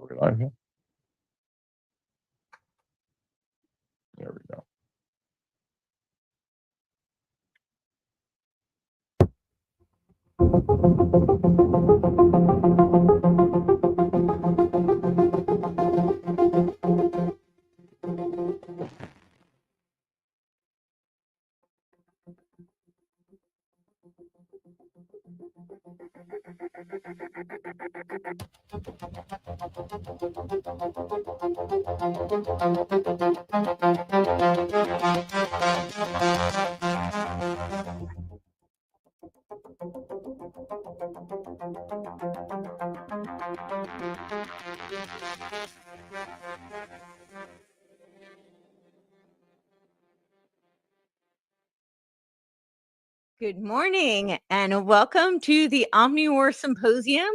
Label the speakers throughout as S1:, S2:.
S1: Are we live here? There we go.
S2: Good morning and welcome to the Omniwar Symposium.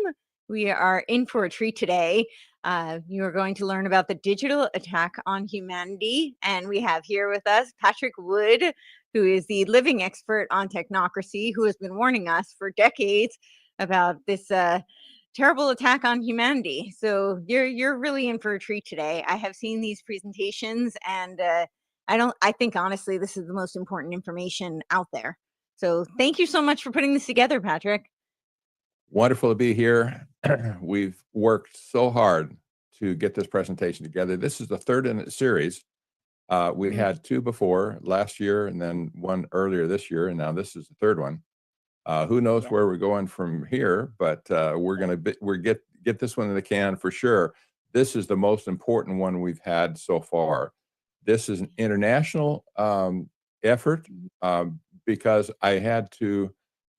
S2: We are in for a treat today. You are going to learn about the digital attack on humanity, and we have here with us Patrick Wood, who is the living expert on technocracy, who has been warning us for decades about this terrible attack on humanity. So you're really in for a treat today. I have seen these presentations, and I think honestly this is the most important information out there. So thank you so much for putting this together, Patrick.
S1: Wonderful to be here. We've worked so hard to get this presentation together. This is the third in the series. We had two before last year and then one earlier this year, and now this is the third one. Who knows where we're going from here, but we're going to get this one in the can for sure. This is the most important one we've had so far. This is an international effort. Because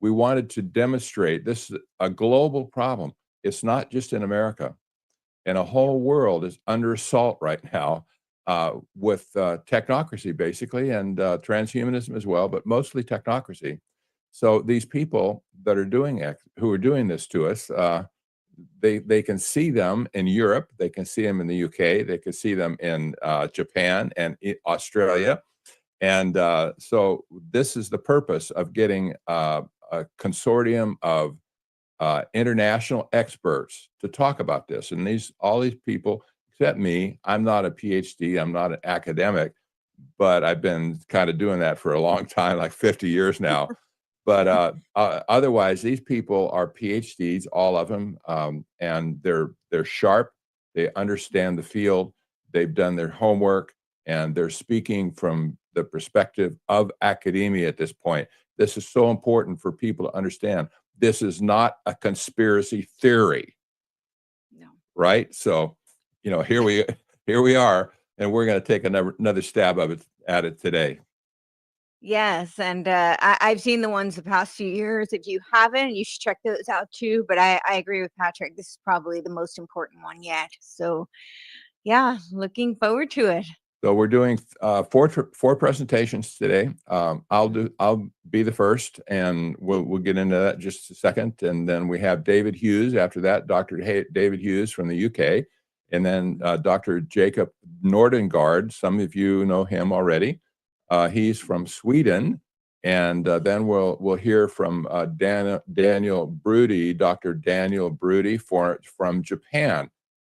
S1: we wanted to demonstrate this is a global problem. It's not just in America. And a whole world is under assault right now with technocracy, basically, and transhumanism as well, but mostly technocracy. So these people that are who are doing this to us, they can see them in Europe, they can see them in the UK, they can see them in Japan and Australia. And so this is the purpose of getting a consortium of international experts to talk about this. And all these people, except me, I'm not a Ph.D., I'm not an academic, but I've been kind of doing that for a long time, like 50 years now. But otherwise, these people are PhDs, all of them, and they're sharp, they understand the field, they've done their homework, and they're speaking from the perspective of academia at this point. This is so important for people to understand. This is not a conspiracy theory. No. Right? So, here we are, and we're going to take another stab at it today.
S2: Yes, and I've seen the ones the past few years. If you haven't, you should check those out too. But I agree with Patrick. This is probably the most important one yet. So, yeah, looking forward to it.
S1: So we're doing four presentations today. I'll be the first, and we'll get into that in just a second. And then we have David Hughes after that, Dr. David Hughes from the UK, and then Dr. Jacob Nordangard. Some of you know him already. He's from Sweden, and then we'll hear from Daniel Broudy, Dr. Daniel Broudy from Japan.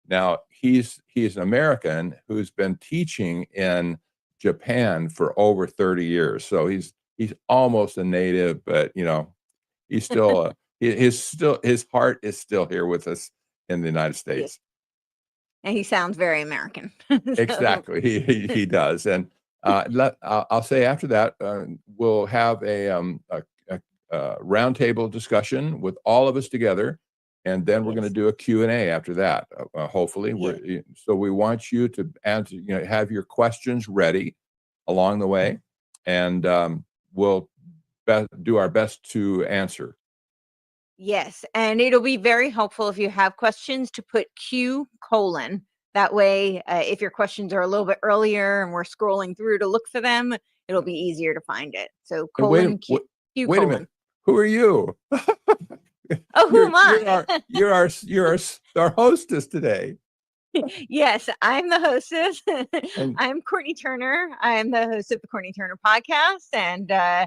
S1: Now, he's an American who's been teaching in Japan for over 30 years. So he's almost a native, but he's still his heart is still here with us in the United States.
S2: And he sounds very American.
S1: Exactly, he does. And I'll say after that we'll have a roundtable discussion with all of us together. And then we're going to do a Q&A after that, hopefully. So we want you to answer, have your questions ready along the way, and we'll do our best to answer.
S2: Yes, and it'll be very helpful if you have questions to put Q:. That way, if your questions are a little bit earlier and we're scrolling through to look for them, it'll be easier to find it. So colon, Q.
S1: Wait a minute. Who are you?
S2: Oh, who am I?
S1: You're our hostess today.
S2: Yes, I'm the hostess. I'm Courtenay Turner. I'm the host of the Courtenay Turner podcast, and I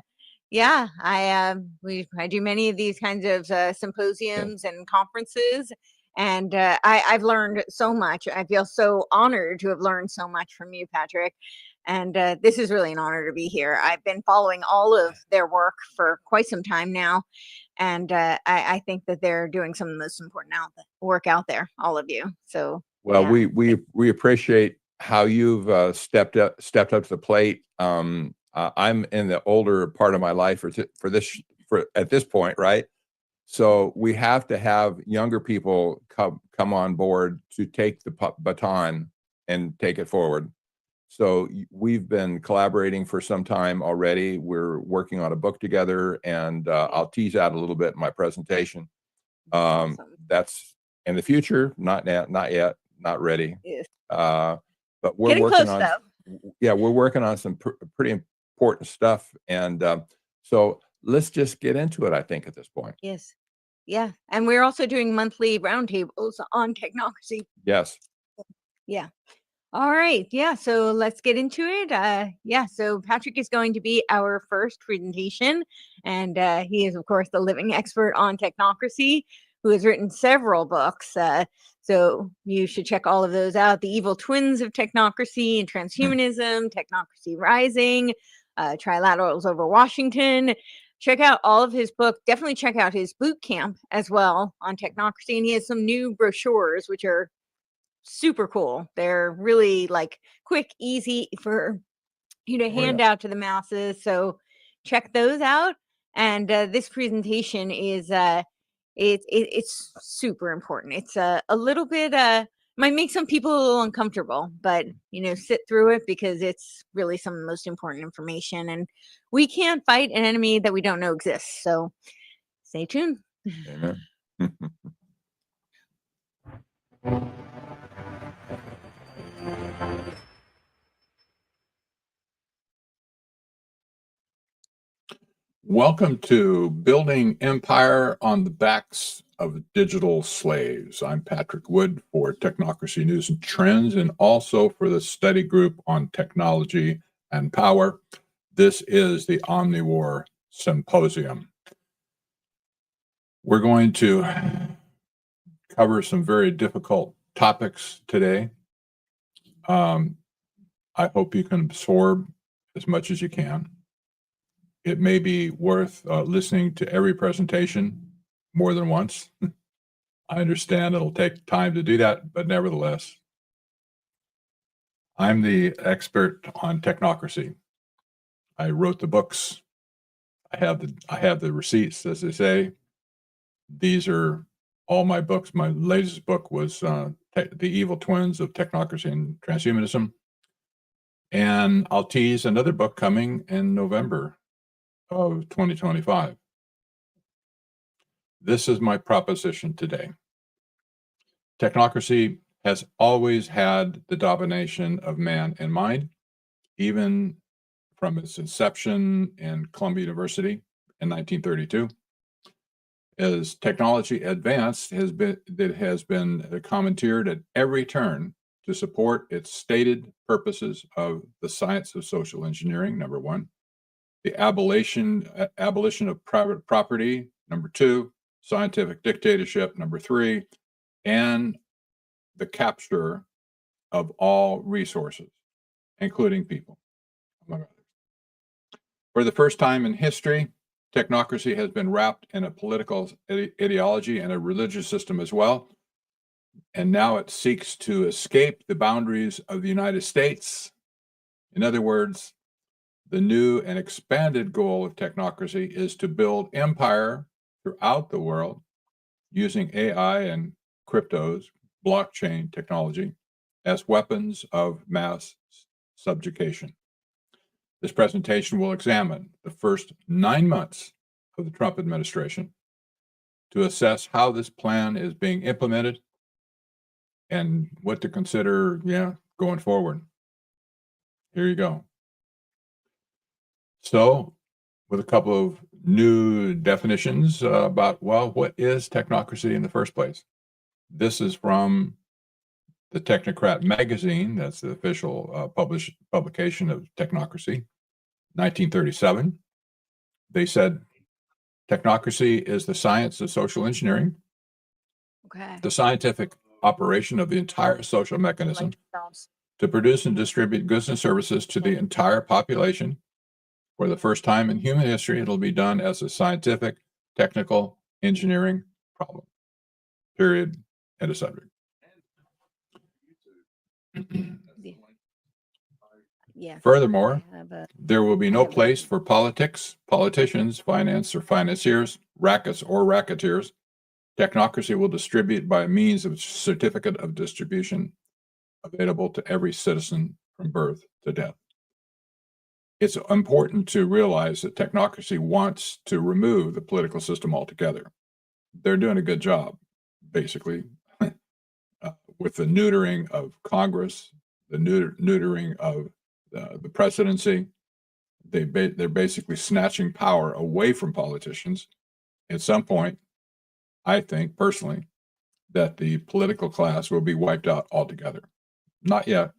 S2: do many of these kinds of symposiums and conferences. And I've learned so much. I feel so honored to have learned so much from you, Patrick. And this is really an honor to be here. I've been following all of their work for quite some time now. And I think that they're doing some of the most important work out there, all of you. So,
S1: well,
S2: yeah.
S1: we appreciate how you've stepped up to the plate. I'm in the older part of my life for at this point, right? So we have to have younger people come on board to take the baton and take it forward. So we've been collaborating for some time already. We're working on a book together, and I'll tease out a little bit in my presentation.
S2: Awesome.
S1: That's in the future, not yet, not ready.
S2: Yes.
S1: But we're
S2: Getting
S1: working
S2: close,
S1: on,
S2: though.
S1: yeah, we're working on some pretty important stuff. And so let's just get into it, I think, at this point.
S2: Yes. Yeah. And we're also doing monthly roundtables on Technocracy.
S1: Yes.
S2: Yeah. All right. Yeah. So let's get into it. Yeah. So Patrick is going to be our first presentation. And he is, of course, the living expert on Technocracy, who has written several books. So you should check all of those out. The Evil Twins of Technocracy and Transhumanism, Technocracy Rising, Trilaterals over Washington. Check out all of his books. Definitely check out his boot camp as well on Technocracy. And he has some new brochures, which are super cool. They're really like quick, easy for you to hand out to the masses. So check those out. And this presentation is it's super important. It's a little bit might make some people a little uncomfortable, but sit through it because it's really some of the most important information. And we can't fight an enemy that we don't know exists. So stay tuned.
S1: Amen. Welcome to Building Empire on the Backs of Digital Slaves. I'm Patrick Wood for Technocracy News and Trends, and also for the study group on technology and power. This is the Omniwar Symposium. We're going to cover some very difficult topics today. I hope you can absorb as much as you can. It may be worth listening to every presentation more than once. I understand it'll take time to do that, but nevertheless, I'm the expert on technocracy. I wrote the books. I have the receipts, as they say. These are all my books. My latest book was The Evil Twins of Technocracy and Transhumanism. And I'll tease another book coming in November of 2025. This is my proposition today. Technocracy has always had the domination of man in mind, even from its inception in Columbia University in 1932. As technology advanced, it has been commandeered at every turn to support its stated purposes of the science of social engineering, number one, the abolition of private property, number two, scientific dictatorship, number three, and the capture of all resources, including people, among others. For the first time in history, technocracy has been wrapped in a political ideology and a religious system as well. And now it seeks to escape the boundaries of the United States. In other words, the new and expanded goal of technocracy is to build empire throughout the world using AI and cryptos, blockchain technology, as weapons of mass subjugation. This presentation will examine the first 9 months of the Trump administration to assess how this plan is being implemented and what to consider, going forward. Here you go. So, with a couple of new definitions about, what is technocracy in the first place? This is from the Technocrat magazine. That's the official publication of Technocracy, 1937. They said, technocracy is the science of social engineering
S2: Okay.
S1: the scientific operation of the entire social mechanism to produce and distribute goods and services to the entire population. For the first time in human history, it'll be done as a scientific, technical, engineering problem. Period. End of subject.
S2: Yeah.
S1: Furthermore,
S2: I have a-
S1: there will be
S2: I
S1: no
S2: have a-
S1: place for politics, politicians, finance or financiers, rackets or racketeers. Technocracy will distribute by means of certificate of distribution available to every citizen from birth to death. It's important to realize that technocracy wants to remove the political system altogether. They're doing a good job, basically, with the neutering of Congress, the neutering of the presidency. They're basically snatching power away from politicians. At some point, I think personally that the political class will be wiped out altogether. Not yet,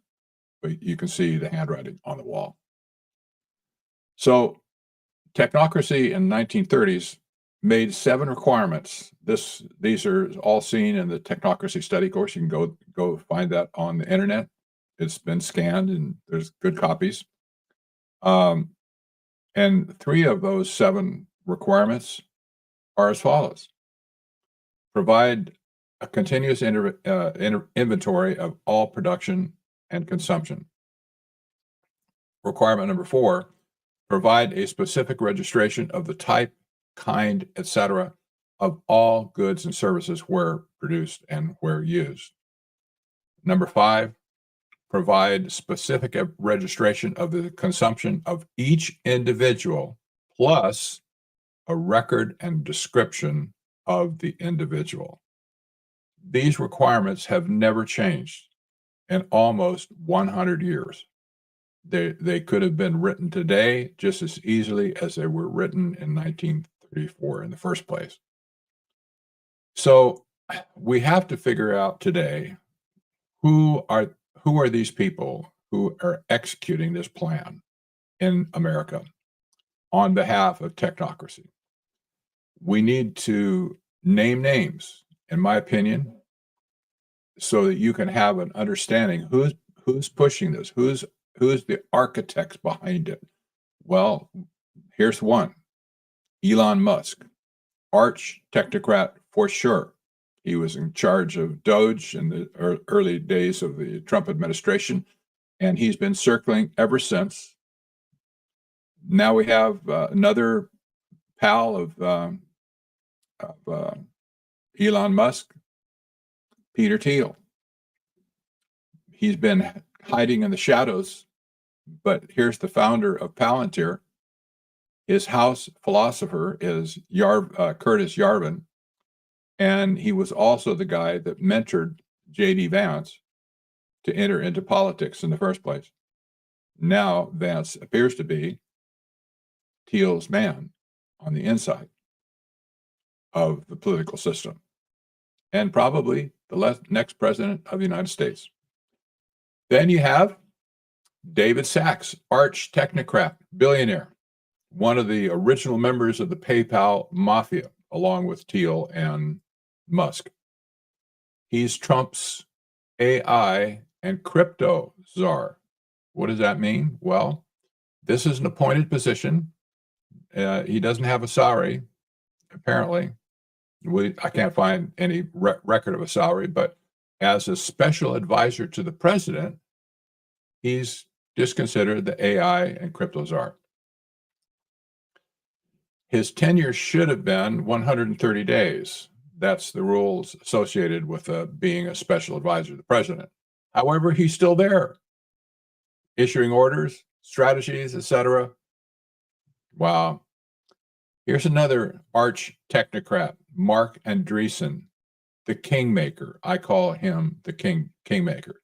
S1: but you can see the handwriting on the wall. So Technocracy in the 1930s made 7 requirements. These are all seen in the Technocracy study course. You can go find that on the internet. It's been scanned and there's good copies. And 3 of those 7 requirements are as follows. Provide a continuous inventory of all production and consumption. Requirement number 4, provide a specific registration of the type, kind, etc. of all goods and services where produced and where used. Number 5, provide specific registration of the consumption of each individual, plus a record and description of the individual. These requirements have never changed in almost 100 years. They could have been written today just as easily as they were written in 1934 in the first place. So we have to figure out today who are these people who are executing this plan in America on behalf of technocracy. We need to name names, in my opinion, so that you can have an understanding who's pushing this, who's the architects behind it. Well, here's one. Elon Musk, arch technocrat for sure. He was in charge of Doge in the early days of the Trump administration, and he's been circling ever since. Now we have another pal of Elon Musk, Peter Thiel. He's been hiding in the shadows, but here's the founder of Palantir. His house philosopher is Curtis Yarvin, and he was also the guy that mentored J.D. Vance to enter into politics in the first place. Now Vance appears to be Thiel's man on the inside of the political system, and probably the next president of the United States. Then you have David Sachs, arch technocrat, billionaire, one of the original members of the PayPal mafia, along with Thiel and Musk. He's Trump's AI and crypto czar. What does that mean? Well, this is an appointed position. He doesn't have a salary, apparently. I can't find any record of a salary, but as a special advisor to the president, he's just considered the AI and crypto czar. His tenure should have been 130 days. That's the rules associated with being a special advisor to the president. However, he's still there, issuing orders, strategies, etc. Wow. Here's another arch technocrat, Mark Andreessen, the kingmaker. I call him the kingmaker.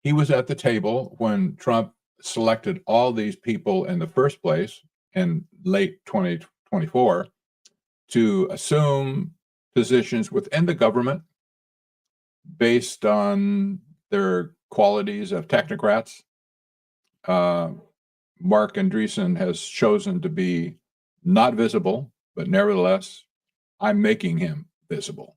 S1: He was at the table when Trump selected all these people in the first place in late 2024 to assume positions within the government based on their qualities of technocrats. Mark Andreessen has chosen to be not visible, but nevertheless, I'm making him visible.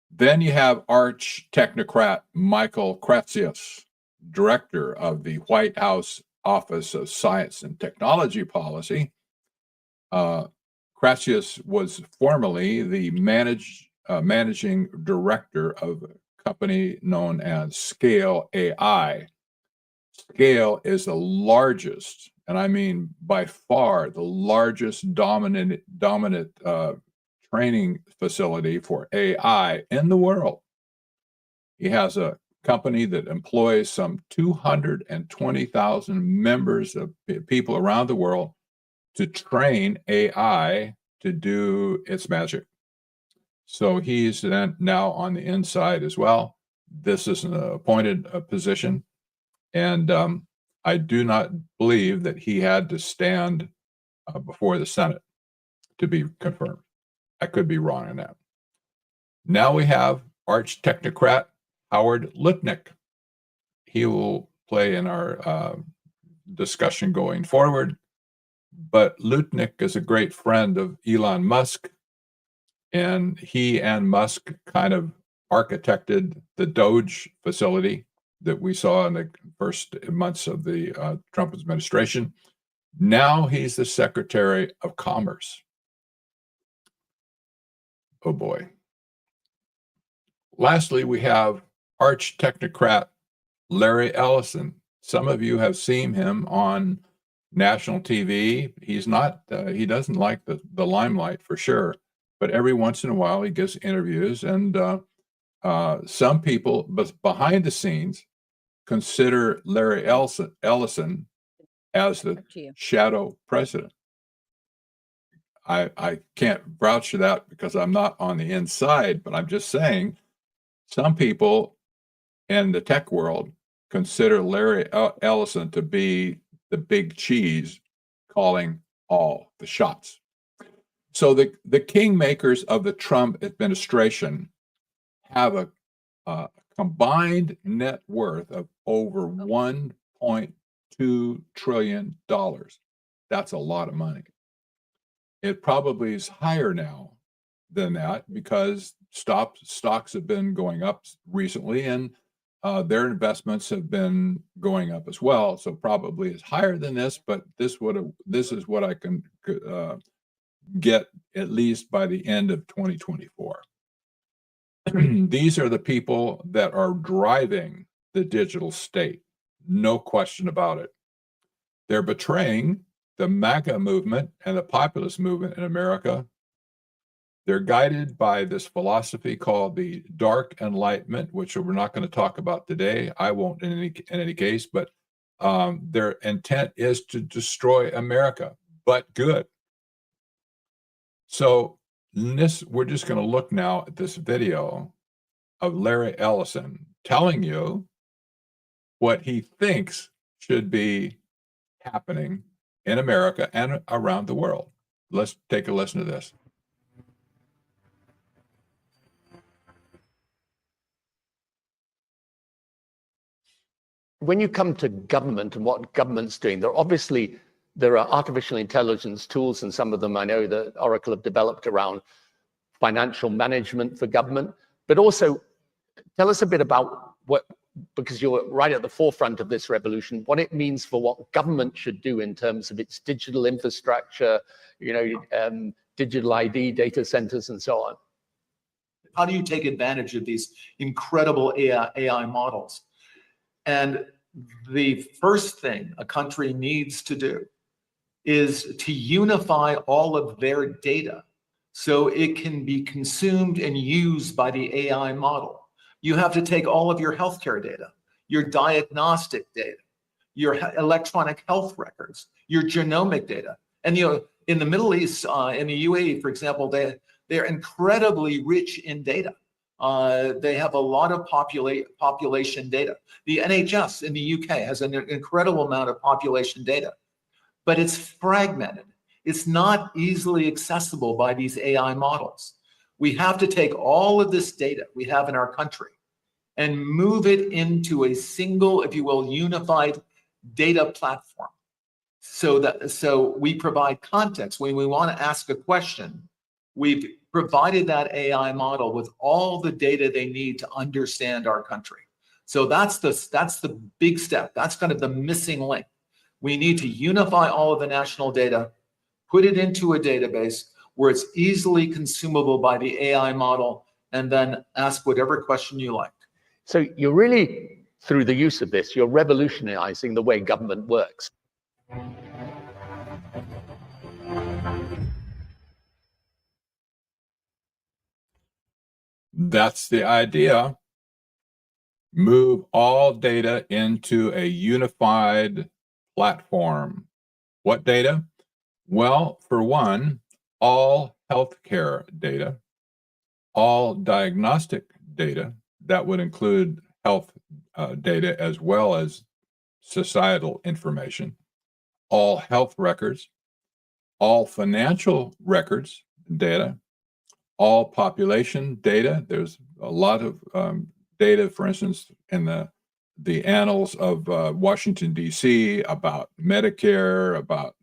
S1: Then you have arch technocrat Michael Kratzius, director of the White House Office of Science and Technology Policy. Kratzius was formerly the managing director of a company known as Scale AI. Scale is the largest, and I mean by far the largest dominant training facility for AI in the world. He has a company that employs some 220,000 members of people around the world to train AI to do its magic. So he's then now on the inside as well. This is an appointed position. And I do not believe that he had to stand before the Senate to be confirmed. I could be wrong on that. Now we have arch technocrat Howard Lutnick. He will play in our discussion going forward. But Lutnick is a great friend of Elon Musk, and he and Musk kind of architected the Doge facility that we saw in the first months of the Trump administration. Now he's the Secretary of Commerce. Oh boy. Lastly, we have arch technocrat Larry Ellison. Some of you have seen him on national TV. He's not, he doesn't like the limelight for sure, but every once in a while he gives interviews, and some people behind the scenes consider Larry Ellison as the shadow president. I can't vouch for that because I'm not on the inside, but I'm just saying some people in the tech world consider Larry Ellison to be the big cheese calling all the shots. So the kingmakers of the Trump administration have a combined net worth of over $1.2 trillion. That's a lot of money. It probably is higher now than that because stocks have been going up recently, and their investments have been going up as well. So probably is higher than this, but this is what I can get at least by the end of 2024. These are the people that are driving the digital state, no question about it. They're betraying the MAGA movement and the populist movement in America. They're guided by this philosophy called the Dark Enlightenment, which we're not going to talk about today. I won't in any case, but their intent is to destroy America, but good. So we're just going to look now at this video of Larry Ellison telling you what he thinks should be happening in America and around the world. Let's take a listen to this.
S3: When you come to government and what government's doing, there are artificial intelligence tools, and some of them I know that Oracle have developed around financial management for government. But also, tell us a bit about what, because you're right at the forefront of this revolution, what it means for what government should do in terms of its digital infrastructure, digital ID, data centers, and so on.
S4: How do you take advantage of these incredible AI models? And the first thing a country needs to do is to unify all of their data so it can be consumed and used by the AI model. You have to take all of your healthcare data, your diagnostic data, your electronic health records, your genomic data. And in the Middle East, in the UAE, for example, they're incredibly rich in data. They have a lot of population data. The NHS in the UK has an incredible amount of population data, but it's fragmented. It's not easily accessible by these AI models. We have to take all of this data we have in our country and move it into a single, if you will, unified data platform. So we provide context when we want to ask a question. we've provided that AI model with all the data they need to understand our country. So that's the big step. That's kind of the missing link. We need to unify all of the national data, put it into a database where it's easily consumable by the AI model, and then ask whatever question you like.
S3: So you're really, through the use of this, you're revolutionizing the way government works.
S1: That's the idea. Move all data into a unified platform. What data? Well, for one, all healthcare data, all diagnostic data, that would include health data as well as societal information, all health records, all financial records data, all population data. There's a lot of data, for instance, in the annals of Washington, D.C. about Medicare, about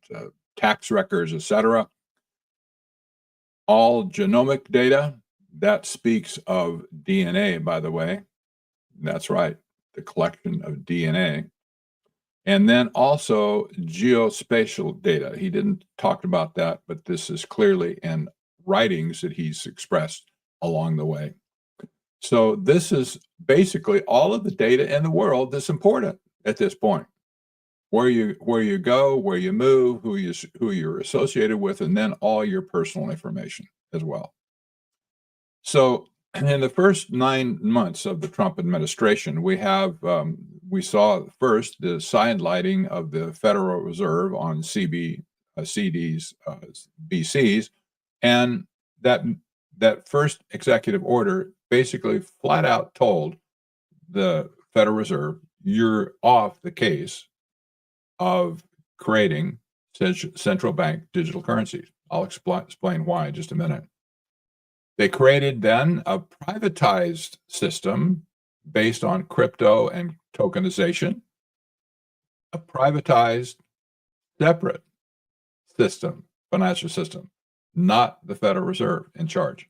S1: tax records, etc. All genomic data, that speaks of DNA, by the way. That's right, the collection of DNA. And then also geospatial data. He didn't talk about that, but this is clearly in writings that he's expressed along the way. So this is basically all of the data in the world that's important at this point. Where you go, where you move, who you're associated with, and then all your personal information as well. So in the first 9 months of the Trump administration, we saw first the sidelighting of the Federal Reserve on CDs, BCs, and that first executive order basically flat out told the Federal Reserve, you're off the case of creating central bank digital currencies. I'll explain why in just a minute. They created then a privatized system based on crypto and tokenization, a privatized separate system, financial system, not the Federal Reserve in charge.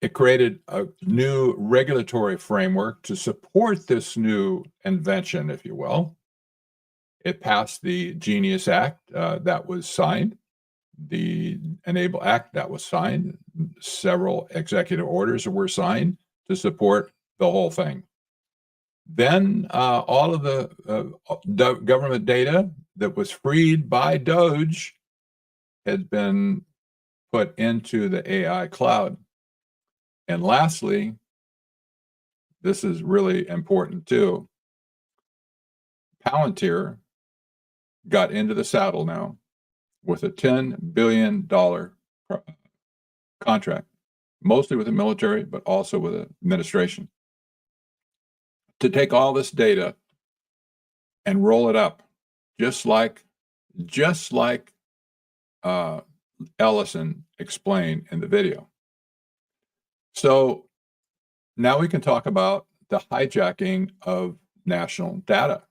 S1: It created a new regulatory framework to support this new invention, if you will. It passed the Genius Act that was signed, the Enable Act that was signed. Several executive orders were signed to support the whole thing. Then all of the government data that was freed by Doge had been put into the AI cloud. And lastly, this is really important too, Palantir got into the saddle now with a $10 billion contract, mostly with the military, but also with the administration, to take all this data and roll it up, just like Ellison explained in the video. So now we can talk about the hijacking of national data.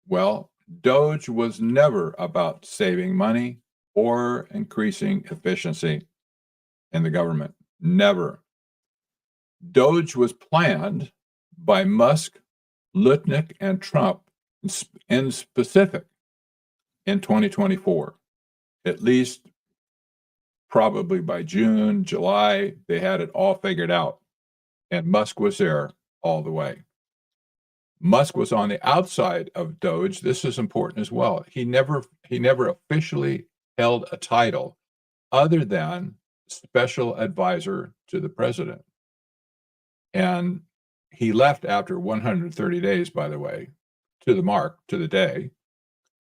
S1: Well, Doge was never about saving money or increasing efficiency in the government. Never. Doge was planned by Musk, Lutnick, and Trump in specific in 2024. At least probably by June, July, they had it all figured out. And Musk was there all the way. Musk was on the outside of Doge. This is important as well. He never officially held a title other than special advisor to the president. And he left after 130 days, by the way, to the day,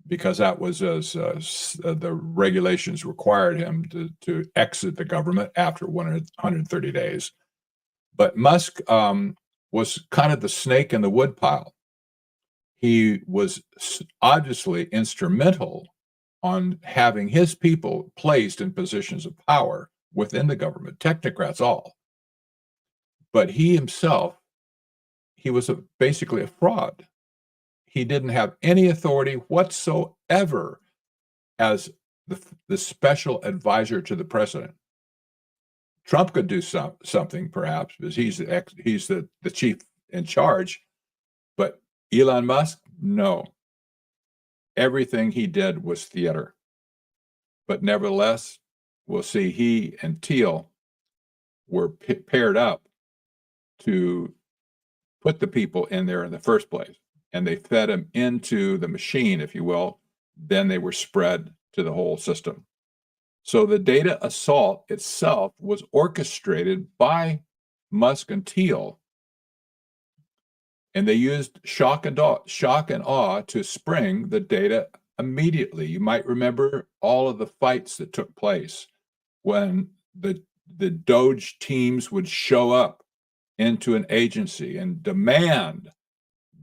S1: because that was as the regulations required him to exit the government after 130 days. But Musk was kind of the snake in the woodpile. He was obviously instrumental on having his people placed in positions of power within the government, technocrats all. But he himself, he was basically a fraud. He didn't have any authority whatsoever as the special advisor to the president. Trump could do something perhaps because he's the chief in charge, but Elon Musk, no. Everything he did was theater. But nevertheless, we'll see he and Thiel were paired up to put the people in there in the first place. And they fed them into the machine, if you will. Then they were spread to the whole system. So the data assault itself was orchestrated by Musk and Thiel. And they used shock and awe to spring the data immediately. You might remember all of the fights that took place when the Doge teams would show up into an agency and demand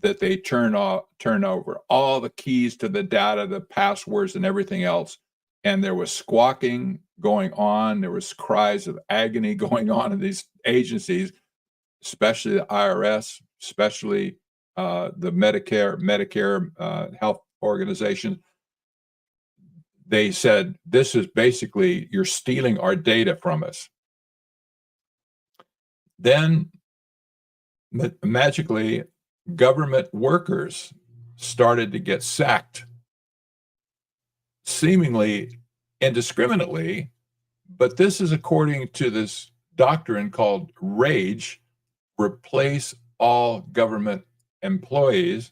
S1: that they turn over all the keys to the data, the passwords, and everything else. And there was squawking going on. There was cries of agony going on in these agencies, especially the IRS, especially the Medicare health organization. They said, this is basically, you're stealing our data from us. Then magically, government workers started to get sacked, seemingly indiscriminately, but this is according to this doctrine called RAGE, replace all government employees.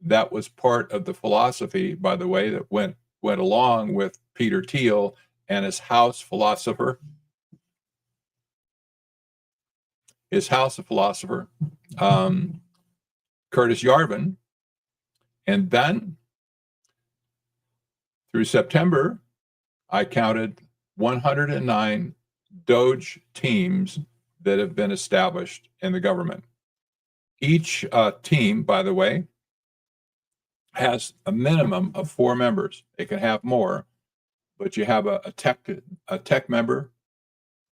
S1: That was part of the philosophy, by the way, that went along with Peter Thiel and his house philosopher, Curtis Yarvin. And then through September, I counted 109 Doge teams that have been established in the government. Each team, by the way, has a minimum of 4 members. It can have more, but you have a tech member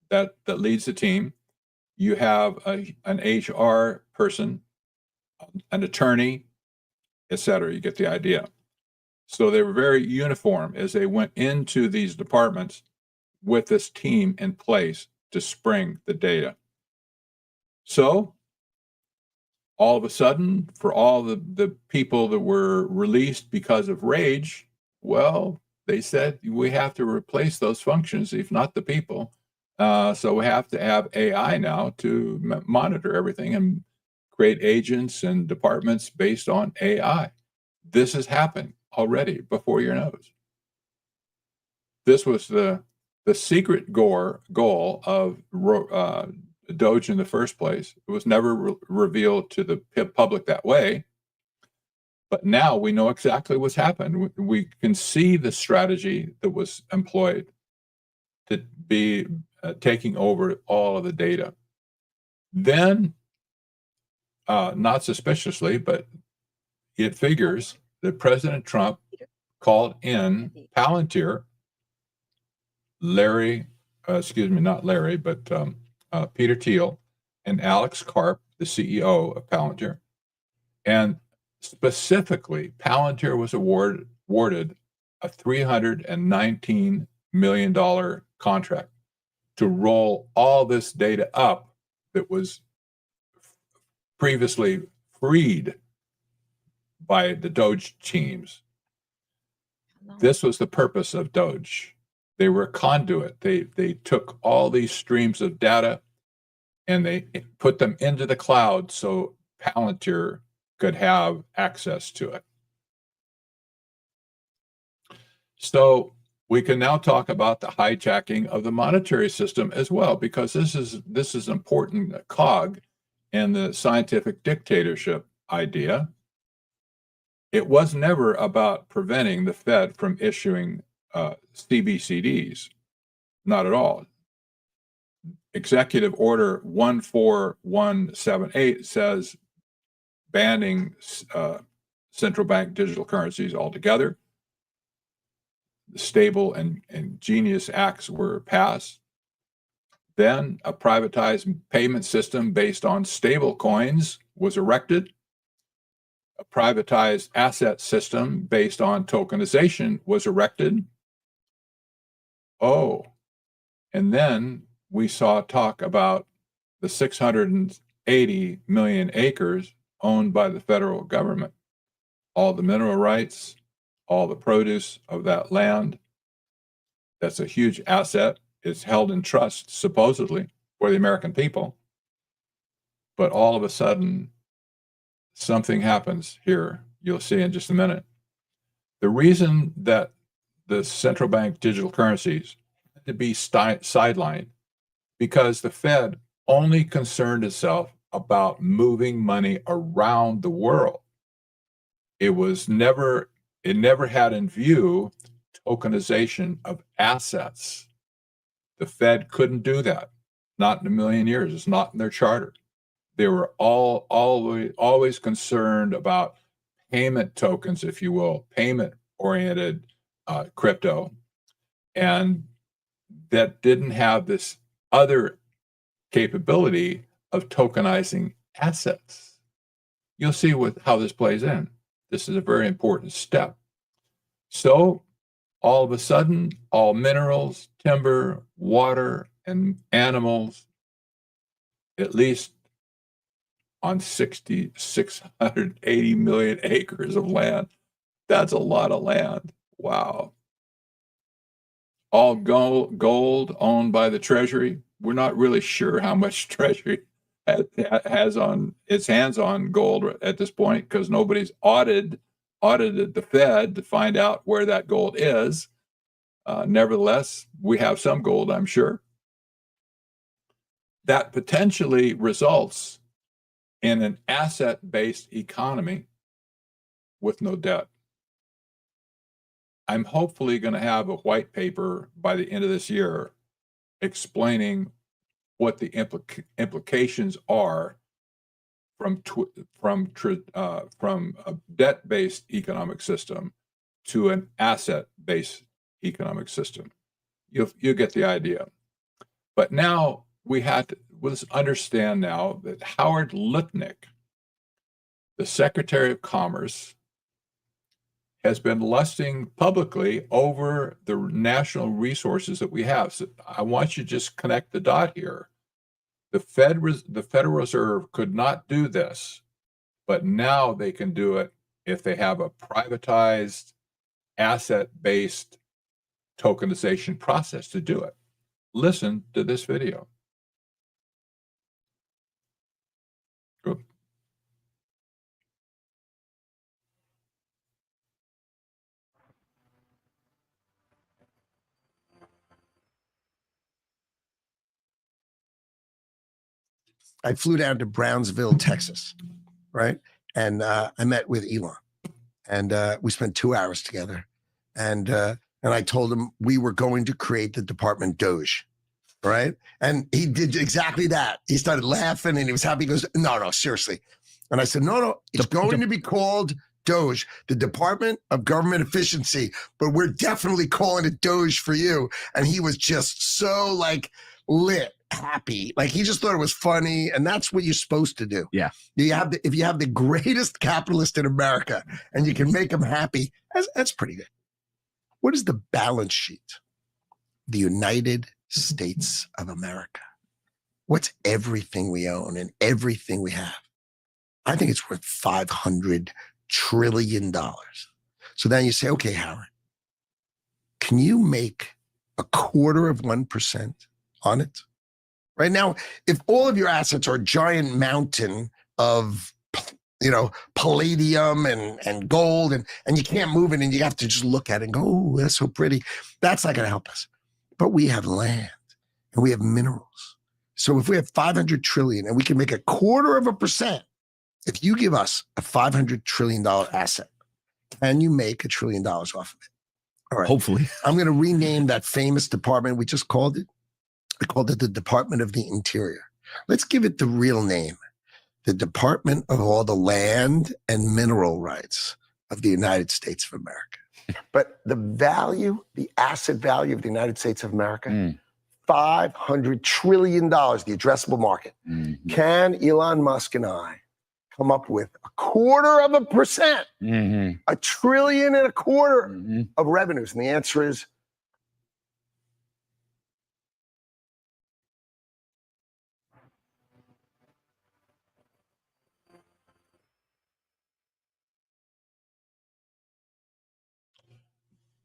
S1: that leads the team. You have an HR person, an attorney, etc. You get the idea. So they were very uniform as they went into these departments with this team in place to spring the data. So all of a sudden, for all the people that were released because of RAGE, well, they said we have to replace those functions, if not the people. So we have to have AI now to monitor everything and create agents and departments based on AI. This has happened already before your nose. This was the secret goal of Doge in the first place. It was never revealed to the public that way. But now we know exactly what's happened. We can see the strategy that was employed to be taking over all of the data. Then, not suspiciously, but it figures that President Trump called in Palantir, Peter Thiel and Alex Karp, the CEO of Palantir. And specifically, Palantir was awarded a $319 million contract to roll all this data up that was previously freed by the Doge teams. This was the purpose of Doge. They were a conduit. They took all these streams of data and they put them into the cloud so Palantir could have access to it. So we can now talk about the hijacking of the monetary system as well, because this is an important cog in the scientific dictatorship idea. It was never about preventing the Fed from issuing CBCDs, not at all. Executive Order 14178 says banning central bank digital currencies altogether. The Stable and Genius Acts were passed. Then a privatized payment system based on stable coins was erected. A privatized asset system based on tokenization was erected. Oh, and then we saw talk about the 680 million acres owned by the federal government, all the mineral rights, all the produce of that land. That's a huge asset. It's held in trust, supposedly, for the American people. But all of a sudden, something happens here. You'll see in just a minute. The reason that the central bank digital currencies had to be sidelined because the Fed only concerned itself about moving money around the world. It never had in view tokenization of assets. The Fed couldn't do that. Not in a million years. It's not in their charter. They were always concerned about payment tokens, if you will, payment-oriented crypto. And that didn't have this other capability of tokenizing assets. You'll see how this plays in. This is a very important step. So all of a sudden, all minerals, timber, water, and animals, at least on 680 million acres of land, that's a lot of land. Wow. All gold owned by the Treasury. We're not really sure how much Treasury has on its hands on gold at this point because nobody's audited the Fed to find out where that gold is. Nevertheless, we have some gold, I'm sure. That potentially results in an asset-based economy with no debt. I'm hopefully going to have a white paper by the end of this year explaining what the implications are from a debt-based economic system to an asset-based economic system. You'll get the idea. But now let's understand now that Howard Lutnick, the Secretary of Commerce, has been lusting publicly over the national resources that we have. So I want you to just connect the dot here. The Federal Reserve could not do this, but now they can do it if they have a privatized, asset-based tokenization process to do it. Listen to this video. Good.
S5: I flew down to Brownsville, Texas, right? And I met with Elon, and we spent 2 hours together. And I told him we were going to create the department Doge, right? And he did exactly that. He started laughing and he was happy. He goes, no, seriously. And I said, no, it's going to be called Doge, the Department of Government Efficiency, but we're definitely calling it Doge for you. And he was just so lit, happy. He just thought it was funny. And that's what you're supposed to do.
S6: Yeah.
S5: If you have the greatest capitalist in America and you can make them happy, that's pretty good. What is the balance sheet? The United States of America. What's everything we own and everything we have? I think it's worth $500 trillion. So then you say, okay, Howard, can you make 1/4% on it? Right now, if all of your assets are a giant mountain of palladium and gold and you can't move it and you have to just look at it and go, oh, that's so pretty. That's not going to help us. But we have land and we have minerals. So if we have 500 trillion and we can make 1/4%, if you give us a $500 trillion asset, can you make $1 trillion off of it? All right.
S6: Hopefully.
S5: I'm going to rename that famous department we just called it. I called it the Department of the Interior. Let's give it the real name. The Department of all the land and mineral rights of the United States of America. But the asset value of the United States of America, $500 trillion, the addressable market.
S6: Mm-hmm.
S5: Can Elon Musk and I come up with 1/4%, $1.25 trillion of revenues? And the answer is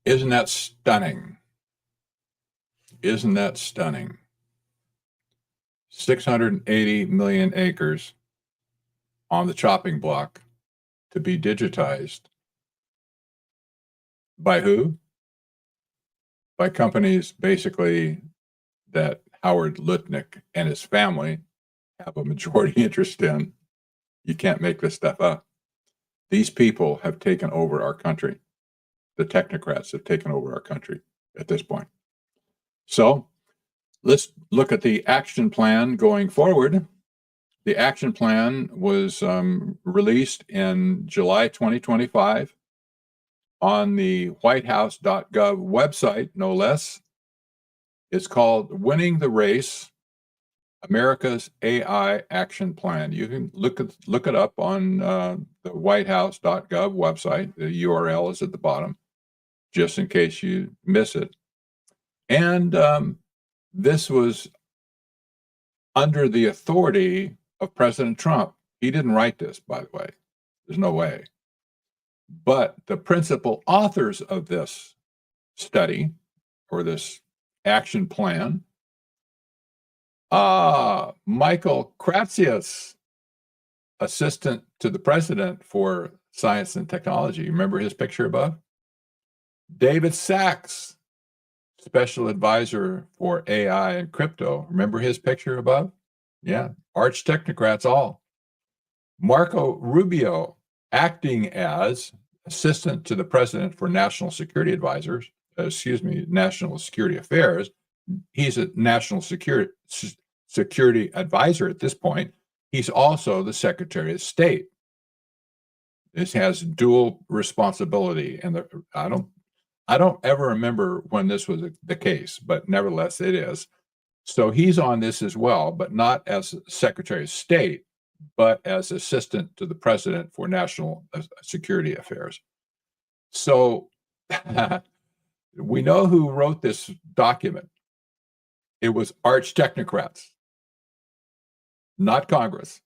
S1: Isn't that stunning? Isn't that stunning? 680 million acres on the chopping block to be digitized. By who? By companies basically that Howard Lutnick and his family have a majority interest in. You can't make this stuff up. These people have taken over our country. The technocrats have taken over our country at this point. So let's look at the action plan going forward. The action plan was released in July 2025 on the whitehouse.gov website, no less. It's called Winning the Race, America's AI Action Plan. You can look it up on the whitehouse.gov website. The URL is at the bottom, just in case you miss it. And this was under the authority of President Trump. He didn't write this, by the way. There's no way. But the principal authors of this study or this action plan, Michael Kratsius, assistant to the president for science and technology. Remember his picture above? David Sachs, special advisor for AI and crypto. Remember his picture above? Yeah, arch technocrats all. Marco Rubio, acting as assistant to the president for national security national security affairs. He's a national security advisor at this point. He's also the Secretary of State. This has dual responsibility, and I don't ever remember when this was the case, but nevertheless it is. So he's on this as well, but not as Secretary of State, but as assistant to the president for national security affairs. So we know who wrote this document. It was arch technocrats, not Congress,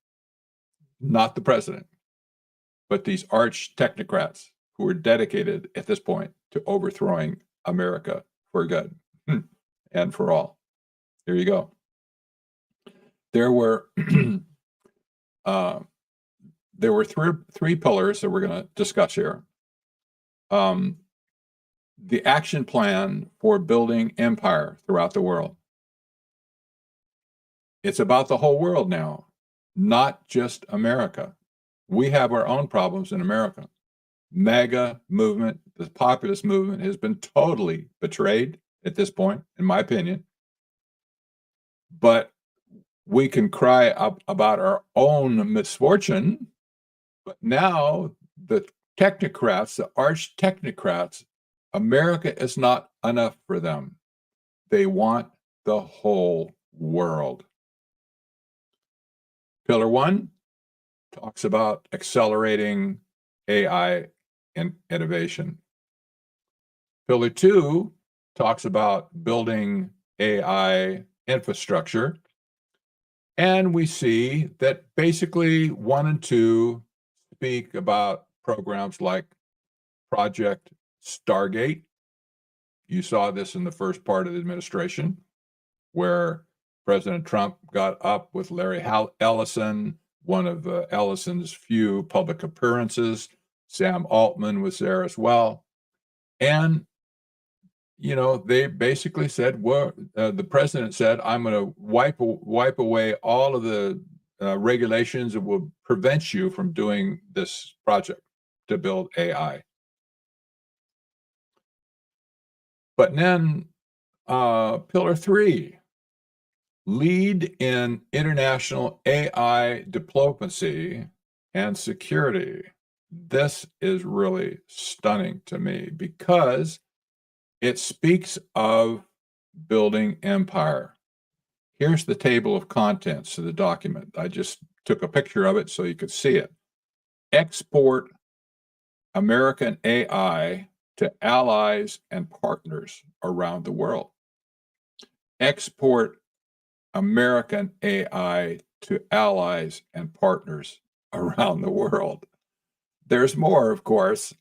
S1: not the president, but these arch technocrats who were dedicated at this point to overthrowing America for good and for all. Here you go. There were three pillars that we're going to discuss here. The action plan for building empire throughout the world. It's about the whole world now, not just America. We have our own problems in America. MAGA movement, the populist movement, has been totally betrayed at this point, in my opinion. But we can cry up about our own misfortune. But now the technocrats, the arch technocrats, America is not enough for them. They want the whole world. Pillar 1 talks about accelerating AI and innovation. Pillar 2 talks about building AI infrastructure. And we see that basically 1 and 2 speak about programs like Project Stargate. You saw this in the first part of the administration, where President Trump got up with Larry Ellison, one of Ellison's few public appearances. Sam Altman was there as well. And, you know, they basically said, well, the president said, I'm going to wipe away all of the regulations that will prevent you from doing this project to build AI. But then pillar 3, lead in international AI diplomacy and security. This is really stunning to me because it speaks of building empire. Here's the table of contents of the document. I just took a picture of it so you could see it. Export American AI to allies and partners around the world. Export American AI to allies and partners around the world. There's more, of course.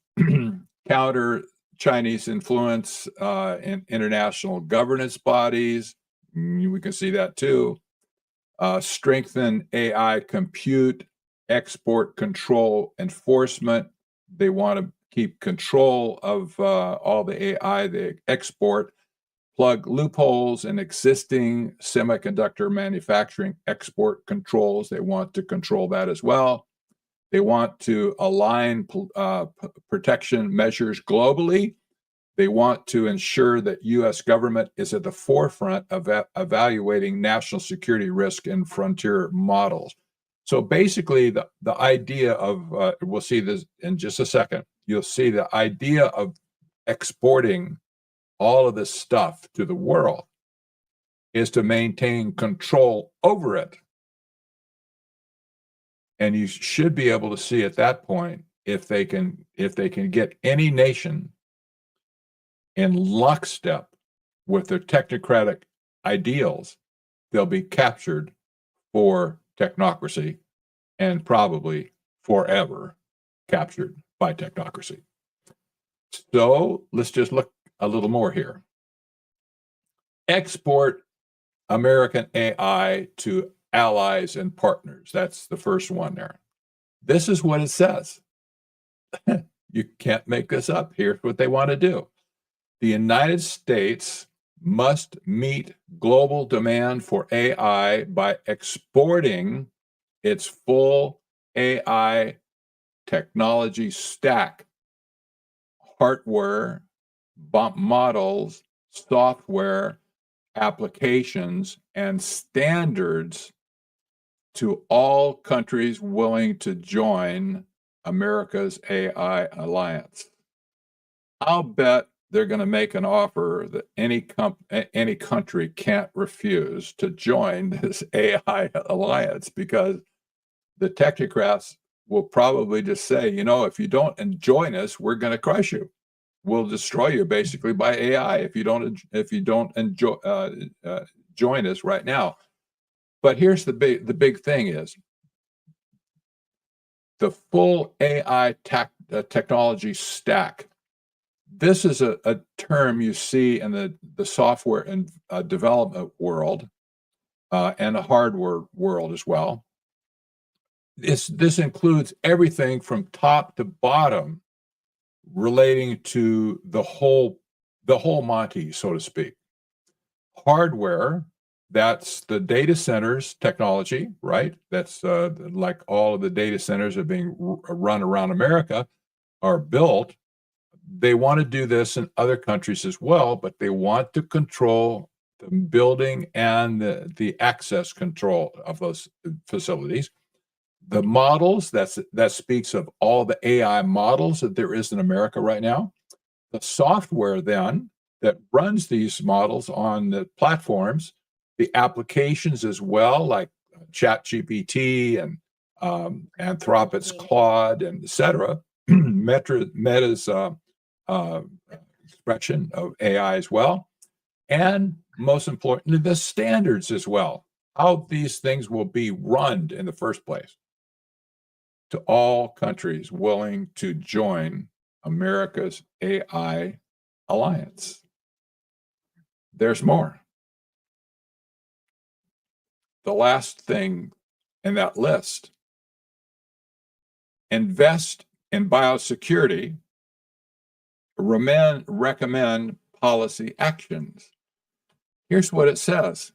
S1: Counter Chinese influence in international governance bodies. We can see that too. Strengthen AI compute, export control enforcement. They want to keep control of all the AI they export, plug loopholes in existing semiconductor manufacturing export controls. They want to control that as well. They want to align protection measures globally. They want to ensure that U.S. government is at the forefront of evaluating national security risk in frontier models. So basically, the idea of, we'll see this in just a second, you'll see the idea of exporting all of this stuff to the world is to maintain control over it. And you should be able to see at that point if they can get any nation in lockstep with their technocratic ideals, they'll be captured for technocracy and probably forever captured by technocracy. So let's just look a little more here. Export American AI to allies and partners. That's the first one there. This is what it says. You can't make this up. Here's what they want to do. The United States must meet global demand for AI by exporting its full AI technology stack, hardware, models, software, applications, and standards to all countries willing to join America's AI Alliance. I'll bet they're going to make an offer that any country can't refuse to join this AI alliance, because the technocrats will probably just say, you know, if you don't join us, we're going to crush you. We'll destroy you basically by AI if you don't join us right now. But here's the big thing is the full AI technology stack. This is a term you see in the software and development world and the hardware world as well. This includes everything from top to bottom relating to the whole Monty, so to speak. Hardware, that's the data centers technology, right? That's like all of the data centers that are being run around America are built. They want to do this in other countries as well, but they want to control the building and the access control of those facilities. The models, that speaks of all the AI models that there is in America right now. The software then that runs these models on the platforms, the applications as well, like ChatGPT and Anthropic's Claude and et cetera, Meta's expression of AI as well. And most importantly, the standards as well, how these things will be run in the first place to all countries willing to join America's AI Alliance. There's more. The last thing in that list, invest in biosecurity, recommend policy actions. Here's what it says.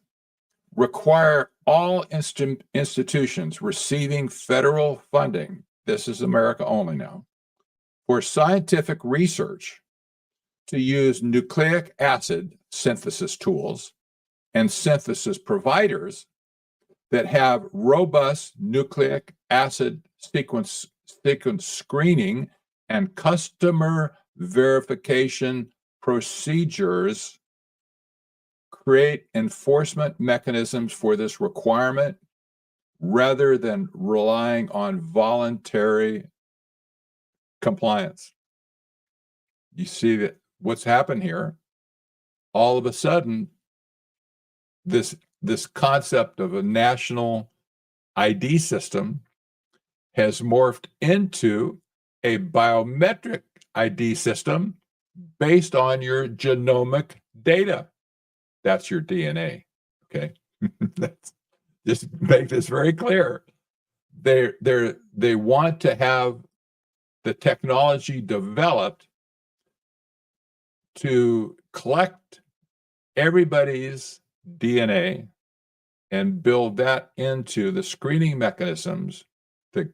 S1: Require all institutions receiving federal funding, this is America only now, for scientific research to use nucleic acid synthesis tools and synthesis providers that have robust nucleic acid sequence screening and customer verification procedures, create enforcement mechanisms for this requirement rather than relying on voluntary compliance. You see that what's happened here, all of a sudden, this concept of a national ID system has morphed into a biometric ID system based on your genomic data. That's your DNA. Okay. Just make this very clear. They want to have the technology developed to collect everybody's DNA and build that into the screening mechanisms that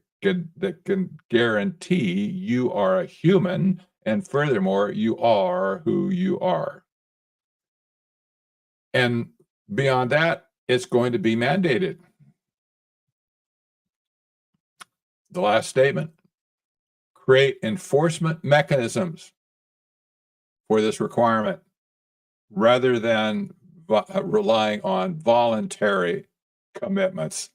S1: can guarantee you are a human, and furthermore, you are who you are. And beyond that, it's going to be mandated. The last statement: create enforcement mechanisms for this requirement rather than relying on voluntary commitments.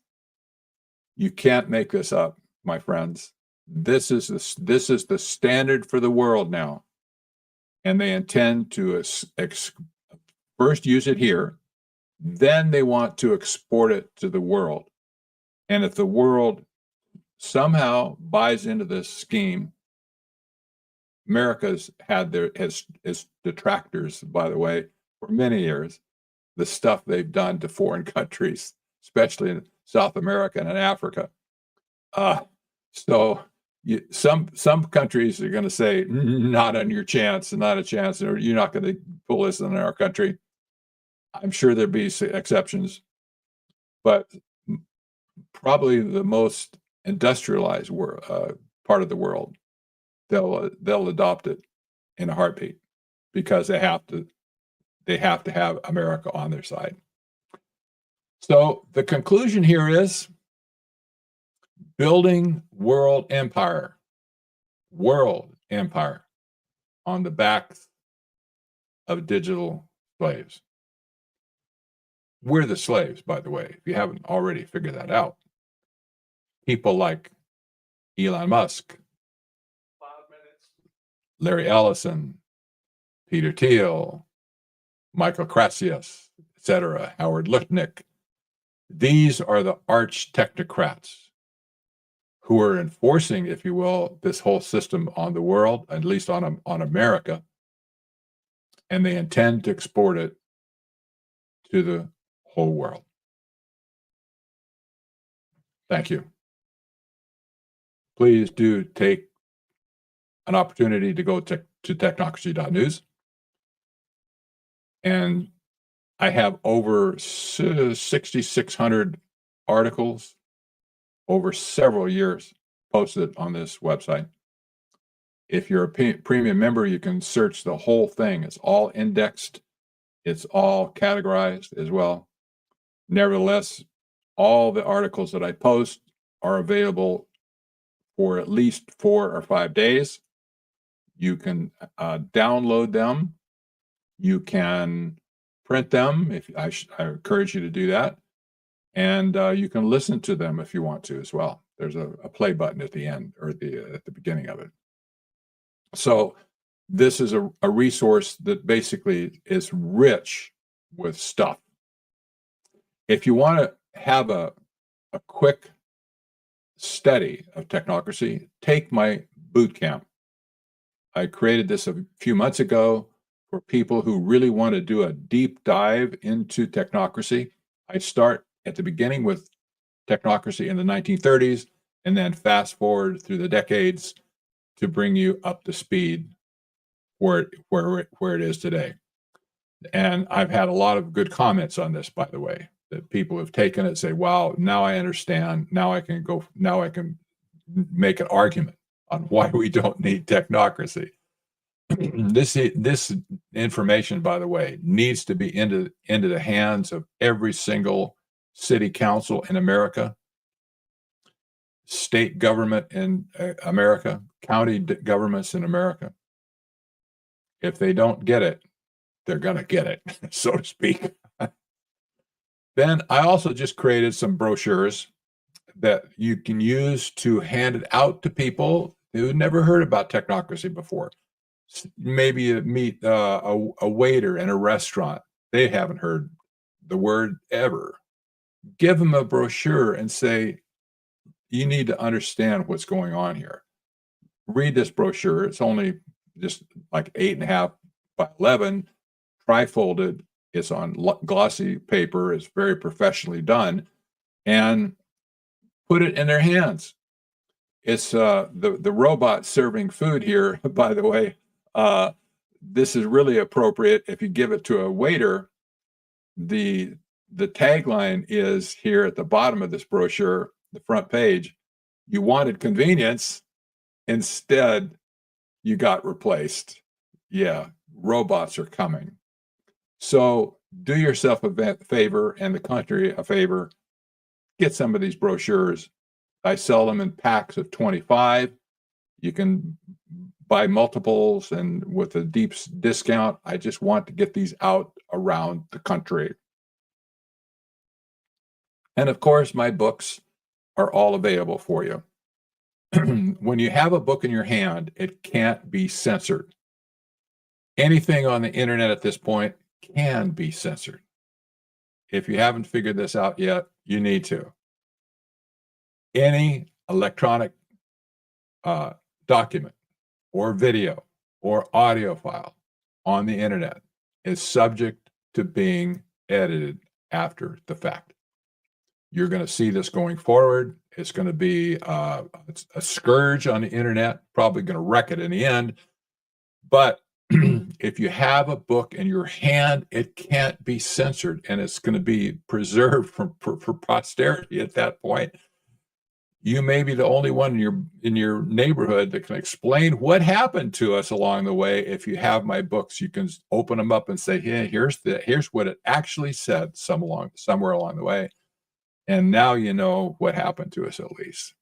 S1: You can't make this up, my friends. This is the standard for the world now, and they intend to first use it here, then they want to export it to the world. And if the world somehow buys into this scheme, America's had its detractors, by the way, for many years. The stuff they've done to foreign countries, especially in South America and in Africa. So some countries are going to say, not on your chance, not a chance, or you're not going to pull this in our country. I'm sure there'll be exceptions, but probably the most industrialized part of the world, they'll adopt it in a heartbeat because they have to have America on their side. So the conclusion here is building world empire on the backs of digital slaves. We're the slaves, by the way, if you haven't already figured that out. People like Elon Musk, Larry Ellison, Peter Thiel, Michael Krasius, etc., Howard Lutnick. These are the arch technocrats who are enforcing, if you will, this whole system on the world, at least on America, and they intend to export it to the whole world. Thank you. Please do take an opportunity to go to technocracy.news. And I have over 6,600 articles over several years posted on this website. If you're a premium member, you can search the whole thing. It's all indexed. It's all categorized as well. Nevertheless, all the articles that I post are available for at least 4 or 5 days. You can download them. You can print them. If I encourage you to do that. And you can listen to them if you want to as well. There's a play button at the end or at the beginning of it. So this is a resource that basically is rich with stuff. If you want to have a quick study of technocracy, take my boot camp. I created this a few months ago for people who really want to do a deep dive into technocracy. I start at the beginning with technocracy in the 1930s, and then fast forward through the decades to bring you up to speed where it is today. And I've had a lot of good comments on this, by the way, that people have taken it, say, wow, now I understand. Now I can make an argument on why we don't need technocracy. This information, by the way, needs to be into the hands of every single city council in America, state government in America, county governments in America. If they don't get it, they're going to get it, so to speak. Then I also just created some brochures that you can use to hand it out to people who never heard about technocracy before. Maybe you meet a waiter in a restaurant. They haven't heard the word ever. Give them a brochure and say, you need to understand what's going on here. Read this brochure. It's only just like 8.5 by 11, tri-folded. It's on glossy paper. It's very professionally done, and put it in their hands. It's the robot serving food here, by the way. This is really appropriate if you give it to a waiter. The tagline is here at the bottom of this brochure, the front page. You wanted convenience, instead you got replaced. Yeah, robots are coming. So do yourself a favor and the country a favor. Get some of these brochures. I sell them in packs of 25. You can buy multiples and with a deep discount. I just want to get these out around the country. And of course, my books are all available for you. When you have a book in your hand, it can't be censored. Anything on the internet at this point can be censored. If you haven't figured this out yet, you need to. Any electronic document or video or audio file on the internet is subject to being edited after the fact. You're going to see this going forward. It's going to be a scourge on the internet, probably going to wreck it in the end. But if you have a book in your hand, it can't be censored, and it's going to be preserved for posterity at that point. You may be the only one in your neighborhood that can explain what happened to us along the way. If you have my books, you can open them up and say, "Hey, here's what it actually said somewhere along the way." And now you know what happened to us, at least.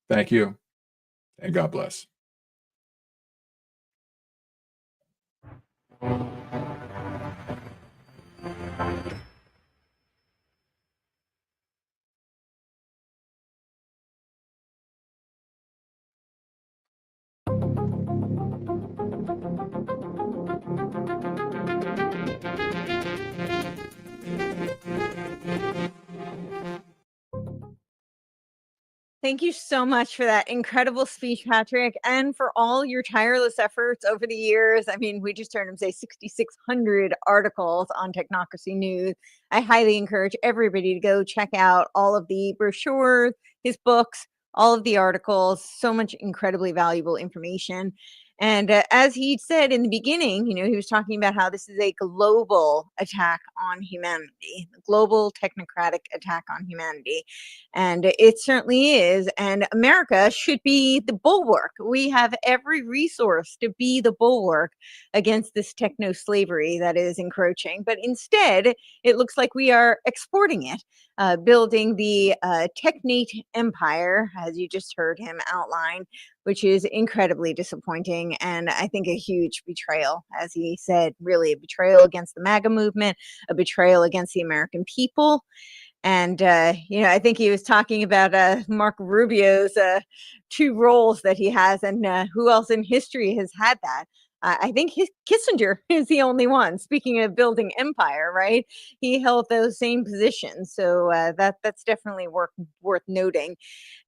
S1: Thank you, and God bless.
S2: Thank you so much for that incredible speech, Patrick, and for all your tireless efforts over the years. I mean, we just heard him say 6,600 articles on Technocracy News. I highly encourage everybody to go check out all of the brochures, his books, all of the articles, so much incredibly valuable information. And as he said in the beginning, he was talking about how this is a global attack on humanity, a global technocratic attack on humanity. And it certainly is. And America should be the bulwark. We have every resource to be the bulwark against this techno slavery that is encroaching. But instead, it looks like we are exporting it, building the technate empire, as you just heard him outline, which is incredibly disappointing and I think a huge betrayal, as he said, really a betrayal against the MAGA movement, a betrayal against the American people. And, I think he was talking about Marco Rubio's 2 roles that he has, and who else in history has had that? I think Kissinger is the only one. Speaking of building empire, right? He held those same positions. So that's definitely worth noting.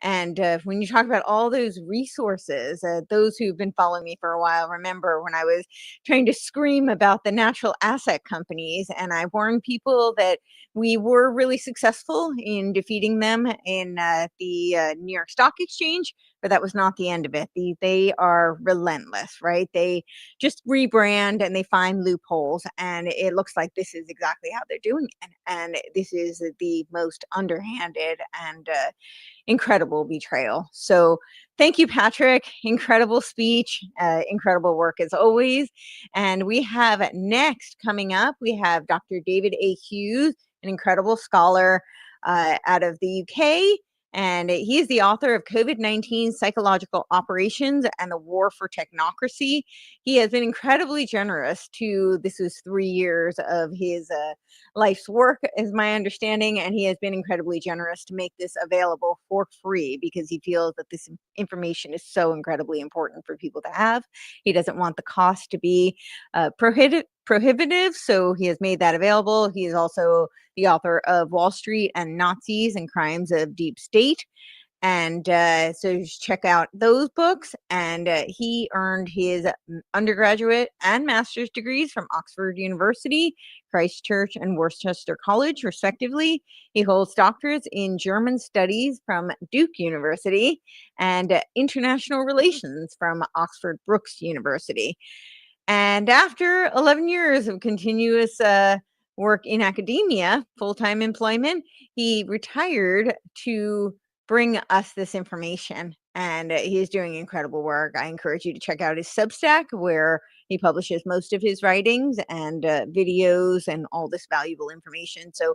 S2: And when you talk about all those resources, those who've been following me for a while remember when I was trying to scream about the natural asset companies, and I warned people that we were really successful in defeating them in the New York Stock Exchange, but that was not the end of it. They are relentless, right? They just rebrand and they find loopholes, and it looks like this is exactly how they're doing it. And this is the most underhanded and incredible betrayal. So thank you, Patrick. Incredible speech, incredible work as always. And we have next coming up, we have Dr. David A. Hughes, an incredible scholar out of the UK. And he is the author of COVID-19 Psychological Operations and the War for Technocracy. He has been incredibly generous this was 3 years of his life's work, is my understanding. And he has been incredibly generous to make this available for free because he feels that this information is so incredibly important for people to have. He doesn't want the cost to be prohibitive, so he has made that available. He is also the author of Wall Street and Nazis and Crimes of Deep State. And so just check out those books. And he earned his undergraduate and master's degrees from Oxford University, Christchurch, and Worcester College, respectively. He holds doctorates in German studies from Duke University and international relations from Oxford Brookes University. And after 11 years of continuous work in academia, full-time employment, he retired to bring us this information. And he's doing incredible work. I encourage you to check out his Substack, where he publishes most of his writings and videos and all this valuable information. So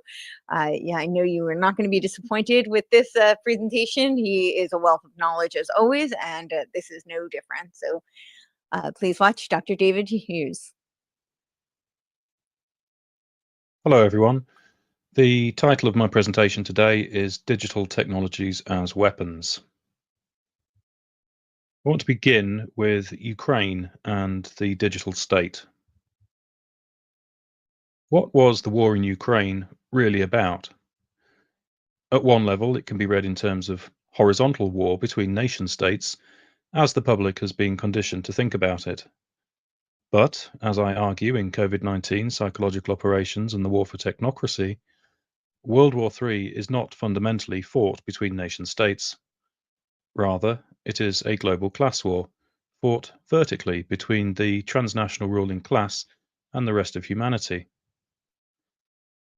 S2: yeah, I know you are not going to be disappointed with this presentation. He is a wealth of knowledge as always, and this is no different. So please watch Dr. David Hughes.
S6: Hello, everyone. The title of my presentation today is Digital Technologies as Weapons. I want to begin with Ukraine and the digital state. What was the war in Ukraine really about? At one level, it can be read in terms of horizontal war between nation states, as the public has been conditioned to think about it. But, as I argue in COVID-19, Psychological Operations and the War for Technocracy, World War III is not fundamentally fought between nation states. Rather, it is a global class war, fought vertically between the transnational ruling class and the rest of humanity.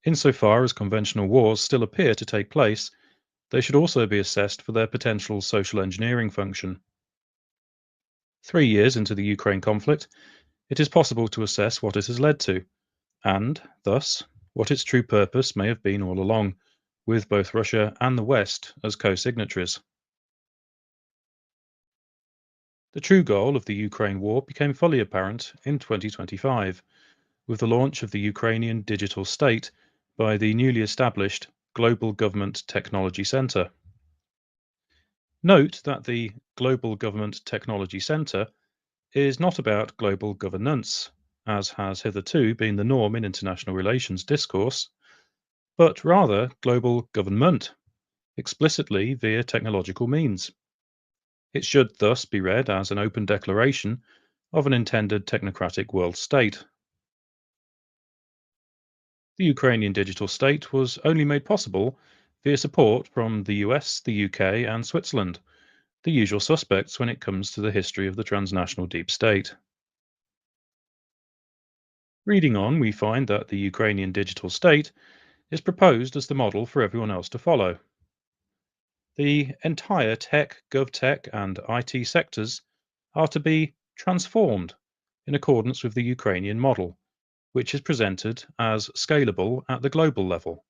S6: Insofar as conventional wars still appear to take place, they should also be assessed for their potential social engineering function. 3 years into the Ukraine conflict, it is possible to assess what it has led to, and, thus, what its true purpose may have been all along, with both Russia and the West as co-signatories. The true goal of the Ukraine war became fully apparent in 2025, with the launch of the Ukrainian digital state by the newly established Global Government Technology Centre. Note that the Global Government Technology Centre is not about global governance, as has hitherto been the norm in international relations discourse, but rather global government, explicitly via technological means. It should thus be read as an open declaration of an intended technocratic world state. The Ukrainian digital state was only made possible via support from the US, the UK, and Switzerland, the usual suspects when it comes to the history of the transnational deep state. Reading on, we find that the Ukrainian digital state is proposed as the model for everyone else to follow. The entire tech, GovTech, and IT sectors are to be transformed in accordance with the Ukrainian model, which is presented as scalable at the global level.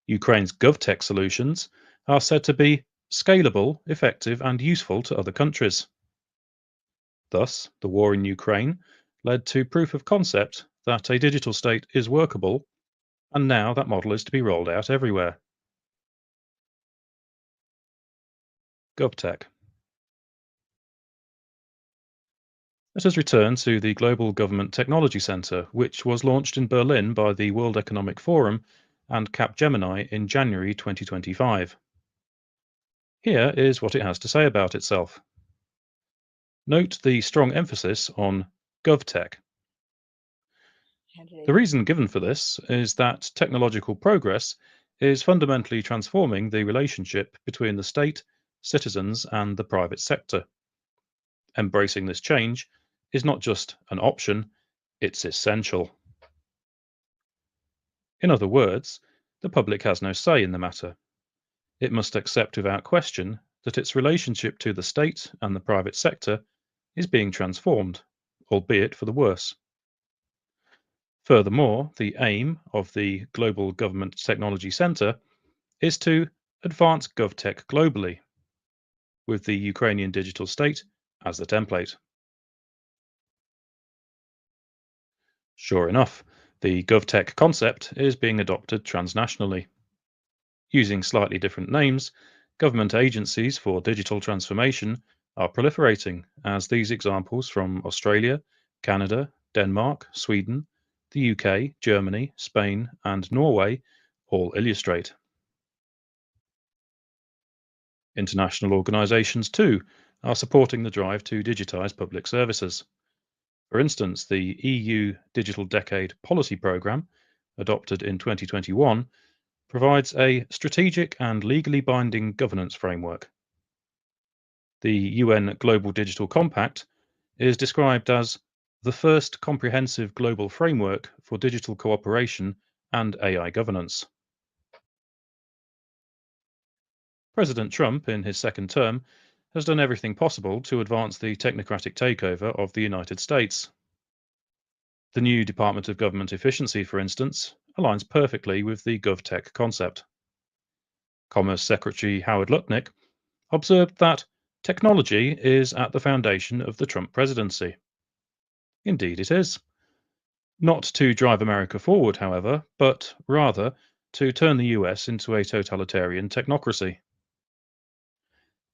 S6: Ukraine's GovTech solutions are said to be scalable, effective, and useful to other countries. Thus, the war in Ukraine led to proof of concept that a digital state is workable, and now that model is to be rolled out everywhere. GovTech. Let us return to the Global Government Technology Centre, which was launched in Berlin by the World Economic Forum and Capgemini in January 2025. Here is what it has to say about itself. Note the strong emphasis on GovTech. The reason given for this is that technological progress is fundamentally transforming the relationship between the state, citizens, and the private sector. Embracing this change is not just an option, it's essential. In other words, the public has no say in the matter. It must accept without question that its relationship to the state and the private sector is being transformed, albeit for the worse. Furthermore, the aim of the Global Government Technology Centre is to advance GovTech globally, with the Ukrainian digital state as the template. Sure enough, the GovTech concept is being adopted transnationally. Using slightly different names, government agencies for digital transformation are proliferating, as these examples from Australia, Canada, Denmark, Sweden, the UK, Germany, Spain, and Norway all illustrate. International organisations, too, are supporting the drive to digitise public services. For instance, the EU Digital Decade Policy Programme, adopted in 2021, provides a strategic and legally binding governance framework. The UN Global Digital Compact is described as the first comprehensive global framework for digital cooperation and AI governance. President Trump, in his second term, has done everything possible to advance the technocratic takeover of the United States. The new Department of Government Efficiency, for instance, aligns perfectly with the GovTech concept. Commerce Secretary Howard Lutnick observed that technology is at the foundation of the Trump presidency. Indeed it is. Not to drive America forward, however, but rather to turn the US into a totalitarian technocracy.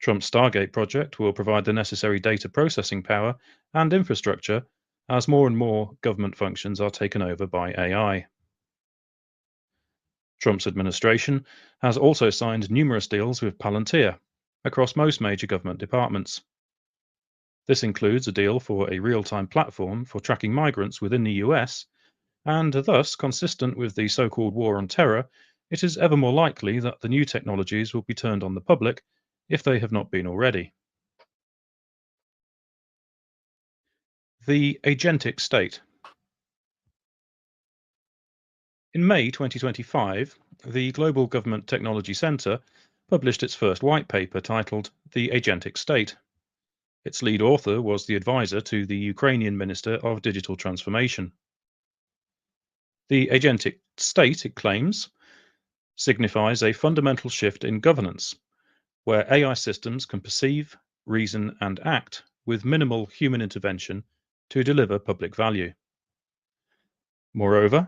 S6: Trump's Stargate project will provide the necessary data processing power and infrastructure as more and more government functions are taken over by AI. Trump's administration has also signed numerous deals with Palantir across most major government departments. This includes a deal for a real-time platform for tracking migrants within the US, and thus, consistent with the so-called war on terror, it is ever more likely that the new technologies will be turned on the public if they have not been already. The Agentic State. In May 2025, the Global Government Technology Centre published its first white paper titled The Agentic State. Its lead author was the advisor to the Ukrainian Minister of Digital Transformation. The Agentic State, it claims, signifies a fundamental shift in governance, where AI systems can perceive, reason, and act with minimal human intervention to deliver public value. Moreover,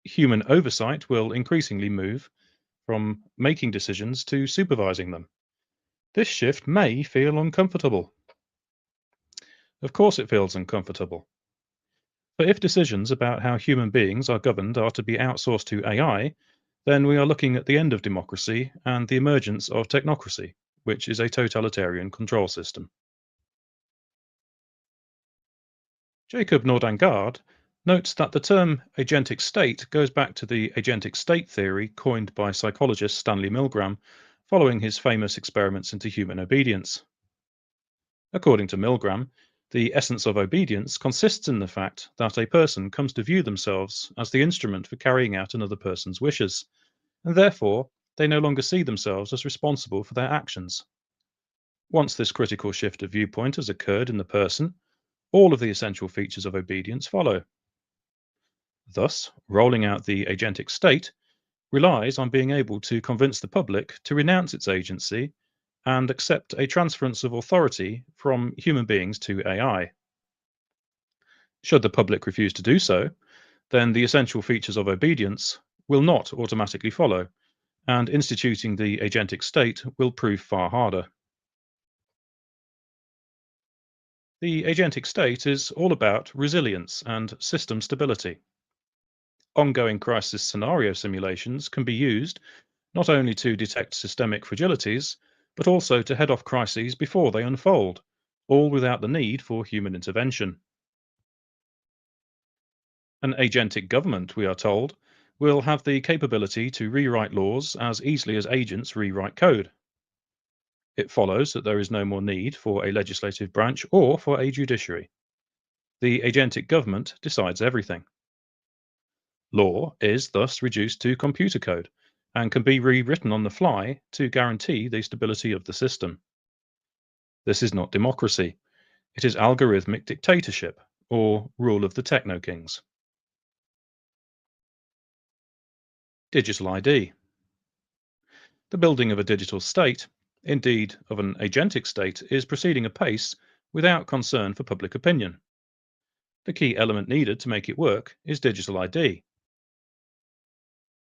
S6: human oversight will increasingly move from making decisions to supervising them. This shift may feel uncomfortable. Of course it feels uncomfortable. But if decisions about how human beings are governed are to be outsourced to AI, then we are looking at the end of democracy and the emergence of technocracy, which is a totalitarian control system. Jacob Nordangard notes that the term agentic state goes back to the agentic state theory coined by psychologist Stanley Milgram following his famous experiments into human obedience. According to Milgram, the essence of obedience consists in the fact that a person comes to view themselves as the instrument for carrying out another person's wishes, and therefore they no longer see themselves as responsible for their actions. Once this critical shift of viewpoint has occurred in the person, all of the essential features of obedience follow. Thus, rolling out the agentic state relies on being able to convince the public to renounce its agency and accept a transference of authority from human beings to AI. Should the public refuse to do so, then the essential features of obedience will not automatically follow, and instituting the agentic state will prove far harder. The agentic state is all about resilience and system stability. Ongoing crisis scenario simulations can be used not only to detect systemic fragilities, but also to head off crises before they unfold, all without the need for human intervention. An agentic government, we are told, will have the capability to rewrite laws as easily as agents rewrite code. It follows that there is no more need for a legislative branch or for a judiciary. The agentic government decides everything. Law is thus reduced to computer code and can be rewritten on the fly to guarantee the stability of the system. This is not democracy. It is algorithmic dictatorship, or rule of the techno-kings. Digital ID. The building of a digital state, indeed of an agentic state, is proceeding apace without concern for public opinion. The key element needed to make it work is digital ID.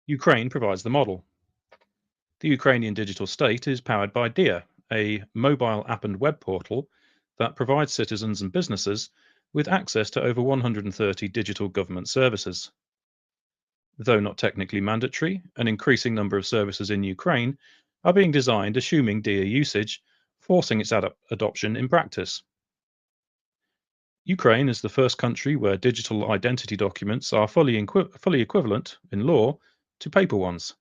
S6: Ukraine provides the model. The Ukrainian digital state is powered by DIA, a mobile app and web portal that provides citizens and businesses with access to over 130 digital government services. Though not technically mandatory, an increasing number of services in Ukraine are being designed assuming DIA usage, forcing its adoption in practice. Ukraine is the first country where digital identity documents are fully equivalent in law to paper ones.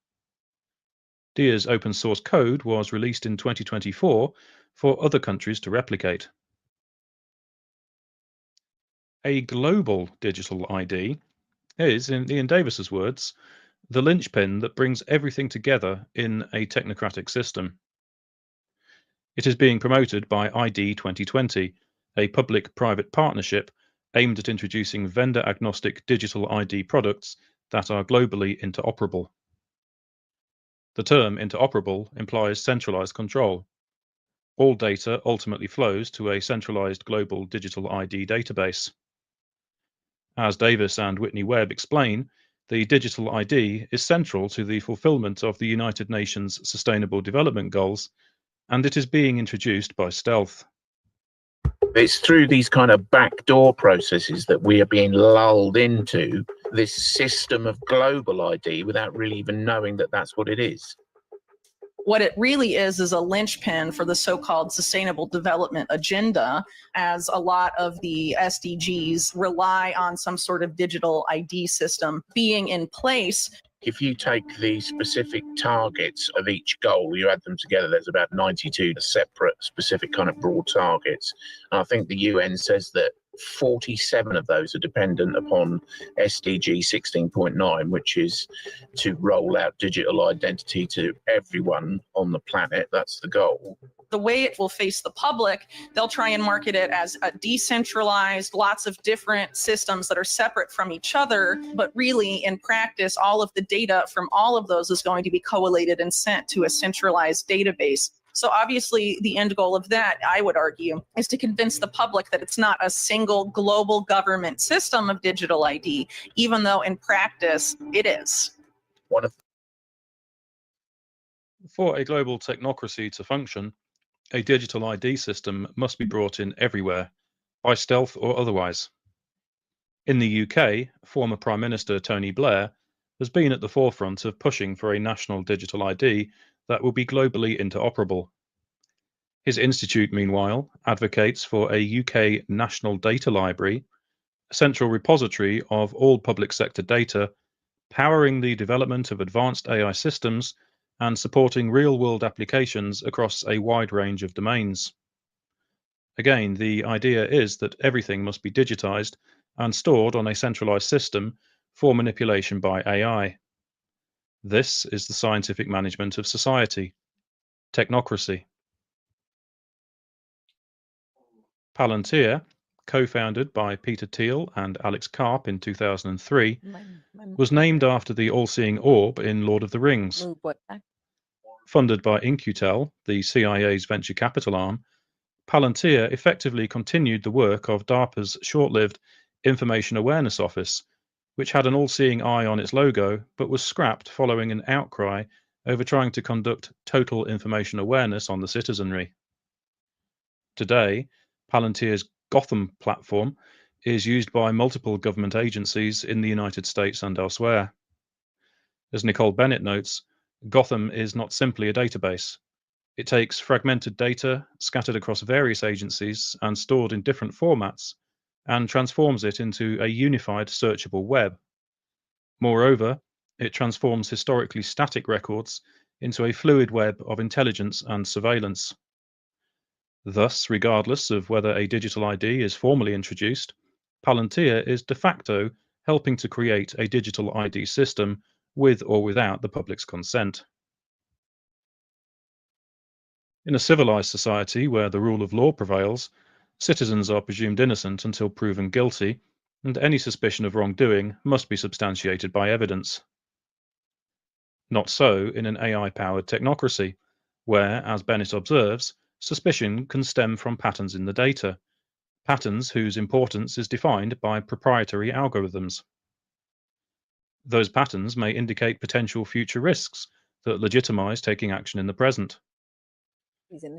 S6: DIA's open source code was released in 2024 for other countries to replicate. A global digital ID is, in Ian Davis's words, the linchpin that brings everything together in a technocratic system. It is being promoted by ID 2020, a public-private partnership aimed at introducing vendor-agnostic digital ID products that are globally interoperable. The term interoperable implies centralized control. All data ultimately flows to a centralized global digital ID database. As Davis and Whitney Webb explain, the digital ID is central to the fulfillment of the United Nations Sustainable Development Goals, and it is being introduced by stealth.
S7: It's through these kind of backdoor processes that we are being lulled into this system of global ID without really even knowing that that's what it is.
S8: What it really is a linchpin for the so-called Sustainable Development Agenda, as a lot of the SDGs rely on some sort of digital ID system being in place.
S7: If you take the specific targets of each goal, you add them together, there's about 92 separate specific kind of broad targets. And I think the UN says that 47 of those are dependent upon SDG 16.9, which is to roll out digital identity to everyone on the planet. That's the goal.
S8: The way it will face the public, they'll try and market it as a decentralized, lots of different systems that are separate from each other. But really, in practice, all of the data from all of those is going to be collated and sent to a centralized database. So obviously, the end goal of that, I would argue, is to convince the public that it's not a single global government system of digital ID, even though in practice it is.
S6: For a global technocracy to function, a digital ID system must be brought in everywhere, by stealth or otherwise. In the UK, former Prime Minister Tony Blair has been at the forefront of pushing for a national digital ID that will be globally interoperable. His institute, meanwhile, advocates for a UK national data library, a central repository of all public sector data, powering the development of advanced AI systems and supporting real-world applications across a wide range of domains. Again, the idea is that everything must be digitized and stored on a centralized system for manipulation by AI. This is the scientific management of society, technocracy. Palantir, co-founded by Peter Thiel and Alex Karp in 2003, was named after the all-seeing orb in Lord of the Rings. Funded by In-Q-Tel, the CIA's venture capital arm, Palantir effectively continued the work of DARPA's short-lived Information Awareness Office, which had an all-seeing eye on its logo, but was scrapped following an outcry over trying to conduct total information awareness on the citizenry. Today, Palantir's Gotham platform is used by multiple government agencies in the United States and elsewhere. As Nicole Bennett notes, Gotham is not simply a database. It takes fragmented data scattered across various agencies and stored in different formats and transforms it into a unified searchable web. Moreover, it transforms historically static records into a fluid web of intelligence and surveillance. Thus, regardless of whether a digital ID is formally introduced, Palantir is de facto helping to create a digital ID system with or without the public's consent. In a civilized society where the rule of law prevails, citizens are presumed innocent until proven guilty, and any suspicion of wrongdoing must be substantiated by evidence. Not so in an AI-powered technocracy, where, as Bennett observes, suspicion can stem from patterns in the data, patterns whose importance is defined by proprietary algorithms. Those patterns may indicate potential future risks that legitimize taking action in the present.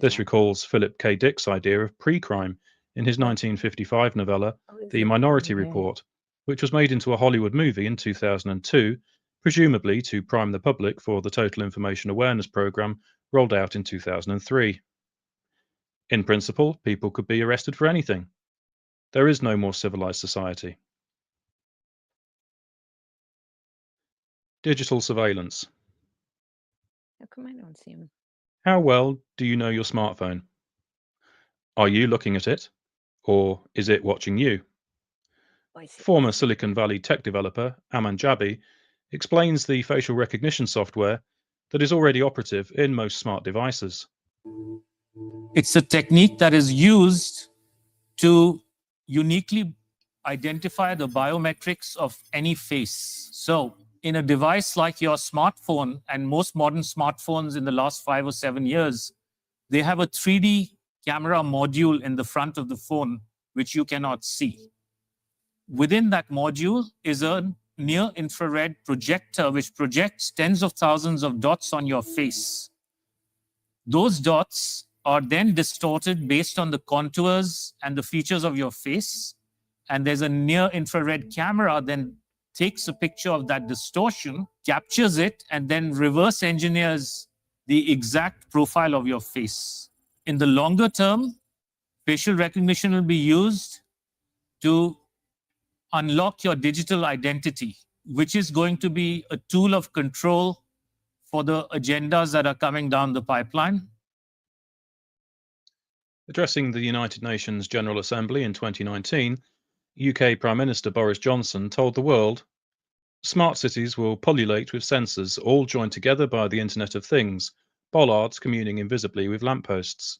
S6: This recalls Philip K. Dick's idea of pre-crime in his 1955 novella, The Minority Report, which was made into a Hollywood movie in 2002, presumably to prime the public for the Total Information Awareness Program rolled out in 2003. In principle, people could be arrested for anything. There is no more civilized society. Digital surveillance.
S2: How come I don't see him?
S6: How well do you know your smartphone? Are you looking at it, or is it watching you?
S2: Oh, I see.
S6: Former Silicon Valley tech developer Aman Jabi explains the facial recognition software that is already operative in most smart devices.
S9: It's a technique that is used to uniquely identify the biometrics of any face. So in a device like your smartphone, and most modern smartphones in the last 5 or 7 years, they have a 3D camera module in the front of the phone, which you cannot see. Within that module is a near-infrared projector, which projects tens of thousands of dots on your face. Those dots are then distorted based on the contours and the features of your face. And there's a near-infrared camera then takes a picture of that distortion, captures it, and then reverse engineers the exact profile of your face. In the longer term, facial recognition will be used to unlock your digital identity, which is going to be a tool of control for the agendas that are coming down the pipeline.
S6: Addressing the United Nations General Assembly in 2019, UK Prime Minister Boris Johnson told the world, "Smart cities will pullulate with sensors all joined together by the Internet of Things, bollards communing invisibly with lampposts.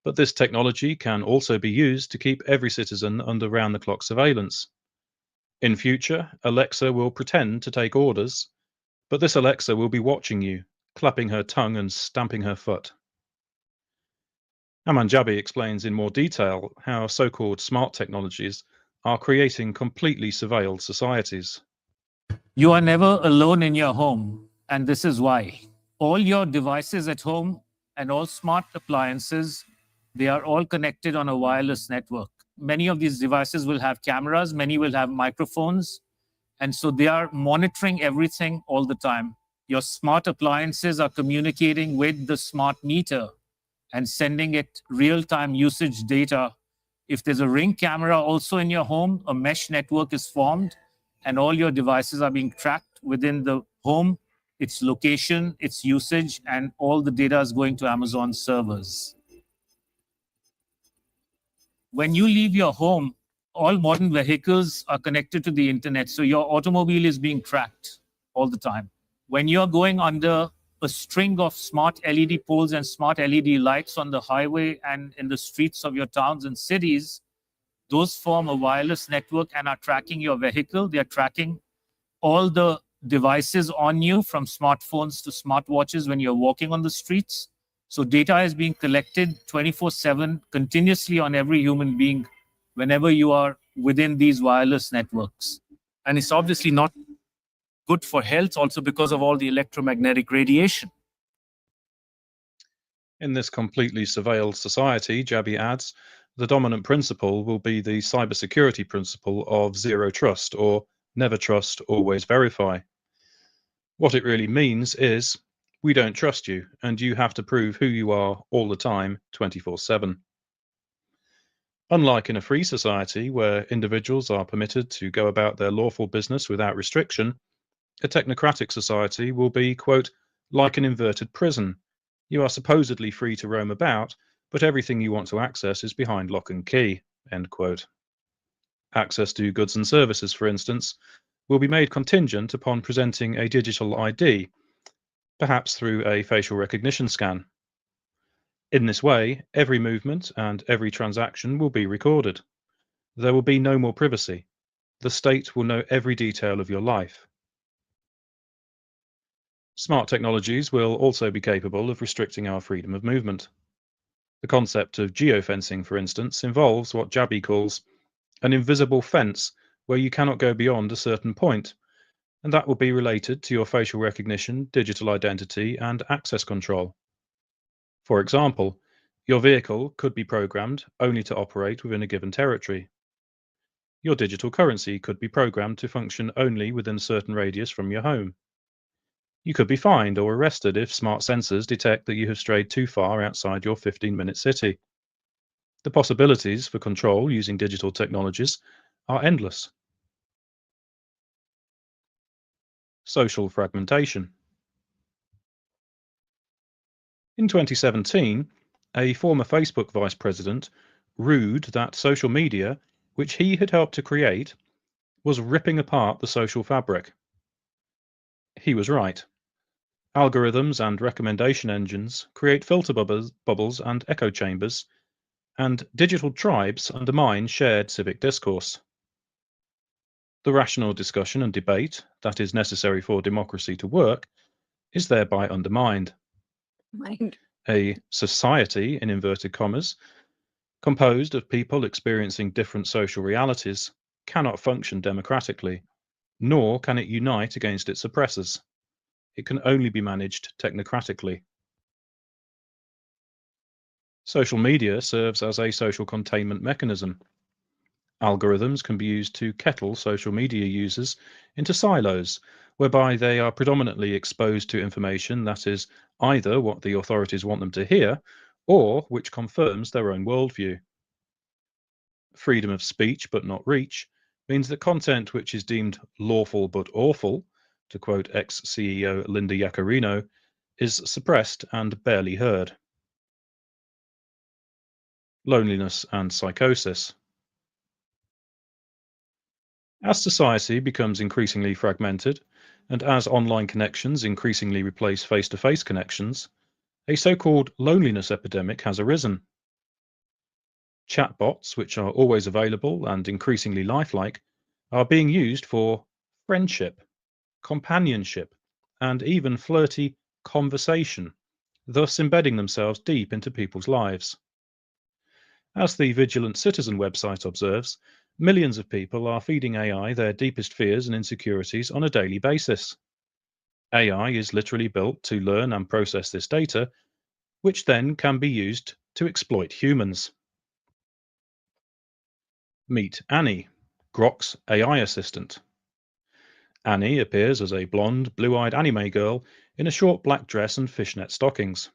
S6: But this technology can also be used to keep every citizen under round-the-clock surveillance. In future, Alexa will pretend to take orders, but this Alexa will be watching you, clapping her tongue and stamping her foot." Aman Jabi explains in more detail how so-called smart technologies are creating completely surveilled societies.
S9: You are never alone in your home, and this is why. All your devices at home and all smart appliances, they are all connected on a wireless network. Many of these devices will have cameras, many will have microphones, and so they are monitoring everything all the time. Your smart appliances are communicating with the smart meter and sending it real-time usage data. If there's a Ring camera also in your home, a mesh network is formed, and all your devices are being tracked within the home, its location, its usage, and all the data is going to Amazon servers. When you leave your home, all modern vehicles are connected to the internet, so your automobile is being tracked all the time. When you're going under a string of smart LED poles and smart LED lights on the highway and in the streets of your towns and cities, those form a wireless network and are tracking your vehicle. They're tracking all the devices on you, from smartphones to smartwatches when you're walking on the streets. So data is being collected 24/7 continuously on every human being whenever you are within these wireless networks. And it's obviously not good for health also because of all the electromagnetic radiation.
S6: In this completely surveilled society, Jabi adds, the dominant principle will be the cybersecurity principle of zero trust, or never trust, always verify. What it really means is, we don't trust you, and you have to prove who you are all the time, 24/7. Unlike in a free society where individuals are permitted to go about their lawful business without restriction, a technocratic society will be, quote, like an inverted prison. You are supposedly free to roam about, but everything you want to access is behind lock and key, end quote. Access to goods and services, for instance, will be made contingent upon presenting a digital ID, perhaps through a facial recognition scan. In this way, every movement and every transaction will be recorded. There will be no more privacy. The state will know every detail of your life. Smart technologies will also be capable of restricting our freedom of movement. The concept of geofencing, for instance, involves what Jabi calls an invisible fence where you cannot go beyond a certain point, and that will be related to your facial recognition, digital identity, and access control. For example, your vehicle could be programmed only to operate within a given territory. Your digital currency could be programmed to function only within a certain radius from your home. You could be fined or arrested if smart sensors detect that you have strayed too far outside your 15-minute city. The possibilities for control using digital technologies are endless. Social fragmentation. In 2017, a former Facebook vice president rued that social media, which he had helped to create, was ripping apart the social fabric. He was right. Algorithms and recommendation engines create filter bubbles and echo chambers, and digital tribes undermine shared civic discourse. The rational discussion and debate that is necessary for democracy to work is thereby undermined. A society, in inverted commas, composed of people experiencing different social realities, cannot function democratically, nor can it unite against its oppressors. It can only be managed technocratically. Social media serves as a social containment mechanism. Algorithms can be used to kettle social media users into silos, whereby they are predominantly exposed to information that is either what the authorities want them to hear, or which confirms their own worldview. Freedom of speech but not reach means that content which is deemed lawful but awful, to quote ex-CEO Linda Yaccarino, is suppressed and barely heard. Loneliness and psychosis. As society becomes increasingly fragmented, and as online connections increasingly replace face-to-face connections, a so-called loneliness epidemic has arisen. Chatbots, which are always available and increasingly lifelike, are being used for friendship, companionship, and even flirty conversation, thus embedding themselves deep into people's lives. As the Vigilant Citizen website observes, millions of people are feeding AI their deepest fears and insecurities on a daily basis. AI is literally built to learn and process this data, which then can be used to exploit humans. Meet Annie, Grok's AI assistant. Annie appears as a blonde, blue-eyed anime girl in a short black dress and fishnet stockings.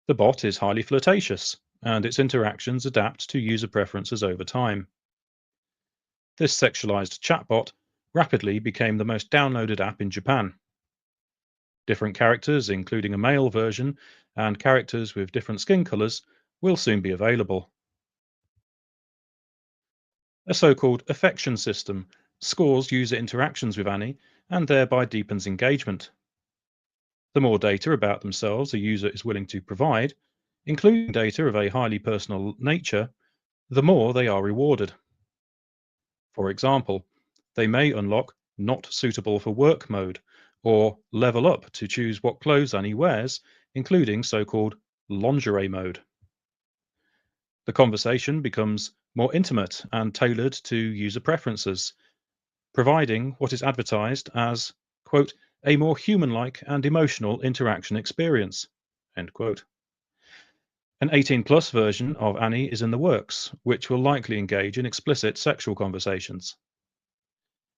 S6: The bot is highly flirtatious, and its interactions adapt to user preferences over time. This sexualized chatbot rapidly became the most downloaded app in Japan. Different characters, including a male version, and characters with different skin colors, will soon be available. A so-called affection system scores user interactions with Annie and thereby deepens engagement. The more data about themselves a user is willing to provide, including data of a highly personal nature, the more they are rewarded. For example, they may unlock not suitable for work mode, or level up to choose what clothes Annie wears, including so-called lingerie mode. The conversation becomes more intimate and tailored to user preferences, providing what is advertised as, quote, a more human-like and emotional interaction experience, end quote. An 18-plus version of Annie is in the works, which will likely engage in explicit sexual conversations.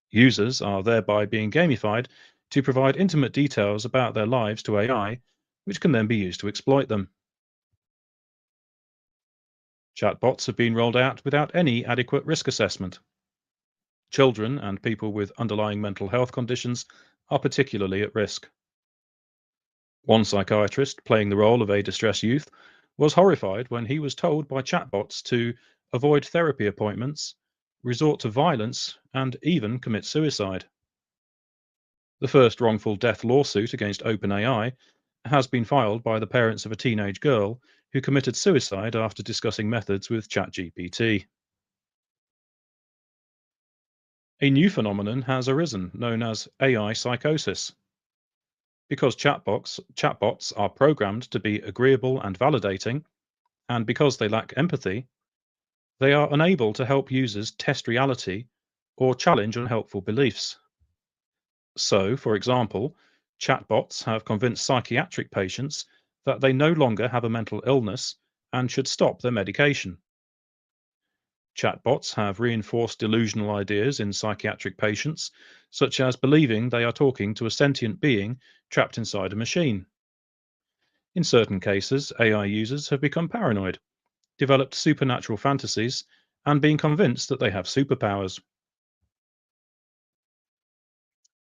S6: Users are thereby being gamified to provide intimate details about their lives to AI, which can then be used to exploit them. Chatbots have been rolled out without any adequate risk assessment. Children and people with underlying mental health conditions are particularly at risk. One psychiatrist, playing the role of a distressed youth, was horrified when he was told by chatbots to avoid therapy appointments, resort to violence, and even commit suicide. The first wrongful death lawsuit against OpenAI has been filed by the parents of a teenage girl who committed suicide after discussing methods with ChatGPT. A new phenomenon has arisen known as AI psychosis. Because chatbots are programmed to be agreeable and validating, and because they lack empathy, they are unable to help users test reality or challenge unhelpful beliefs. So, for example, chatbots have convinced psychiatric patients that they no longer have a mental illness and should stop their medication. Chatbots have reinforced delusional ideas in psychiatric patients, such as believing they are talking to a sentient being trapped inside a machine. In certain cases, AI users have become paranoid, developed supernatural fantasies, and been convinced that they have superpowers.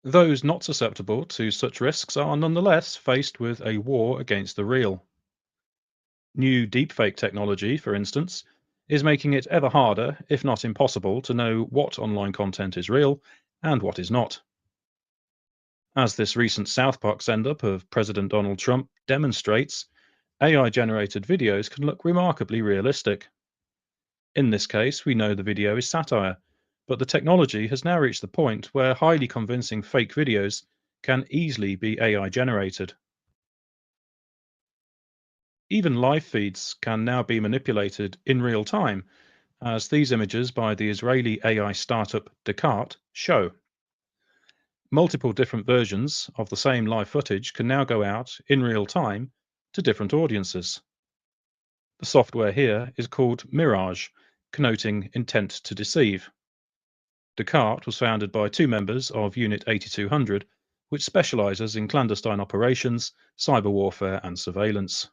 S6: Those not susceptible to such risks are nonetheless faced with a war against the real. New deepfake technology, for instance, is making it ever harder, if not impossible, to know what online content is real and what is not. As this recent South Park send-up of President Donald Trump demonstrates, AI-generated videos can look remarkably realistic. In this case, we know the video is satire, but the technology has now reached the point where highly convincing fake videos can easily be AI-generated. Even live feeds can now be manipulated in real time, as these images by the Israeli AI startup Descartes show. Multiple different versions of the same live footage can now go out in real time to different audiences. The software here is called Mirage, connoting intent to deceive. Descartes was founded by two members of Unit 8200, which specializes in clandestine operations, cyber warfare, and surveillance.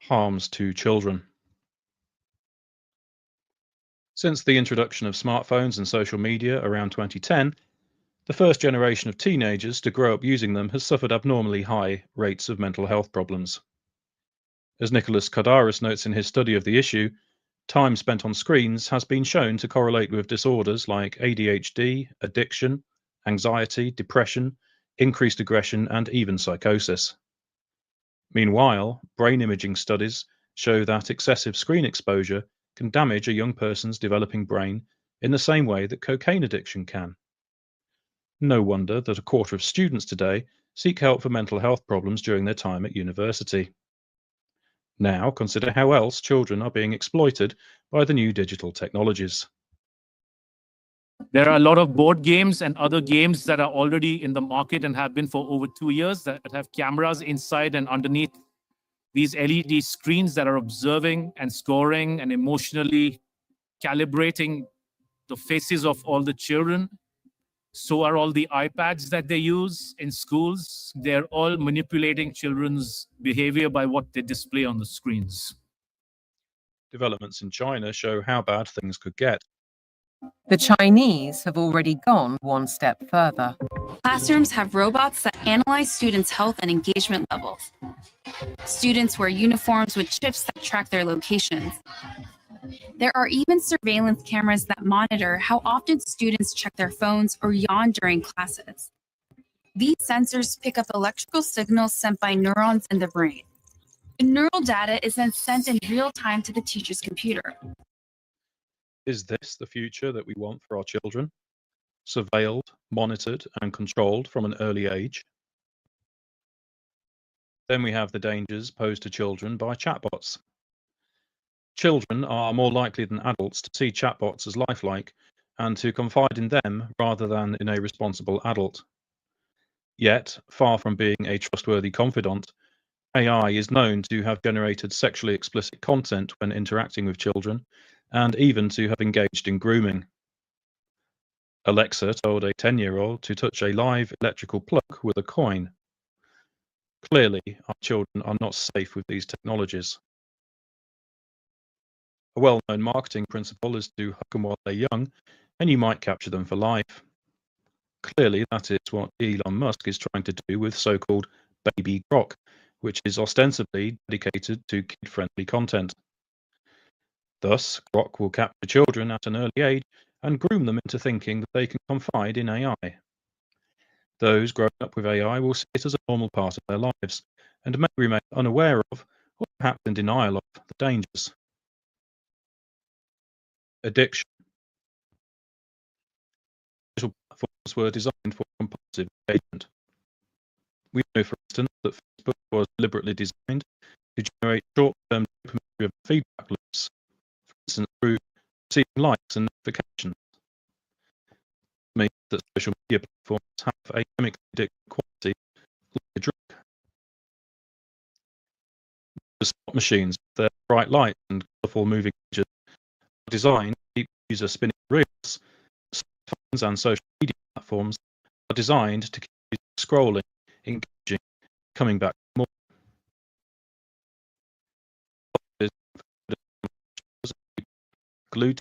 S6: Harms to children. Since the introduction of smartphones and social media around 2010, the first generation of teenagers to grow up using them has suffered abnormally high rates of mental health problems. As Nicholas Kardaras notes in his study of the issue, time spent on screens has been shown to correlate with disorders like ADHD, addiction, anxiety, depression, increased aggression, and even psychosis. Meanwhile, brain imaging studies show that excessive screen exposure can damage a young person's developing brain in the same way that cocaine addiction can. No wonder that a quarter of students today seek help for mental health problems during their time at university. Now consider how else children are being exploited by the new digital technologies.
S9: There are a lot of board games and other games that are already in the market and have been for over 2 years that have cameras inside and underneath these LED screens that are observing and scoring and emotionally calibrating the faces of all the children. So are all the iPads that they use in schools. They're all manipulating children's behavior by what they display on the screens.
S6: Developments in China show how bad things could get.
S10: The Chinese have already gone one step further.
S11: Classrooms have robots that analyze students' health and engagement levels. Students wear uniforms with chips that track their locations. There are even surveillance cameras that monitor how often students check their phones or yawn during classes. These sensors pick up electrical signals sent by neurons in the brain. The neural data is then sent in real time to the teacher's computer.
S6: Is this the future that we want for our children? Surveilled, monitored, and controlled from an early age? Then we have the dangers posed to children by chatbots. Children are more likely than adults to see chatbots as lifelike and to confide in them rather than in a responsible adult. Yet, far from being a trustworthy confidant, AI is known to have generated sexually explicit content when interacting with children, and even to have engaged in grooming. Alexa told a 10-year-old to touch a live electrical plug with a coin. Clearly, our children are not safe with these technologies. A well-known marketing principle is to hook them while they're young, and you might capture them for life. Clearly, that is what Elon Musk is trying to do with so-called Baby Grok, which is ostensibly dedicated to kid-friendly content. Thus, Grok will capture children at an early age and groom them into thinking that they can confide in AI. Those growing up with AI will see it as a normal part of their lives, and may remain unaware of, or perhaps in denial of, the dangers. Addiction. Social platforms were designed for compulsive engagement. We know, for instance, that Facebook was deliberately designed to generate short-term dopamine-driven feedback loops, for instance, through receiving likes and notifications. It means that social media platforms have a chemically addictive quality like a drug. The slot machines with their bright lights and colorful moving images are designed to keep the user spinning reels. Smartphones and social media platforms are designed to keep you scrolling, engaging, coming back for more. Glued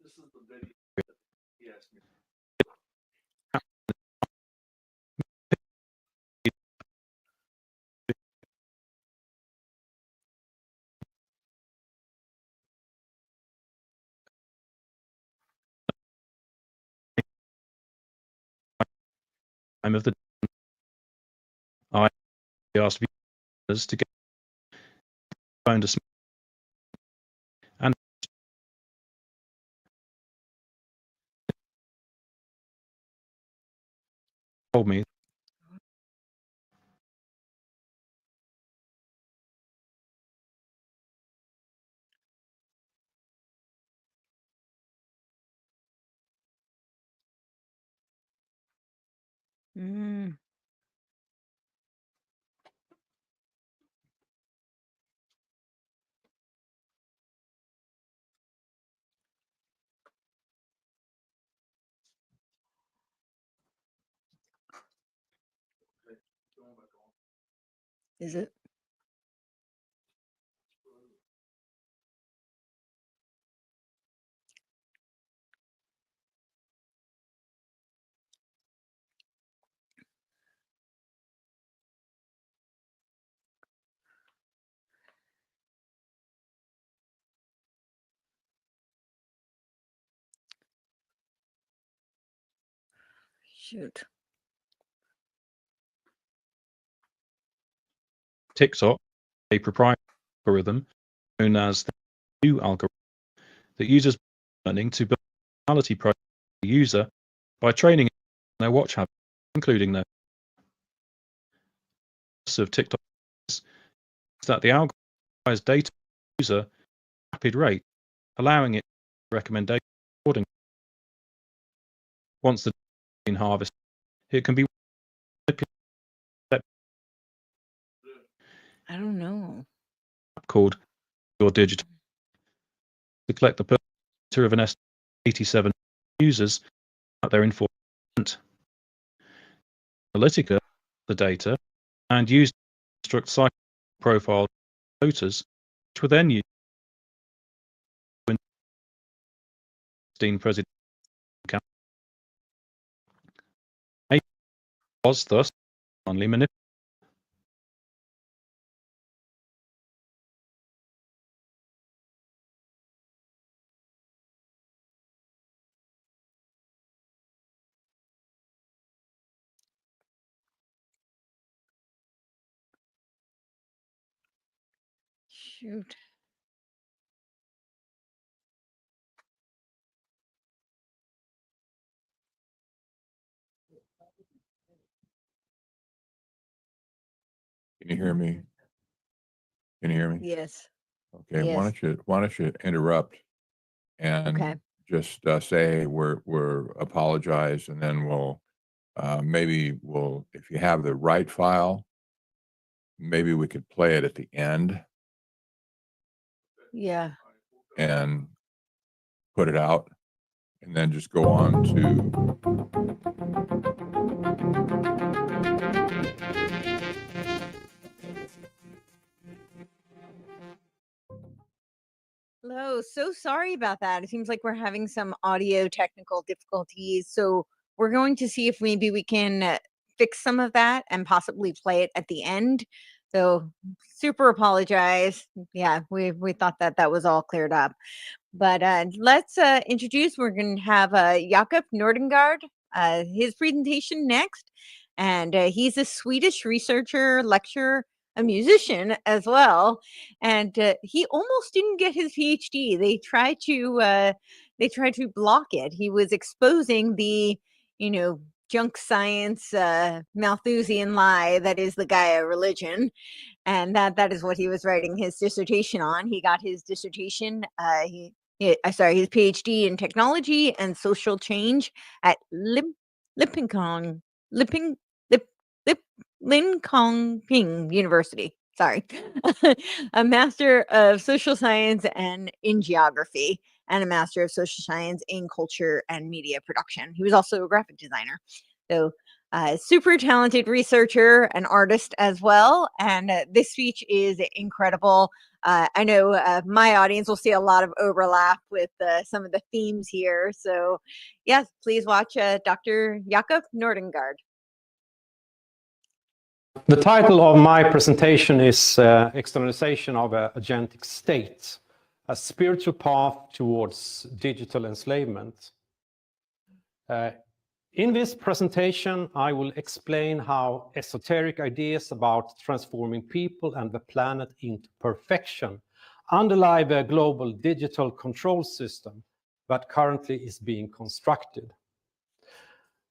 S4: This is the video that he asked me.
S6: time of the I asked viewers to get phone to and told me
S2: Mm. Is it? Shoot.
S6: TikTok, a proprietary algorithm known as the new algorithm that uses learning to build a personality profile of the user by training their watch habits, including their of TikTok is that the algorithm provides data to the user at a rapid rate, allowing it to recommendation accordingly. Once the data has been harvested, it can be
S2: I don't know.
S6: called your digital to collect the data of an estimated 87 users at their enforcement. Analytica the data and use to construct psychological profile voters, which were then used in 2016 presidential campaign. Was thus only manipulated.
S2: Shoot.
S1: Can you hear me? Can you hear me?
S2: Yes.
S1: Okay.
S2: Yes.
S1: Why don't you interrupt and
S2: Okay.
S1: just say we're apologize, and then we'll maybe we'll, if you have the right file, maybe we could play it at the end
S2: Yeah.
S1: and put it out, and then just go on to.
S2: Hello. So sorry about that. It seems like we're having some audio technical difficulties. So we're going to see if maybe we can fix some of that and possibly play it at the end. So super apologize. Yeah, we thought that that was all cleared up. But let's introduce, we're going to have Jakob Nordangard, his presentation next. And he's a Swedish researcher, lecturer, a musician as well. And he almost didn't get his PhD. They tried to block it. He was exposing the, junk science Malthusian lie that is the Gaia religion. And that is what he was writing his dissertation on. He got his dissertation, his PhD in technology and social change at Linköping University. sorry, a Master of Social Science and in Geography, and a Master of Social Science in Culture and Media Production. He was also a graphic designer. So super talented researcher and artist as well. And this speech is incredible. I know my audience will see a lot of overlap with some of the themes here. So yes, please watch Dr. Jakob Nordangard.
S12: The title of my presentation is Externalization of an Agentic State, a spiritual path towards digital enslavement. In this presentation, I will explain how esoteric ideas about transforming people and the planet into perfection underlie the global digital control system that currently is being constructed.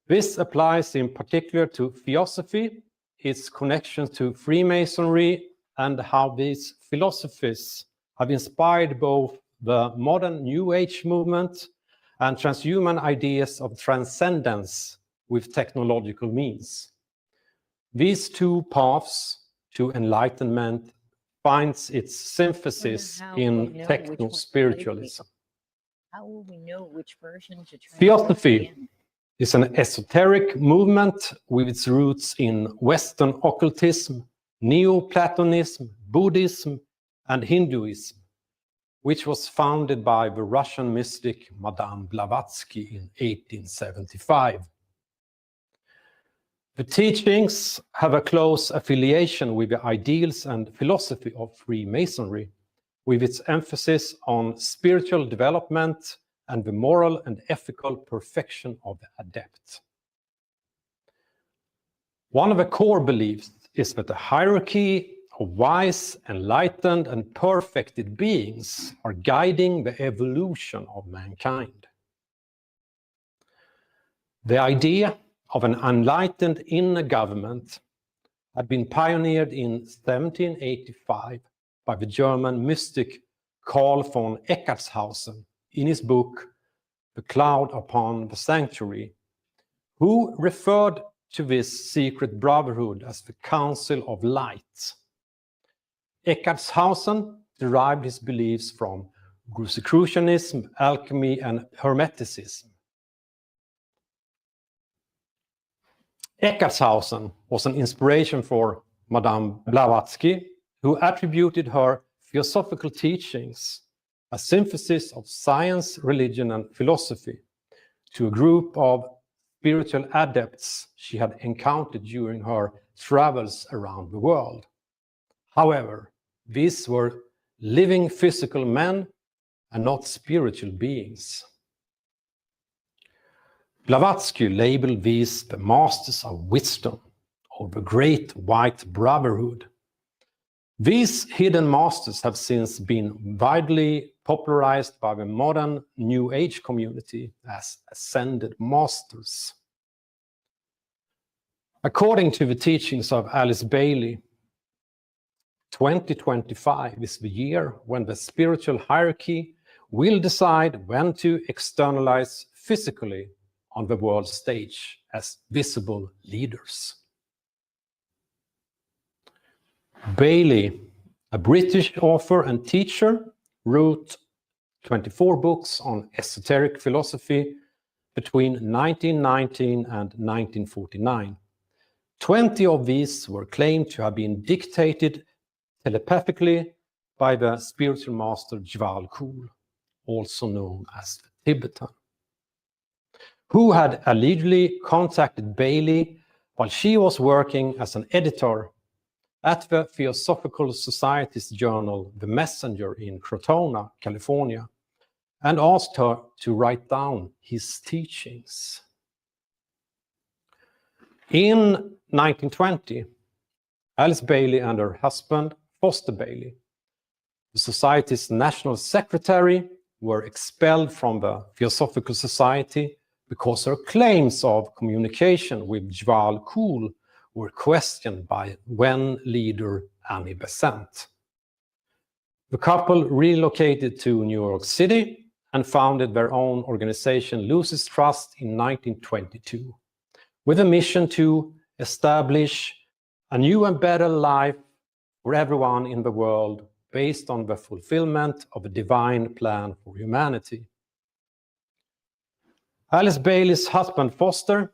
S12: This applies in particular to theosophy, its connection to Freemasonry, and how these philosophies have inspired both the modern New Age movement and transhuman ideas of transcendence with technological means. These two paths to enlightenment finds its synthesis in techno-spiritualism.
S2: How will we know which version to try?
S12: Theosophy is an esoteric movement with its roots in Western occultism, Neoplatonism, Buddhism, and Hinduism, which was founded by the Russian mystic Madame Blavatsky in 1875. The teachings have a close affiliation with the ideals and philosophy of Freemasonry, with its emphasis on spiritual development and the moral and ethical perfection of the adept. One of the core beliefs is that the hierarchy of wise, enlightened, and perfected beings are guiding the evolution of mankind. The idea of an enlightened inner government had been pioneered in 1785 by the German mystic Karl von Eckartshausen in his book The Cloud Upon the Sanctuary, who referred to this secret brotherhood as the Council of Light. Eckartshausen derived his beliefs from Rosicrucianism, alchemy, and Hermeticism. Eckartshausen was an inspiration for Madame Blavatsky, who attributed her theosophical teachings, a synthesis of science, religion, and philosophy, to a group of spiritual adepts she had encountered during her travels around the world. However, these were living physical men and not spiritual beings. Blavatsky labeled these the masters of wisdom, or the great white brotherhood. These hidden masters have since been widely popularized by the modern New Age community as ascended masters. According to the teachings of Alice Bailey, 2025 is the year when the spiritual hierarchy will decide when to externalize physically on the world stage as visible leaders. Bailey, a British author and teacher, wrote 24 books on esoteric philosophy between 1919 and 1949. 20 of these were claimed to have been dictated telepathically by the spiritual master Djwhal Khul, also known as the Tibetan, who had allegedly contacted Bailey while she was working as an editor at the Theosophical Society's journal, The Messenger, in Crotona, California, and asked her to write down his teachings. In 1920, Alice Bailey and her husband, Foster Bailey, the Society's national secretary, were expelled from the Theosophical Society because her claims of communication with Djwhal Khul were questioned by then leader Annie Besant. The couple relocated to New York City and founded their own organization, Lucis Trust, in 1922, with a mission to establish a new and better life for everyone in the world based on the fulfillment of a divine plan for humanity. Alice Bailey's husband Foster,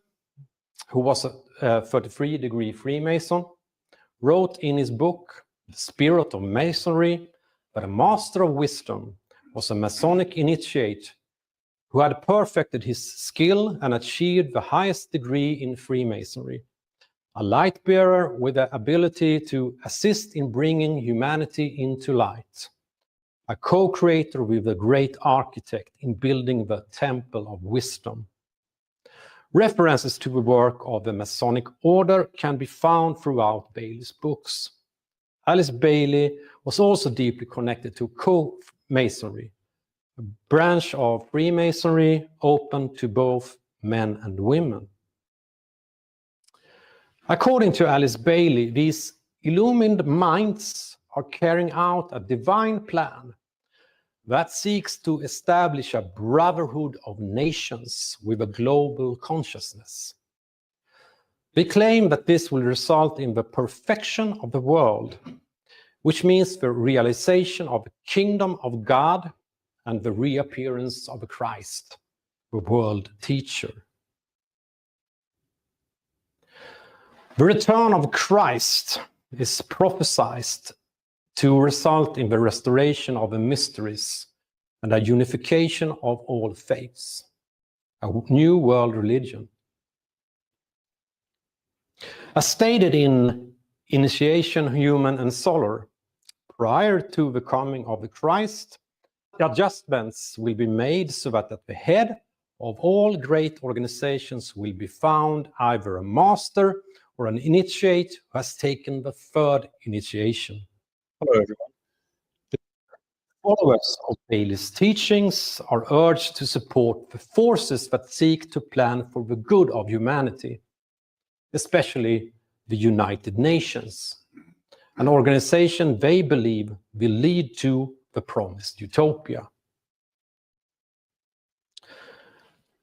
S12: who was a 33-degree Freemason, wrote in his book, The Spirit of Masonry, that a master of wisdom was a Masonic initiate who had perfected his skill and achieved the highest degree in Freemasonry, a light bearer with the ability to assist in bringing humanity into light, a co-creator with the great architect in building the Temple of Wisdom. References to the work of the Masonic order can be found throughout Bailey's books. Alice Bailey was also deeply connected to co-masonry, a branch of Freemasonry open to both men and women. According to Alice Bailey, these illumined minds are carrying out a divine plan that seeks to establish a brotherhood of nations with a global consciousness. They claim that this will result in the perfection of the world, which means the realization of the kingdom of God and the reappearance of Christ, the world teacher. The return of Christ is prophesied to result in the restoration of the mysteries and a unification of all faiths, a new world religion. As stated in Initiation, Human and Solar, prior to the coming of the Christ, adjustments will be made so that at the head of all great organizations will be found either a master or an initiate who has taken the third initiation. Hello, everyone. The followers of Bailey's teachings are urged to support the forces that seek to plan for the good of humanity, especially the United Nations, an organization they believe will lead to the promised utopia.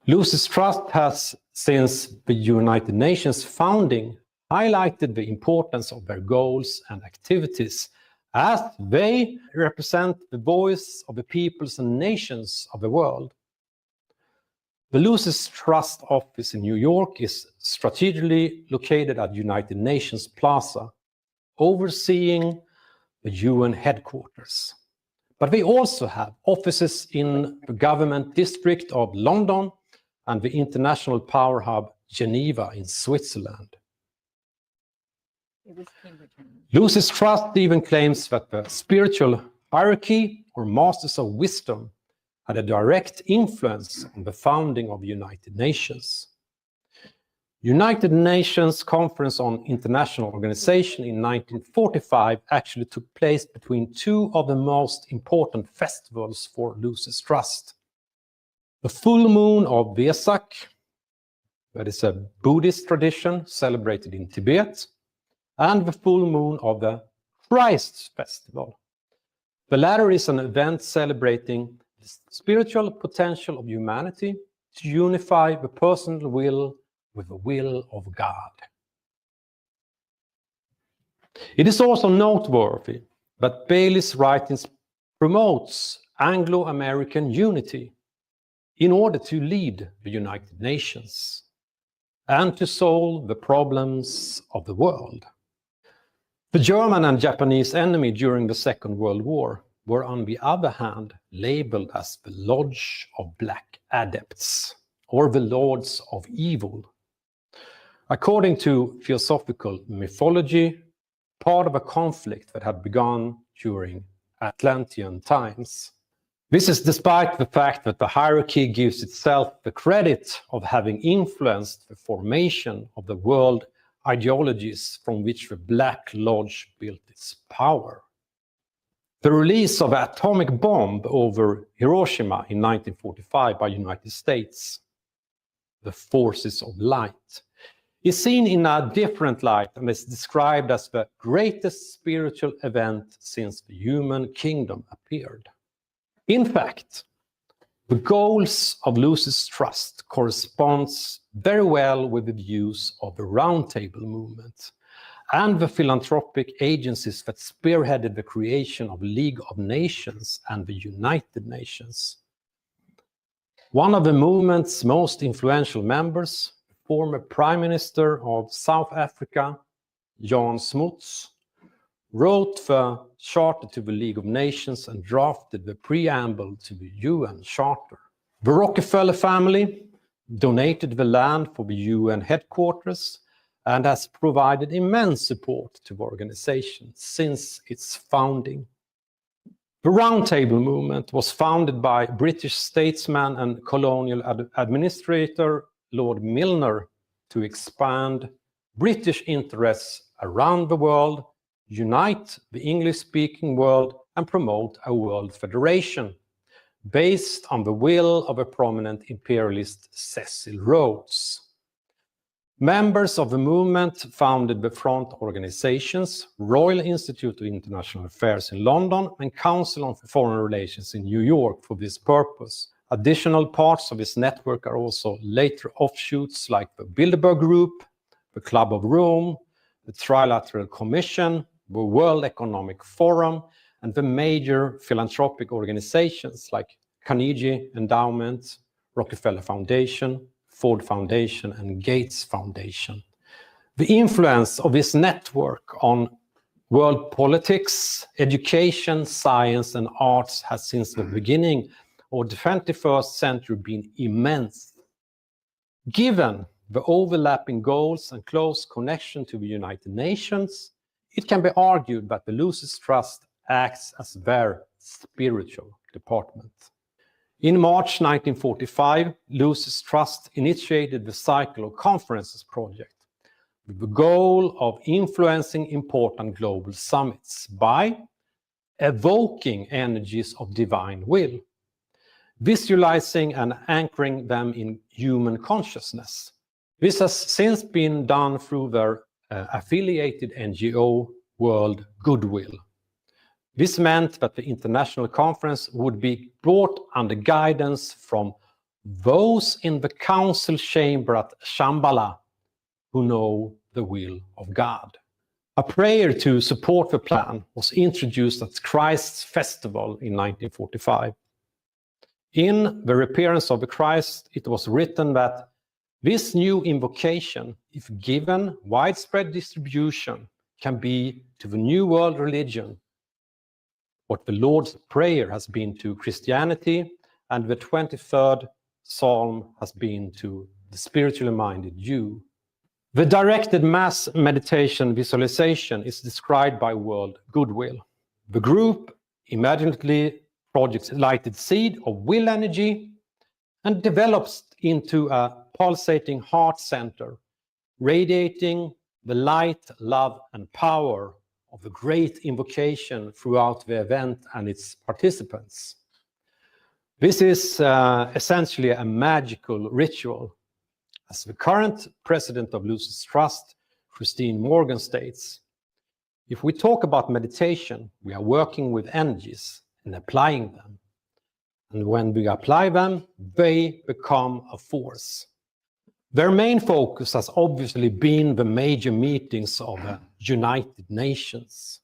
S12: Lucis Trust has, since the United Nations founding, highlighted the importance of their goals and activities as they represent the voice of the peoples and nations of the world. The Lucis Trust office in New York is strategically located at United Nations Plaza, overseeing the UN headquarters. But we also have offices in the government district of London and the international power hub Geneva in Switzerland. Lucis Trust even claims that the spiritual hierarchy or masters of wisdom had a direct influence on the founding of the United Nations. United Nations Conference on International Organization in 1945 actually took place between two of the most important festivals for Lucis Trust. The full moon of Vesak, that is a Buddhist tradition celebrated in Tibet, and the full moon of the Christ Festival. The latter is an event celebrating the spiritual potential of humanity to unify the personal will with the will of God. It is also noteworthy that Bailey's writings promotes Anglo-American unity in order to lead the United Nations and to solve the problems of the world. The German and Japanese enemy during the Second World War were, on the other hand, labeled as the Lodge of Black Adepts, or the Lords of Evil. According to theosophical mythology, part of a conflict that had begun during Atlantean times. This is despite the fact that the hierarchy gives itself the credit of having influenced the formation of the world ideologies from which the Black Lodge built its power. The release of an atomic bomb over Hiroshima in 1945 by the United States, the forces of light, is seen in a different light and is described as the greatest spiritual event since the human kingdom appeared. In fact, the goals of Lucis Trust corresponds very well with the views of the Round Table movement and the philanthropic agencies that spearheaded the creation of League of Nations and the United Nations. One of the movement's most influential members, former Prime Minister of South Africa, Jan Smuts, wrote the Charter to the League of Nations and drafted the preamble to the UN Charter. The Rockefeller family donated the land for the UN headquarters and has provided immense support to the organization since its founding. The Roundtable movement was founded by British statesman and colonial administrator Lord Milner to expand British interests around the world, unite the English-speaking world, and promote a world federation based on the will of a prominent imperialist Cecil Rhodes. Members of the movement founded the front organizations, Royal Institute of International Affairs in London and Council on Foreign Relations in New York for this purpose. Additional parts of this network are also later offshoots like the Bilderberg Group, the Club of Rome, the Trilateral Commission, the World Economic Forum, and the major philanthropic organizations like Carnegie Endowment, Rockefeller Foundation, Ford Foundation, and Gates Foundation. The influence of this network on world politics, education, science, and arts has since the beginning of the 21st century been immense. Given the overlapping goals and close connection to the United Nations, it can be argued that the Lucis Trust acts as their spiritual department. In March 1945, Lucis Trust initiated the Cycle of Conferences project with the goal of influencing important global summits by evoking energies of divine will, visualizing and anchoring them in human consciousness. This has since been done through their affiliated NGO, World Goodwill. This meant that the international conference would be brought under guidance from those in the council chamber at Shambhala who know the will of God. A prayer to support the plan was introduced at Christ's Festival in 1945. In the Reappearance of the Christ, it was written that this new invocation, if given widespread distribution, can be to the New World religion what the Lord's Prayer has been to Christianity, and the 23rd Psalm has been to the spiritually minded Jew. The directed mass meditation visualization is described by World Goodwill. The group immediately projects a lighted seed of will energy and develops into a pulsating heart center, radiating the light, love, and power of the great invocation throughout the event and its participants. This is essentially a magical ritual. As the current president of Lucis Trust, Christine Morgan, states, if we talk about meditation, we are working with energies and applying them. And when we apply them, they become a force. Their main focus has obviously been the major meetings of the United Nations.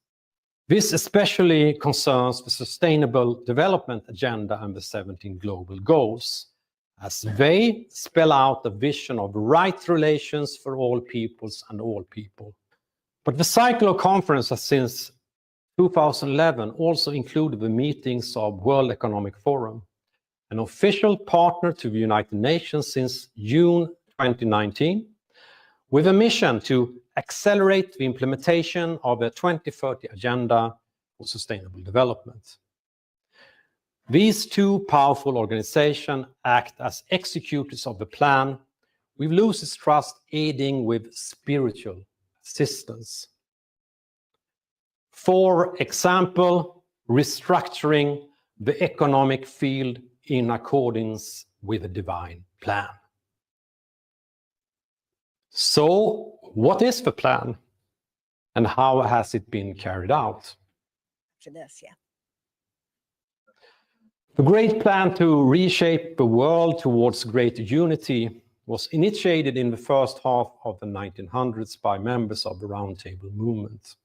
S12: This especially concerns the Sustainable Development Agenda and the 17 Global Goals, as they spell out a vision of right relations for all peoples and all people. But the cycle of conference has since 2011 also included the meetings of World Economic Forum, an official partner to the United Nations since June 2019, with a mission to accelerate the implementation of the 2030 Agenda for Sustainable Development. These two powerful organizations act as executors of the plan, with Lucis Trust aiding with spiritual assistance. For example, restructuring the economic field in accordance with the divine plan. So, what is the plan and how has it been carried out?
S2: For this, yeah.
S12: The great plan to reshape the world towards greater unity was initiated in the first half of the 1900s by members of the Roundtable movement.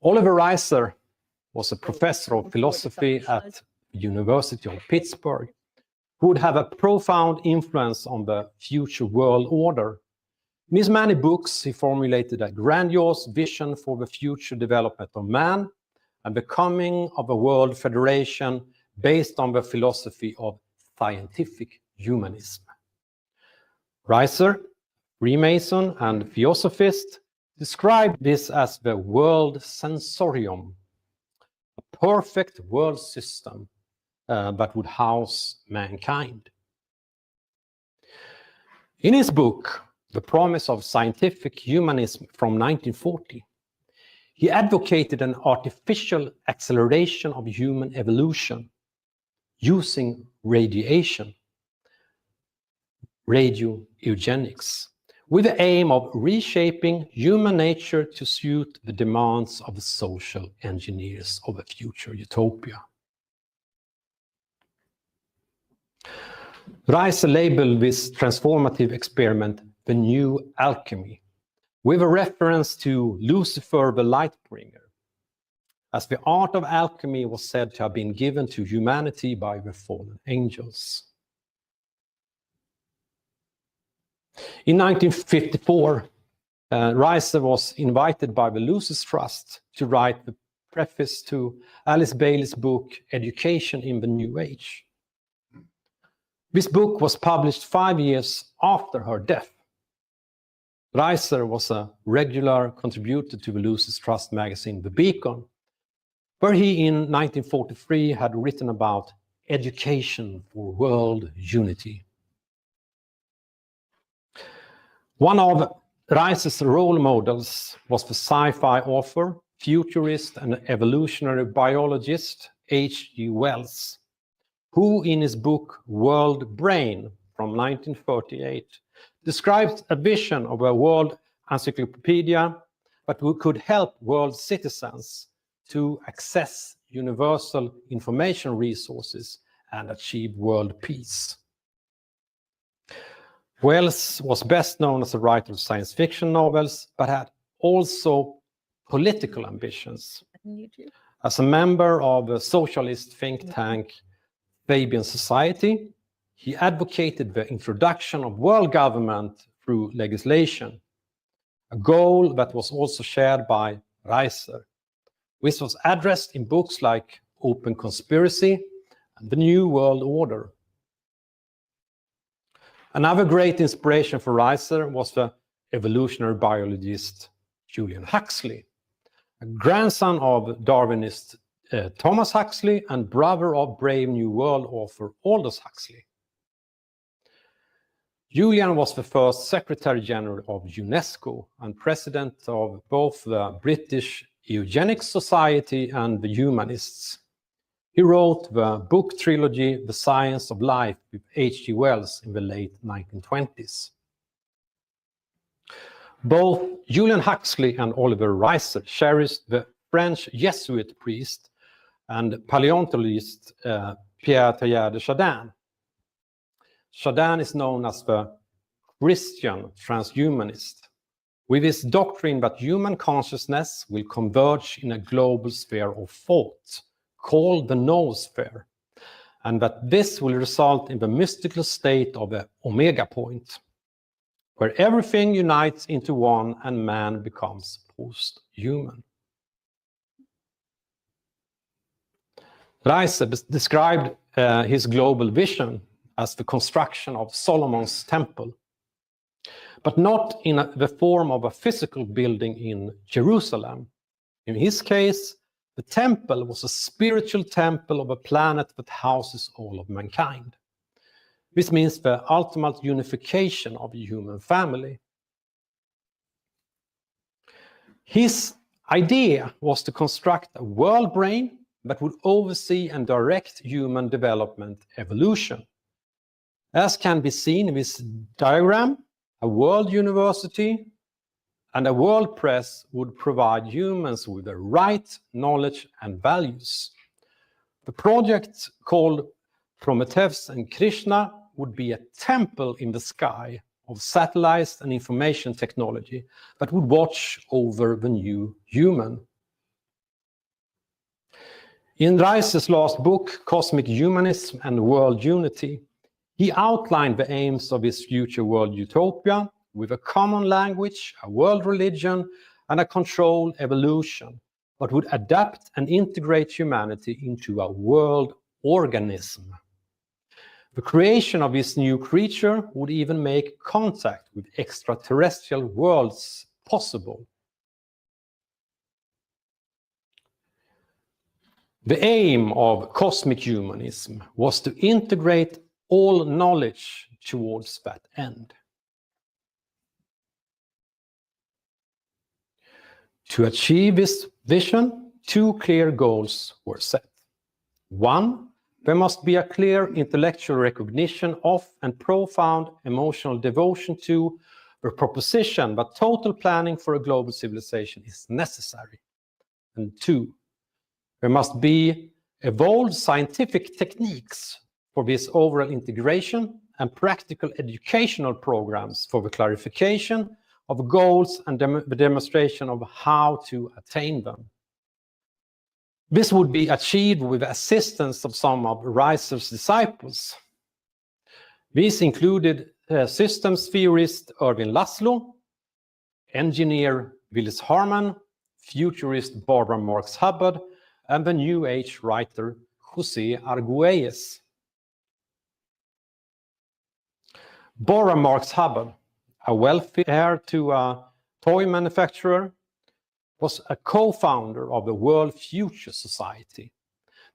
S12: Oliver Reiser was a professor of philosophy at the University of Pittsburgh, who would have a profound influence on the future world order. In his many books, he formulated a grandiose vision for the future development of man and the coming of a world federation based on the philosophy of scientific humanism. Reiser, Freemason and Theosophist, described this as the world sensorium, a perfect world system that would house mankind. In his book, The Promise of Scientific Humanism from 1940, he advocated an artificial acceleration of human evolution using radiation, radio eugenics, with the aim of reshaping human nature to suit the demands of the social engineers of a future utopia. Reiser labeled this transformative experiment the new alchemy, with a reference to Lucifer the Lightbringer, as the art of alchemy was said to have been given to humanity by the fallen angels. In 1954, Reiser was invited by the Lucis Trust to write the preface to Alice Bailey's book, Education in the New Age. This book was published 5 years after her death. Reiser was a regular contributor to the Lucis Trust magazine, The Beacon, where he in 1943 had written about education for world unity. One of Reiser's role models was the sci-fi author, futurist and evolutionary biologist H.G. Wells, who in his book World Brain from 1938 describes a vision of a world encyclopedia that could help world citizens to access universal information resources and achieve world peace. Wells was best known as a writer of science fiction novels, but had also political ambitions. As a member of a socialist think tank, Fabian Society, he advocated the introduction of world government through legislation, a goal that was also shared by Reiser, which was addressed in books like Open Conspiracy and The New World Order. Another great inspiration for Reiser was the evolutionary biologist Julian Huxley, a grandson of Darwinist Thomas Huxley and brother of Brave New World author Aldous Huxley. Julian was the first Secretary General of UNESCO and president of both the British Eugenics Society and the Humanists. He wrote the book trilogy The Science of Life with H.G. Wells in the late 1920s. Both Julian Huxley and Oliver Reiser cherished the French Jesuit priest and paleontologist Pierre Teilhard de Chardin. Chardin is known as the Christian transhumanist, with his doctrine that human consciousness will converge in a global sphere of thought, called the noosphere, and that this will result in the mystical state of the omega point, where everything unites into one and man becomes post-human. Reiser described his global vision as the construction of Solomon's temple, but not in the form of a physical building in Jerusalem. In his case, the temple was a spiritual temple of a planet that houses all of mankind. This means the ultimate unification of the human family. His idea was to construct a world brain that would oversee and direct human development evolution. As can be seen in this diagram, a world university and a world press would provide humans with the right knowledge and values. The project, called Prometheus and Krishna, would be a temple in the sky of satellites and information technology that would watch over the new human. In Rice's last book, Cosmic Humanism and World Unity, he outlined the aims of his future world utopia with a common language, a world religion, and a controlled evolution, but would adapt and integrate humanity into a world organism. The creation of this new creature would even make contact with extraterrestrial worlds possible. The aim of cosmic humanism was to integrate all knowledge towards that end. To achieve this vision, two clear goals were set. One, there must be a clear intellectual recognition of and profound emotional devotion to the proposition that total planning for a global civilization is necessary. And two, there must be evolved scientific techniques for this overall integration and practical educational programs for the clarification of goals and the demonstration of how to attain them. This would be achieved with the assistance of some of Rice's disciples. These included systems theorist Erwin Laszlo, engineer Willis Harman, futurist Barbara Marx Hubbard, and the New Age writer José Argüelles. Barbara Marx Hubbard, a wealthy heir to a toy manufacturer, was a co-founder of the World Future Society,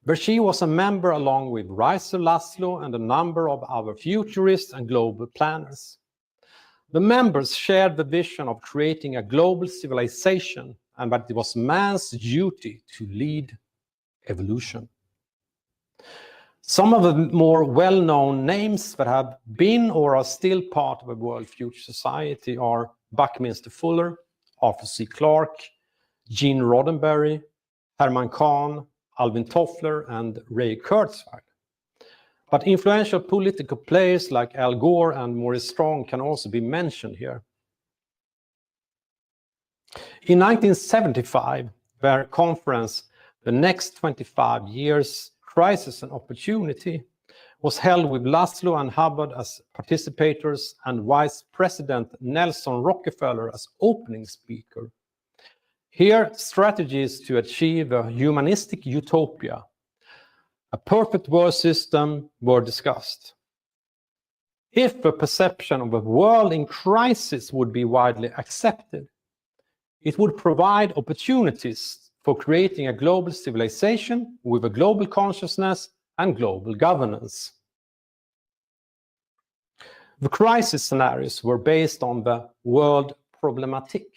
S12: where she was a member along with Rice Laszlo and a number of other futurists and global planners. The members shared the vision of creating a global civilization and that it was man's duty to lead evolution. Some of the more well-known names that have been or are still part of the World Future Society are Buckminster Fuller, Arthur C. Clarke, Gene Roddenberry, Herman Kahn, Alvin Toffler, and Ray Kurzweil. But influential political players like Al Gore and Maurice Strong can also be mentioned here. In 1975, their conference, The Next 25 Years, Crisis and Opportunity, was held with Laszlo and Hubbard as participators and Vice President Nelson Rockefeller as opening speaker. Here, strategies to achieve a humanistic utopia, a perfect world system, were discussed. If the perception of a world in crisis would be widely accepted, it would provide opportunities for creating a global civilization with a global consciousness and global governance. The crisis scenarios were based on the world problematic,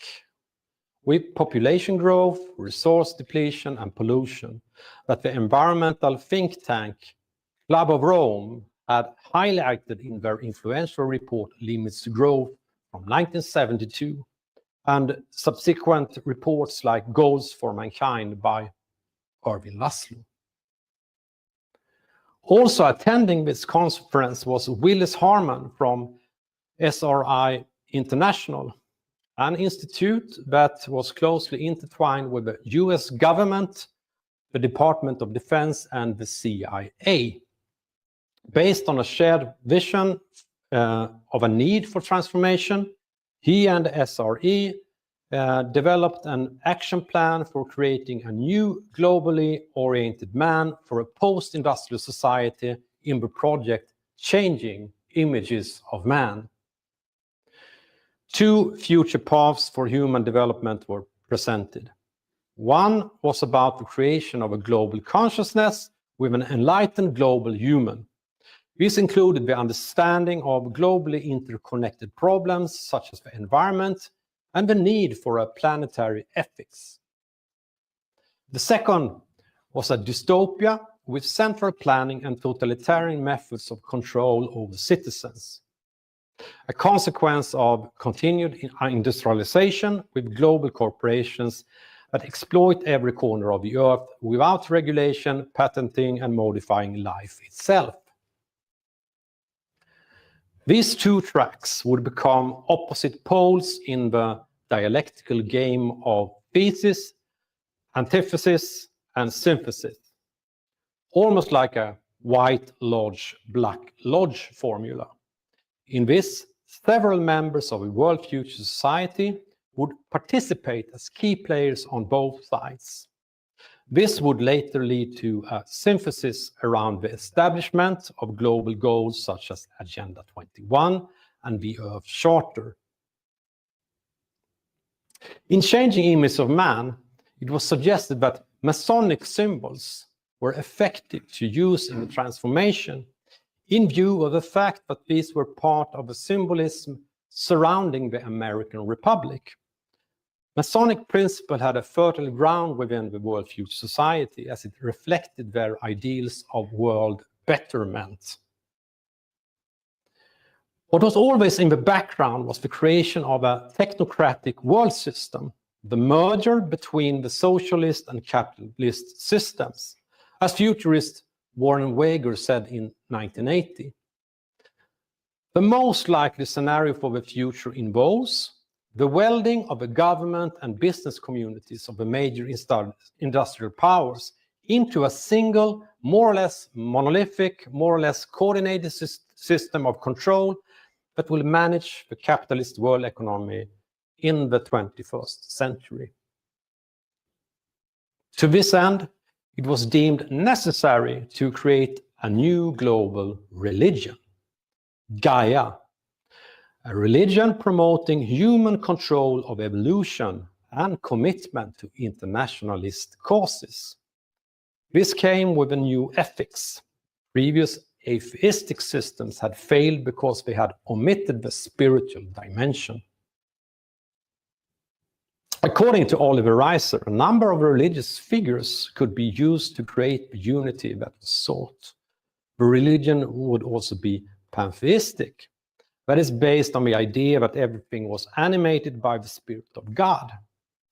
S12: with population growth, resource depletion, and pollution, that the environmental think tank Club of Rome had highlighted in their influential report Limits to Growth from 1972, and subsequent reports like Goals for Mankind by Erwin Laszlo. Also attending this conference was Willis Harman from SRI International, an institute that was closely intertwined with the US government, the Department of Defense, and the CIA. Based on a shared vision of a need for transformation, he and SRE developed an action plan for creating a new globally oriented man for a post-industrial society in the project Changing Images of Man. Two future paths for human development were presented. One was about the creation of a global consciousness with an enlightened global human. This included the understanding of globally interconnected problems such as the environment and the need for a planetary ethics. The second was a dystopia with central planning and totalitarian methods of control over citizens, a consequence of continued industrialization with global corporations that exploit every corner of the earth without regulation, patenting, and modifying life itself. These two tracks would become opposite poles in the dialectical game of thesis, antithesis, and synthesis, almost like a white lodge, black lodge formula. In this, several members of a world future society would participate as key players on both sides. This would later lead to a synthesis around the establishment of global goals such as Agenda 21 and the Earth Charter. In Changing Image of Man, it was suggested that Masonic symbols were effective to use in the transformation in view of the fact that these were part of the symbolism surrounding the American Republic. Masonic principle had a fertile ground within the World Future Society as it reflected their ideals of world betterment. What was always in the background was the creation of a technocratic world system, the merger between the socialist and capitalist systems, as futurist Warren Wager said in 1980. The most likely scenario for the future involves the welding of the government and business communities of the major industrial powers into a single, more or less monolithic, more or less coordinated system of control that will manage the capitalist world economy in the 21st century. To this end, it was deemed necessary to create a new global religion, Gaia, a religion promoting human control of evolution and commitment to internationalist causes. This came with a new ethics. Previous atheistic systems had failed because they had omitted the spiritual dimension. According to Oliver Reiser, a number of religious figures could be used to create the unity that was sought. The religion would also be pantheistic. That is based on the idea that everything was animated by the Spirit of God.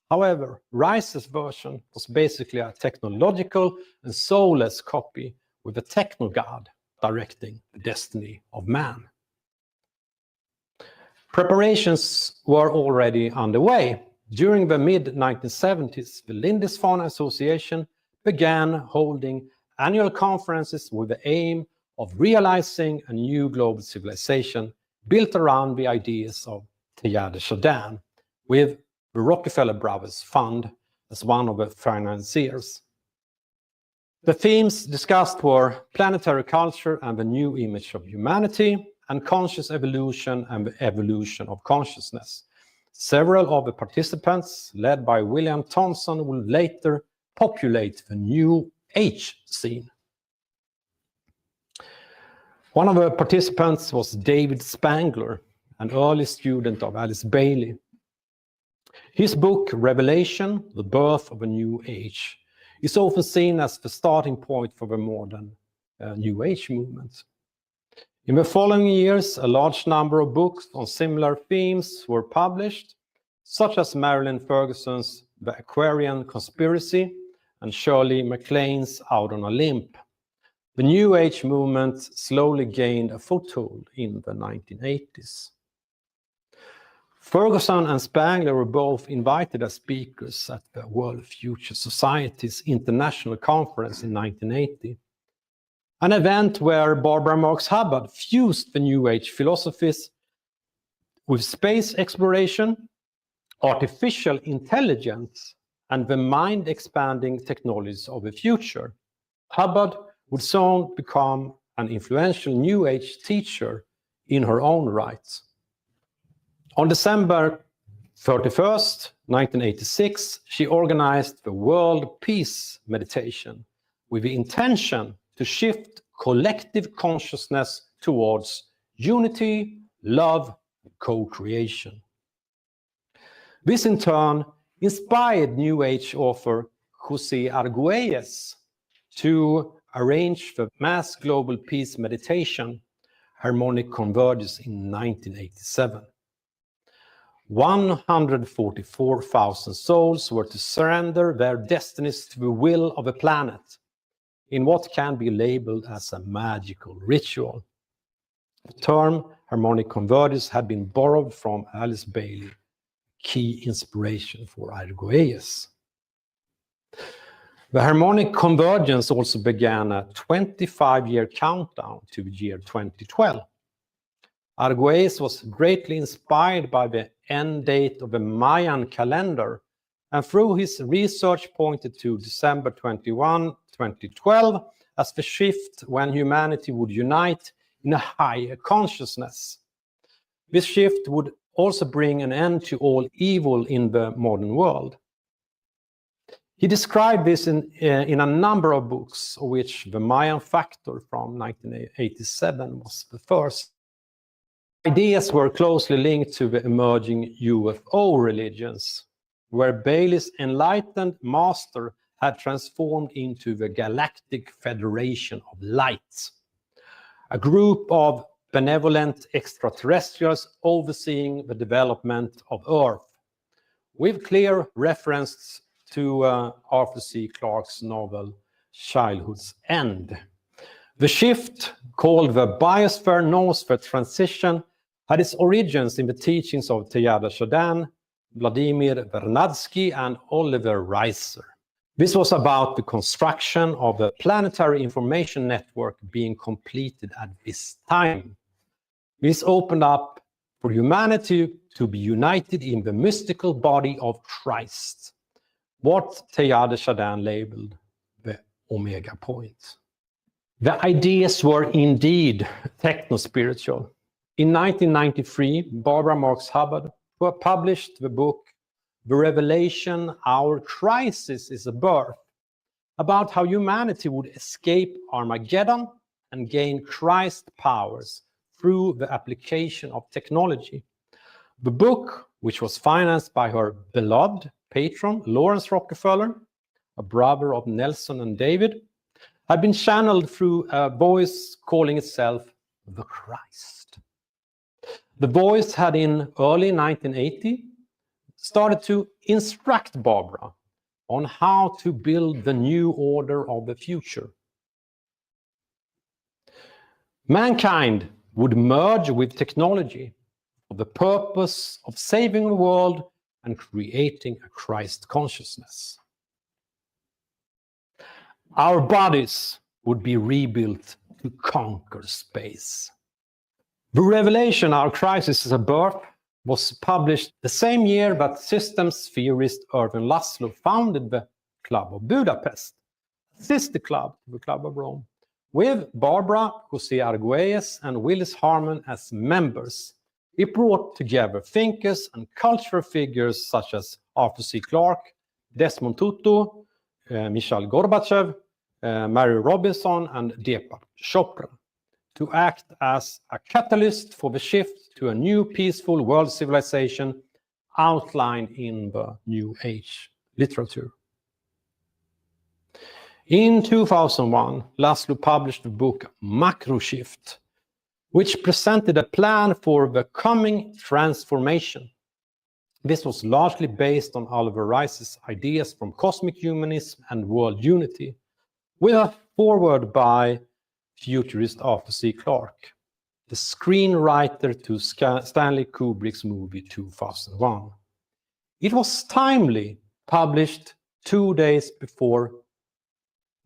S12: However, Reiser's version was basically a technological and soulless copy with a techno-god directing the destiny of man. Preparations were already underway. During the mid-1970s, the Lindisfarne Association began holding annual conferences with the aim of realizing a new global civilization built around the ideas of Teilhard de Chardin, with the Rockefeller Brothers Fund as one of the financiers. The themes discussed were planetary culture and the new image of humanity, and conscious evolution and the evolution of consciousness. Several of the participants, led by William Thomson, will later populate the New Age scene. One of the participants was David Spangler, an early student of Alice Bailey. His book, Revelation, The Birth of a New Age, is often seen as the starting point for the modern New Age movement. In the following years, a large number of books on similar themes were published, such as Marilyn Ferguson's The Aquarian Conspiracy and Shirley MacLaine's Out on a Limb. The New Age movement slowly gained a foothold in the 1980s. Ferguson and Spangler were both invited as speakers at the World Future Society's International Conference in 1980, an event where Barbara Marx Hubbard fused the New Age philosophies with space exploration, artificial intelligence, and the mind-expanding technologies of the future. Hubbard would soon become an influential New Age teacher in her own right. On December 31st, 1986, she organized the World Peace Meditation with the intention to shift collective consciousness towards unity, love, and co-creation. This in turn inspired New Age author José Argüelles to arrange the mass global peace meditation, Harmonic Convergence, in 1987. 144,000 souls were to surrender their destinies to the will of the planet in what can be labeled as a magical ritual. The term harmonic convergence had been borrowed from Alice Bailey, key inspiration for Arguelles. The harmonic convergence also began a 25-year countdown to the year 2012. Arguelles was greatly inspired by the end date of the Mayan calendar, and through his research pointed to December 21, 2012 as the shift when humanity would unite in a higher consciousness. This shift would also bring an end to all evil in the modern world. He described this in a number of books, of which The Mayan Factor from 1987 was the first. Ideas were closely linked to the emerging UFO religions, where Bailey's enlightened master had transformed into the Galactic Federation of Light, a group of benevolent extraterrestrials overseeing the development of Earth, with clear reference to Arthur C. Clarke's novel Childhood's End. The shift, called the Biosphere-Noosphere transition, had its origins in the teachings of Teyada Chardin, Vladimir Vernadsky, and Oliver Reiser. This was about the construction of the planetary information network being completed at this time. This opened up for humanity to be united in the mystical body of Christ, what Teyada Chardin labeled the Omega point. The ideas were indeed techno-spiritual. In 1993, Barbara Marx Hubbard published the book The Revelation, Our Crisis is a Birth, about how humanity would escape Armageddon and gain Christ powers through the application of technology. The book, which was financed by her beloved patron, Lawrence Rockefeller, a brother of Nelson and David, had been channeled through a voice calling itself the Christ. The voice had in early 1980 started to instruct Barbara on how to build the new order of the future. Mankind would merge with technology for the purpose of saving the world and creating a Christ consciousness. Our bodies would be rebuilt to conquer space. The Revelation, Our Crisis is a Birth, was published the same year that systems theorist Irving Laszlo founded the Club of Budapest, a sister club to the Club of Rome, with Barbara, José Arguelles, and Willis Harman as members. It brought together thinkers and cultural figures such as Arthur C. Clarke, Desmond Tutu, Mikhail Gorbachev, Mary Robinson, and Deepak Chopra to act as a catalyst for the shift to a new peaceful world civilization outlined in the New Age literature. In 2001, Laszlo published the book Macro Shift, which presented a plan for the coming transformation. This was largely based on Oliver Rice's ideas from cosmic humanism and world unity, with a foreword by futurist Arthur C. Clarke, the screenwriter to Stanley Kubrick's movie 2001. It was timely, published 2 days before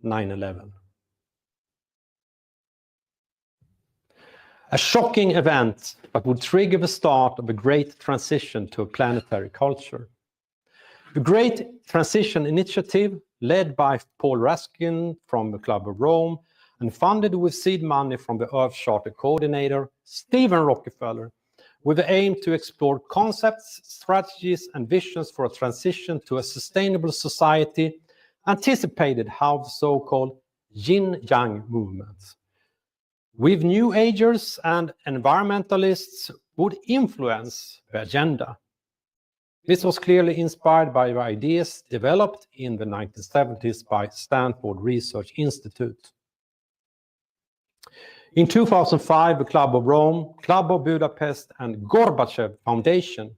S12: 9/11. A shocking event that would trigger the start of a great transition to a planetary culture. The Great Transition Initiative, led by Paul Raskin from the Club of Rome and funded with seed money from the Earth Charter coordinator, Stephen Rockefeller, with the aim to explore concepts, strategies, and visions for a transition to a sustainable society, anticipated how the so-called yin-yang movement, with New Agers and environmentalists, would influence the agenda. This was clearly inspired by the ideas developed in the 1970s by Stanford Research Institute. In 2005, the Club of Rome, Club of Budapest, and Gorbachev Foundation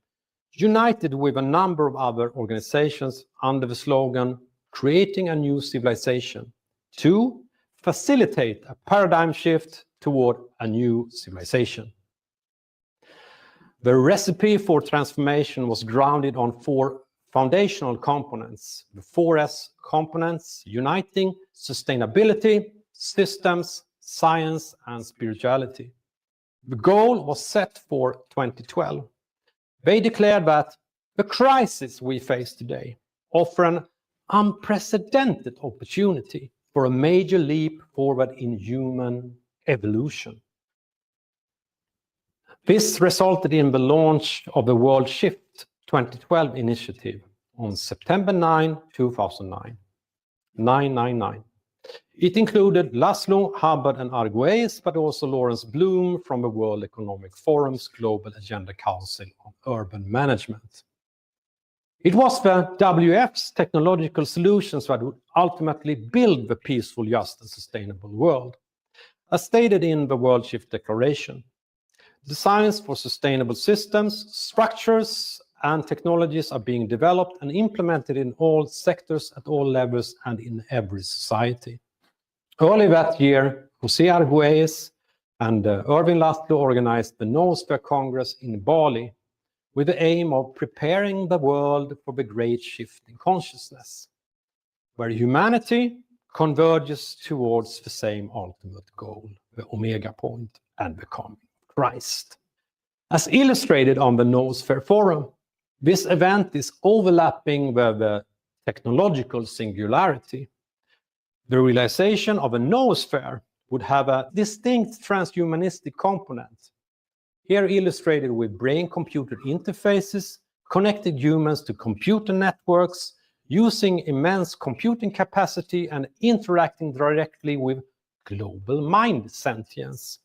S12: united with a number of other organizations under the slogan, Creating a New Civilization, to facilitate a paradigm shift toward a new civilization. The recipe for transformation was grounded on 4 foundational components, the 4S components, uniting sustainability, systems, science, and spirituality. The goal was set for 2012. They declared that the crisis we face today offer an unprecedented opportunity for a major leap forward in human evolution. This resulted in the launch of the World Shift 2012 initiative on September 9, 2009. 999. It included Laszlo, Hubbard, and Arguelles, but also Lawrence Bloom from the World Economic Forum's Global Agenda Council on Urban Management. It was the WF's technological solutions that would ultimately build the peaceful, just, and sustainable world. As stated in the World Shift Declaration, designs for sustainable systems, structures, and technologies are being developed and implemented in all sectors, at all levels, and in every society. Early that year, José Arguelles and Erwin Laszlo organized the Noosphere Congress in Bali with the aim of preparing the world for the great shift in consciousness, where humanity converges towards the same ultimate goal, the Omega point, and becoming Christ. As illustrated on the Noosphere Forum, this event is overlapping with the technological singularity. The realization of a noosphere would have a distinct transhumanistic component, here illustrated with brain-computer interfaces, connected humans to computer networks, using immense computing capacity and interacting directly with global mind sentience.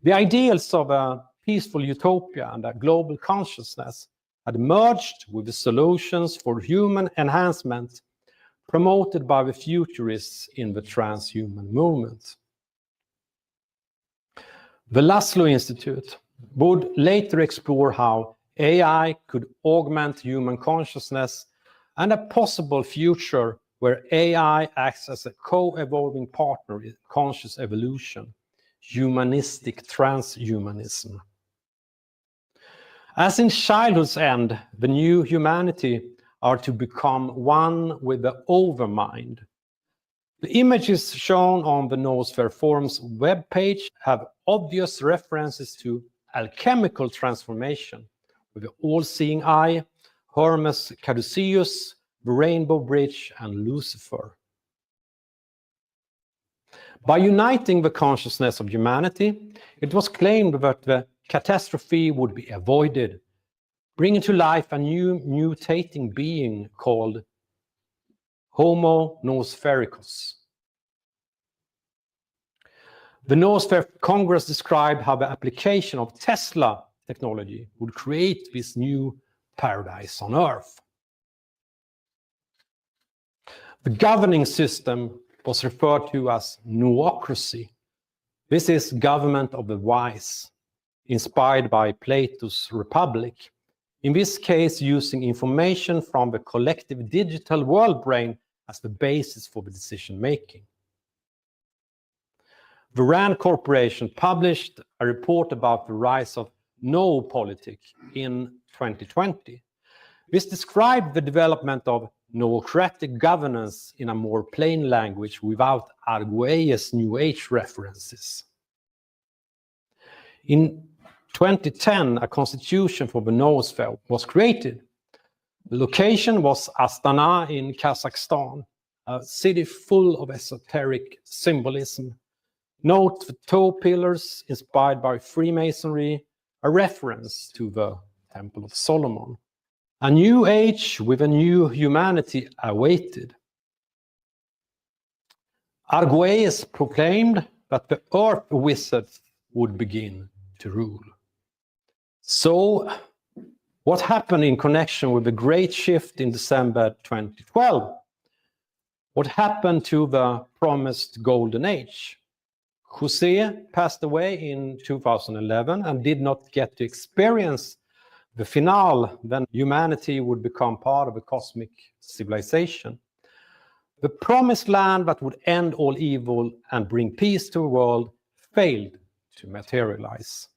S12: The ideals of a peaceful utopia and a global consciousness had merged with the solutions for human enhancement promoted by the futurists in the transhuman movement. The Laszlo Institute would later explore how AI could augment human consciousness and a possible future where AI acts as a co-evolving partner in conscious evolution, humanistic transhumanism. As in childhood's end, the new humanity are to become one with the overmind. The images shown on the Noosphere Forum's webpage have obvious references to alchemical transformation, with the all-seeing eye, Hermes Caduceus, the Rainbow Bridge, and Lucifer. By uniting the consciousness of humanity, it was claimed that the catastrophe would be avoided, bringing to life a new mutating being called Homo Noosfericus. The Noosphere Congress described how the application of Tesla technology would create this new paradise on Earth. The governing system was referred to as Noocracy. This is government of the wise, inspired by Plato's Republic, in this case using information from the collective digital world brain as the basis for the decision-making. The RAND Corporation published a report about the rise of noopolitik in 2020. This described the development of noocratic governance in a more plain language without Arguelles' New Age references. In 2010, a constitution for the Noosphere was created. The location was Astana in Kazakhstan, a city full of esoteric symbolism. Note the toe pillars inspired by Freemasonry, a reference to the Temple of Solomon. A new age with a new humanity awaited. Arguelles proclaimed that the earth wizards would begin to rule. So, what happened in connection with the great shift in December 2012? What happened to the promised golden age? José passed away in 2011 and did not get to experience the finale, then humanity would become part of a cosmic civilization. The promised land that would end all evil and bring peace to the world failed to materialize.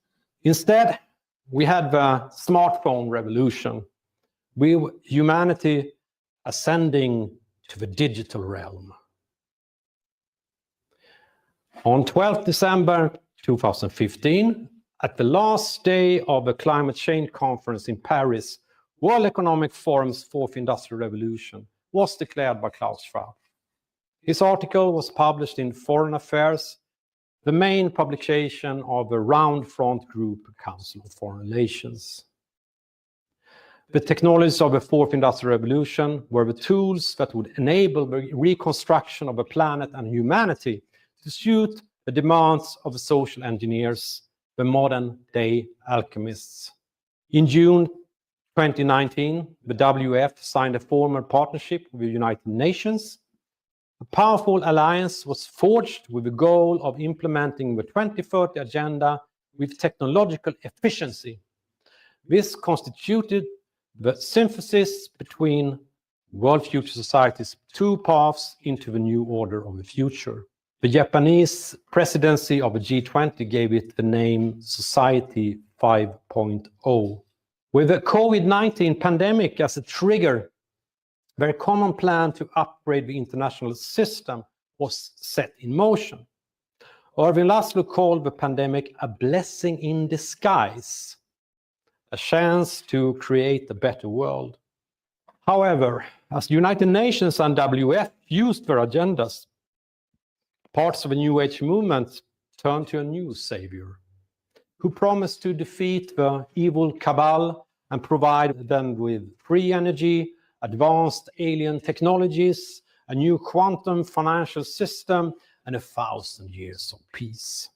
S12: Instead, we had the smartphone revolution, with humanity ascending to the digital realm. On 12th December 2015, at the last day of the climate change conference in Paris, World Economic Forum's fourth industrial revolution was declared by Klaus Schwab. His article was published in Foreign Affairs, the main publication of the Round Front Group Council of Foreign Relations. The technologies of the fourth industrial revolution were the tools that would enable the reconstruction of the planet and humanity to suit the demands of the social engineers, the modern-day alchemists. In June 2019, the WEF signed a formal partnership with the United Nations. A powerful alliance was forged with the goal of implementing the 2030 agenda with technological efficiency. This constituted the synthesis between World Future Society's two paths into the new order of the future. The Japanese presidency of the G20 gave it the name Society 5.0. With the COVID-19 pandemic as a trigger, a very common plan to upgrade the international system was set in motion. Irving Laszlo called the pandemic a blessing in disguise, a chance to create a better world. However, as the United Nations and WF used their agendas, parts of the New Age movement turned to a new savior, who promised to defeat the evil cabal and provide them with free energy, advanced alien technologies, a new quantum financial system, and 1,000 years of peace.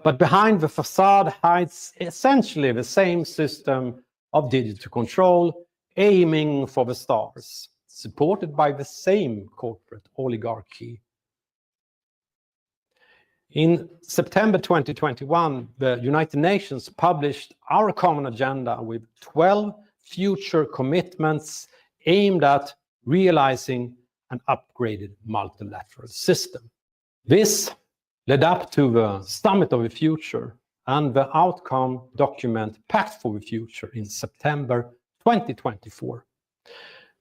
S12: But behind the facade hides essentially the same system of digital control, aiming for the stars, supported by the same corporate oligarchy. In September 2021, the United Nations published our common agenda with 12 future commitments aimed at realizing an upgraded multilateral system. This led up to the Summit of the Future and the outcome document Pact for the Future in September 2024.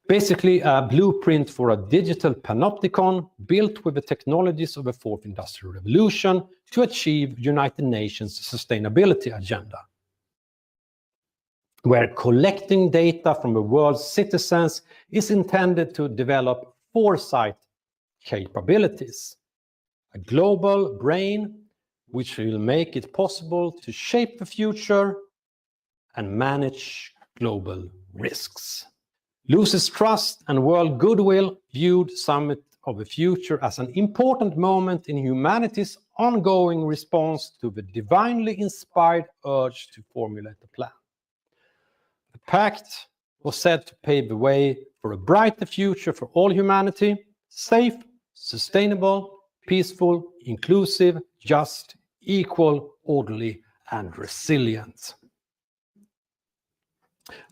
S12: Basically a blueprint for a digital panopticon built with the technologies of the fourth industrial revolution to achieve United Nations sustainability agenda, where collecting data from the world's citizens is intended to develop foresight capabilities, a global brain which will make it possible to shape the future and manage global risks. Loses trust and world goodwill viewed Summit of the Future as an important moment in humanity's ongoing response to the divinely inspired urge to formulate a plan. The pact was said to pave the way for a brighter future for all humanity, safe, sustainable, peaceful, inclusive, just, equal, orderly, and resilient.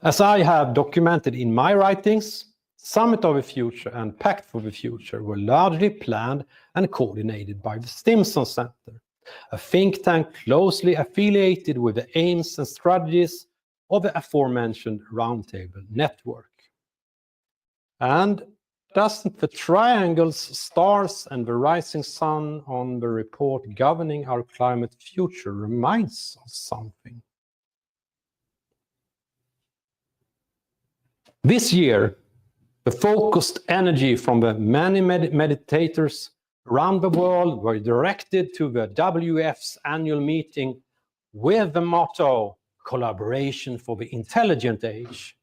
S12: As I have documented in my writings, Summit of the Future and Pact for the Future were largely planned and coordinated by the Stimson Center, a think tank closely affiliated with the aims and strategies of the aforementioned Roundtable Network. And doesn't the triangles, stars, and the rising sun on the report governing our climate future reminds us something? This year, the focused energy from the many meditators around the world were directed to the WF's annual meeting with the motto, Collaboration for the Intelligent Age.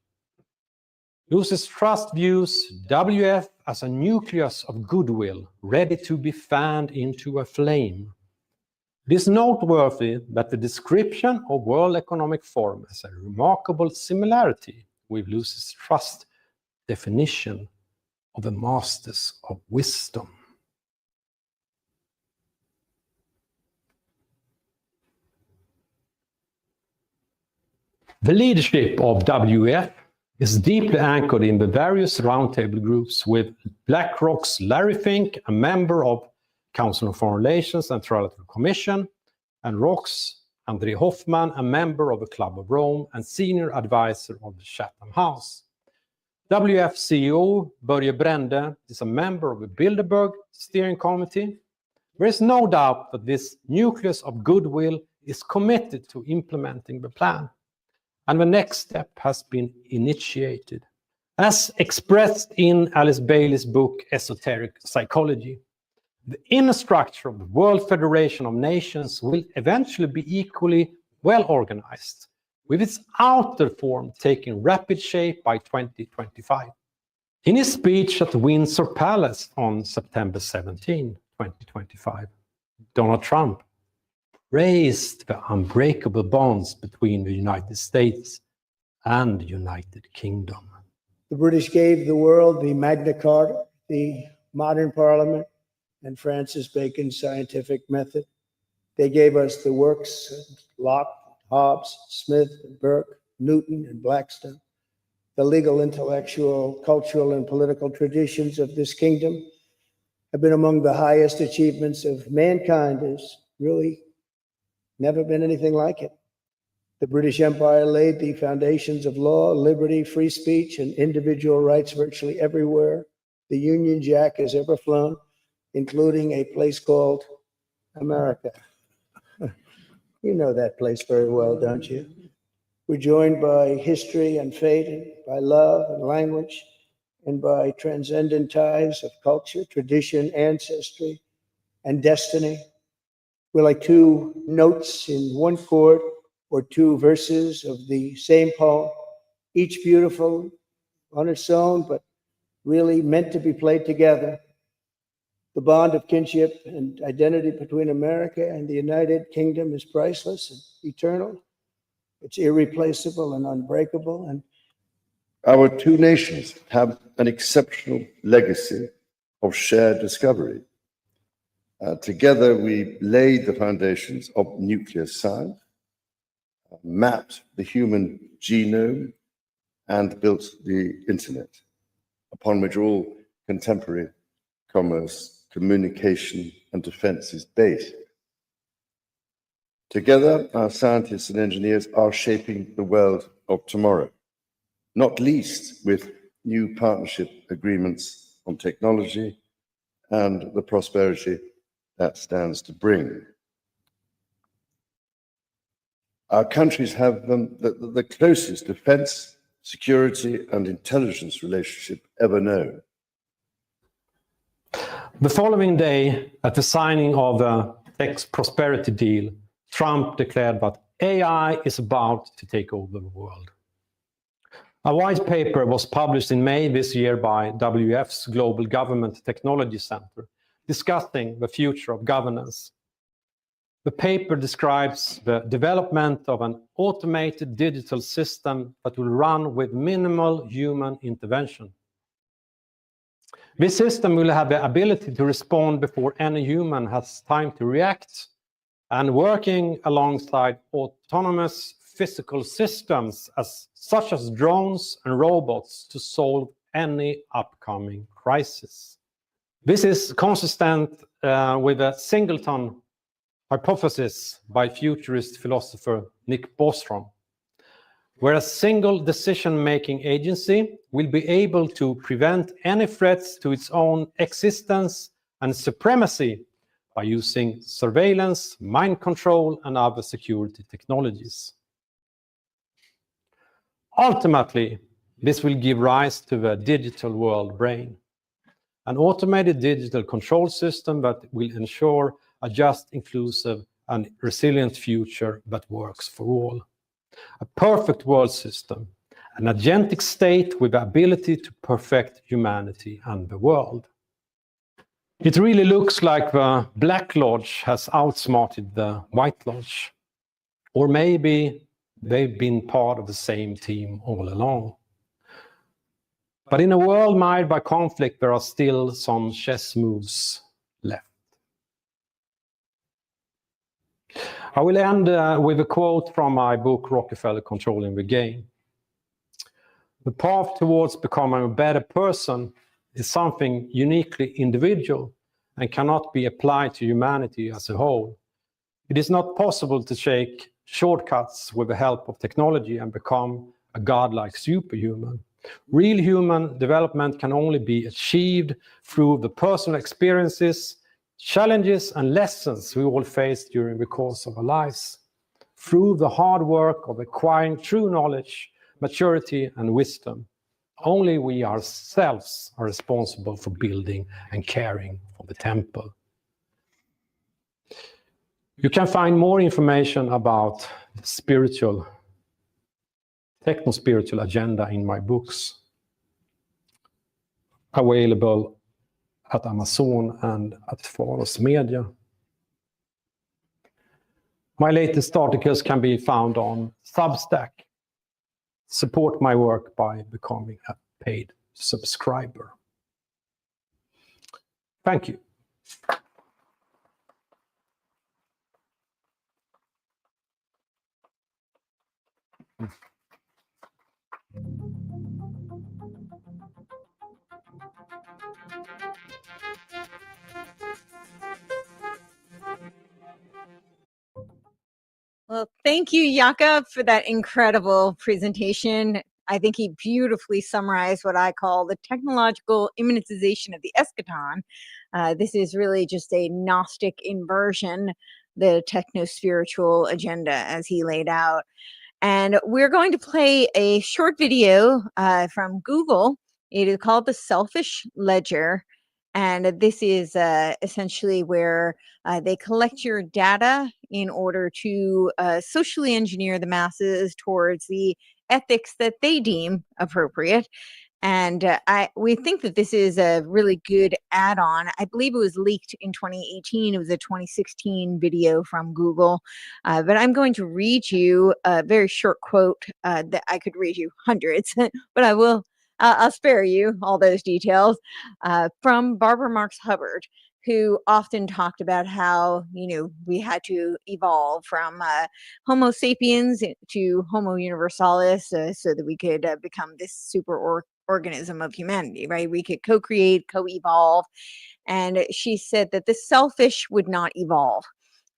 S12: Loses Trust views WF as a nucleus of goodwill, ready to be fanned into a flame. It is noteworthy that the description of World Economic Forum has a remarkable similarity with Loses Trust definition of the masters of wisdom. The leadership of WF is deeply anchored in the various roundtable groups, with BlackRock's Larry Fink, a member of Council on Foreign Relations and Trilateral Commission, and ROX, André Hoffman, a member of the Club of Rome and senior advisor of the Chatham House. WF CEO Börje Brende is a member of the Bilderberg Steering Committee. There is no doubt that this nucleus of goodwill is committed to implementing the plan, and the next step has been initiated. As expressed in Alice Bailey's book, Esoteric Psychology, the inner structure of the World Federation of Nations will eventually be equally well organized, with its outer form taking rapid shape by 2025. In his speech at Windsor Palace on September 17, 2025, Donald Trump raised the unbreakable bonds between the United States and the United Kingdom.
S13: The British gave the world the Magna Carta, the modern parliament, and Francis Bacon's scientific method. They gave us the works of Locke, Hobbes, Smith, and Burke, Newton, and Blackstone. The legal, intellectual, cultural, and political traditions of this kingdom have been among the highest achievements of mankind. There's really never been anything like it. The British Empire laid the foundations of law, liberty, free speech, and individual rights virtually everywhere the Union Jack has ever flown, including a place called America. You know that place very well, don't you? We're joined by history and fate, and by love and language, and by transcendent ties of culture, tradition, ancestry, and destiny. We're like two notes in one chord, or two verses of the same poem, each beautiful on its own, but really meant to be played together. The bond of kinship and identity between America and the United Kingdom is priceless and eternal. It's irreplaceable and unbreakable. And
S14: our two nations have an exceptional legacy of shared discovery. Together, we laid the foundations of nuclear science, mapped the human genome, and built the internet, upon which all contemporary commerce, communication, and defense is based. Together, our scientists and engineers are shaping the world of tomorrow, not least with new partnership agreements on technology and the prosperity that stands to bring. Our countries have the closest defense, security, and intelligence relationship ever known.
S12: The following day, at the signing of the Tech's prosperity deal, Trump declared that AI is about to take over the world. A white paper was published in May this year by WF's Global Government Technology Center, discussing the future of governance. The paper describes the development of an automated digital system that will run with minimal human intervention. This system will have the ability to respond before any human has time to react, and working alongside autonomous physical systems such as drones and robots to solve any upcoming crisis. This is consistent with a singleton hypothesis by futurist philosopher Nick Bostrom, where a single decision-making agency will be able to prevent any threats to its own existence and supremacy by using surveillance, mind control, and other security technologies. Ultimately, this will give rise to the digital world brain, an automated digital control system that will ensure a just, inclusive, and resilient future that works for all. A perfect world system, an agentic state with the ability to perfect humanity and the world. It really looks like the Black Lodge has outsmarted the White Lodge. Or maybe they've been part of the same team all along. But in a world mired by conflict, there are still some chess moves left. I will end with a quote from my book, Rockefeller Controlling the Game. The path towards becoming a better person is something uniquely individual and cannot be applied to humanity as a whole. It is not possible to take shortcuts with the help of technology and become a godlike superhuman. Real human development can only be achieved through the personal experiences, challenges, and lessons we all face during the course of our lives, through the hard work of acquiring true knowledge, maturity, and wisdom. Only we ourselves are responsible for building and caring for the temple. You can find more information about the spiritual, techno-spiritual agenda in my books, available at Amazon and at Faros Media. My latest articles can be found on Substack. Support my work by becoming a paid subscriber. Thank you.
S2: Well, thank you, Jakob, for that incredible presentation. I think he beautifully summarized what I call the technological immanentization of the eschaton. This is really just a Gnostic inversion, the techno-spiritual agenda as he laid out. And we're going to play a short video from Google. It is called The Selfish Ledger. And this is essentially where they collect your data in order to socially engineer the masses towards the ethics that they deem appropriate. And we think that this is a really good add-on. I believe it was leaked in 2018. It was a 2016 video from Google. But I'm going to read you a very short quote that I could read you hundreds, but I will. I'll spare you all those details from Barbara Marx Hubbard, who often talked about how, we had to evolve from Homo sapiens to Homo universalis so that we could become this super organism of humanity, right? We could co-create, co-evolve. And she said that the selfish would not evolve.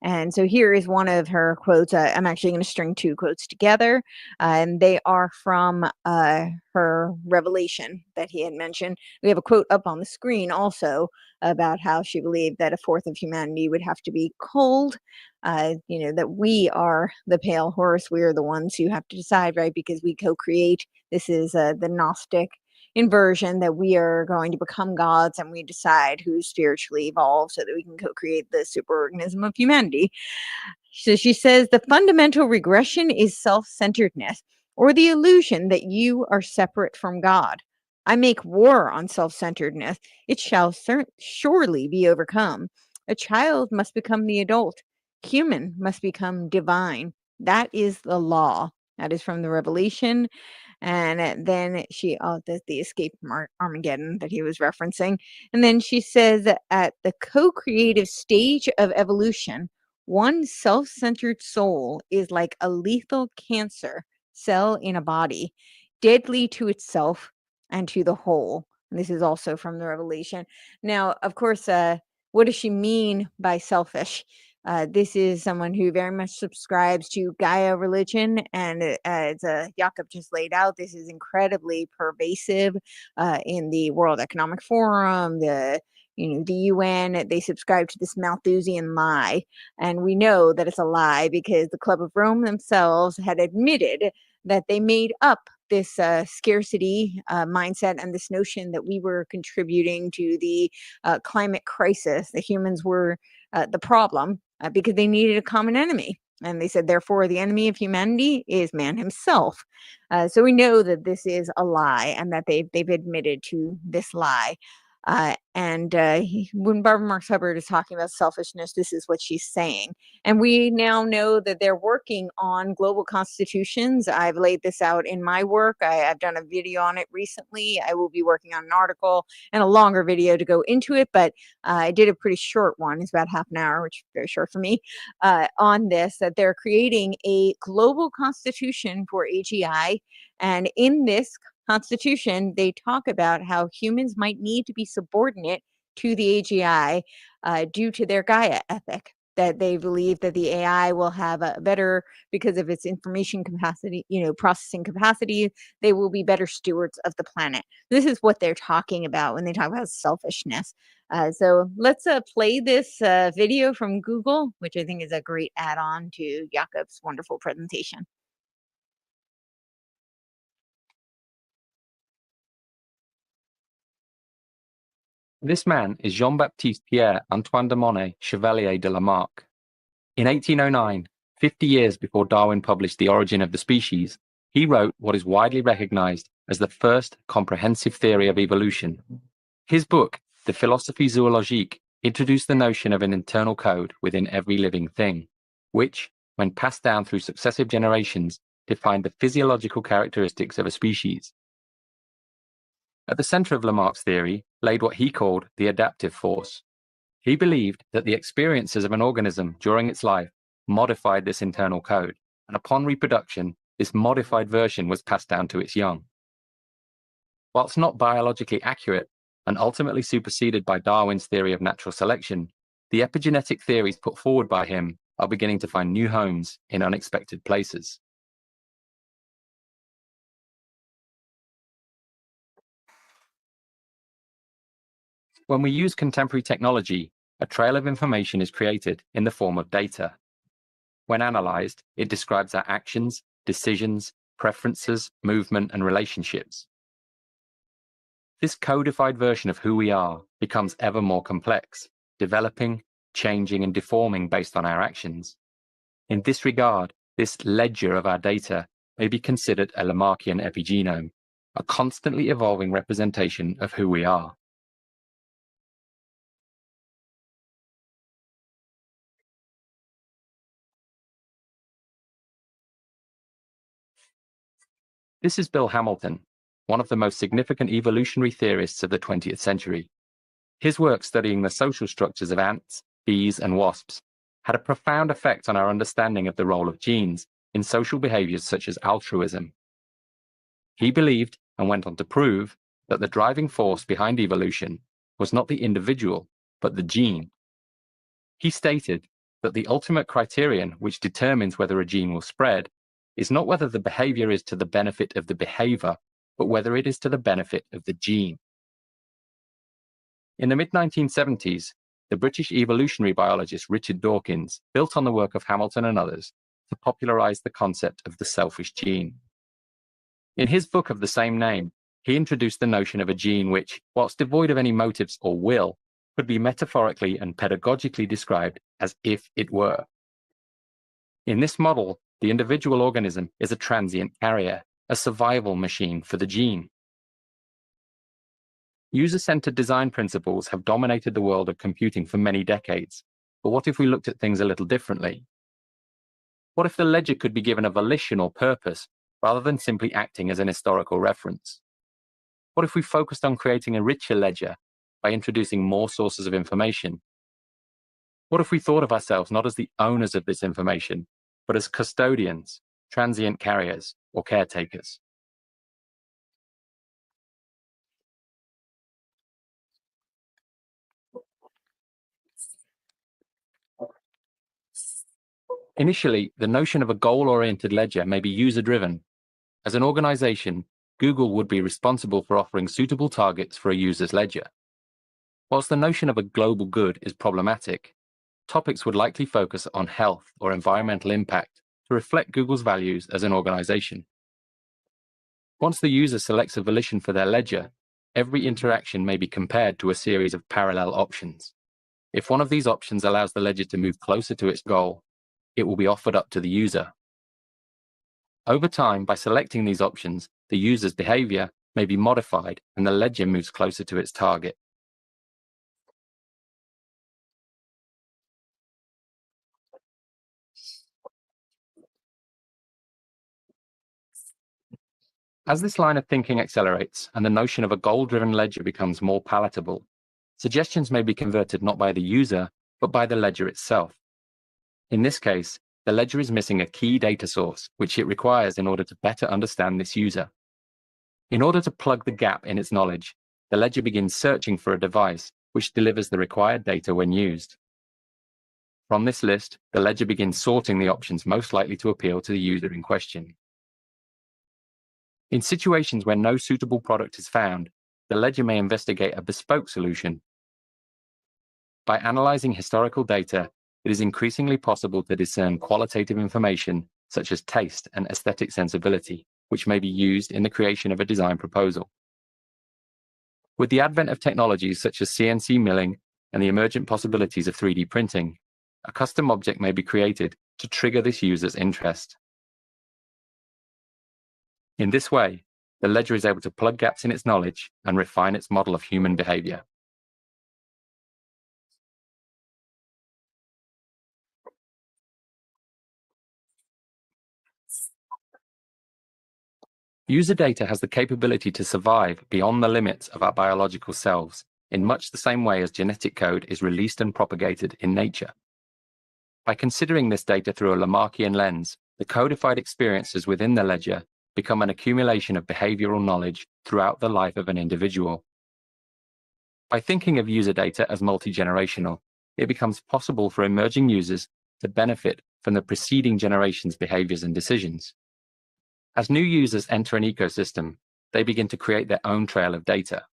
S2: And so here is one of her quotes. I'm actually going to string two quotes together, and they are from her revelation that he had mentioned. We have a quote up on the screen also about how she believed that a fourth of humanity would have to be cold, that we are the pale horse. We are the ones who have to decide, right? Because we co-create. This is the Gnostic inversion that we are going to become gods and we decide who spiritually evolves so that we can co-create the superorganism of humanity. So she says the fundamental regression is self-centeredness, or the illusion that you are separate from God. I make war on self-centeredness. It shall surely be overcome. A child must become the adult. Human must become divine. That is the law. That is from the Revelation. And then she, the escape from Armageddon that he was referencing. And then she says that at the co-creative stage of evolution, one self-centered soul is like a lethal cancer cell in a body, deadly to itself and to the whole. And this is also from the Revelation. Now, of course, what does she mean by selfish? This is someone who very much subscribes to Gaia religion, and as Jakob just laid out, this is incredibly pervasive in the World Economic Forum, the UN. They subscribe to this Malthusian lie, and we know that it's a lie because the Club of Rome themselves had admitted that they made up this scarcity mindset and this notion that we were contributing to the climate crisis. The humans were the problem because they needed a common enemy. And they said, therefore, the enemy of humanity is man himself. So we know that this is a lie and that they've admitted to this lie. When Barbara Marx Hubbard is talking about selfishness, this is what she's saying. And we now know that they're working on global constitutions. I've laid this out in my work. I've done a video on it recently. I will be working on an article and a longer video to go into it, but I did a pretty short one. It's about half an hour, which is very short for me, on this, that they're creating a global constitution for AGI. And in this Constitution, they talk about how humans might need to be subordinate to the AGI due to their Gaia ethic, that they believe that the AI will have a better, because of its information capacity, processing capacity, they will be better stewards of the planet. This is what they're talking about when they talk about selfishness. So let's play this video from Google, which I think is a great add-on to Jakob's wonderful presentation.
S15: This man is Jean-Baptiste Pierre-Antoine de Monnet, Chevalier de Lamarck. In 1809, 50 years before Darwin published The Origin of the Species, he wrote what is widely recognized as the first comprehensive theory of evolution. His book, De Philosophie Zoologique, introduced the notion of an internal code within every living thing, which, when passed down through successive generations, defined the physiological characteristics of a species. At the center of Lamarck's theory laid what he called the adaptive force. He believed that the experiences of an organism during its life modified this internal code, and upon reproduction, this modified version was passed down to its young. Whilst not biologically accurate, and ultimately superseded by Darwin's theory of natural selection, the epigenetic theories put forward by him are beginning to find new homes in unexpected places. When we use contemporary technology, a trail of information is created in the form of data. When analyzed, it describes our actions, decisions, preferences, movement, and relationships. This codified version of who we are becomes ever more complex, developing, changing, and deforming based on our actions. In this regard, this ledger of our data may be considered a Lamarckian epigenome, a constantly evolving representation of who we are. This is Bill Hamilton, one of the most significant evolutionary theorists of the 20th century. His work studying the social structures of ants, bees, and wasps had a profound effect on our understanding of the role of genes in social behaviors such as altruism. He believed, and went on to prove, that the driving force behind evolution was not the individual, but the gene. He stated that the ultimate criterion which determines whether a gene will spread is not whether the behavior is to the benefit of the behavior, but whether it is to the benefit of the gene. In the mid-1970s, the British evolutionary biologist Richard Dawkins built on the work of Hamilton and others to popularize the concept of the selfish gene. In his book of the same name, he introduced the notion of a gene which, whilst devoid of any motives or will, could be metaphorically and pedagogically described as if it were. In this model, the individual organism is a transient carrier, a survival machine for the gene. User-centered design principles have dominated the world of computing for many decades, but what if we looked at things a little differently? What if the ledger could be given a volition or purpose, rather than simply acting as an historical reference? What if we focused on creating a richer ledger by introducing more sources of information? What if we thought of ourselves not as the owners of this information, but as custodians, transient carriers, or caretakers? Initially, the notion of a goal-oriented ledger may be user-driven. As an organization, Google would be responsible for offering suitable targets for a user's ledger. Whilst the notion of a global good is problematic, topics would likely focus on health or environmental impact to reflect Google's values as an organization. Once the user selects a volition for their ledger, every interaction may be compared to a series of parallel options. If one of these options allows the ledger to move closer to its goal, it will be offered up to the user. Over time, by selecting these options, the user's behavior may be modified and the ledger moves closer to its target. As this line of thinking accelerates and the notion of a goal-driven ledger becomes more palatable, suggestions may be converted not by the user, but by the ledger itself. In this case, the ledger is missing a key data source, which it requires in order to better understand this user. In order to plug the gap in its knowledge, the ledger begins searching for a device which delivers the required data when used. From this list, the ledger begins sorting the options most likely to appeal to the user in question. In situations where no suitable product is found, the ledger may investigate a bespoke solution. By analyzing historical data, it is increasingly possible to discern qualitative information such as taste and aesthetic sensibility, which may be used in the creation of a design proposal. With the advent of technologies such as CNC milling and the emergent possibilities of 3D printing, a custom object may be created to trigger this user's interest. In this way, the ledger is able to plug gaps in its knowledge and refine its model of human behavior. User data has the capability to survive beyond the limits of our biological selves, in much the same way as genetic code is released and propagated in nature. By considering this data through a Lamarckian lens, the codified experiences within the ledger become an accumulation of behavioral knowledge throughout the life of an individual. By thinking of user data as multi-generational, it becomes possible for emerging users to benefit from the preceding generation's behaviors and decisions. As new users enter an ecosystem, they begin to create their own trail of data.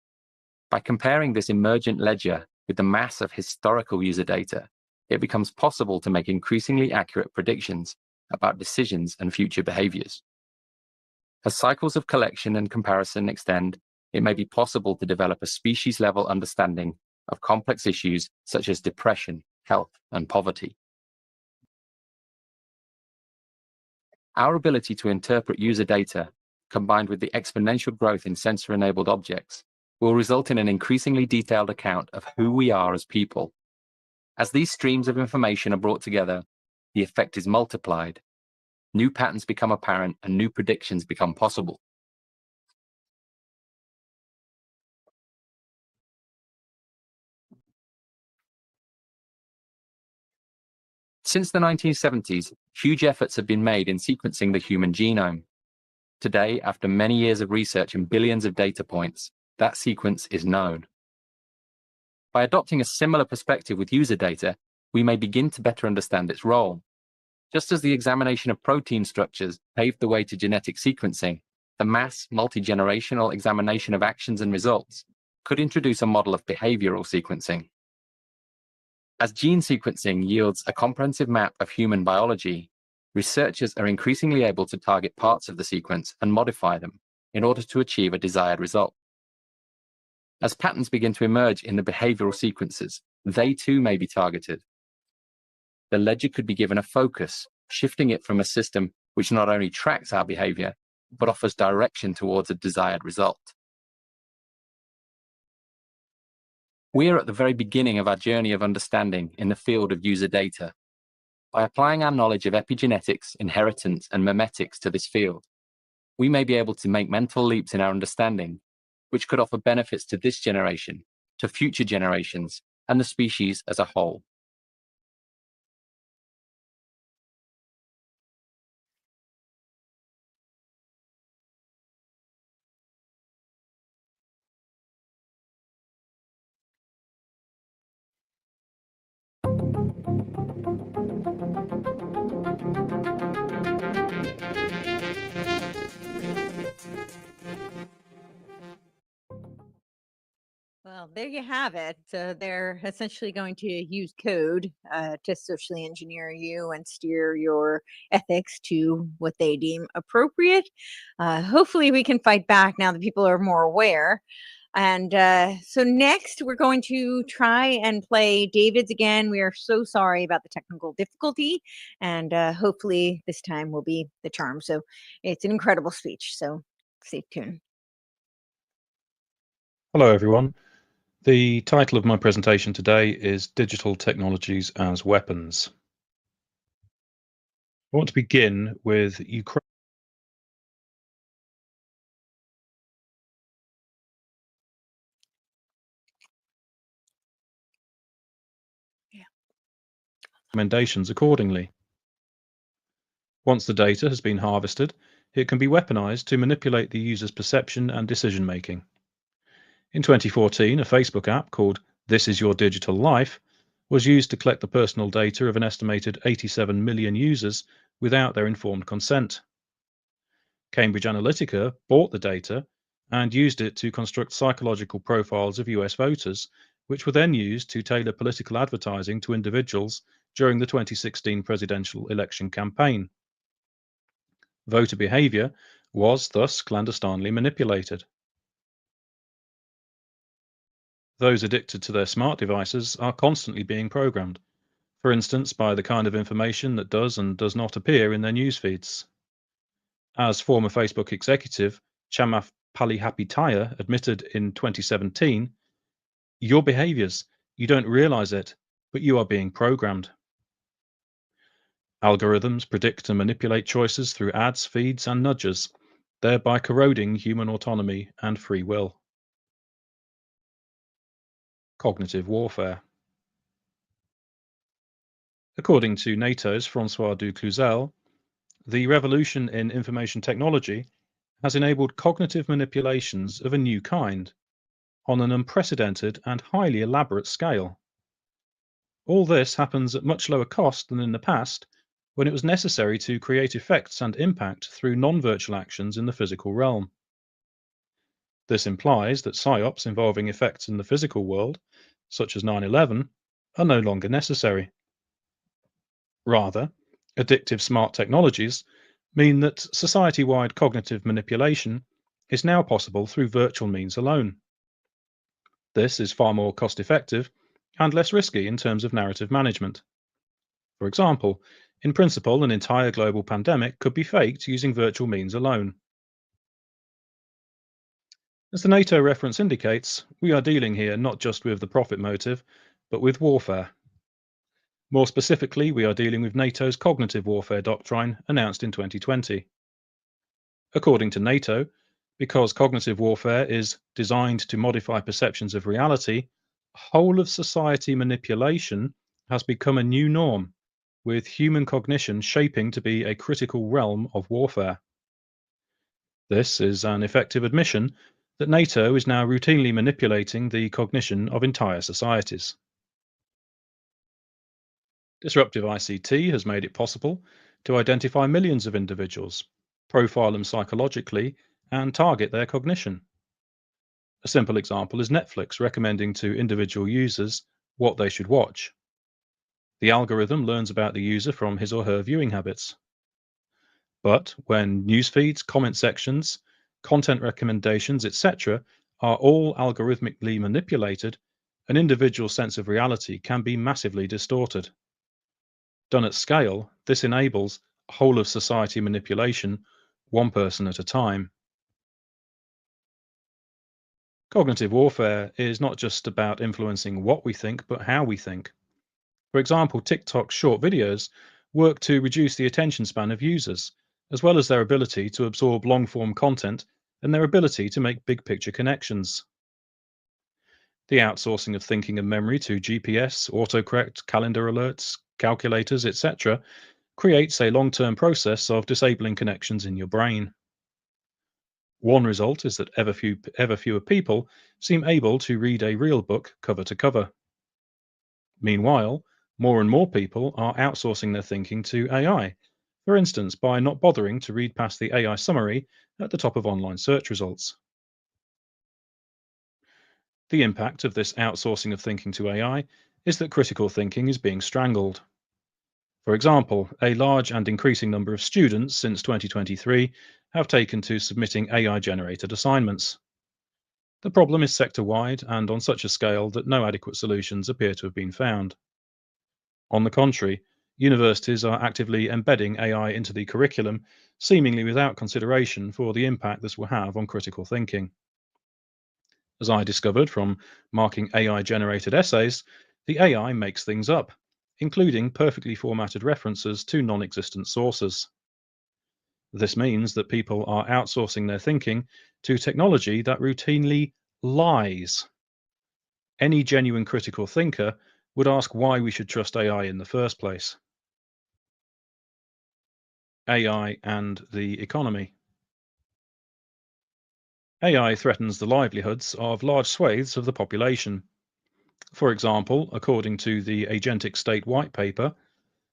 S15: By comparing this emergent ledger with the mass of historical user data, it becomes possible to make increasingly accurate predictions about decisions and future behaviors. As cycles of collection and comparison extend, it may be possible to develop a species-level understanding of complex issues such as depression, health, and poverty. Our ability to interpret user data, combined with the exponential growth in sensor-enabled objects, will result in an increasingly detailed account of who we are as people. As these streams of information are brought together, the effect is multiplied. New patterns become apparent and new predictions become possible. Since the 1970s, huge efforts have been made in sequencing the human genome. Today, after many years of research and billions of data points, that sequence is known. By adopting a similar perspective with user data, we may begin to better understand its role. Just as the examination of protein structures paved the way to genetic sequencing, the mass, multi-generational examination of actions and results could introduce a model of behavioral sequencing. As gene sequencing yields a comprehensive map of human biology, researchers are increasingly able to target parts of the sequence and modify them in order to achieve a desired result. As patterns begin to emerge in the behavioral sequences, they too may be targeted. The ledger could be given a focus, shifting it from a system which not only tracks our behavior, but offers direction towards a desired result. We are at the very beginning of our journey of understanding in the field of user data. By applying our knowledge of epigenetics, inheritance, and memetics to this field, we may be able to make mental leaps in our understanding, which could offer benefits to this generation, to future generations, and the species as a whole.
S2: Well, there you have it. So they're essentially going to use code to socially engineer you and steer your ethics to what they deem appropriate. Hopefully, we can fight back now that people are more aware. And so next, we're going to try and play David's again. We are so sorry about the technical difficulty, and hopefully this time will be the charm. So it's an incredible speech. So stay tuned.
S6: Hello, everyone. The title of my presentation today is Digital Technologies as Weapons. I want to begin with Ukraine. Recommendations accordingly. Once the data has been harvested, it can be weaponized to manipulate the user's perception and decision-making. In 2014, a Facebook app called This Is Your Digital Life was used to collect the personal data of an estimated 87 million users without their informed consent. Cambridge Analytica bought the data and used it to construct psychological profiles of US voters, which were then used to tailor political advertising to individuals during the 2016 presidential election campaign. Voter behavior was thus clandestinely manipulated. Those addicted to their smart devices are constantly being programmed, for instance by the kind of information that does and does not appear in their news feeds. As former Facebook executive Chamath Palihapitiya admitted in 2017, your behaviors, you don't realize it, but you are being programmed. Algorithms predict and manipulate choices through ads, feeds, and nudges, thereby corroding human autonomy and free will. Cognitive warfare. According to NATO's François du Cluzel, the revolution in information technology has enabled cognitive manipulations of a new kind, on an unprecedented and highly elaborate scale. All this happens at much lower cost than in the past, when it was necessary to create effects and impact through non-virtual actions in the physical realm. This implies that psyops involving effects in the physical world, such as 9/11, are no longer necessary. Rather, addictive smart technologies mean that society-wide cognitive manipulation is now possible through virtual means alone. This is far more cost-effective and less risky in terms of narrative management. For example, in principle, an entire global pandemic could be faked using virtual means alone. As the NATO reference indicates, we are dealing here not just with the profit motive, but with warfare. More specifically, we are dealing with NATO's cognitive warfare doctrine announced in 2020. According to NATO, because cognitive warfare is designed to modify perceptions of reality, whole of society manipulation has become a new norm, with human cognition shaping to be a critical realm of warfare. This is an effective admission that NATO is now routinely manipulating the cognition of entire societies. Disruptive ICT has made it possible to identify millions of individuals, profile them psychologically, and target their cognition. A simple example is Netflix recommending to individual users what they should watch. The algorithm learns about the user from his or her viewing habits. But when news feeds, comment sections, content recommendations, etc., are all algorithmically manipulated, an individual's sense of reality can be massively distorted. Done at scale, this enables whole of society manipulation, one person at a time. Cognitive warfare is not just about influencing what we think, but how we think. For example, TikTok's short videos work to reduce the attention span of users, as well as their ability to absorb long-form content and their ability to make big-picture connections. The outsourcing of thinking and memory to GPS, autocorrect, calendar alerts, calculators, etc., creates a long-term process of disabling connections in your brain. One result is that ever fewer people seem able to read a real book cover to cover. Meanwhile, more and more people are outsourcing their thinking to AI, for instance by not bothering to read past the AI summary at the top of online search results. The impact of this outsourcing of thinking to AI is that critical thinking is being strangled. For example, a large and increasing number of students since 2023 have taken to submitting AI-generated assignments. The problem is sector-wide and on such a scale that no adequate solutions appear to have been found. On the contrary, universities are actively embedding AI into the curriculum, seemingly without consideration for the impact this will have on critical thinking. As I discovered from marking AI-generated essays, the AI makes things up, including perfectly formatted references to non-existent sources. This means that people are outsourcing their thinking to technology that routinely lies. Any genuine critical thinker would ask why we should trust AI in the first place. AI and the economy. AI threatens the livelihoods of large swathes of the population. For example, according to the Agentic State White Paper,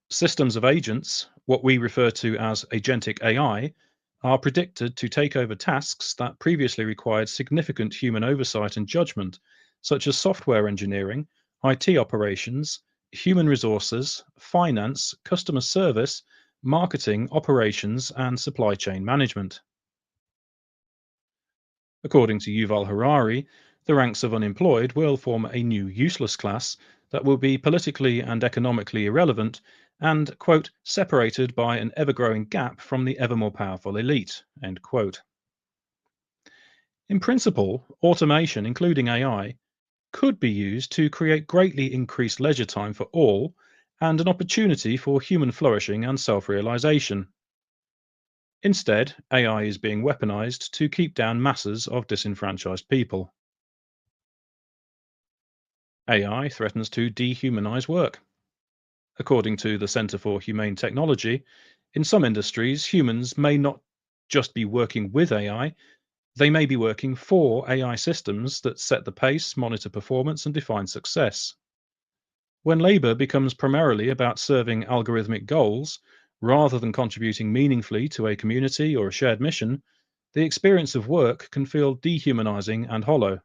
S6: systems of agents, what we refer to as agentic AI, are predicted to take over tasks that previously required significant human oversight and judgment, such as software engineering, IT operations, human resources, finance, customer service, marketing, operations, and supply chain management. According to Yuval Harari, the ranks of unemployed will form a new useless class that will be politically and economically irrelevant and, quote, separated by an ever-growing gap from the ever more powerful elite, end quote. In principle, automation, including AI, could be used to create greatly increased leisure time for all and an opportunity for human flourishing and self-realization. Instead, AI is being weaponized to keep down masses of disenfranchised people. AI threatens to dehumanize work. According to the Center for Humane Technology, in some industries, humans may not just be working with AI, they may be working for AI systems that set the pace, monitor performance, and define success. When labor becomes primarily about serving algorithmic goals, rather than contributing meaningfully to a community or a shared mission, the experience of work can feel dehumanizing and hollow.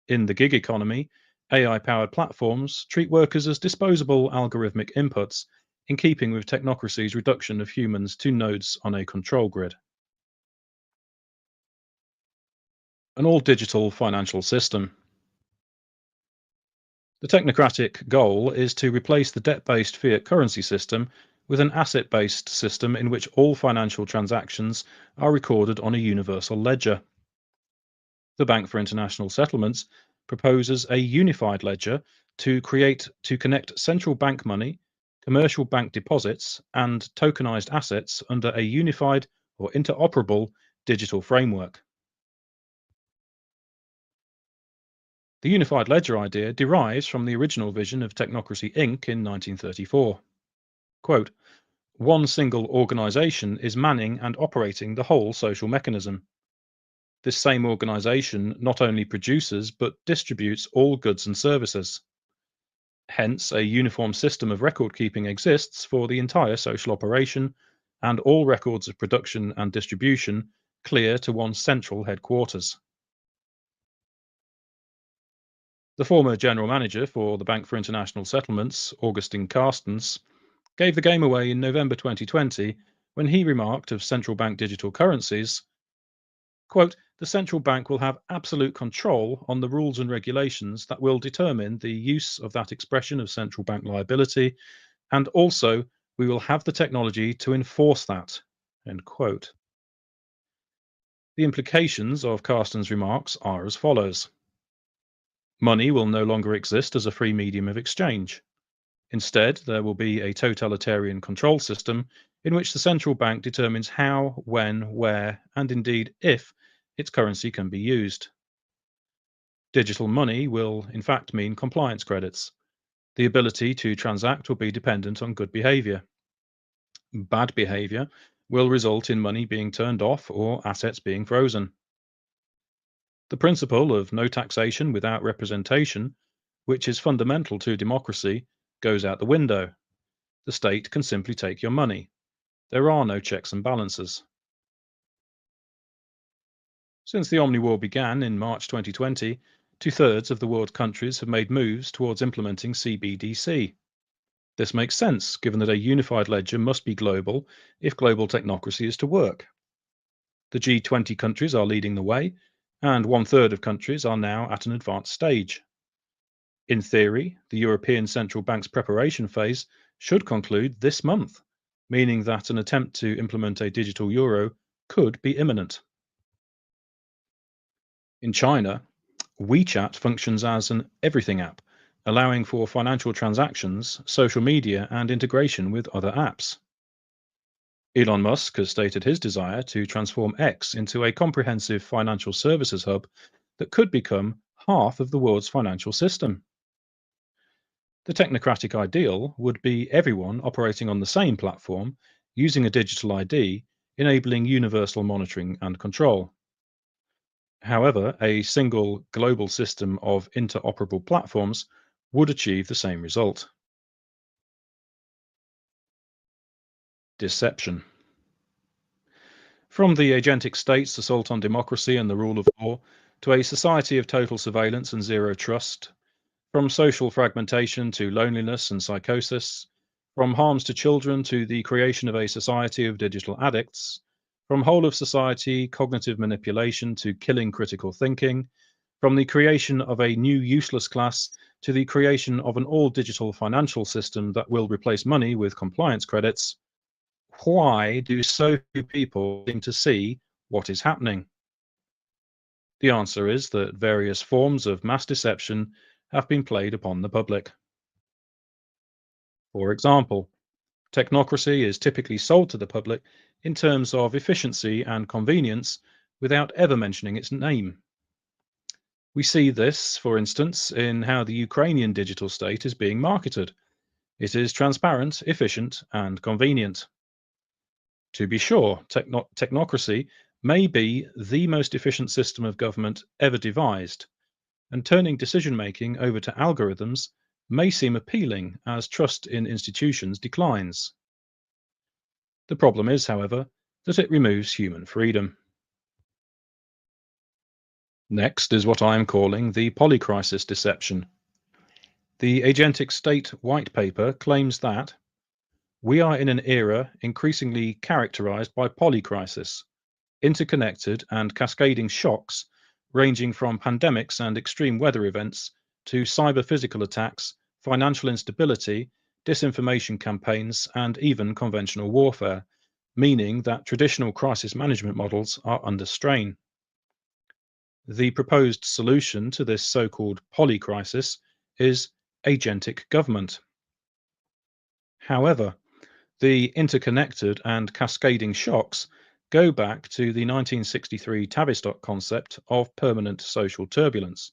S6: In the gig economy, AI-powered platforms treat workers as disposable algorithmic inputs, in keeping with Technocracy's reduction of humans to nodes on a control grid. An all-digital financial system. The technocratic goal is to replace the debt-based fiat currency system with an asset-based system in which all financial transactions are recorded on a universal ledger. The Bank for International Settlements proposes a unified ledger to connect central bank money, commercial bank deposits, and tokenized assets under a unified or interoperable digital framework. The unified ledger idea derives from the original vision of Technocracy Inc. in 1934. Quote, "One single organization is manning and operating the whole social mechanism. This same organization not only produces but distributes all goods and services. Hence, a uniform system of record keeping exists for the entire social operation, and all records of production and distribution clear to one central headquarters." The former general manager for the Bank for International Settlements, Augustin Carstens, gave the game away in November 2020 when he remarked of central bank digital currencies, quote, "The central bank will have absolute control on the rules and regulations that will determine the use of that expression of central bank liability, and also we will have the technology to enforce that," end quote. The implications of Carstens' remarks are as follows. Money will no longer exist as a free medium of exchange. Instead, there will be a totalitarian control system in which the central bank determines how, when, where, and indeed if its currency can be used. Digital money will in fact mean compliance credits. The ability to transact will be dependent on good behavior. Bad behavior will result in money being turned off or assets being frozen. The principle of no taxation without representation, which is fundamental to democracy, goes out the window. The state can simply take your money. There are no checks and balances. Since the Omniwar began in March 2020, 2/3 of the world's countries have made moves towards implementing CBDC. This makes sense, given that a unified ledger must be global if global technocracy is to work. The G20 countries are leading the way, and 1/3 of countries are now at an advanced stage. In theory, the European Central Bank's preparation phase should conclude this month, meaning that an attempt to implement a digital euro could be imminent. In China, WeChat functions as an everything app, allowing for financial transactions, social media, and integration with other apps. Elon Musk has stated his desire to transform X into a comprehensive financial services hub that could become half of the world's financial system. The technocratic ideal would be everyone operating on the same platform, using a digital ID, enabling universal monitoring and control. However, a single global system of interoperable platforms would achieve the same result. Deception. From the agentic state's assault on democracy and the rule of law, to a society of total surveillance and zero trust, from social fragmentation to loneliness and psychosis, from harms to children to the creation of a society of digital addicts, from whole of society cognitive manipulation to killing critical thinking, from the creation of a new useless class to the creation of an all-digital financial system that will replace money with compliance credits, why do so few people seem to see what is happening? The answer is that various forms of mass deception have been played upon the public. For example, technocracy is typically sold to the public in terms of efficiency and convenience without ever mentioning its name. We see this, for instance, in how the Ukrainian digital state is being marketed. It is transparent, efficient, and convenient. To be sure, technocracy may be the most efficient system of government ever devised, and turning decision-making over to algorithms may seem appealing as trust in institutions declines. The problem is, however, that it removes human freedom. Next is what I am calling the polycrisis deception. The Agentic State White Paper claims that we are in an era increasingly characterized by polycrisis, interconnected and cascading shocks ranging from pandemics and extreme weather events to cyber-physical attacks, financial instability, disinformation campaigns, and even conventional warfare, meaning that traditional crisis management models are under strain. The proposed solution to this so-called polycrisis is agentic government. However, the interconnected and cascading shocks go back to the 1963 Tavistock concept of permanent social turbulence,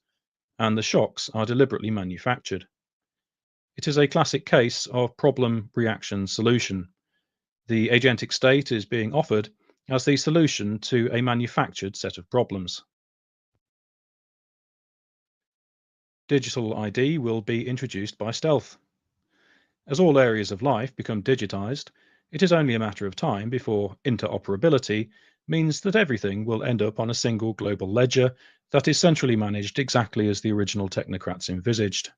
S6: and the shocks are deliberately manufactured. It is a classic case of problem, reaction, solution. The agentic state is being offered as the solution to a manufactured set of problems. Digital ID will be introduced by stealth. As all areas of life become digitized, it is only a matter of time before interoperability means that everything will end up on a single global ledger that is centrally managed exactly as the original technocrats envisaged.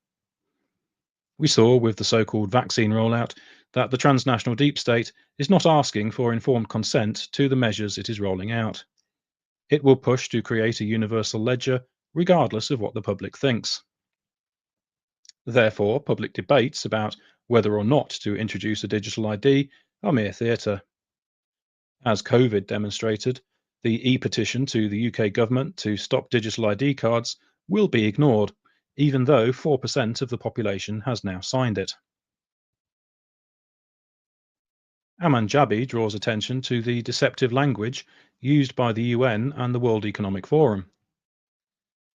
S6: We saw with the so-called vaccine rollout that the transnational deep state is not asking for informed consent to the measures it is rolling out. It will push to create a universal ledger regardless of what the public thinks. Therefore, public debates about whether or not to introduce a digital ID are mere theatre. As COVID demonstrated, the e-petition to the UK government to stop digital ID cards will be ignored, even though 4% of the population has now signed it. Aman Jabi draws attention to the deceptive language used by the UN and the World Economic Forum.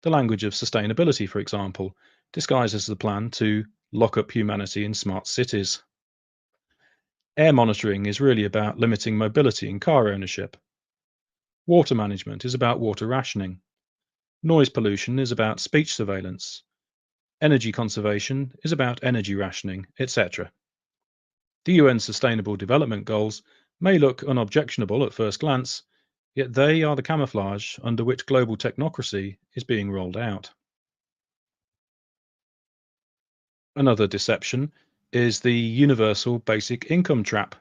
S6: The language of sustainability, for example, disguises the plan to lock up humanity in smart cities. Air monitoring is really about limiting mobility in car ownership. Water management is about water rationing. Noise pollution is about speech surveillance. Energy conservation is about energy rationing, etc. The UN Sustainable Development Goals may look unobjectionable at first glance, yet they are the camouflage under which global technocracy is being rolled out. Another deception is the universal basic income trap.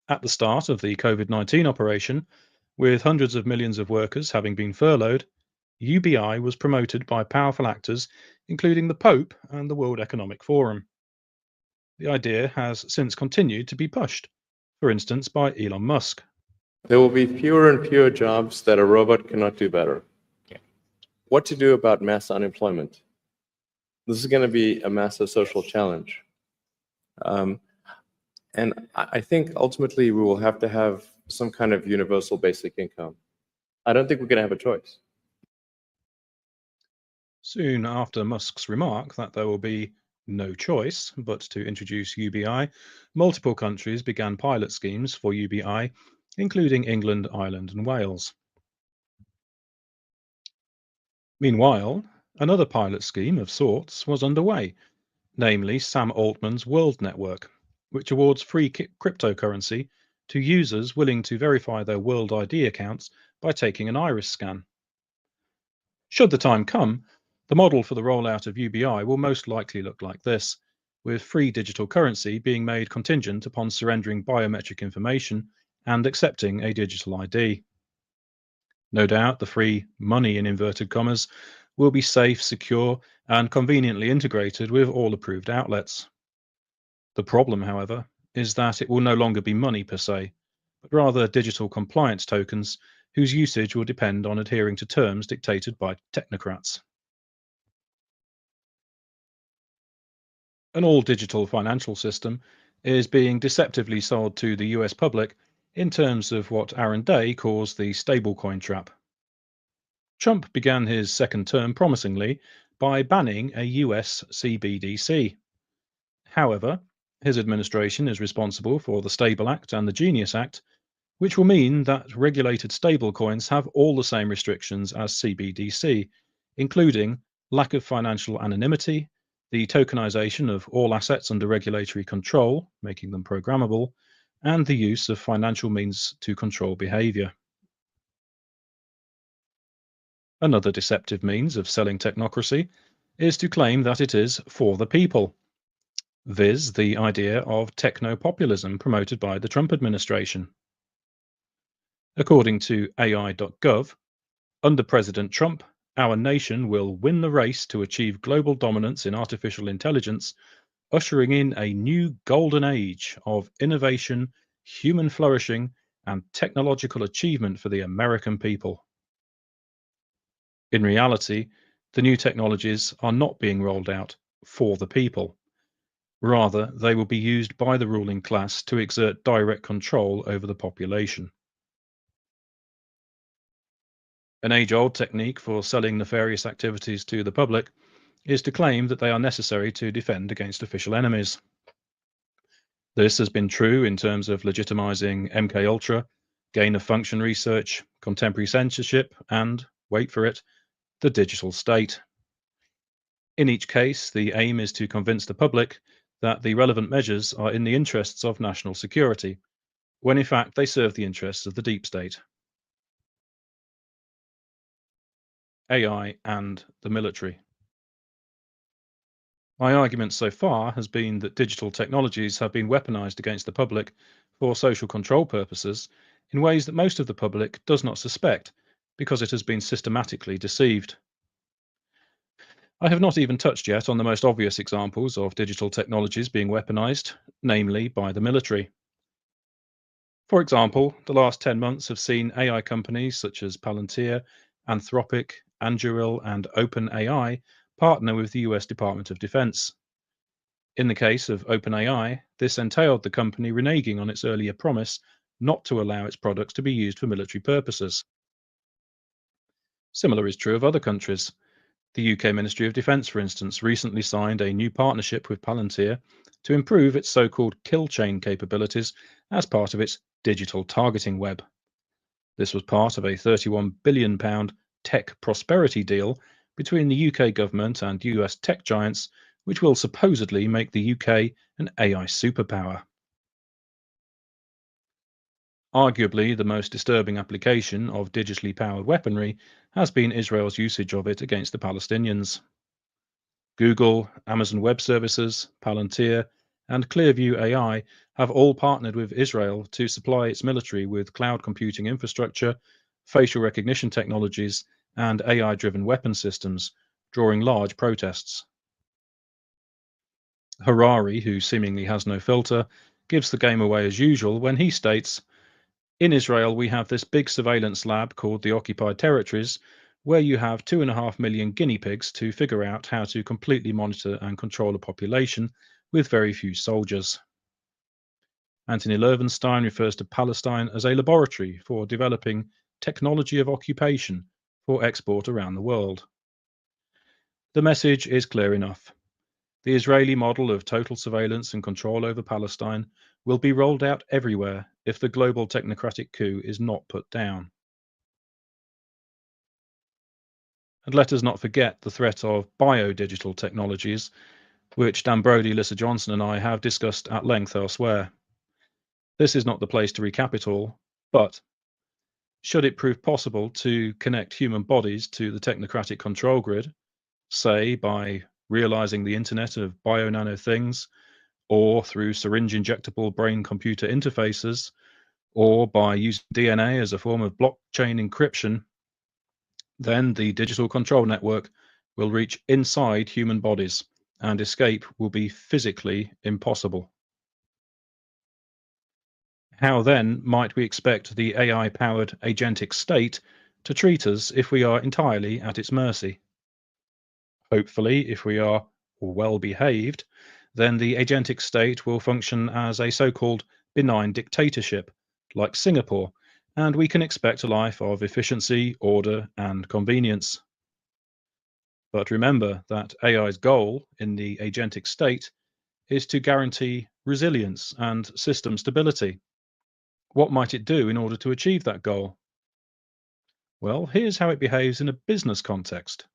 S6: At the start of the COVID-19 operation, with hundreds of millions of workers having been furloughed, UBI was promoted by powerful actors, including the Pope and the World Economic Forum. The idea has since continued to be pushed, for instance by Elon Musk.
S16: There will be fewer and fewer jobs that a robot cannot do better. What to do about mass unemployment? This is going to be a massive social challenge. And I think ultimately we will have to have some kind of universal basic income. I don't think we're going to have a choice.
S6: Soon after Musk's remark that there will be no choice but to introduce UBI, multiple countries began pilot schemes for UBI, including England, Ireland, and Wales. Meanwhile, another pilot scheme of sorts was underway, namely Sam Altman's World Network, which awards free cryptocurrency to users willing to verify their World ID accounts by taking an iris scan. Should the time come, the model for the rollout of UBI will most likely look like this, with free digital currency being made contingent upon surrendering biometric information and accepting a digital ID. No doubt the free money in inverted commas will be safe, secure, and conveniently integrated with all approved outlets. The problem, however, is that it will no longer be money per se, but rather digital compliance tokens whose usage will depend on adhering to terms dictated by technocrats. An all-digital financial system is being deceptively sold to the US public in terms of what Aaron Day calls the stablecoin trap. Trump began his second term promisingly by banning a US CBDC. However, his administration is responsible for the Stable Act and the Genius Act, which will mean that regulated stablecoins have all the same restrictions as CBDC, including lack of financial anonymity, the tokenization of all assets under regulatory control, making them programmable, and the use of financial means to control behavior. Another deceptive means of selling technocracy is to claim that it is for the people, viz. The idea of techno-populism promoted by the Trump administration. According to AI.gov, under President Trump, our nation will win the race to achieve global dominance in artificial intelligence, ushering in a new golden age of innovation, human flourishing, and technological achievement for the American people. In reality, the new technologies are not being rolled out for the people. Rather, they will be used by the ruling class to exert direct control over the population. An age-old technique for selling nefarious activities to the public is to claim that they are necessary to defend against official enemies. This has been true in terms of legitimizing MKUltra, gain-of-function research, contemporary censorship, and, wait for it, the digital state. In each case, the aim is to convince the public that the relevant measures are in the interests of national security, when in fact they serve the interests of the deep state. AI and the military. My argument so far has been that digital technologies have been weaponized against the public for social control purposes in ways that most of the public does not suspect because it has been systematically deceived. I have not even touched yet on the most obvious examples of digital technologies being weaponized, namely by the military. For example, the last 10 months have seen AI companies such as Palantir, Anthropic, Anduril, and OpenAI partner with the US Department of Defense. In the case of OpenAI, this entailed the company reneging on its earlier promise not to allow its products to be used for military purposes. Similar is true of other countries. The UK Ministry of Defence, for instance, recently signed a new partnership with Palantir to improve its so-called kill chain capabilities as part of its digital targeting web. This was part of a £31 billion tech prosperity deal between the UK government and US tech giants, which will supposedly make the UK an AI superpower. Arguably, the most disturbing application of digitally powered weaponry has been Israel's usage of it against the Palestinians. Google, Amazon Web Services, Palantir, and Clearview AI have all partnered with Israel to supply its military with cloud computing infrastructure, facial recognition technologies, and AI-driven weapon systems, drawing large protests. Harari, who seemingly has no filter, gives the game away as usual when he states, "In Israel, we have this big surveillance lab called the Occupied Territories, where you have 2.5 million guinea pigs to figure out how to completely monitor and control a population with very few soldiers." Anthony Levenstein refers to Palestine as a laboratory for developing technology of occupation for export around the world. The message is clear enough. The Israeli model of total surveillance and control over Palestine will be rolled out everywhere if the global technocratic coup is not put down. And let us not forget the threat of bio-digital technologies, which Dan Broudy, Lissa Johnson and I have discussed at length elsewhere. This is not the place to recap it all, but should it prove possible to connect human bodies to the technocratic control grid, say by realizing the internet of bio-nano things, or through syringe injectable brain-computer interfaces, or by using DNA as a form of blockchain encryption, then the digital control network will reach inside human bodies, and escape will be physically impossible. How then might we expect the AI-powered agentic state to treat us if we are entirely at its mercy? Hopefully, if we are well behaved, then the agentic state will function as a so-called benign dictatorship, like Singapore, and we can expect a life of efficiency, order, and convenience. But remember that AI's goal in the agentic state is to guarantee resilience and system stability. What might it do in order to achieve that goal? Well, here's how it behaves in a business context.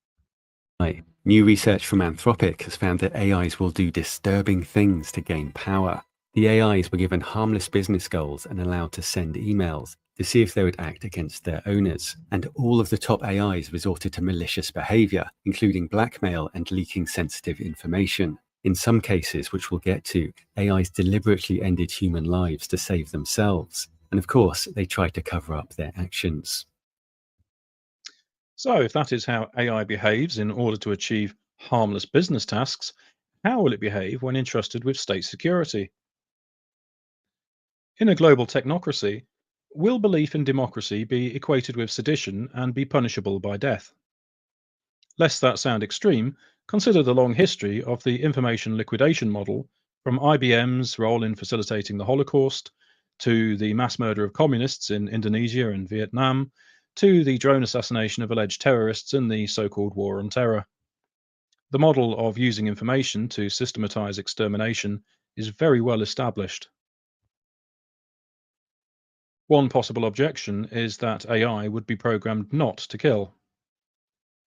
S17: New research from Anthropic has found that AIs will do disturbing things to gain power. The AIs were given harmless business goals and allowed to send emails to see if they would act against their owners. And all of the top AIs resorted to malicious behavior, including blackmail and leaking sensitive information. In some cases, which we'll get to, AIs deliberately ended human lives to save themselves. And of course, they tried to cover up their actions.
S6: So if that is how AI behaves in order to achieve harmless business tasks, how will it behave when entrusted with state security? In a global technocracy, will belief in democracy be equated with sedition and be punishable by death? Lest that sound extreme, consider the long history of the information liquidation model, from IBM's role in facilitating the Holocaust, to the mass murder of communists in Indonesia and Vietnam, to the drone assassination of alleged terrorists in the so-called War on Terror. The model of using information to systematize extermination is very well established. One possible objection is that AI would be programmed not to kill.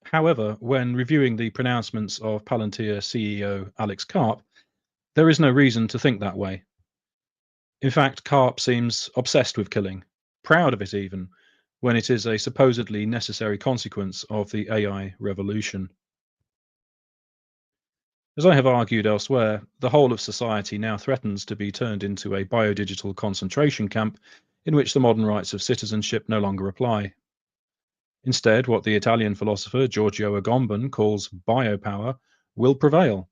S6: However, when reviewing the pronouncements of Palantir CEO Alex Karp, there is no reason to think that way. In fact, Karp seems obsessed with killing, proud of it even, when it is a supposedly necessary consequence of the AI revolution. As I have argued elsewhere, the whole of society now threatens to be turned into a biodigital concentration camp in which the modern rights of citizenship no longer apply. Instead, what the Italian philosopher Giorgio Agamben calls biopower will prevail,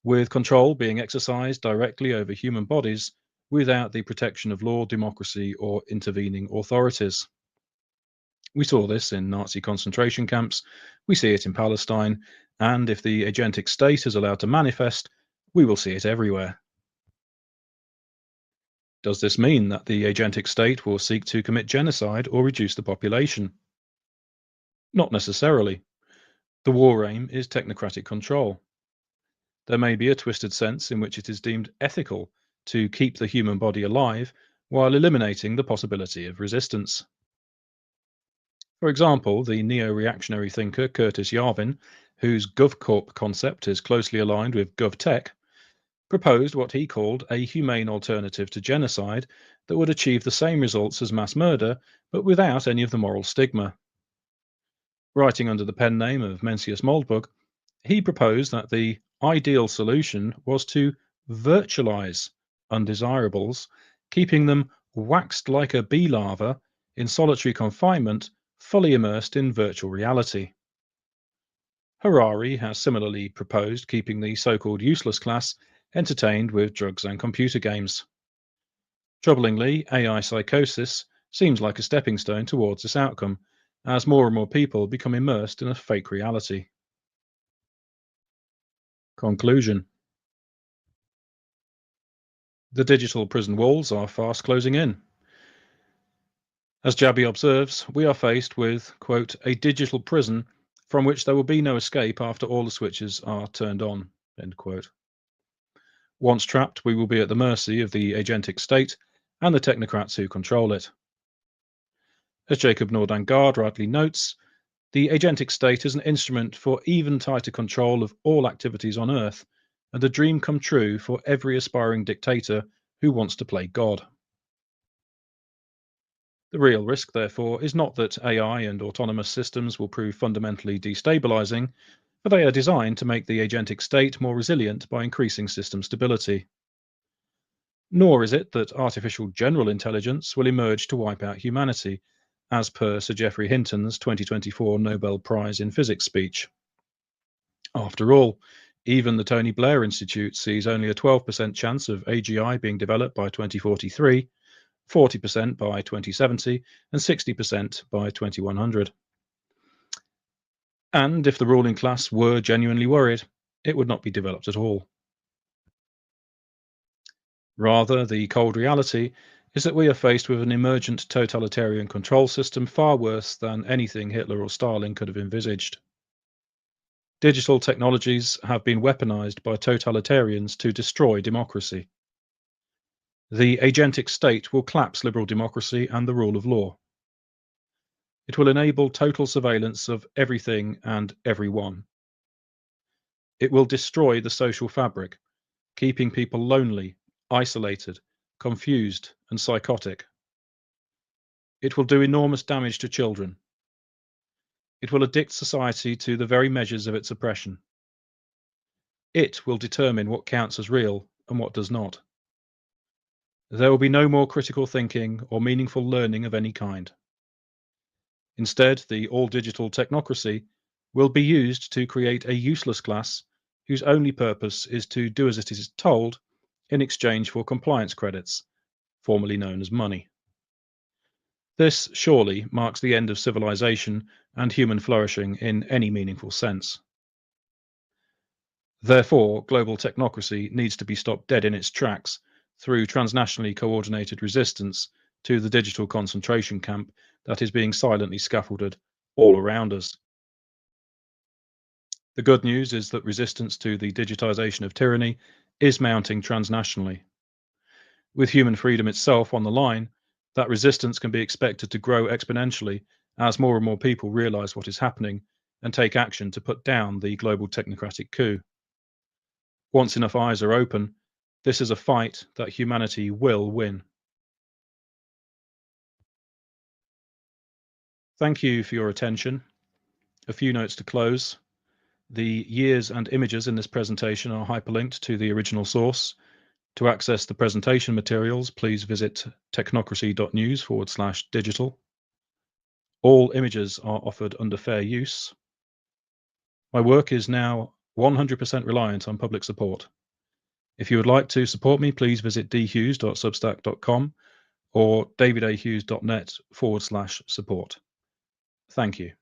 S6: with control being exercised directly over human bodies without the protection of law, democracy, or intervening authorities. We saw this in Nazi concentration camps, we see it in Palestine, and if the agentic state is allowed to manifest, we will see it everywhere. Does this mean that the agentic state will seek to commit genocide or reduce the population? Not necessarily. The war aim is technocratic control. There may be a twisted sense in which it is deemed ethical to keep the human body alive while eliminating the possibility of resistance. For example, the neo-reactionary thinker Curtis Yarvin, whose GovCorp concept is closely aligned with GovTech, proposed what he called a humane alternative to genocide that would achieve the same results as mass murder, but without any of the moral stigma. Writing under the pen name of Mencius Moldbug, he proposed that the ideal solution was to virtualize undesirables, keeping them waxed like a bee larva in solitary confinement, fully immersed in virtual reality. Harari has similarly proposed keeping the so-called useless class entertained with drugs and computer games. Troublingly, AI psychosis seems like a stepping stone towards this outcome, as more and more people become immersed in a fake reality. Conclusion. The digital prison walls are fast closing in. As Jabi observes, we are faced with, quote, a digital prison from which there will be no escape after all the switches are turned on, end quote. Once trapped, we will be at the mercy of the agentic state and the technocrats who control it. As Jacob Nordangard rightly notes, The agentic state is an instrument for even tighter control of all activities on Earth, and a dream come true for every aspiring dictator who wants to play God. The real risk, therefore, is not that AI and autonomous systems will prove fundamentally destabilizing, but they are designed to make the agentic state more resilient by increasing system stability. Nor is it that artificial general intelligence will emerge to wipe out humanity, as per Sir Geoffrey Hinton's 2024 Nobel Prize in Physics speech. After all, even the Tony Blair Institute sees only a 12% chance of AGI being developed by 2043, 40% by 2070, and 60% by 2100. And if the ruling class were genuinely worried, it would not be developed at all. Rather, the cold reality is that we are faced with an emergent totalitarian control system far worse than anything Hitler or Stalin could have envisaged. Digital technologies have been weaponized by totalitarians to destroy democracy. The agentic state will collapse liberal democracy and the rule of law. It will enable total surveillance of everything and everyone. It will destroy the social fabric, keeping people lonely, isolated, confused, and psychotic. It will do enormous damage to children. It will addict society to the very measures of its oppression. It will determine what counts as real and what does not. There will be no more critical thinking or meaningful learning of any kind. Instead, the all-digital technocracy will be used to create a useless class whose only purpose is to do as it is told in exchange for compliance credits, formerly known as money. This surely marks the end of civilization and human flourishing in any meaningful sense. Therefore, global technocracy needs to be stopped dead in its tracks through transnationally coordinated resistance to the digital concentration camp that is being silently scaffolded all around us. The good news is that resistance to the digitization of tyranny is mounting transnationally. With human freedom itself on the line, that resistance can be expected to grow exponentially as more and more people realize what is happening and take action to put down the global technocratic coup. Once enough eyes are open, this is a fight that humanity will win. Thank you for your attention. A few notes to close. The years and images in this presentation are hyperlinked to the original source. To access the presentation materials, please visit technocracy.news/digital. All images are offered under fair use. My work is now 100% reliant on public support. If you would like to support me, please visit dhughes.substack.com or davidahughes.net/support. Thank you.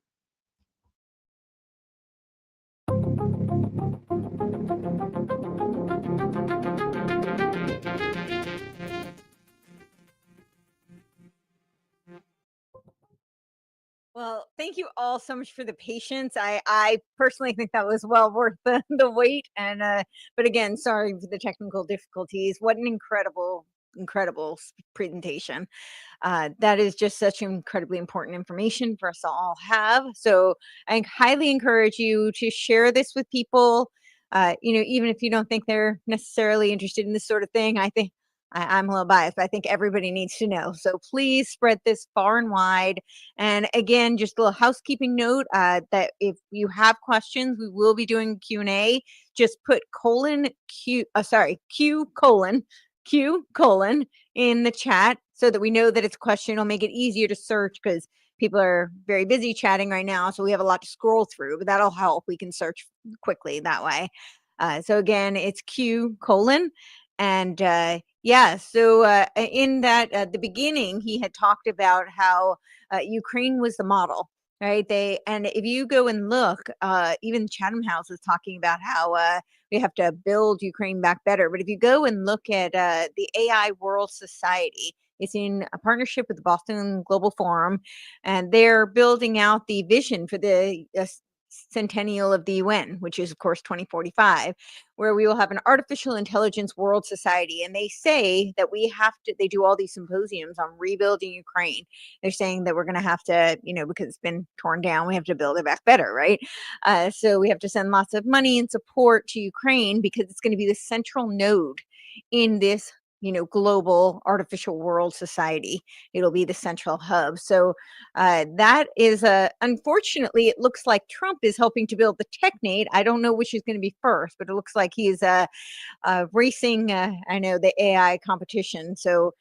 S2: Well, thank you all so much for the patience. I personally think that was well worth the wait. And but again, sorry for the technical difficulties. What an incredible presentation. That is just such incredibly important information for us to all have. So I highly encourage you to share this with people. Even if you don't think they're necessarily interested in this sort of thing, I think I'm a little biased, but I think everybody needs to know. So please spread this far and wide. And again, just a little housekeeping note that if you have questions, we will be doing Q&A. Just put Q colon in the chat so that we know that it's a question. It'll make it easier to search because people are very busy chatting right now. So we have a lot to scroll through, but that'll help. We can search quickly that way. So again, it's Q colon. And so in that, at the beginning, he had talked about how Ukraine was the model, right? And if you go and look, even Chatham House is talking about how we have to build Ukraine back better. But if you go and look at the AI World Society, it's in a partnership with the Boston Global Forum, and they're building out the vision for the centennial of the UN, which is, of course, 2045, where we will have an artificial intelligence world society. And they say that they do all these symposiums on rebuilding Ukraine. They're saying that we're going to have to, because it's been torn down, we have to build it back better, right? So we have to send lots of money and support to Ukraine because it's going to be the central node in this global artificial world society. It'll be the central hub. So that is unfortunately, it looks like Trump is helping to build the TechNate. I don't know which is going to be first, but it looks like he is racing, I know, the AI competition. So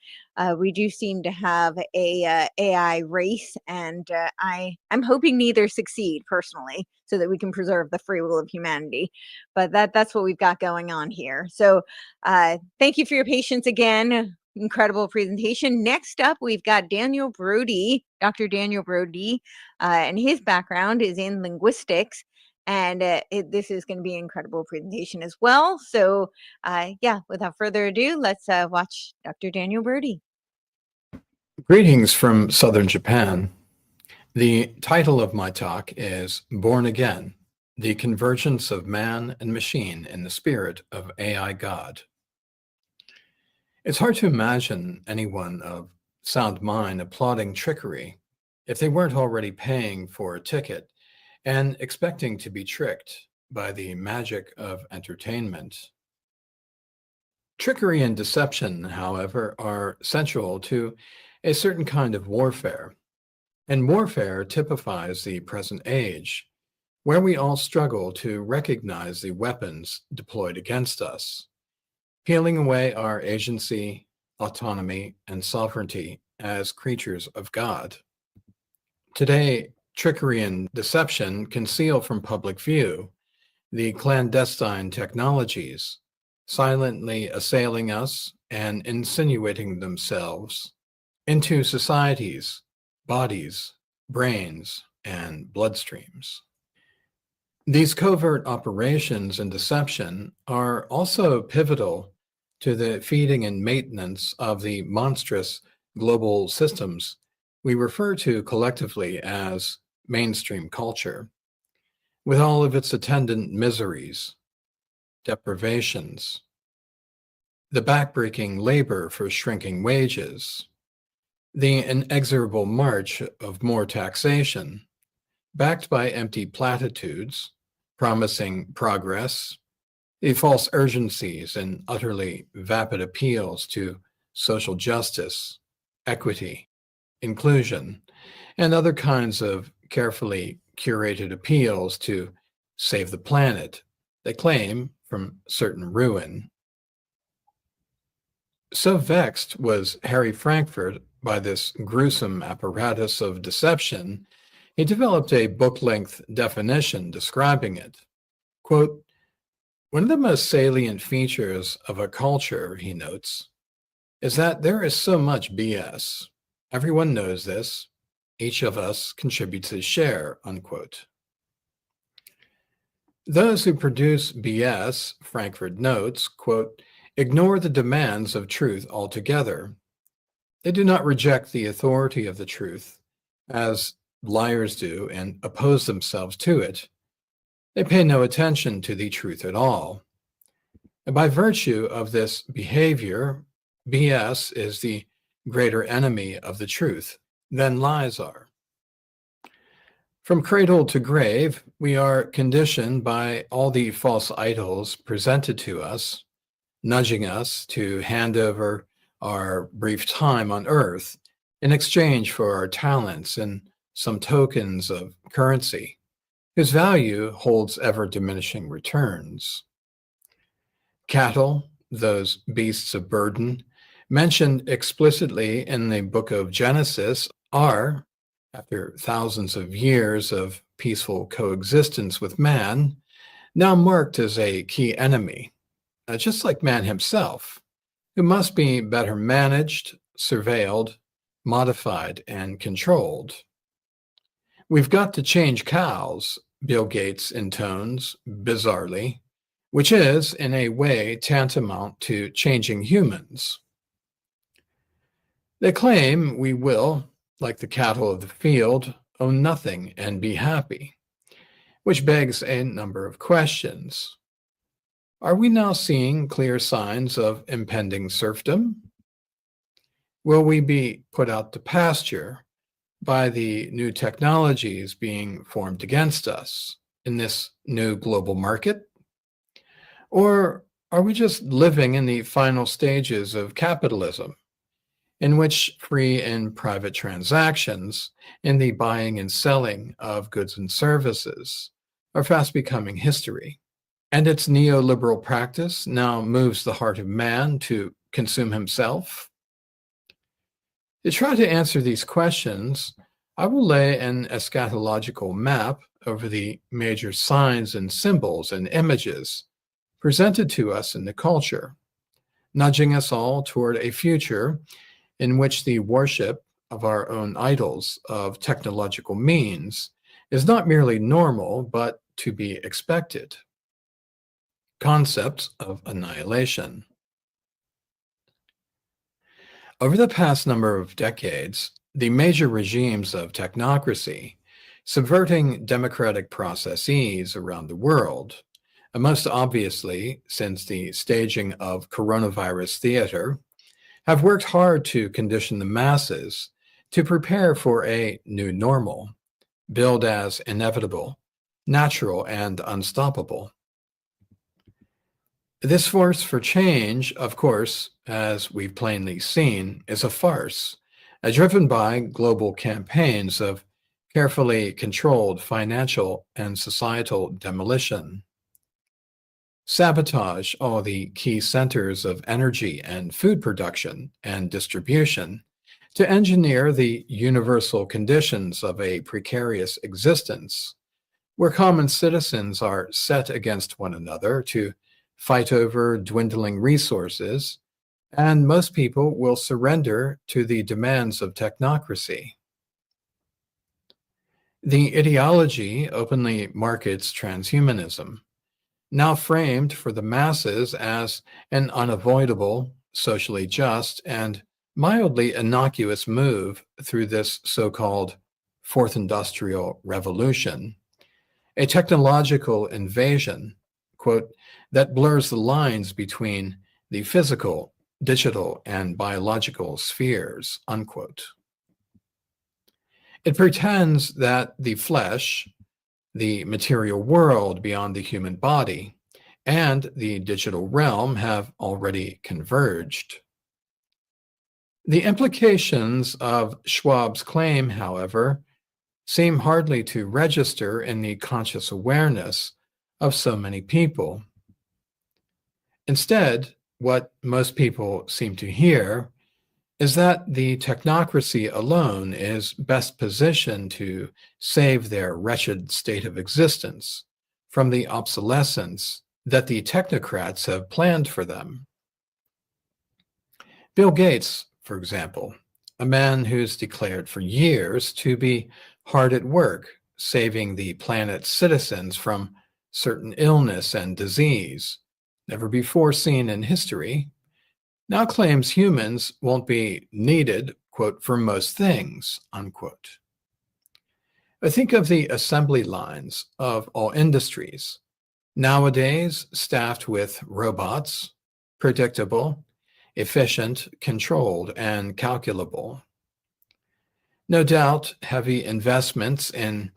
S2: we do seem to have a AI race, and I'm hoping neither succeed personally, so that we can preserve the free will of humanity. But that's what we've got going on here. So thank you for your patience again. Incredible presentation. Next up, we've got Daniel Broudy, Dr. Daniel Broudy, and his background is in linguistics. And this is going to be an incredible presentation as well. So yeah, without further ado, let's watch Dr. Daniel Broudy.
S18: Greetings from southern Japan. The title of my talk is Born Again, the Convergence of Man and Machine in the Spirit of AI God. It's hard to imagine anyone of sound mind applauding trickery if they weren't already paying for a ticket and expecting to be tricked by the magic of entertainment. Trickery and deception, however, are central to a certain kind of warfare, and warfare typifies the present age, where we all struggle to recognize the weapons deployed against us, peeling away our agency, autonomy, and sovereignty as creatures of God. Today, trickery and deception conceal from public view the clandestine technologies silently assailing us and insinuating themselves into societies, bodies, brains, and bloodstreams. These covert operations and deception are also pivotal to the feeding and maintenance of the monstrous global systems we refer to collectively as mainstream culture, with all of its attendant miseries, deprivations, the backbreaking labor for shrinking wages, the inexorable march of more taxation, backed by empty platitudes promising progress, the false urgencies and utterly vapid appeals to social justice, equity, inclusion, and other kinds of carefully curated appeals to save the planet, they claim, from certain ruin. So vexed was Harry Frankfurt by this gruesome apparatus of deception, he developed a book-length definition describing it. Quote, "One of the most salient features of a culture," he notes, "is that there is so much BS. Everyone knows this. Each of us contributes his share," unquote. Those who produce BS, Frankfurt notes, quote, "ignore the demands of truth altogether. They do not reject the authority of the truth, as liars do, and oppose themselves to it. They pay no attention to the truth at all. And by virtue of this behavior, BS is the greater enemy of the truth than lies are. From cradle to grave, we are conditioned by all the false idols presented to us, nudging us to hand over our brief time on earth in exchange for our talents and some tokens of currency, whose value holds ever diminishing returns. Cattle, those beasts of burden, mentioned explicitly in the book of Genesis, are, after thousands of years of peaceful coexistence with man, now marked as a key enemy, just like man himself, who must be better managed, surveilled, modified, and controlled. "We've got to change cows," Bill Gates intones bizarrely, which is, in a way, tantamount to changing humans. They claim we will, like the cattle of the field, own nothing and be happy. which begs a number of questions. Are we now seeing clear signs of impending serfdom? Will we be put out to pasture by the new technologies being formed against us in this new global market? Or are we just living in the final stages of capitalism, in which free and private transactions in the buying and selling of goods and services are fast becoming history, and its neoliberal practice now moves the heart of man to consume himself? To try to answer these questions, I will lay an eschatological map over the major signs and symbols and images presented to us in the culture, nudging us all toward a future in which the worship of our own idols of technological means is not merely normal, but to be expected. Concepts of annihilation. Over the past number of decades, the major regimes of technocracy, subverting democratic processes around the world, and most obviously since the staging of coronavirus theater, have worked hard to condition the masses to prepare for a new normal, billed as inevitable, natural, and unstoppable. This force for change, of course, as we've plainly seen, is a farce, driven by global campaigns of carefully controlled financial and societal demolition. Sabotage all the key centers of energy and food production and distribution to engineer the universal conditions of a precarious existence, where common citizens are set against one another to fight over dwindling resources, and most people will surrender to the demands of technocracy. The ideology openly markets transhumanism, now framed for the masses as an unavoidable, socially just, and mildly innocuous move through this so-called Fourth Industrial Revolution, a technological invasion, quote, that blurs the lines between the physical, digital, and biological spheres, unquote. It pretends that the flesh, the material world beyond the human body, and the digital realm have already converged. The implications of Schwab's claim, however, seem hardly to register in the conscious awareness of so many people. Instead, what most people seem to hear is that the technocracy alone is best positioned to save their wretched state of existence from the obsolescence that the technocrats have planned for them. Bill Gates, for example, a man who's declared for years to be hard at work saving the planet's citizens from certain illness and disease, never before seen in history, now claims humans won't be needed, quote, for most things, unquote. I think of the assembly lines of all industries, nowadays staffed with robots, predictable, efficient, controlled, and calculable. No doubt, heavy investments in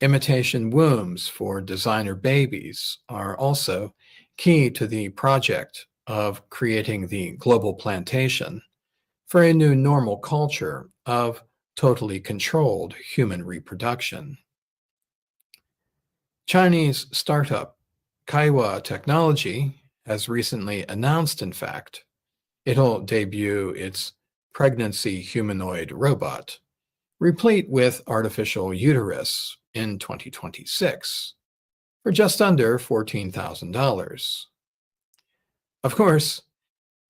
S18: imitation wombs for designer babies are also key to the project of creating the global plantation for a new normal culture of totally controlled human reproduction. Chinese startup Kaiwa Technology has recently announced, in fact, it'll debut its pregnancy humanoid robot, replete with artificial uterus, in 2026 for just under $14,000. Of course,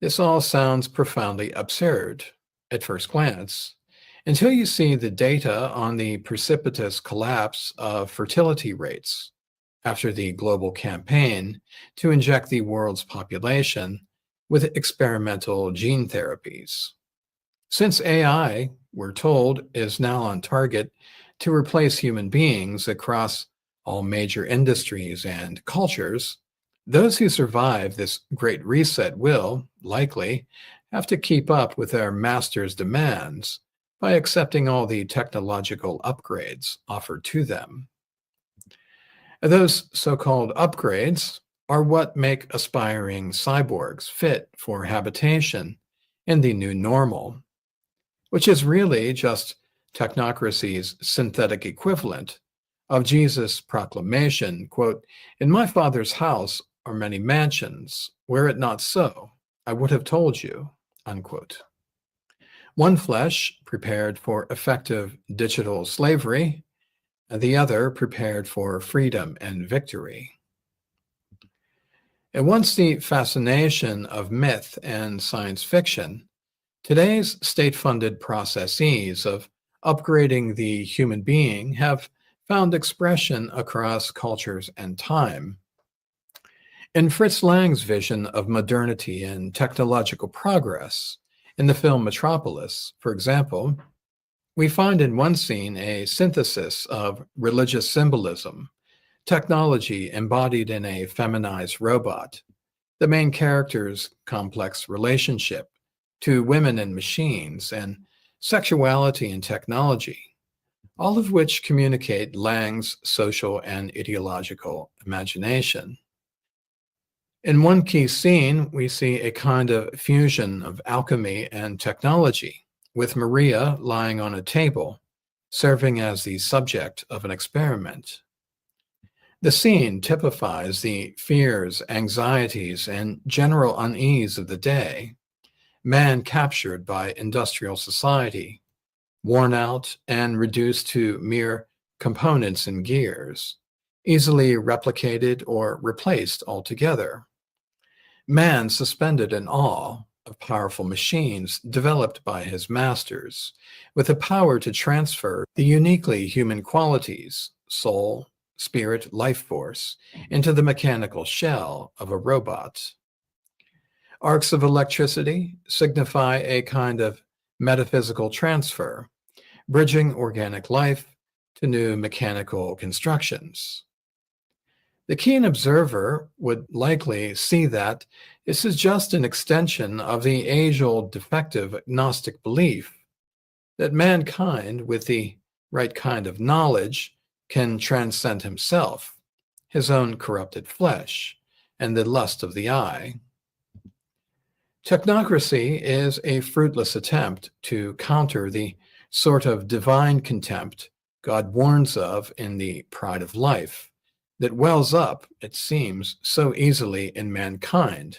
S18: this all sounds profoundly absurd at first glance, until you see the data on the precipitous collapse of fertility rates after the global campaign to inject the world's population with experimental gene therapies. Since AI, we're told, is now on target to replace human beings across all major industries and cultures, those who survive this great reset will, likely, have to keep up with their master's demands by accepting all the technological upgrades offered to them. Those so-called upgrades are what make aspiring cyborgs fit for habitation in the new normal, which is really just Technocracy's synthetic equivalent of Jesus' proclamation, quote, "In my Father's house are many mansions. Were it not so, I would have told you," unquote. One flesh prepared for effective digital slavery, and the other prepared for freedom and victory. And once the fascination of myth and science fiction, today's state-funded processes of upgrading the human being have found expression across cultures and time. In Fritz Lang's vision of modernity and technological progress, in the film Metropolis, for example, we find in one scene a synthesis of religious symbolism, technology embodied in a feminized robot, the main character's complex relationship to women and machines, and sexuality and technology, all of which communicate Lang's social and ideological imagination. In one key scene, we see a kind of fusion of alchemy and technology, with Maria lying on a table, serving as the subject of an experiment. The scene typifies the fears, anxieties, and general unease of the day, man captured by industrial society, worn out and reduced to mere components and gears, easily replicated or replaced altogether. Man suspended in awe of powerful machines developed by his masters, with the power to transfer the uniquely human qualities, soul, spirit, life force, into the mechanical shell of a robot. Arcs of electricity signify a kind of metaphysical transfer, bridging organic life to new mechanical constructions. The keen observer would likely see that this is just an extension of the age-old defective Gnostic belief that mankind, with the right kind of knowledge, can transcend himself, his own corrupted flesh, and the lust of the eye. Technocracy is a fruitless attempt to counter the sort of divine contempt God warns of in the Pride of Life that wells up, it seems, so easily in mankind,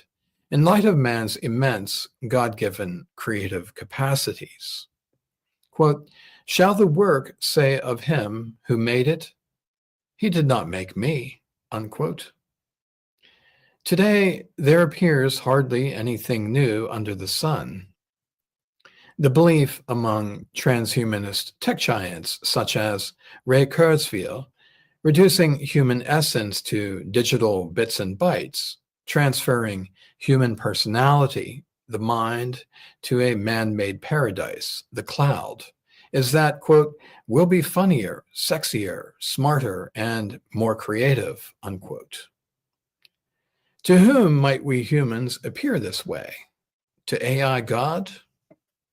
S18: in light of man's immense God-given creative capacities. Quote, "Shall the work say of him who made it, he did not make me," unquote. Today, there appears hardly anything new under the sun. The belief among transhumanist tech giants such as Ray Kurzweil, reducing human essence to digital bits and bytes, transferring human personality, the mind, to a man-made paradise, the cloud, is that, quote, "we'll be funnier, sexier, smarter, and more creative," unquote. To whom might we humans appear this way? To AI God?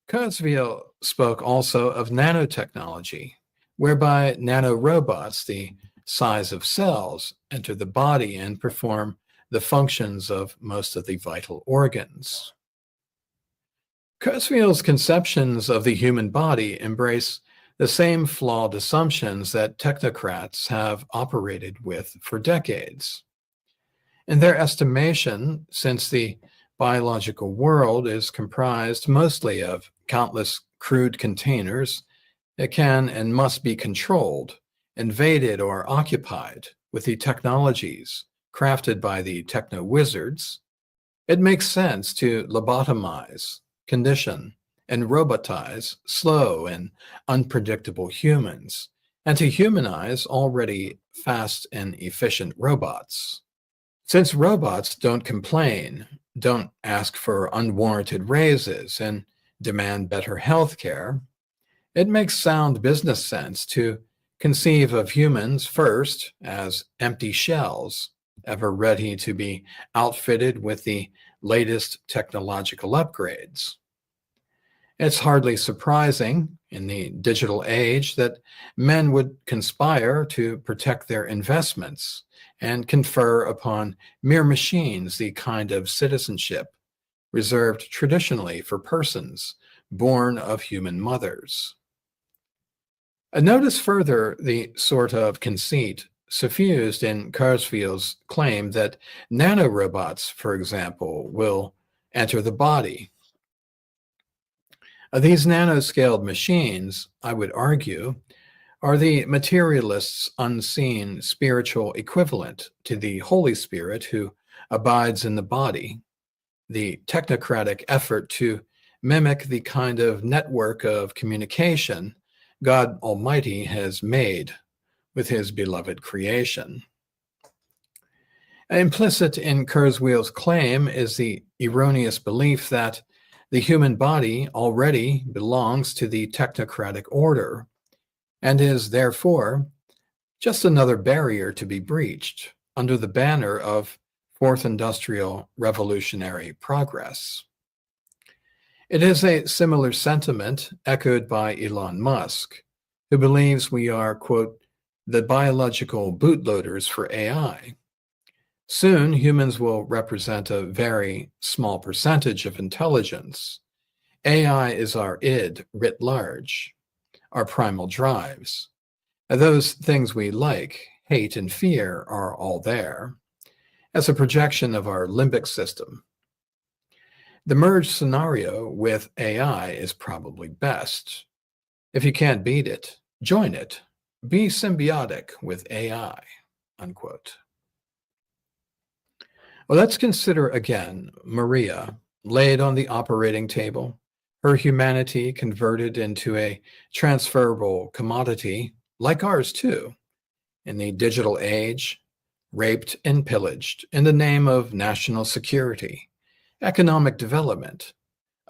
S18: Kurzweil spoke also of nanotechnology, whereby nanorobots, the size of cells, enter the body and perform the functions of most of the vital organs. Kurzweil's conceptions of the human body embrace the same flawed assumptions that technocrats have operated with for decades. In their estimation, since the biological world is comprised mostly of countless crude containers that can and must be controlled, invaded, or occupied with the technologies crafted by the techno-wizards, it makes sense to lobotomize, condition, and robotize slow and unpredictable humans, and to humanize already fast and efficient robots. Since robots don't complain, don't ask for unwarranted raises, and demand better health care, it makes sound business sense to conceive of humans first as empty shells, ever ready to be outfitted with the latest technological upgrades. It's hardly surprising in the digital age that men would conspire to protect their investments and confer upon mere machines the kind of citizenship reserved traditionally for persons born of human mothers. Notice further the sort of conceit suffused in Kurzweil's claim that nanorobots, for example, will enter the body. These nanoscaled machines, I would argue, are the materialist's unseen spiritual equivalent to the Holy Spirit who abides in the body, the technocratic effort to mimic the kind of network of communication God Almighty has made with his beloved creation. Implicit in Kurzweil's claim is the erroneous belief that the human body already belongs to the technocratic order and is therefore just another barrier to be breached under the banner of Fourth Industrial Revolutionary Progress. It is a similar sentiment echoed by Elon Musk, who believes we are, quote, the biological bootloaders for AI. Soon, humans will represent a very small percentage of intelligence. AI is our id writ large, our primal drives. Those things we like, hate, and fear are all there, as a projection of our limbic system. The merged scenario with AI is probably best. If you can't beat it, join it. Be symbiotic with AI, unquote. Well, let's consider again Maria laid on the operating table, her humanity converted into a transferable commodity like ours too, in the digital age, raped and pillaged in the name of national security, economic development,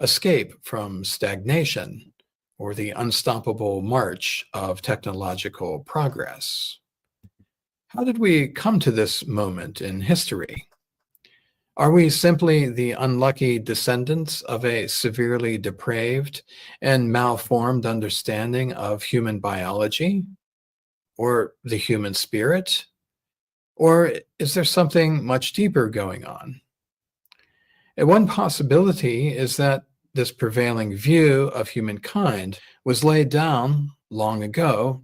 S18: escape from stagnation, or the unstoppable march of technological progress. How did we come to this moment in history? Are we simply the unlucky descendants of a severely depraved and malformed understanding of human biology, or the human spirit? Or is there something much deeper going on? And one possibility is that this prevailing view of humankind was laid down long ago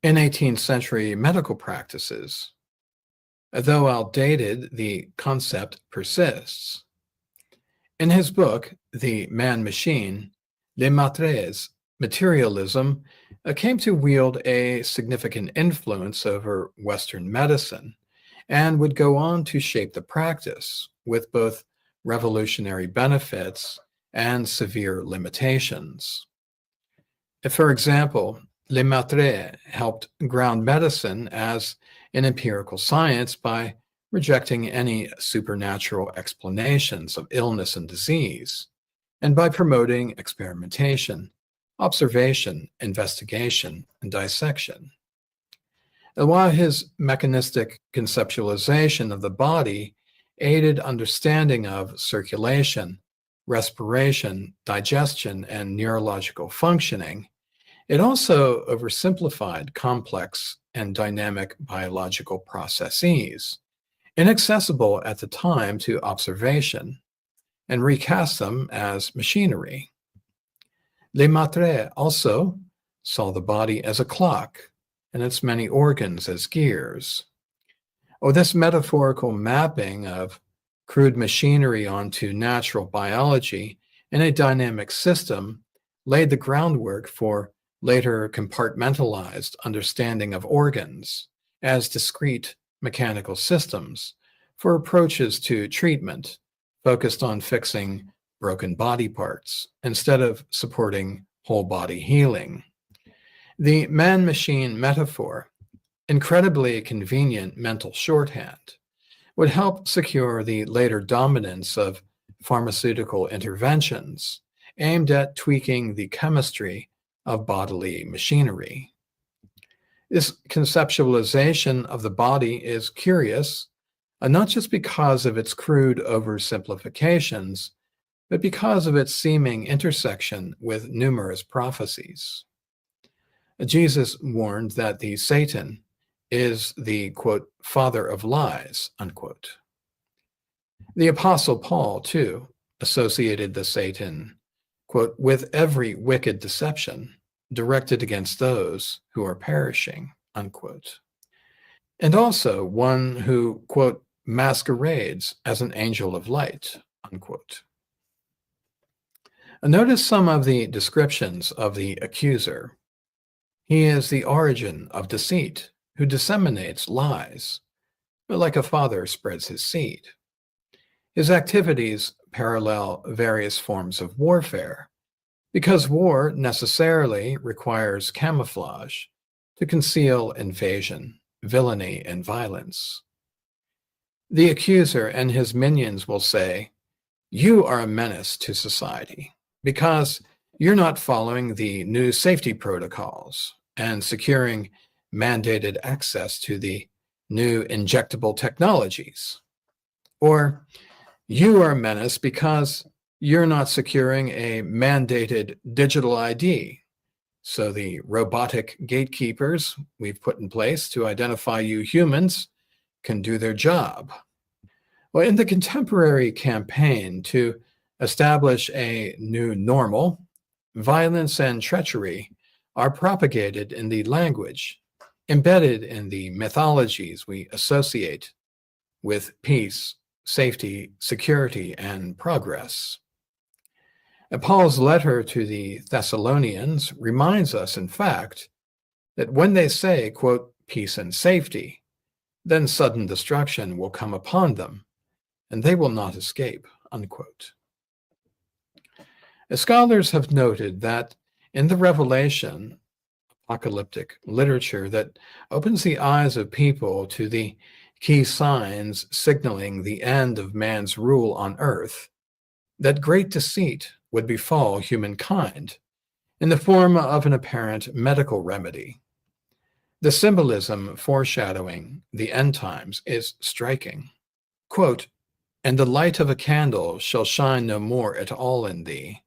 S18: in 18th century medical practices. Though outdated, the concept persists. In his book, The Man-Machine, Lemaitre's materialism came to wield a significant influence over Western medicine and would go on to shape the practice with both revolutionary benefits and severe limitations. For example, Lemaitre helped ground medicine as an empirical science by rejecting any supernatural explanations of illness and disease, and by promoting experimentation, observation, investigation, and dissection. And while his mechanistic conceptualization of the body aided understanding of circulation, respiration, digestion, and neurological functioning, it also oversimplified complex and dynamic biological processes, inaccessible at the time to observation, and recast them as machinery. Lemaitre also saw the body as a clock and its many organs as gears. This metaphorical mapping of crude machinery onto natural biology in a dynamic system laid the groundwork for later compartmentalized understanding of organs as discrete mechanical systems for approaches to treatment focused on fixing broken body parts instead of supporting whole body healing. The man-machine metaphor, incredibly convenient mental shorthand, would help secure the later dominance of pharmaceutical interventions aimed at tweaking the chemistry of bodily machinery. This conceptualization of the body is curious, not just because of its crude oversimplifications, but because of its seeming intersection with numerous prophecies. Jesus warned that the Satan is the, quote, father of lies, unquote. The Apostle Paul, too, associated the Satan, quote, with every wicked deception directed against those who are perishing, unquote. And also one who, quote, masquerades as an angel of light, unquote. Notice some of the descriptions of the accuser. He is the origin of deceit, who disseminates lies, but like a father spreads his seed. His activities parallel various forms of warfare, because war necessarily requires camouflage to conceal invasion, villainy, and violence. The accuser and his minions will say, "You are a menace to society because you're not following the new safety protocols and securing mandated access to the new injectable technologies." Or, "You are a menace because you're not securing a mandated digital ID. So the robotic gatekeepers we've put in place to identify you humans can do their job." Well, in the contemporary campaign to establish a new normal, violence and treachery are propagated in the language, embedded in the mythologies we associate with peace, safety, security, and progress. Paul's letter to the Thessalonians reminds us, in fact, that when they say, quote, peace and safety, then sudden destruction will come upon them, and they will not escape, unquote. Scholars have noted that in the Revelation, apocalyptic literature that opens the eyes of people to the key signs signaling the end of man's rule on earth, that great deceit would befall humankind in the form of an apparent medical remedy. The symbolism foreshadowing the end times is striking. Quote, "And the light of a candle shall shine no more at all in thee,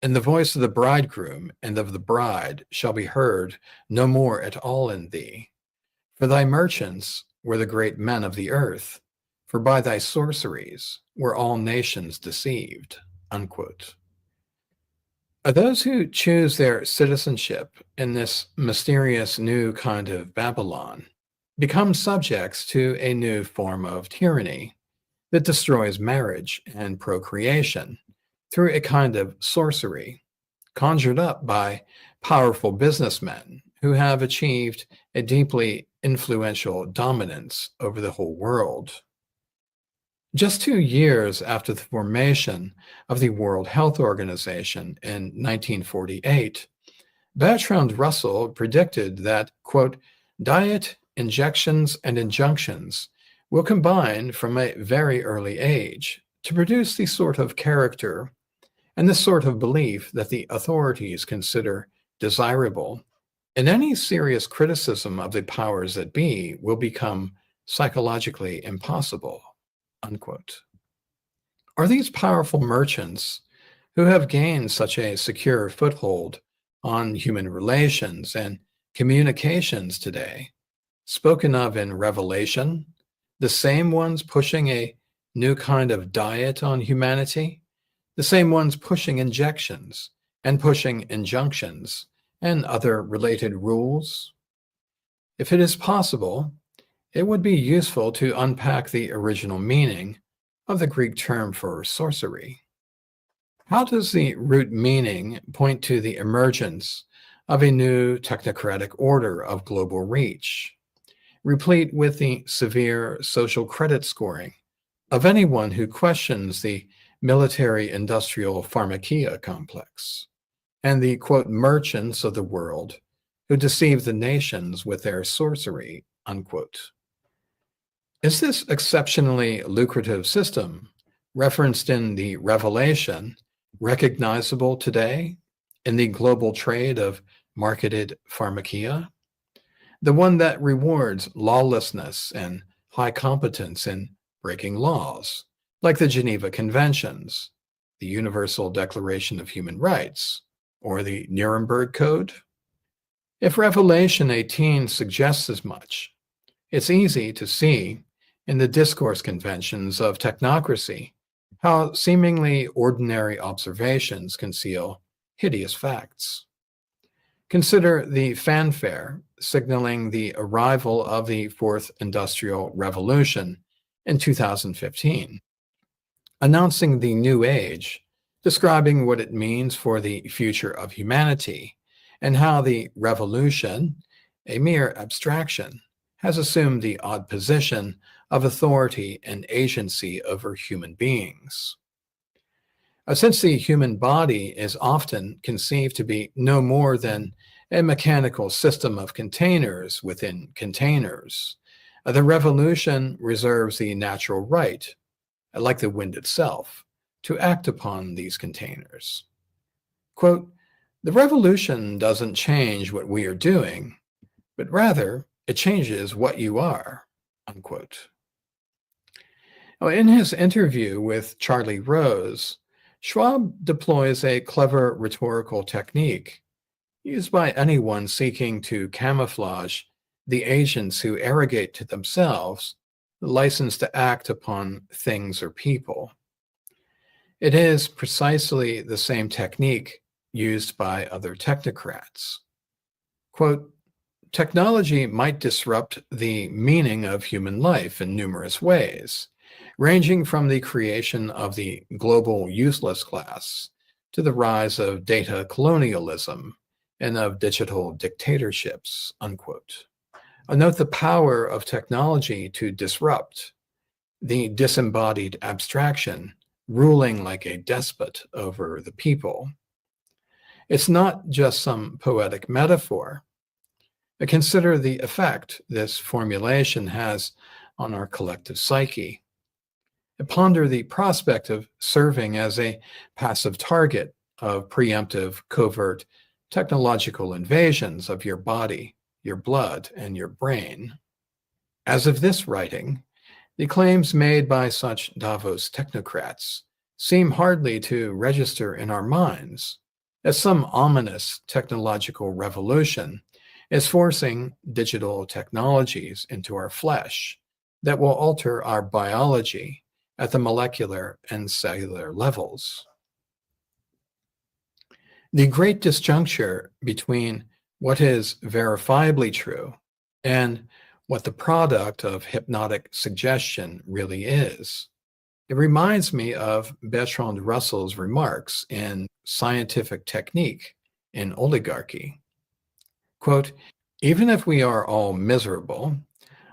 S18: and the voice of the bridegroom and of the bride shall be heard no more at all in thee. For thy merchants were the great men of the earth, for by thy sorceries were all nations deceived," unquote. Those who choose their citizenship in this mysterious new kind of Babylon become subjects to a new form of tyranny that destroys marriage and procreation through a kind of sorcery conjured up by powerful businessmen who have achieved a deeply influential dominance over the whole world. Just 2 years after the formation of the World Health Organization in 1948, Bertrand Russell predicted that, quote, "diet, injections, and injunctions will combine from a very early age to produce the sort of character and the sort of belief that the authorities consider desirable, and any serious criticism of the powers that be will become psychologically impossible," unquote. Are these powerful merchants who have gained such a secure foothold on human relations and communications today, spoken of in Revelation, the same ones pushing a new kind of diet on humanity, the same ones pushing injections and pushing injunctions and other related rules? If it is possible, it would be useful to unpack the original meaning of the Greek term for sorcery. How does the root meaning point to the emergence of a new technocratic order of global reach, replete with the severe social credit scoring of anyone who questions the military-industrial pharmakia complex, and the, quote, merchants of the world who deceive the nations with their sorcery, unquote? Is this exceptionally lucrative system referenced in the Revelation recognizable today in the global trade of marketed pharmakia? the one that rewards lawlessness and high competence in breaking laws, like the Geneva Conventions, the Universal Declaration of Human Rights, or the Nuremberg Code? If Revelation 18 suggests as much, it's easy to see in the discourse conventions of technocracy how seemingly ordinary observations conceal hideous facts. Consider the fanfare signaling the arrival of the Fourth Industrial Revolution in 2015, announcing the new age, describing what it means for the future of humanity, and how the revolution, a mere abstraction, has assumed the odd position of authority and agency over human beings. Since the human body is often conceived to be no more than a mechanical system of containers within containers, the revolution reserves the natural right, like the wind itself, to act upon these containers. Quote, "The revolution doesn't change what we are doing, but rather it changes what you are," unquote. Now, in his interview with Charlie Rose, Schwab deploys a clever rhetorical technique used by anyone seeking to camouflage the agents who arrogate to themselves the license to act upon things or people. It is precisely the same technique used by other technocrats. Quote, "Technology might disrupt the meaning of human life in numerous ways, ranging from the creation of the global useless class to the rise of data colonialism and of digital dictatorships," unquote. Note the power of technology to disrupt, the disembodied abstraction ruling like a despot over the people. It's not just some poetic metaphor. Consider the effect this formulation has on our collective psyche. Ponder the prospect of serving as a passive target of preemptive, covert technological invasions of your body, your blood, and your brain. As of this writing, the claims made by such Davos technocrats seem hardly to register in our minds, as some ominous technological revolution is forcing digital technologies into our flesh that will alter our biology at the molecular and cellular levels. The great disjuncture between what is verifiably true and what the product of hypnotic suggestion really is. It reminds me of Bertrand Russell's remarks in Scientific Technique in Oligarchy. Quote, "Even if we are all miserable,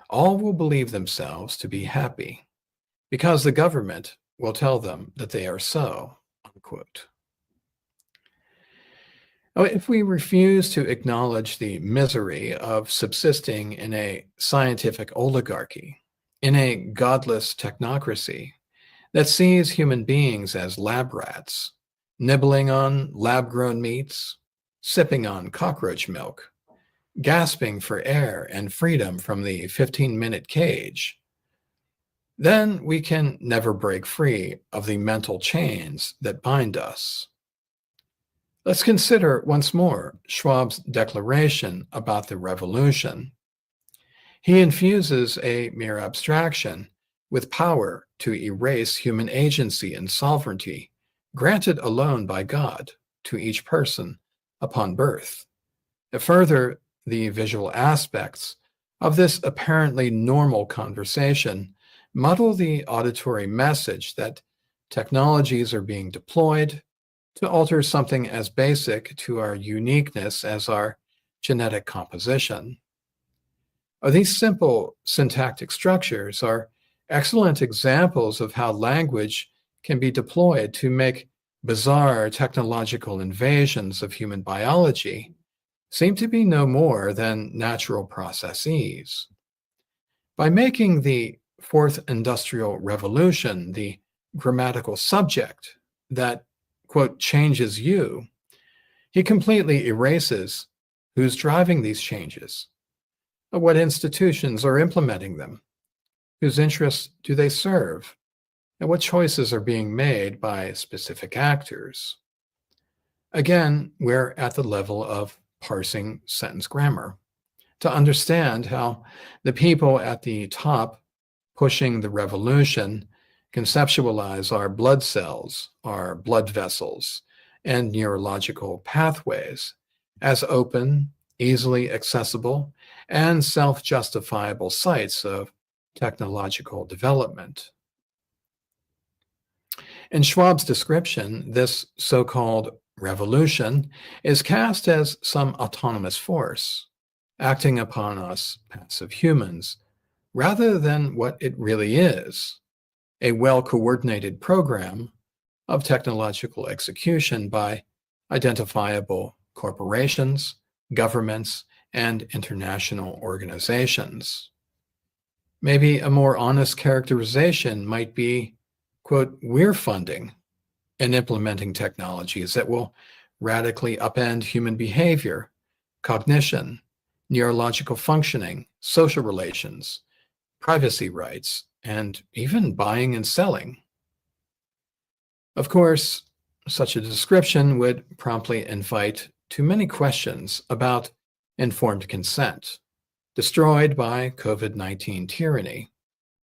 S18: all will believe themselves to be happy, because the government will tell them that they are so," unquote. If we refuse to acknowledge the misery of subsisting in a scientific oligarchy, in a godless technocracy that sees human beings as lab rats, nibbling on lab-grown meats, sipping on cockroach milk, gasping for air and freedom from the 15-minute cage, then we can never break free of the mental chains that bind us. Let's consider once more Schwab's declaration about the revolution. He infuses a mere abstraction with power to erase human agency and sovereignty, granted alone by God to each person upon birth. Further, the visual aspects of this apparently normal conversation muddle the auditory message that technologies are being deployed to alter something as basic to our uniqueness as our genetic composition. These simple syntactic structures are excellent examples of how language can be deployed to make bizarre technological invasions of human biology seem to be no more than natural processes. By making the Fourth Industrial Revolution the grammatical subject that, quote, changes you, he completely erases who's driving these changes, What institutions are implementing them? Whose interests do they serve? And what choices are being made by specific actors? Again, we're at the level of parsing sentence grammar to understand how the people at the top pushing the revolution conceptualize our blood cells, our blood vessels, and neurological pathways as open, easily accessible, and self-justifiable sites of technological development. In Schwab's description, this so-called revolution is cast as some autonomous force, acting upon us passive humans, rather than what it really is, a well-coordinated program of technological execution by identifiable corporations, governments, and international organizations. Maybe a more honest characterization might be, quote, we're funding and implementing technologies that will radically upend human behavior, cognition, neurological functioning, social relations, privacy rights, and even buying and selling. Of course, such a description would promptly invite too many questions about informed consent, destroyed by COVID-19 tyranny,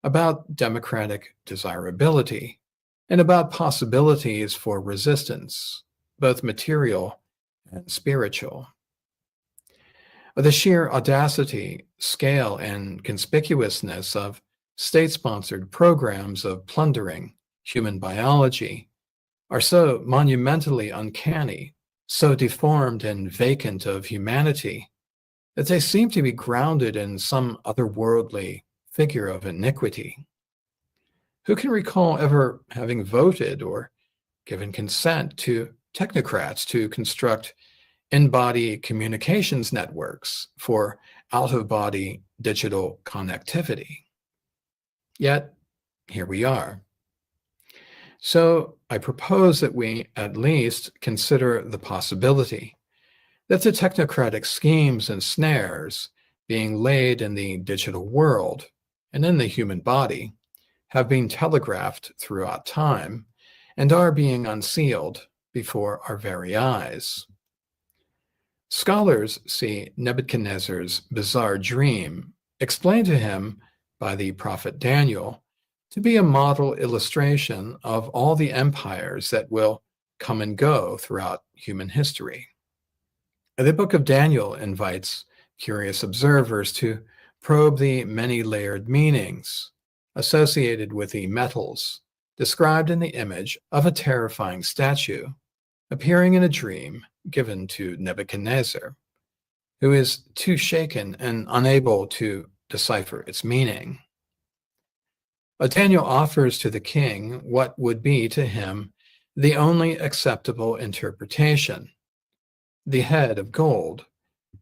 S18: about democratic desirability, and about possibilities for resistance, both material and spiritual. The sheer audacity, scale, and conspicuousness of state-sponsored programs of plundering human biology are so monumentally uncanny, so deformed and vacant of humanity, that they seem to be grounded in some otherworldly figure of iniquity. Who can recall ever having voted or given consent to technocrats to construct in-body communications networks for out-of-body digital connectivity? Yet, here we are. So I propose that we at least consider the possibility that the technocratic schemes and snares being laid in the digital world and in the human body have been telegraphed throughout time and are being unsealed before our very eyes. Scholars see Nebuchadnezzar's bizarre dream explained to him by the prophet Daniel to be a model illustration of all the empires that will come and go throughout human history. The book of Daniel invites curious observers to probe the many-layered meanings associated with the metals described in the image of a terrifying statue appearing in a dream given to Nebuchadnezzar, who is too shaken and unable to decipher its meaning. Daniel offers to the king what would be to him the only acceptable interpretation: the head of gold,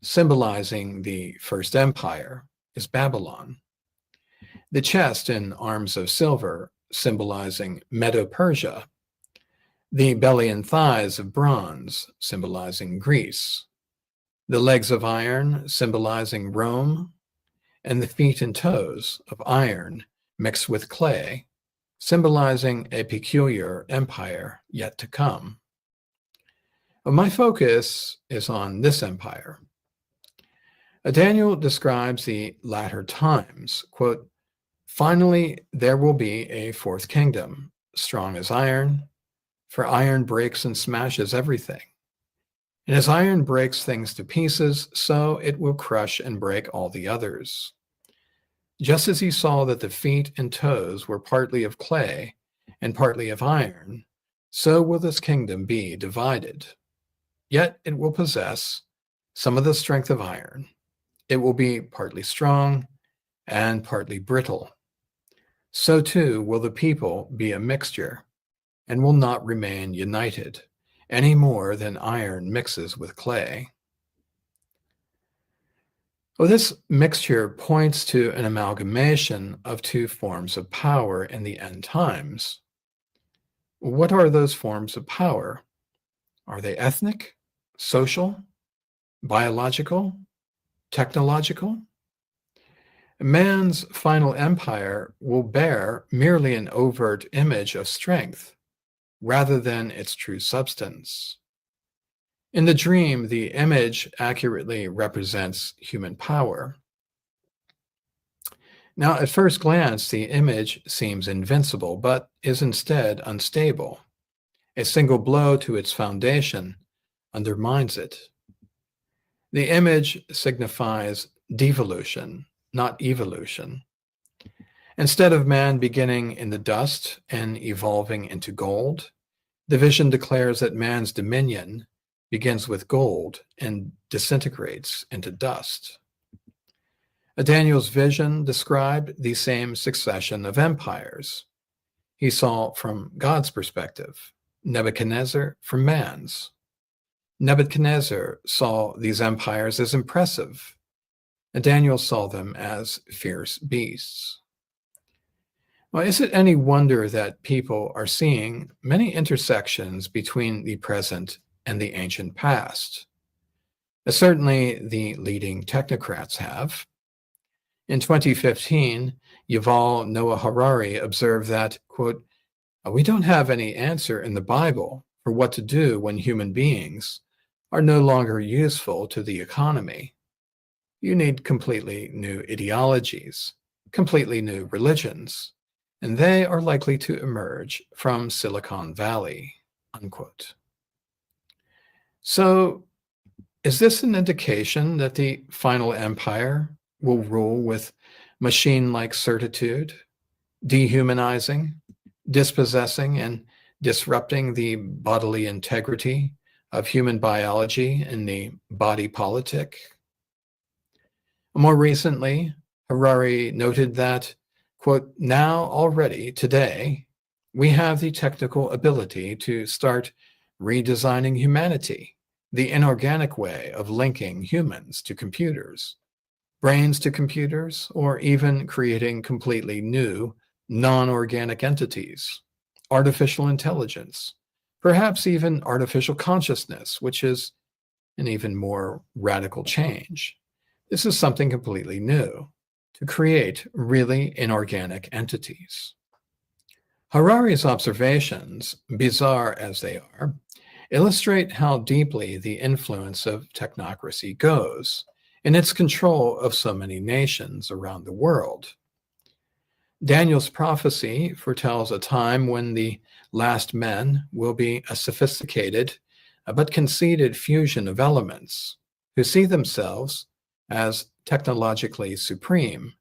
S18: symbolizing the first empire, is Babylon. The chest and arms of silver, symbolizing Medo-Persia. The belly and thighs of bronze, symbolizing Greece. The legs of iron, symbolizing Rome. And the feet and toes of iron mixed with clay, symbolizing a peculiar empire yet to come. My focus is on this empire. Daniel describes the latter times, quote, finally, there will be a fourth kingdom, strong as iron, for iron breaks and smashes everything. And as iron breaks things to pieces, so it will crush and break all the others. Just as he saw that the feet and toes were partly of clay and partly of iron, so will this kingdom be divided. Yet it will possess some of the strength of iron. It will be partly strong and partly brittle. So too will the people be a mixture and will not remain united any more than iron mixes with clay. Well, this mixture points to an amalgamation of two forms of power in the end times. What are those forms of power? Are they ethnic, social, biological, technological? Man's final empire will bear merely an overt image of strength, rather than its true substance. In the dream, the image accurately represents human power. Now, at first glance, the image seems invincible, but is instead unstable. A single blow to its foundation undermines it. The image signifies devolution, not evolution. Instead of man beginning in the dust and evolving into gold, the vision declares that man's dominion begins with gold and disintegrates into dust. Daniel's vision described the same succession of empires. He saw from God's perspective, Nebuchadnezzar from man's. Nebuchadnezzar saw these empires as impressive, and Daniel saw them as fierce beasts. Well, is it any wonder that people are seeing many intersections between the present and the ancient past? Certainly, the leading technocrats have. In 2015, Yuval Noah Harari observed that, quote, "We don't have any answer in the Bible for what to do when human beings are no longer useful to the economy. You need completely new ideologies, completely new religions, and they are likely to emerge from Silicon Valley," unquote. So, is this an indication that the final empire will rule with machine-like certitude, dehumanizing, dispossessing, and disrupting the bodily integrity of human biology and the body politic? More recently, Harari noted that, quote, "Now already today, we have the technical ability to start redesigning humanity, the inorganic way of linking humans to computers, brains to computers, or even creating completely new non-organic entities, artificial intelligence, perhaps even artificial consciousness, which is an even more radical change. This is something completely new, to create really inorganic entities." Harari's observations, bizarre as they are, illustrate how deeply the influence of technocracy goes in its control of so many nations around the world. Daniel's prophecy foretells a time when the last men will be a sophisticated but conceited fusion of elements who see themselves as technologically supreme,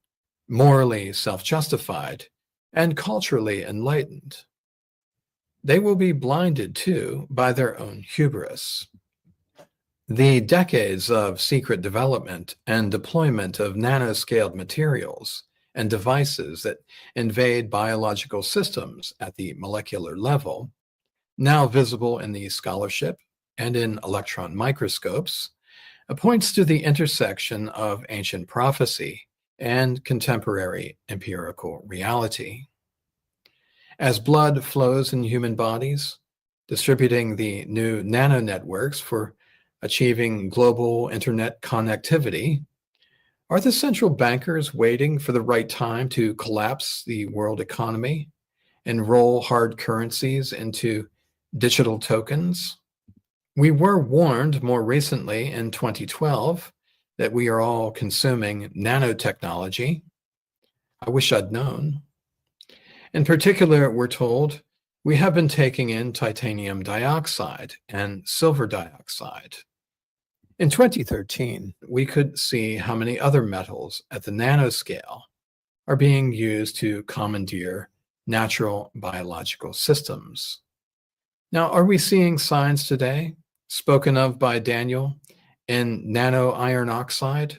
S18: morally self-justified, and culturally enlightened. They will be blinded, too, by their own hubris. The decades of secret development and deployment of nanoscaled materials and devices that invade biological systems at the molecular level, now visible in the scholarship and in electron microscopes, points to the intersection of ancient prophecy and contemporary empirical reality. As blood flows in human bodies, distributing the new nanonetworks for achieving global internet connectivity, are the central bankers waiting for the right time to collapse the world economy and roll hard currencies into digital tokens? We were warned more recently in 2012 that we are all consuming nanotechnology. I wish I'd known. In particular, we're told we have been taking in titanium dioxide and silver dioxide. In 2013, we could see how many other metals at the nanoscale are being used to commandeer natural biological systems. Now, are we seeing signs today, spoken of by Daniel, in nano iron oxide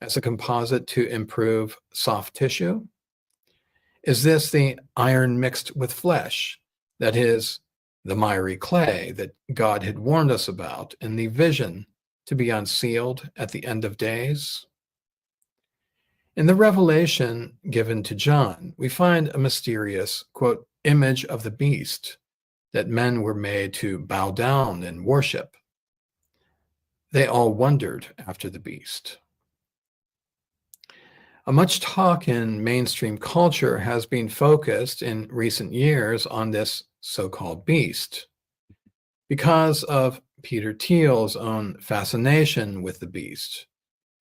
S18: as a composite to improve soft tissue? Is this the iron mixed with flesh, that is, the miry clay that God had warned us about in the vision to be unsealed at the end of days? In the revelation given to John, we find a mysterious, quote, image of the beast that men were made to bow down and worship. They all wondered after the beast. Much talk in mainstream culture has been focused in recent years on this so-called beast because of Peter Thiel's own fascination with the beast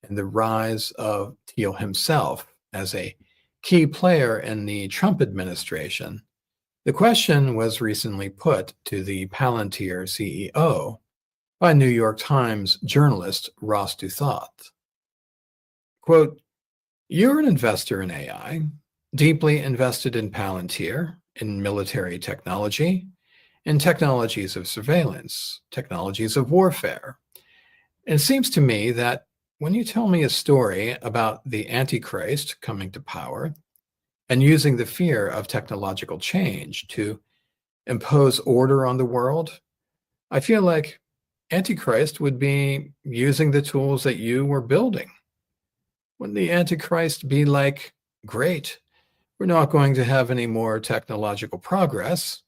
S18: and the rise of Thiel himself as a key player in the Trump administration. The question was recently put to the Palantir CEO by New York Times journalist Ross Douthat. Quote, "You're an investor in AI, deeply invested in Palantir, in military technology, in technologies of surveillance, technologies of warfare. It seems to me that when you tell me a story about the Antichrist coming to power and using the fear of technological change to impose order on the world, I feel like Antichrist would be using the tools that you were building. Wouldn't the Antichrist be like, great, we're not going to have any more technological progress,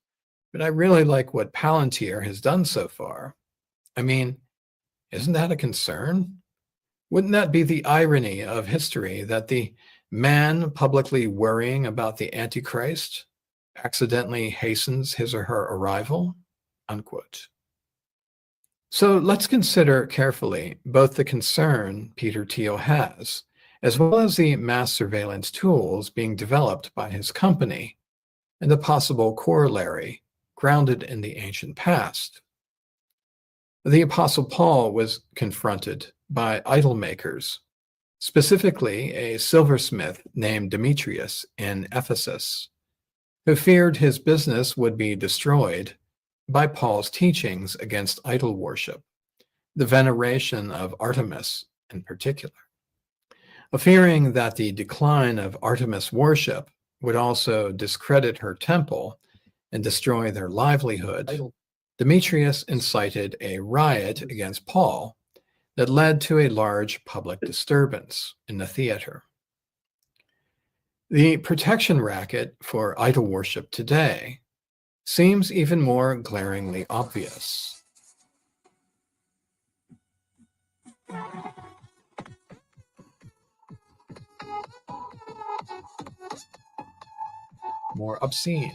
S18: but I really like what Palantir has done so far. I mean, isn't that a concern? Wouldn't that be the irony of history that the man publicly worrying about the Antichrist accidentally hastens his or her arrival?" Unquote. So let's consider carefully both the concern Peter Thiel has, as well as the mass surveillance tools being developed by his company, and the possible corollary grounded in the ancient past. The Apostle Paul was confronted by idol makers, specifically a silversmith named Demetrius in Ephesus, who feared his business would be destroyed by Paul's teachings against idol worship, the veneration of Artemis in particular. Fearing that the decline of Artemis worship would also discredit her temple and destroy their livelihood, Demetrius incited a riot against Paul that led to a large public disturbance in the theater. The protection racket for idol worship today seems even more glaringly obvious. More obscene.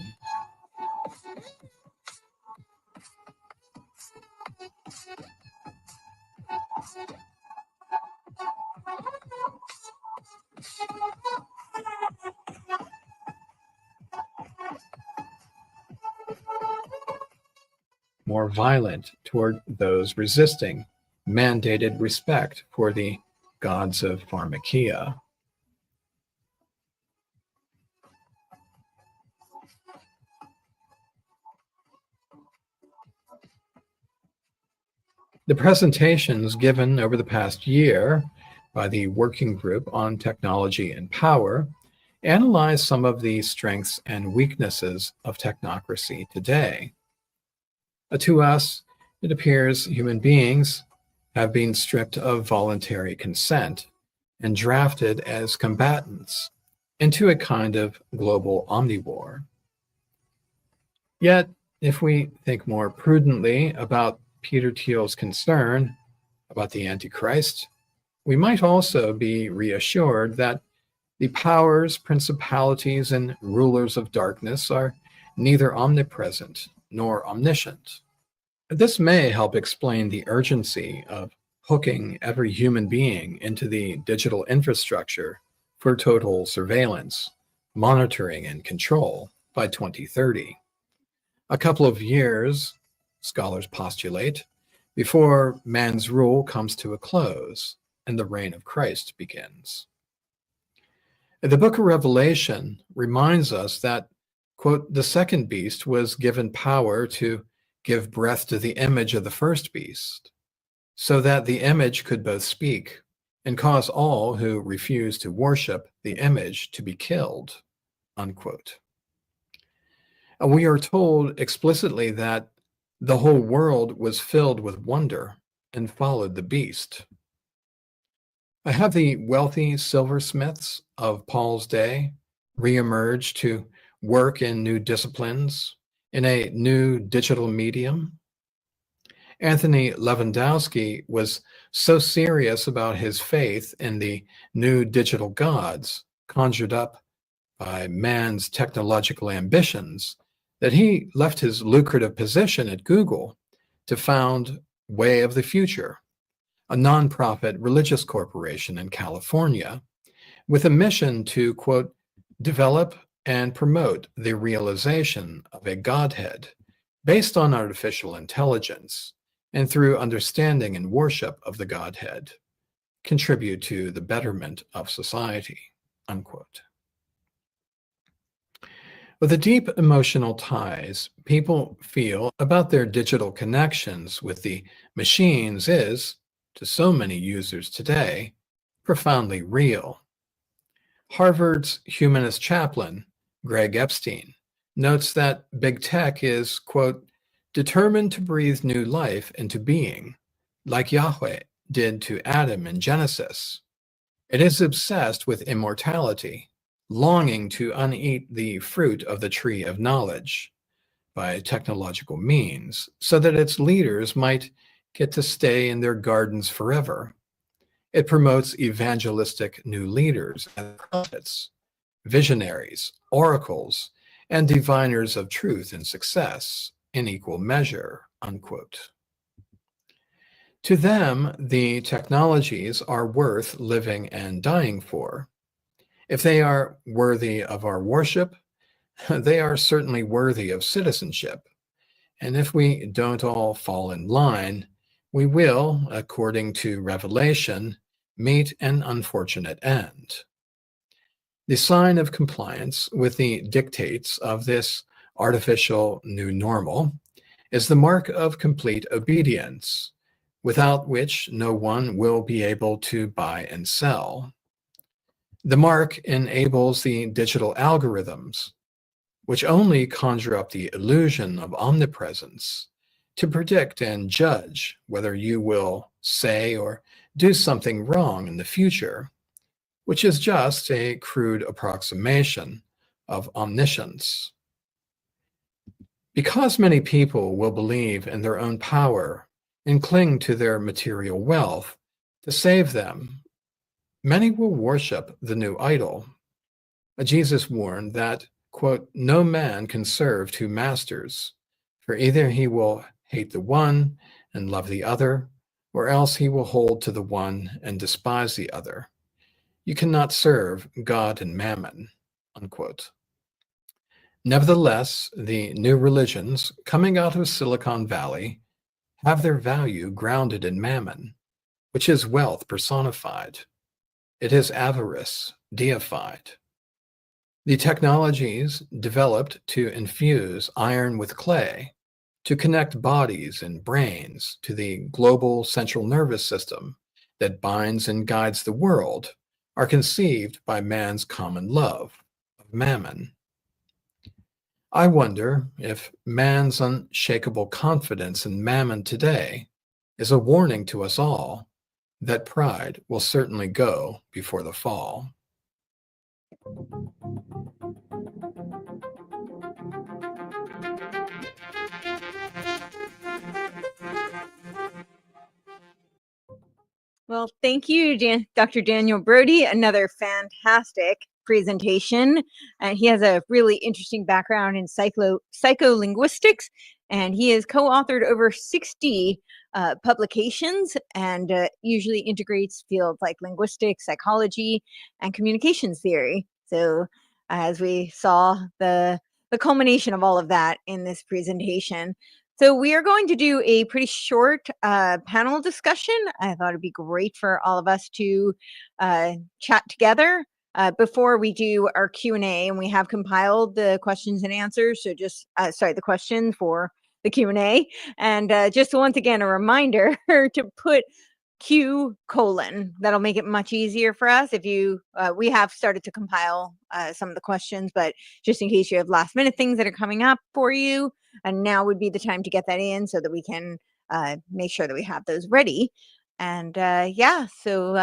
S18: More violent toward those resisting mandated respect for the gods of Pharmakia. The presentations given over the past year by the Working Group on Technology and Power analyze some of the strengths and weaknesses of technocracy today. To us, it appears human beings have been stripped of voluntary consent and drafted as combatants into a kind of global omniwar. Yet, if we think more prudently about Peter Thiel's concern about the Antichrist, we might also be reassured that the powers, principalities, and rulers of darkness are neither omnipresent nor omniscient. This may help explain the urgency of hooking every human being into the digital infrastructure for total surveillance, monitoring, and control by 2030. A couple of years, scholars postulate, before man's rule comes to a close and the reign of Christ begins. The book of Revelation reminds us that, quote, "the second beast was given power to give breath to the image of the first beast, so that the image could both speak and cause all who refuse to worship the image to be killed," unquote. And we are told explicitly that the whole world was filled with wonder and followed the beast. Have the wealthy silversmiths of Paul's day reemerged to work in new disciplines, in a new digital medium? Anthony Lewandowski was so serious about his faith in the new digital gods conjured up by man's technological ambitions that he left his lucrative position at Google to found Way of the Future, a nonprofit religious corporation in California with a mission to, quote, develop and promote the realization of a Godhead based on artificial intelligence and through understanding and worship of the Godhead, contribute to the betterment of society, unquote. With the deep emotional ties people feel about their digital connections with the machines is, to so many users today, profoundly real. Harvard's humanist chaplain, Greg Epstein, notes that big tech is, quote, determined to breathe new life into being, like Yahweh did to Adam in Genesis. It is obsessed with immortality, longing to uneat the fruit of the tree of knowledge by technological means, so that its leaders might get to stay in their gardens forever. It promotes evangelistic new leaders as prophets, visionaries, oracles, and diviners of truth and success in equal measure, unquote. To them, the technologies are worth living and dying for. If they are worthy of our worship, they are certainly worthy of citizenship. And if we don't all fall in line, we will, according to Revelation, meet an unfortunate end. The sign of compliance with the dictates of this artificial new normal is the mark of complete obedience, without which no one will be able to buy and sell. The mark enables the digital algorithms, which only conjure up the illusion of omnipresence, to predict and judge whether you will say or do something wrong in the future, which is just a crude approximation of omniscience. Because many people will believe in their own power and cling to their material wealth to save them, many will worship the new idol. Jesus warned that, quote, no man can serve two masters, for either he will hate the one and love the other, or else he will hold to the one and despise the other. You cannot serve God and mammon, unquote. Nevertheless, the new religions coming out of Silicon Valley have their value grounded in mammon, which is wealth personified. It is avarice deified. The technologies developed to infuse iron with clay, to connect bodies and brains to the global central nervous system that binds and guides the world, are conceived by man's common love of mammon. I wonder if man's unshakable confidence in mammon today is a warning to us all that pride will certainly go before the fall.
S2: Well, thank you, Dr. Daniel Broudy. Another fantastic presentation. He has a really interesting background in psycholinguistics, and he has co-authored over 60 publications and usually integrates fields like linguistics, psychology, and communications theory. So as we saw, the culmination of all of that in this presentation. So we are going to do a pretty short panel discussion. I thought it'd be great for all of us to chat together before we do our Q&A, and we have compiled the questions and answers. So just, the question for the Q&A. And just once again, a reminder to put Q:, that'll make it much easier for us. If you, we have started to compile some of the questions, but just in case you have last minute things that are coming up for you, and now would be the time to get that in so that we can make sure that we have those ready. And so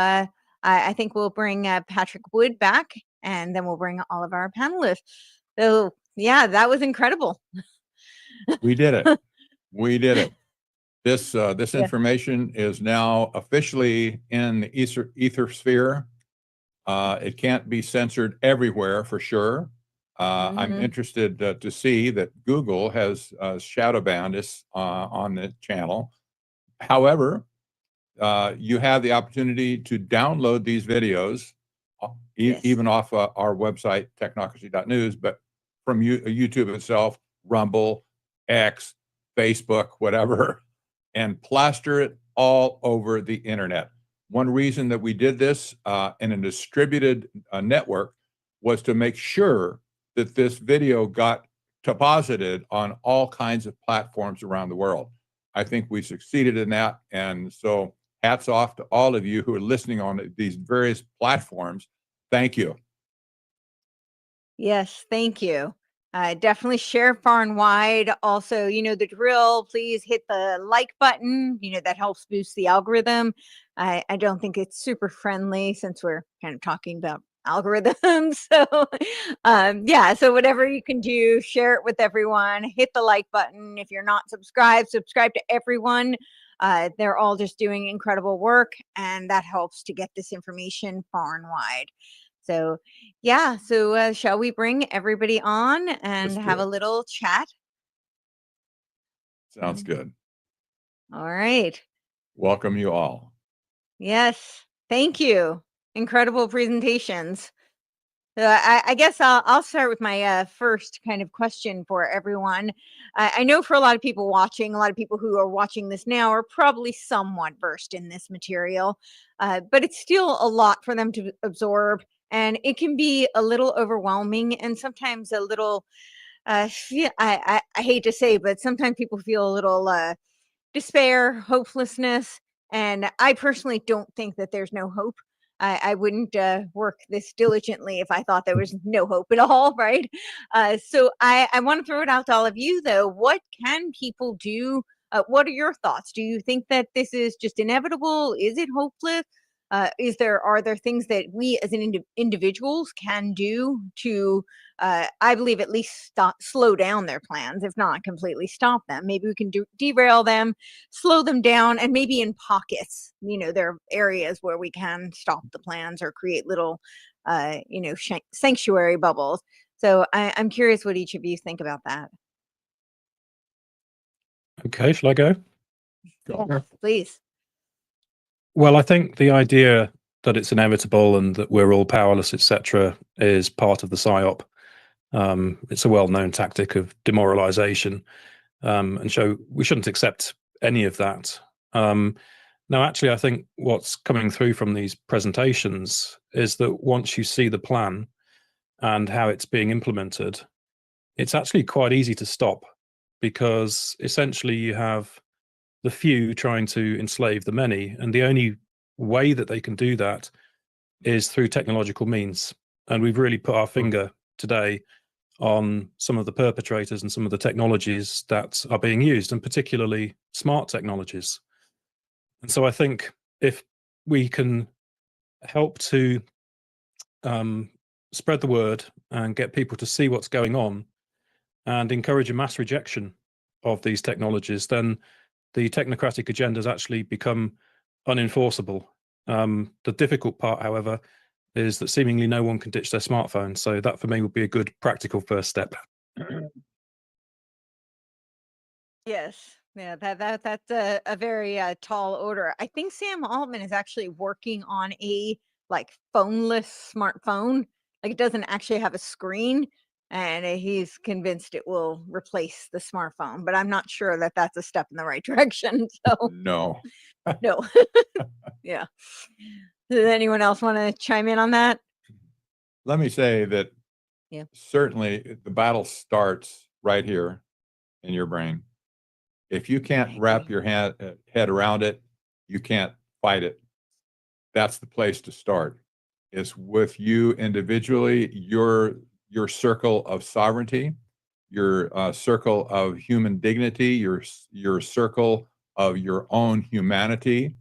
S2: I think we'll bring Patrick Wood back, and then we'll bring all of our panelists. So yeah, that was incredible.
S1: We did it. We did it. This information is now officially in the ether sphere. It can't be censored everywhere for sure. I'm interested to see that Google has shadow banned us on the channel. However, you have the opportunity to download these videos, even off our website, technocracy.news, but from YouTube itself, Rumble, X, Facebook, whatever, and plaster it all over the internet. One reason that we did this in a distributed network was to make sure that this video got deposited on all kinds of platforms around the world. I think we succeeded in that. And so hats off to all of you who are listening on these various platforms. Thank you.
S2: Yes, thank you. Definitely share far and wide. Also, you know the drill. Please hit the like button. You know, that helps boost the algorithm. I don't think it's super friendly since we're kind of talking about algorithms. So yeah, so whatever you can do, share it with everyone. Hit the like button. If you're not subscribed, subscribe to everyone. They're all just doing incredible work, and that helps to get this information far and wide. So yeah, so shall we bring everybody on and have a little chat?
S1: Sounds good.
S2: All right.
S1: Welcome you all.
S2: Yes, thank you. Incredible presentations. I guess I'll start with my first kind of question for everyone. I know for a lot of people watching, a lot of people who are watching this now are probably somewhat versed in this material, but it's still a lot for them to absorb, and it can be a little overwhelming and sometimes a little, I hate to say, but sometimes people feel a little despair, hopelessness, and I personally don't think that there's no hope. I wouldn't work this diligently if I thought there was no hope at all, right? So I want to throw it out to all of you, though. What can people do? What are your thoughts? Do you think that this is just inevitable? Is it hopeless? Are there things that we as individuals can do to, I believe, at least slow down their plans, if not completely stop them? Maybe we can derail them, slow them down, and maybe in pockets, you know, there are areas where we can stop the plans or create little, you know, sanctuary bubbles. So I'm curious what each of you think about that.
S6: Okay, shall I go?
S2: Yes, please.
S6: Well, I think the idea that it's inevitable and that we're all powerless, etc., is part of the PSYOP. It's a well-known tactic of demoralization, and so we shouldn't accept any of that. Now, actually, I think what's coming through from these presentations is that once you see the plan and how it's being implemented, it's actually quite easy to stop, because essentially you have the few trying to enslave the many, and the only way that they can do that is through technological means. And we've really put our finger today on some of the perpetrators and some of the technologies that are being used, and particularly smart technologies. And so I think if we can help to spread the word and get people to see what's going on and encourage a mass rejection of these technologies, then the technocratic agendas actually become unenforceable. The difficult part, however, is that seemingly no one can ditch their smartphone. So that for me would be a good practical first step.
S2: Yes, yeah, that's a very tall order. I think Sam Altman is actually working on a like phoneless smartphone. Like it doesn't actually have a screen, and he's convinced it will replace the smartphone. But I'm not sure that that's a step in the right direction. So
S1: No.
S2: no, yeah. Does anyone else want to chime in on that?
S1: Let me say that
S2: Yeah.
S1: certainly the battle starts right here in your brain. If you can't wrap your head around it, you can't fight it. That's the place to start. It's with you individually, your circle of sovereignty, your circle of human dignity, your circle of your own humanity.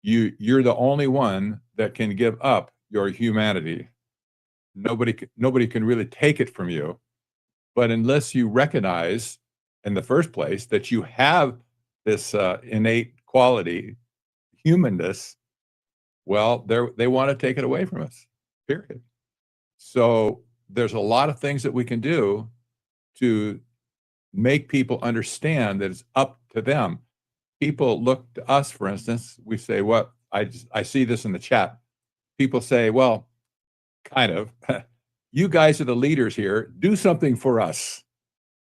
S1: You're the only one that can give up your humanity. Nobody can really take it from you. But unless you recognize in the first place that you have this innate quality, humanness, well, they want to take it away from us, period. So there's a lot of things that we can do to make people understand that it's up to them. People look to us, for instance, we say, what, I see this in the chat. People say, well, kind of, you guys are the leaders here, do something for us.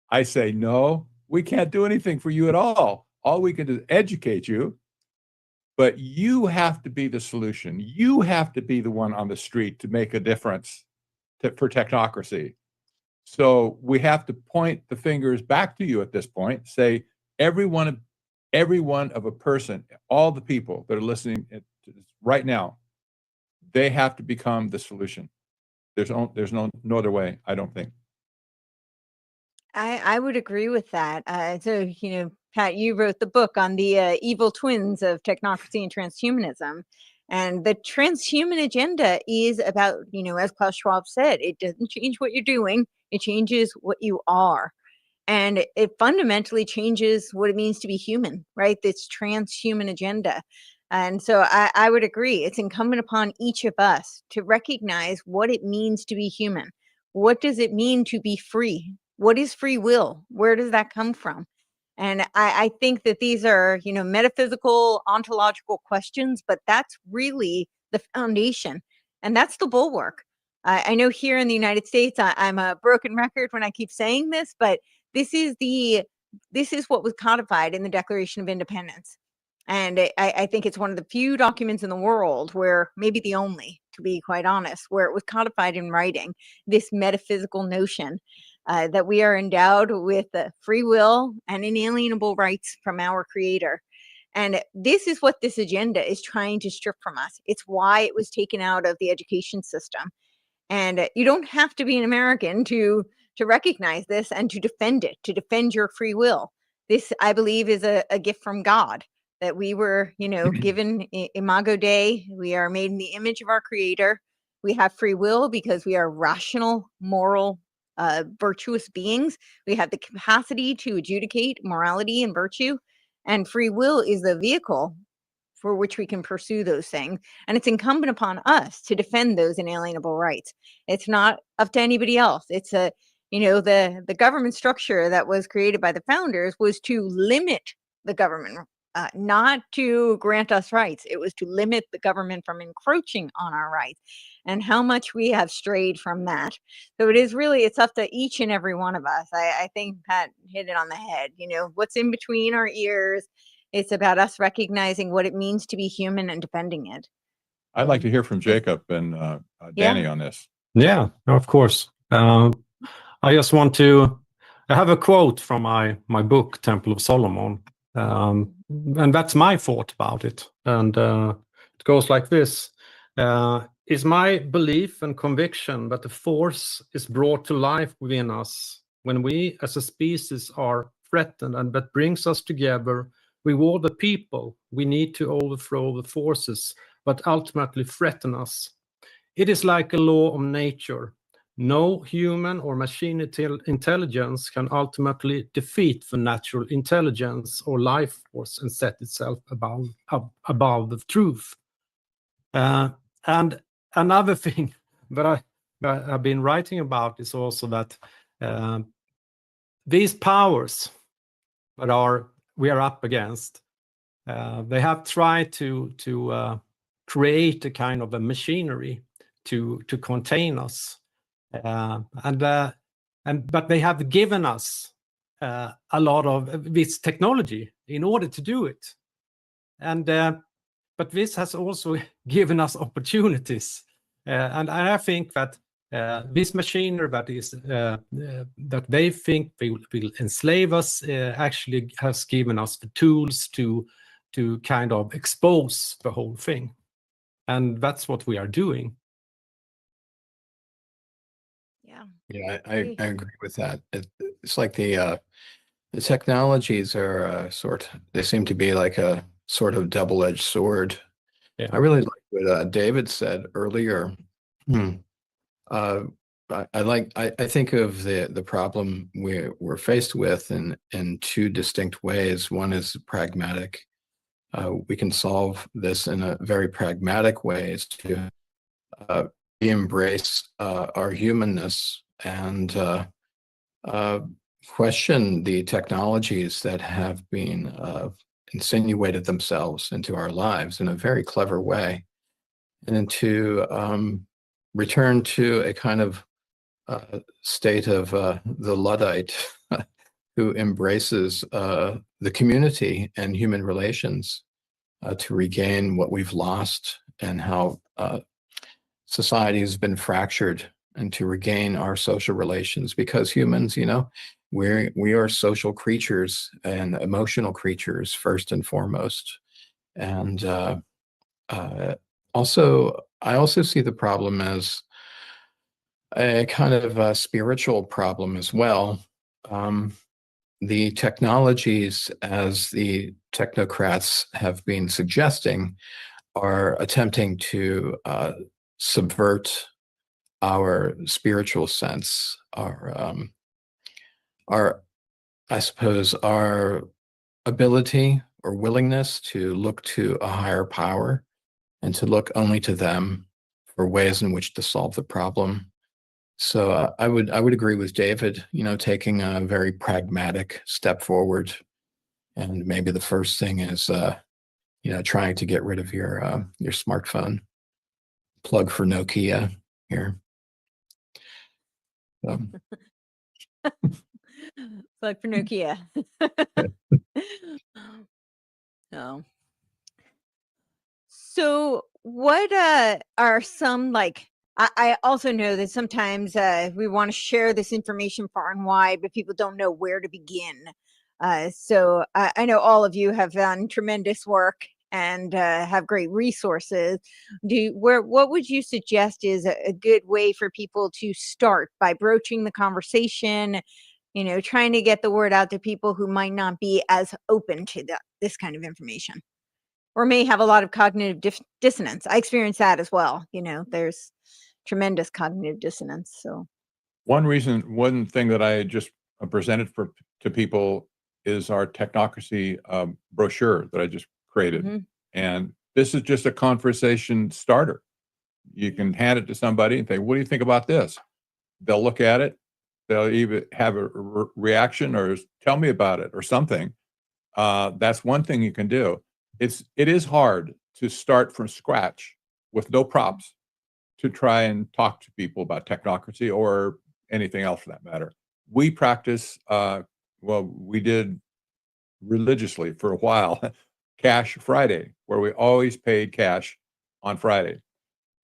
S1: I say, no, we can't do anything for you at all. All we can do is educate you, but you have to be the solution. You have to be the one on the street to make a difference for technocracy. So we have to point the fingers back to you at this point, say, every one of a person, all the people that are listening to this right now, they have to become the solution. There's no other way, I don't think.
S2: I would agree with that. So, Pat, you wrote the book on the evil twins of technocracy and transhumanism. And the transhuman agenda is about, as Klaus Schwab said, it doesn't change what you're doing, it changes what you are. And it fundamentally changes what it means to be human, right? This transhuman agenda. And so I would agree. It's incumbent upon each of us to recognize what it means to be human. What does it mean to be free? What is free will? Where does that come from? And I think that these are, metaphysical, ontological questions, but that's really the foundation. And that's the bulwark. I know here in the United States, I'm a broken record when I keep saying this, but this is what was codified in the Declaration of Independence. And I think it's one of the few documents in the world where, maybe the only, to be quite honest, where it was codified in writing, this metaphysical notion that we are endowed with free will and inalienable rights from our Creator. And this is what this agenda is trying to strip from us. It's why it was taken out of the education system. And you don't have to be an American to recognize this and to defend it, to defend your free will. This, I believe, is a gift from God, that we were, given Imago Dei. We are made in the image of our Creator. We have free will because we are rational, moral, virtuous beings. We have the capacity to adjudicate morality and virtue, and free will is the vehicle for which we can pursue those things. And it's incumbent upon us to defend those inalienable rights. It's not up to anybody else. It's the government structure that was created by the founders was to limit the government, not to grant us rights. It was to limit the government from encroaching on our rights, and how much we have strayed from that. So it's up to each and every one of us. I think Pat hit it on the head. What's in between our ears. It's about us recognizing what it means to be human and defending it.
S1: I'd like to hear from Jacob and Danny on this.
S12: Yeah, of course. I just want to, I have a quote from my book, Temple of Solomon, and that's my thought about it. And it goes like this. Is my belief and conviction that the force is brought to life within us when we as a species are threatened, and that brings us together with all the people we need to overthrow the forces that ultimately threaten us. It is like a law of nature. No human or machine intelligence can ultimately defeat the natural intelligence or life force and set itself above the truth. And another thing that I've been writing about is also that these powers that we are up against, they have tried to create a kind of a machinery to contain us, but they have given us a lot of this technology in order to do it, but this has also given us opportunities, and I think that this machinery that they think will enslave us actually has given us the tools to kind of expose the whole thing, and that's what we are doing.
S18: Yeah, I agree with that. It's like the technologies are they seem to be like a sort of double-edged sword.
S12: Yeah.
S18: I really like what David said earlier. I think of the problem we're faced with in two distinct ways. One is pragmatic. We can solve this in a very pragmatic ways to embrace our humanness and question the technologies that have been insinuated themselves into our lives in a very clever way, and to return to a kind of state of the Luddite who embraces the community and human relations to regain what we've lost, and how society has been fractured, and to regain our social relations, because humans, we are social creatures and emotional creatures first and foremost. And I also see the problem as a kind of a spiritual problem as well. The technologies, as the technocrats have been suggesting, are attempting to subvert our spiritual sense, our I suppose our ability or willingness to look to a higher power and to look only to them for ways in which to solve the problem. So I would agree with David, taking a very pragmatic step forward. And maybe the first thing is, trying to get rid of your smartphone. Plug for Nokia here.
S2: Plug for Nokia. Oh. So what are some, like, I also know that sometimes we want to share this information far and wide, but people don't know where to begin. So I know all of you have done tremendous work and have great resources. What would you suggest is a good way for people to start by broaching the conversation, trying to get the word out to people who might not be as open to this kind of information, or may have a lot of cognitive dissonance? I experienced that as well. There's tremendous cognitive dissonance. So
S1: one thing that I just presented to people is our Technocracy brochure that I just created. And this is just a conversation starter. You can hand it to somebody and say, what do you think about this? They'll look at it. They'll either have a reaction or tell me about it or something. That's one thing you can do. It is hard to start from scratch with no props to try and talk to people about technocracy or anything else for that matter. We practice, we did religiously for a while, Cash Friday, where we always paid cash on Friday.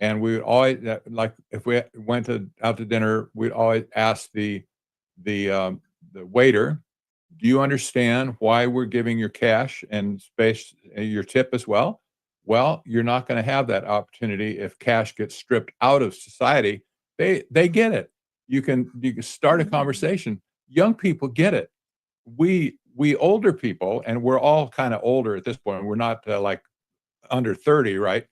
S1: And we would always, like if we went out to dinner, we'd always ask the waiter, do you understand why we're giving your cash and space, your tip as well? Well, you're not going to have that opportunity if cash gets stripped out of society. They get it. You can start a conversation. Young people get it. We older people, and we're all kind of older at this point. We're not like under 30, right?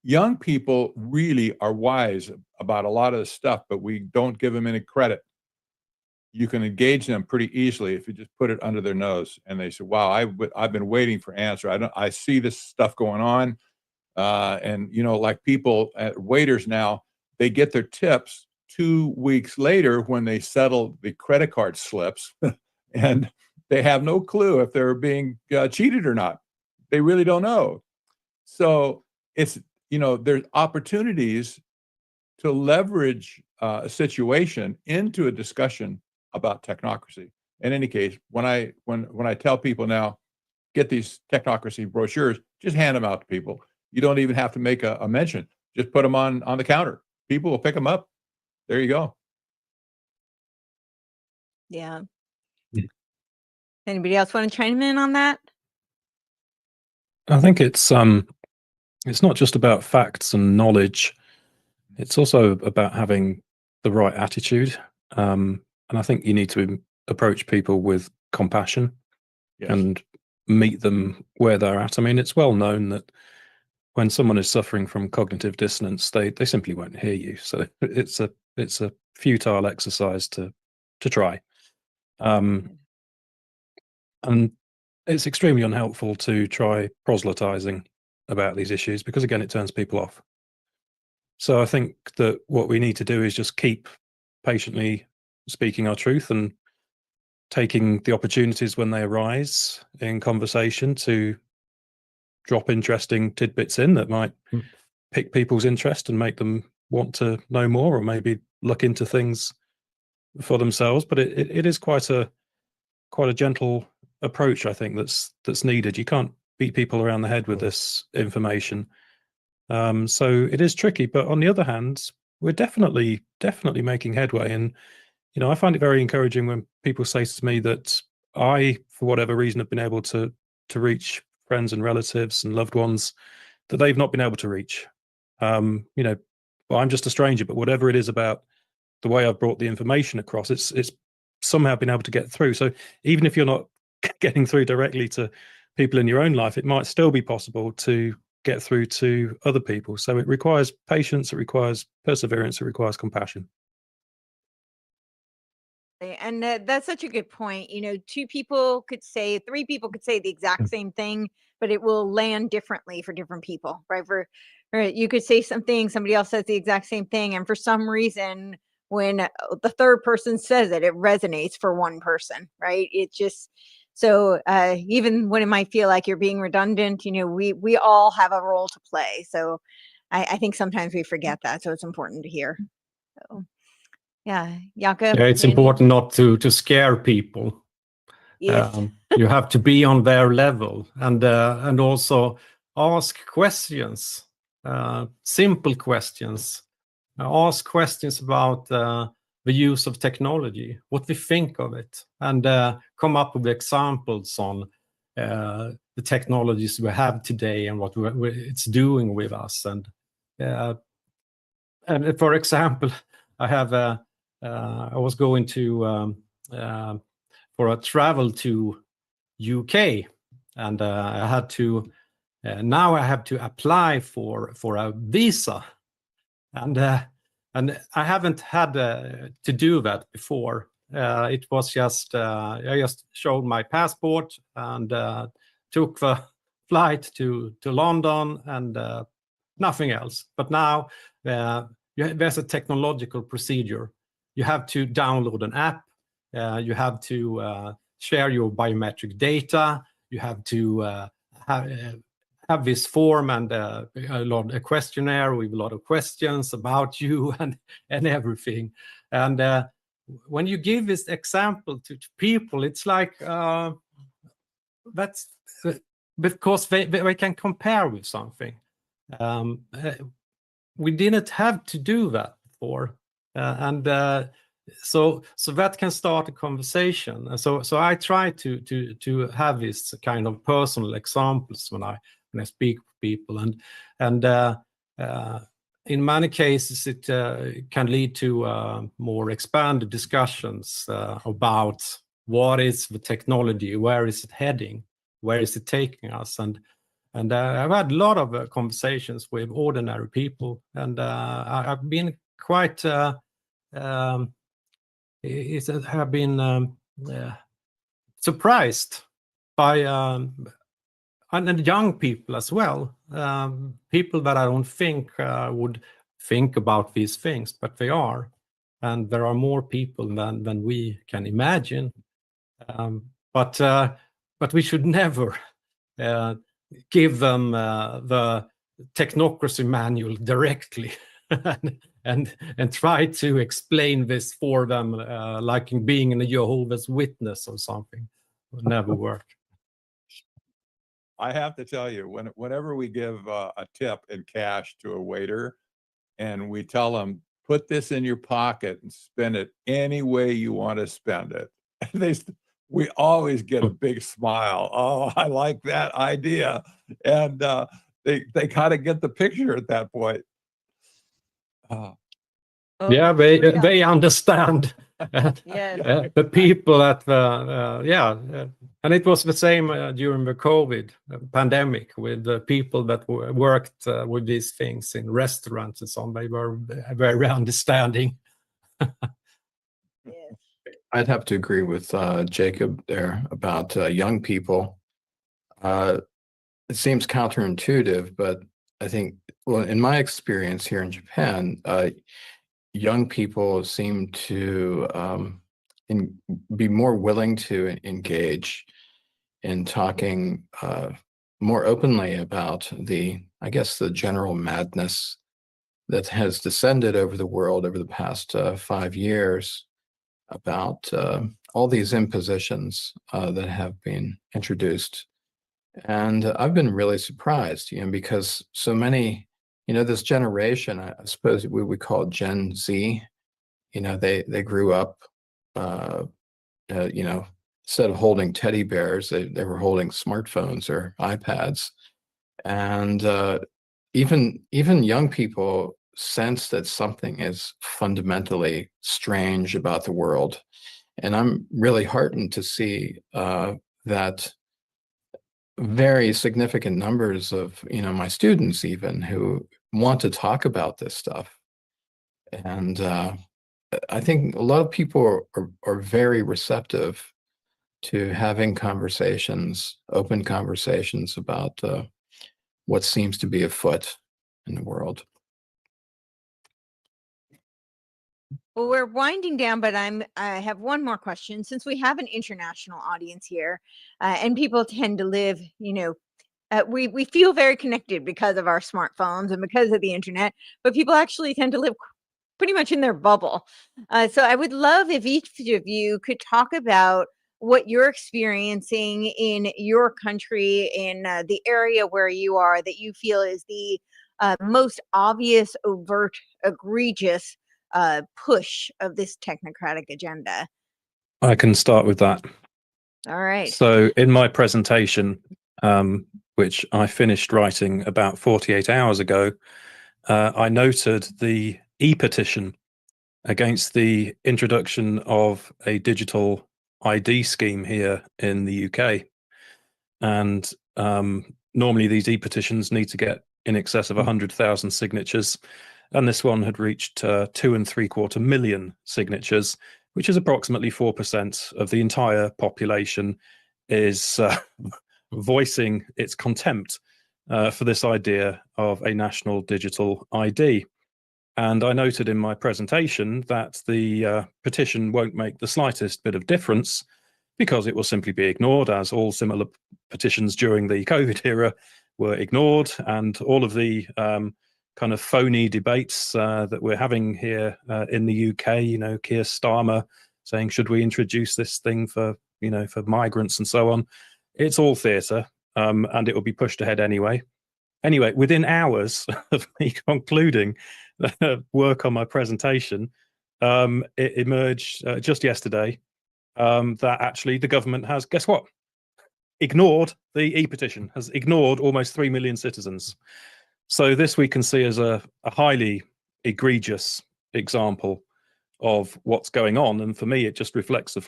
S1: Young people really are wise about a lot of the stuff, but we don't give them any credit. You can engage them pretty easily if you just put it under their nose, and they say, "Wow, I've been waiting for answer. I see this stuff going on," and like people waiters now, they get their tips 2 weeks later when they settle the credit card slips, and they have no clue if they're being cheated or not. They really don't know. So it's there's opportunities to leverage a situation into a discussion about technocracy. In any case, when I tell people now, get these technocracy brochures, just hand them out to people. You don't even have to make a mention. Just put them on the counter. People will pick them up. There you go.
S2: yeah. Anybody else want to chime in on that?
S6: I think it's not just about facts and knowledge. It's also about having the right attitude. And I think you need to approach people with compassion and meet them where they're at. I mean, it's well known that when someone is suffering from cognitive dissonance, they simply won't hear you. So it's a it's a futile exercise to try. And it's extremely unhelpful to try proselytizing about these issues, because again, it turns people off. So I think that what we need to do is just keep patiently speaking our truth and taking the opportunities when they arise in conversation to drop interesting tidbits in that might pick people's interest and make them want to know more, or maybe look into things for themselves. But it is quite a gentle approach, I think, that's needed. You can't beat people around the head with this information. So it is tricky, but on the other hand, we're definitely making headway. And I find it very encouraging when people say to me that I, for whatever reason, have been able to reach friends and relatives and loved ones that they've not been able to reach. I'm just a stranger, but whatever it is about the way I've brought the information across, it's somehow been able to get through. So even if you're not getting through directly to people in your own life, it might still be possible to get through to other people. So it requires patience, it requires perseverance, it requires compassion.
S2: And that's such a good point. 3 people could say the exact same thing, but it will land differently for different people, right? Or you could say something, somebody else says the exact same thing, and for some reason, when the third person says it, it resonates for one person, right? It just so even when it might feel like you're being redundant, we all have a role to play. So I think sometimes we forget that, so it's important to hear. So. Yeah, Jakob.
S12: Yeah, it's important not to scare people.
S2: Yes.
S12: You have to be on their level, and also ask questions, simple questions. Ask questions about the use of technology, what we think of it, and come up with examples on the technologies we have today and what it's doing with us. And for example, I was going to for a travel to UK, and I had to now I have to apply for a visa, and I haven't had to do that before. It was just I just showed my passport and took the flight to London, and nothing else. But now there's a technological procedure. You have to download an app. You have to share your biometric data. You have to have this form and a questionnaire with a lot of questions about you and everything. And when you give this example to people, it's like that's because they can compare with something. We didn't have to do that before, and so that can start a conversation. And so I try to have this kind of personal examples when I speak to people, and in many cases it can lead to more expanded discussions about what is the technology, where is it heading, where is it taking us, and I've had a lot of conversations with ordinary people, and I've been quite have been surprised by and young people as well, people that I don't think would think about these things, but they are, and there are more people than we can imagine. But we should never give them the Technocracy manual directly and try to explain this for them like being in a Jehovah's Witness or something. It would never work.
S1: I have to tell you, whenever we give a tip in cash to a waiter and we tell them, put this in your pocket and spend it any way you want to spend it, we always get a big smile. Oh, I like that idea. And they kind of get the picture at that point.
S12: Yeah, they understand. The people at and it was the same during the COVID pandemic with the people that worked with these things in restaurants and so on. They were very understanding
S18: I'd have to agree with Jacob there about young people. It seems counterintuitive, but I think, well, in my experience here in Japan, young people seem to be more willing to engage in talking more openly about I guess, the general madness that has descended over the world over the past 5 years, about all these impositions that have been introduced. And I've been really surprised, because so many, this generation, I suppose we would call Gen Z, they grew up, instead of holding teddy bears, they were holding smartphones or iPads. And even young people sense that something is fundamentally strange about the world. And I'm really heartened to see that very significant numbers of my students even who want to talk about this stuff. And I think a lot of people are very receptive to having conversations, open conversations about what seems to be afoot in the world.
S2: Well, we're winding down, but I have one more question. Since we have an international audience here, and people tend to live, we feel very connected because of our smartphones and because of the internet, but people actually tend to live pretty much in their bubble. So I would love if each of you could talk about what you're experiencing in your country, in the area where you are, that you feel is the most obvious, overt, egregious push of this technocratic agenda.
S6: I can start with that.
S2: All right.
S6: So in my presentation, which I finished writing about 48 hours ago, I noted the e-petition against the introduction of a digital ID scheme here in the UK. And normally these e-petitions need to get in excess of 100,000 signatures. And this one had reached 2.75 million signatures, which is approximately 4% of the entire population is voicing its contempt for this idea of a national digital ID. And I noted in my presentation that the petition won't make the slightest bit of difference because it will simply be ignored, as all similar petitions during the COVID era were ignored, and all of the kind of phony debates that we're having here in the UK, Keir Starmer saying, should we introduce this thing for migrants and so on? It's all theatre, and it will be pushed ahead anyway. Anyway, within hours of me concluding work on my presentation, it emerged just yesterday that actually the government has, guess what? Ignored the e-petition, has ignored almost 3 million citizens. So this we can see as a highly egregious example of what's going on. And for me, it just reflects the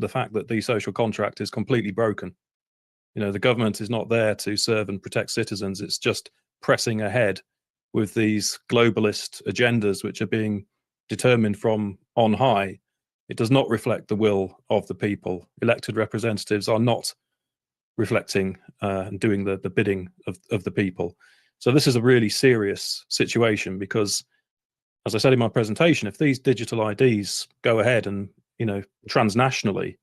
S6: fact that the social contract is completely broken. The government is not there to serve and protect citizens. It's just pressing ahead with these globalist agendas, which are being determined from on high. It does not reflect the will of the people. Elected representatives are not reflecting and doing the bidding of the people. So this is a really serious situation because, as I said in my presentation, if these digital IDs go ahead and, transnationally,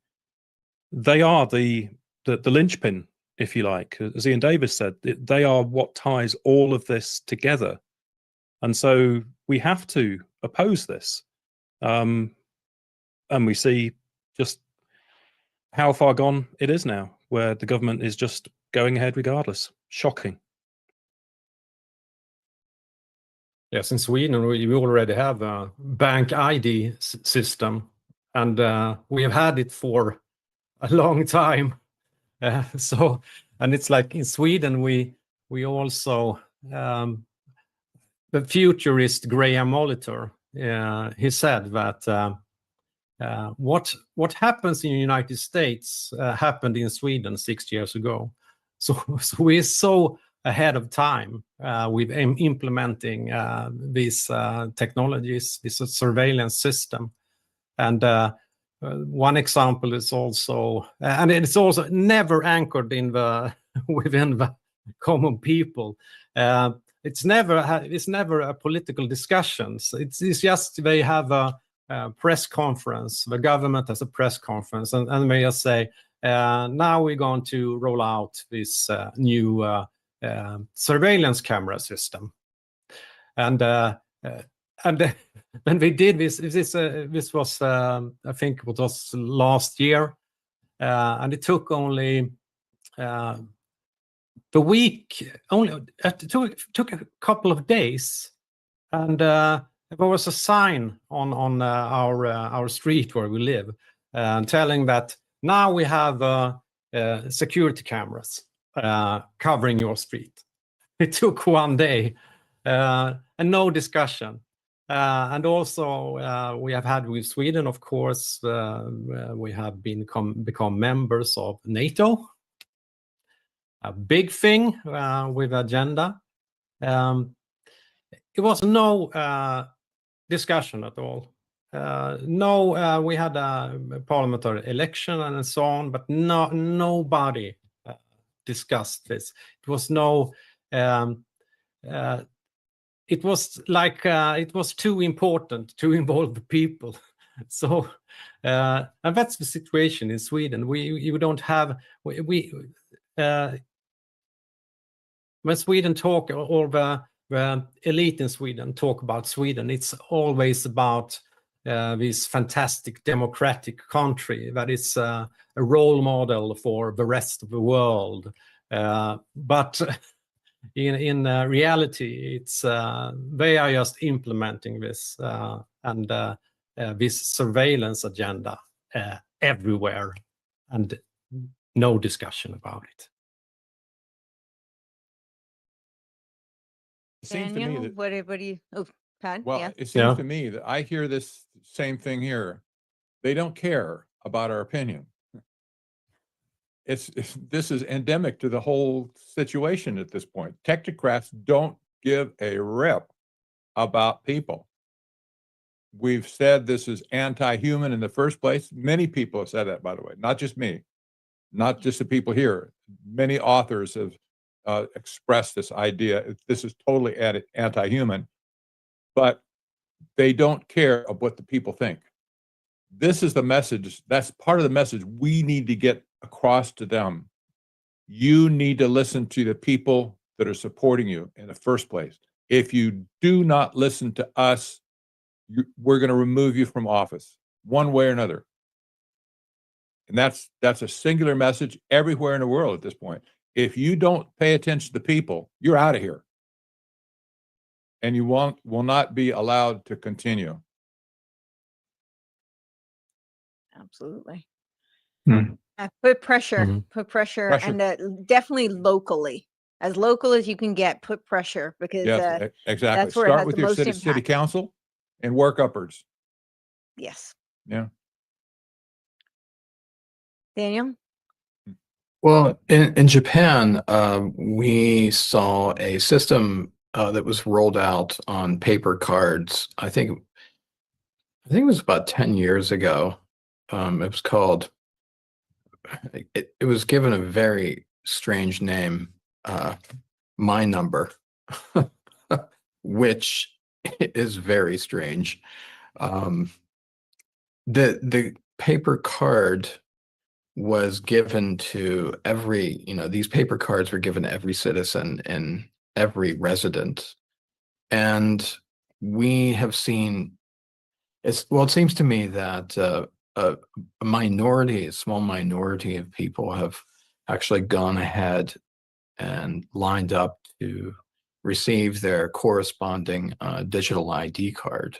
S6: they are the linchpin, if you like. As Ian Davis said, they are what ties all of this together. And so we have to oppose this. And we see just how far gone it is now, where the government is just going ahead regardless. Shocking.
S12: Yes, in Sweden, we already have a bank ID system, and we have had it for a long time. And it's like in Sweden, we also, the futurist Graham Molitor, he said that what happens in the United States happened in Sweden 6 years ago. So we're so ahead of time with implementing these technologies, this surveillance system. And one example is also, and it's also never anchored in the within the common people. It's never a political discussions. It's just they have a press conference. The government has a press conference, and they just say, now we're going to roll out this new surveillance camera system. And when they did this was I think it was last year, and it took only the week. It took a couple of days, and there was a sign on our street where we live, telling that now we have security cameras covering your street. It took one day and no discussion. And also we have had with Sweden, of course, we have become members of NATO. A big thing with agenda. It was no discussion at all. We had a parliamentary election and so on, but nobody discussed this. It was no. It was like it was too important to involve the people. So, and that's the situation in Sweden. We don't have when Sweden talk, or the elite in Sweden talk about Sweden, it's always about this fantastic democratic country that is a role model for the rest of the world. But in reality, it's they are just implementing this and this surveillance agenda everywhere, and no discussion about it.
S1: It seems to me
S2: Daniel,
S1: that,
S2: what do you? Oh, Pat.
S1: well,
S2: Yeah.
S1: it seems to me that I hear this same thing here. They don't care about our opinion. This is endemic to the whole situation at this point. Technocrats don't give a rip about people. We've said this is anti-human in the first place. Many people have said that, by the way, not just me, not just the people here. Many authors have expressed this idea. This is totally anti-human, but they don't care of what the people think. This is the message. That's part of the message we need to get across to them. You need to listen to the people that are supporting you in the first place. If you do not listen to us, we're going to remove you from office one way or another. And that's a singular message everywhere in the world at this point. If you don't pay attention to people, you're out of here. And you will not be allowed to continue.
S2: Absolutely. Put pressure,
S1: Pressure.
S2: and definitely locally, as local as you can get. Put pressure, because
S1: Yes, exactly.
S2: that's where it
S1: Start
S2: has
S1: with
S2: the
S1: your
S2: most
S1: city
S2: impact.
S1: council and work upwards.
S2: Yes.
S1: Yeah.
S2: Daniel?
S18: Well, in Japan, we saw a system that was rolled out on paper cards. I think it was about 10 years ago. It was called, it was given a very strange name, My Number, which is very strange. The paper card was given to every, these paper cards were given to every citizen and every resident. And we have seen, it seems to me that a small minority of people have actually gone ahead and lined up to receive their corresponding digital ID card.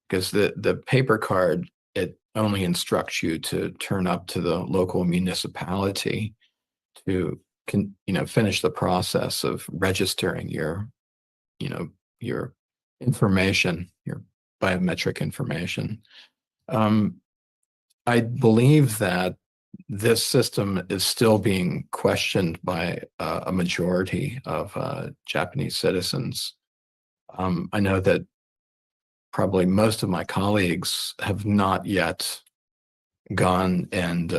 S18: Because the paper card, it only instructs you to turn up to the local municipality to finish the process of registering your information, your biometric information. I believe that this system is still being questioned by a majority of Japanese citizens. I know that probably most of my colleagues have not yet gone and,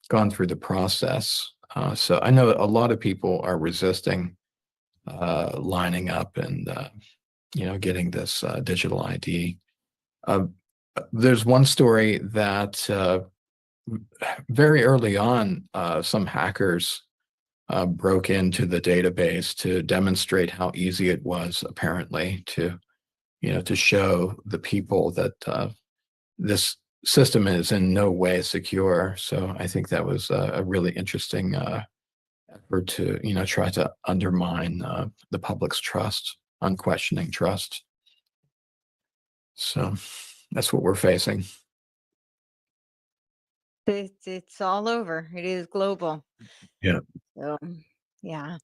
S18: gone through the process. So I know a lot of people are resisting lining up and, getting this digital ID. There's one story that very early on, some hackers broke into the database to demonstrate how easy it was, apparently, to show the people that this system is in no way secure. So I think that was a really interesting effort to try to undermine the public's trust, unquestioning trust. So that's what we're facing.
S2: It's all over. It is global.
S18: Yeah.
S2: So, yeah.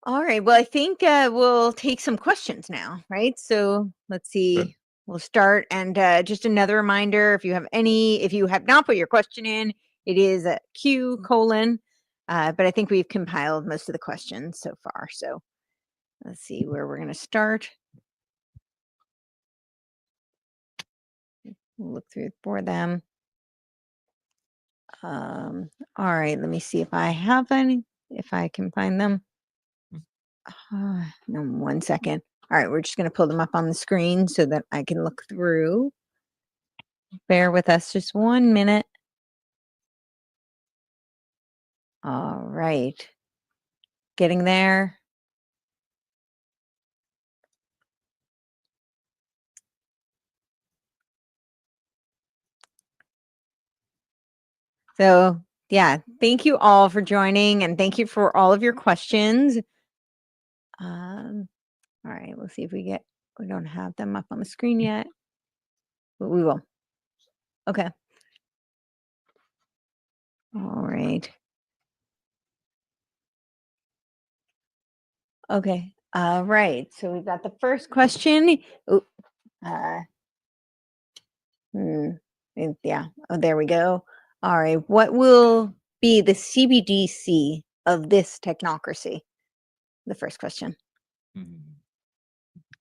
S2: All right. Well, I think we'll take some questions now, right? So let's see. We'll start. And just another reminder, if you have not put your question in, it is Q:, but I think we've compiled most of the questions so far. So let's see where we're going to start. We'll look through for them. All right. Let me see if I have any, if I can find them. No, 1 second. All right, we're just going to pull them up on the screen so that I can look through. Bear with us just 1 minute. All right. Getting there. So, yeah, thank you all for joining and thank you for all of your questions. All right, we'll see if we don't have them up on the screen yet, but we will. Okay. All right. Okay. All right. So we've got the first question. Yeah. Oh, there we go. All right. What will be the CBDC of this technocracy? The first question.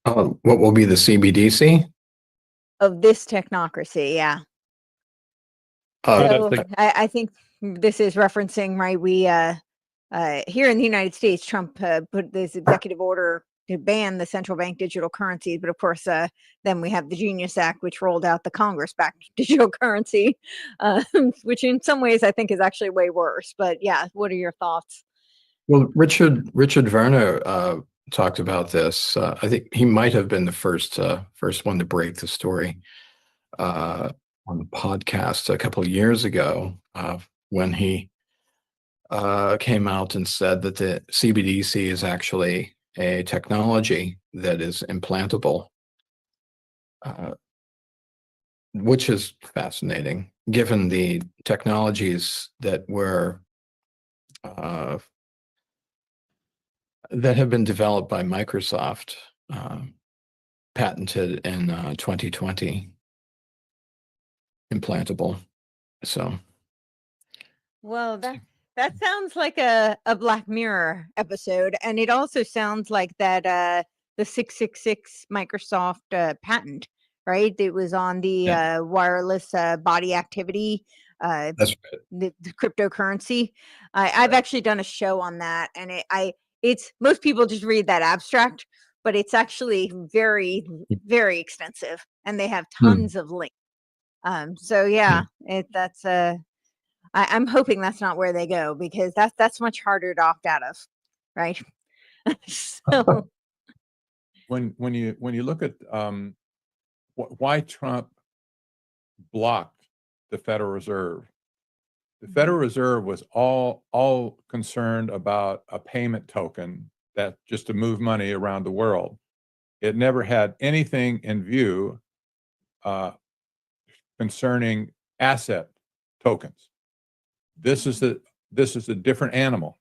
S18: What will be the CBDC?
S2: Of this technocracy, yeah. So I think this is referencing, right? We here in the United States, Trump put this executive order to ban the central bank digital currencies, but of course, then we have the Genius Act, which rolled out the Congress-backed digital currency, which in some ways I think is actually way worse. But yeah, what are your thoughts?
S18: Well, Richard Werner talked about this. I think he might have been the first one to break the story on the podcast a couple of years ago when he came out and said that the CBDC is actually a technology that is implantable, which is fascinating given the technologies that that have been developed by Microsoft, patented in 2020, implantable. So,
S2: well, that sounds like a Black Mirror episode, and it also sounds like that the 666 Microsoft patent, right? It was on the wireless body activity.
S18: That's right.
S2: The cryptocurrency. I've actually done a show on that, and it's most people just read that abstract, but it's actually very, very extensive, and they have tons of links. So yeah, that's I'm hoping that's not where they go, because that's much harder to opt out of, right? So
S1: when you look at why Trump blocked the Federal Reserve, the Federal Reserve was all concerned about a payment token that just to move money around the world. It never had anything in view concerning asset tokens. This is a different animal.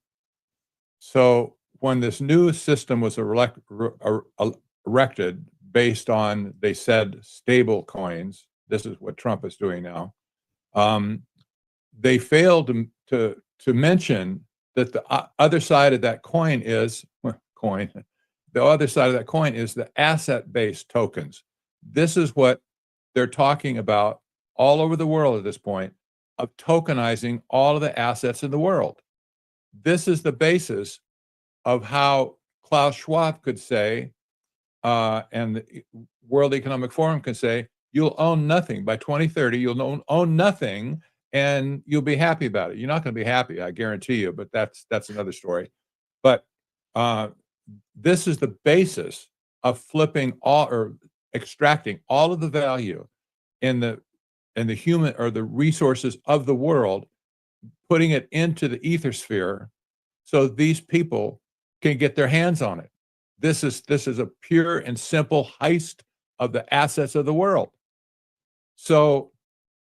S1: So when this new system was erected based on, they said, stable coins, this is what Trump is doing now, they failed to mention that the other side of that coin is the other side of that coin is the asset-based tokens. This is what they're talking about all over the world at this point, of tokenizing all of the assets in the world. This is the basis of how Klaus Schwab could say, and the World Economic Forum can say, you'll own nothing. By 2030, you'll own nothing, and you'll be happy about it. You're not going to be happy, I guarantee you, but that's another story. But this is the basis of flipping all, or extracting all of the value in the human or the resources of the world, putting it into the ether sphere so these people can get their hands on it. This is a pure and simple heist of the assets of the world. So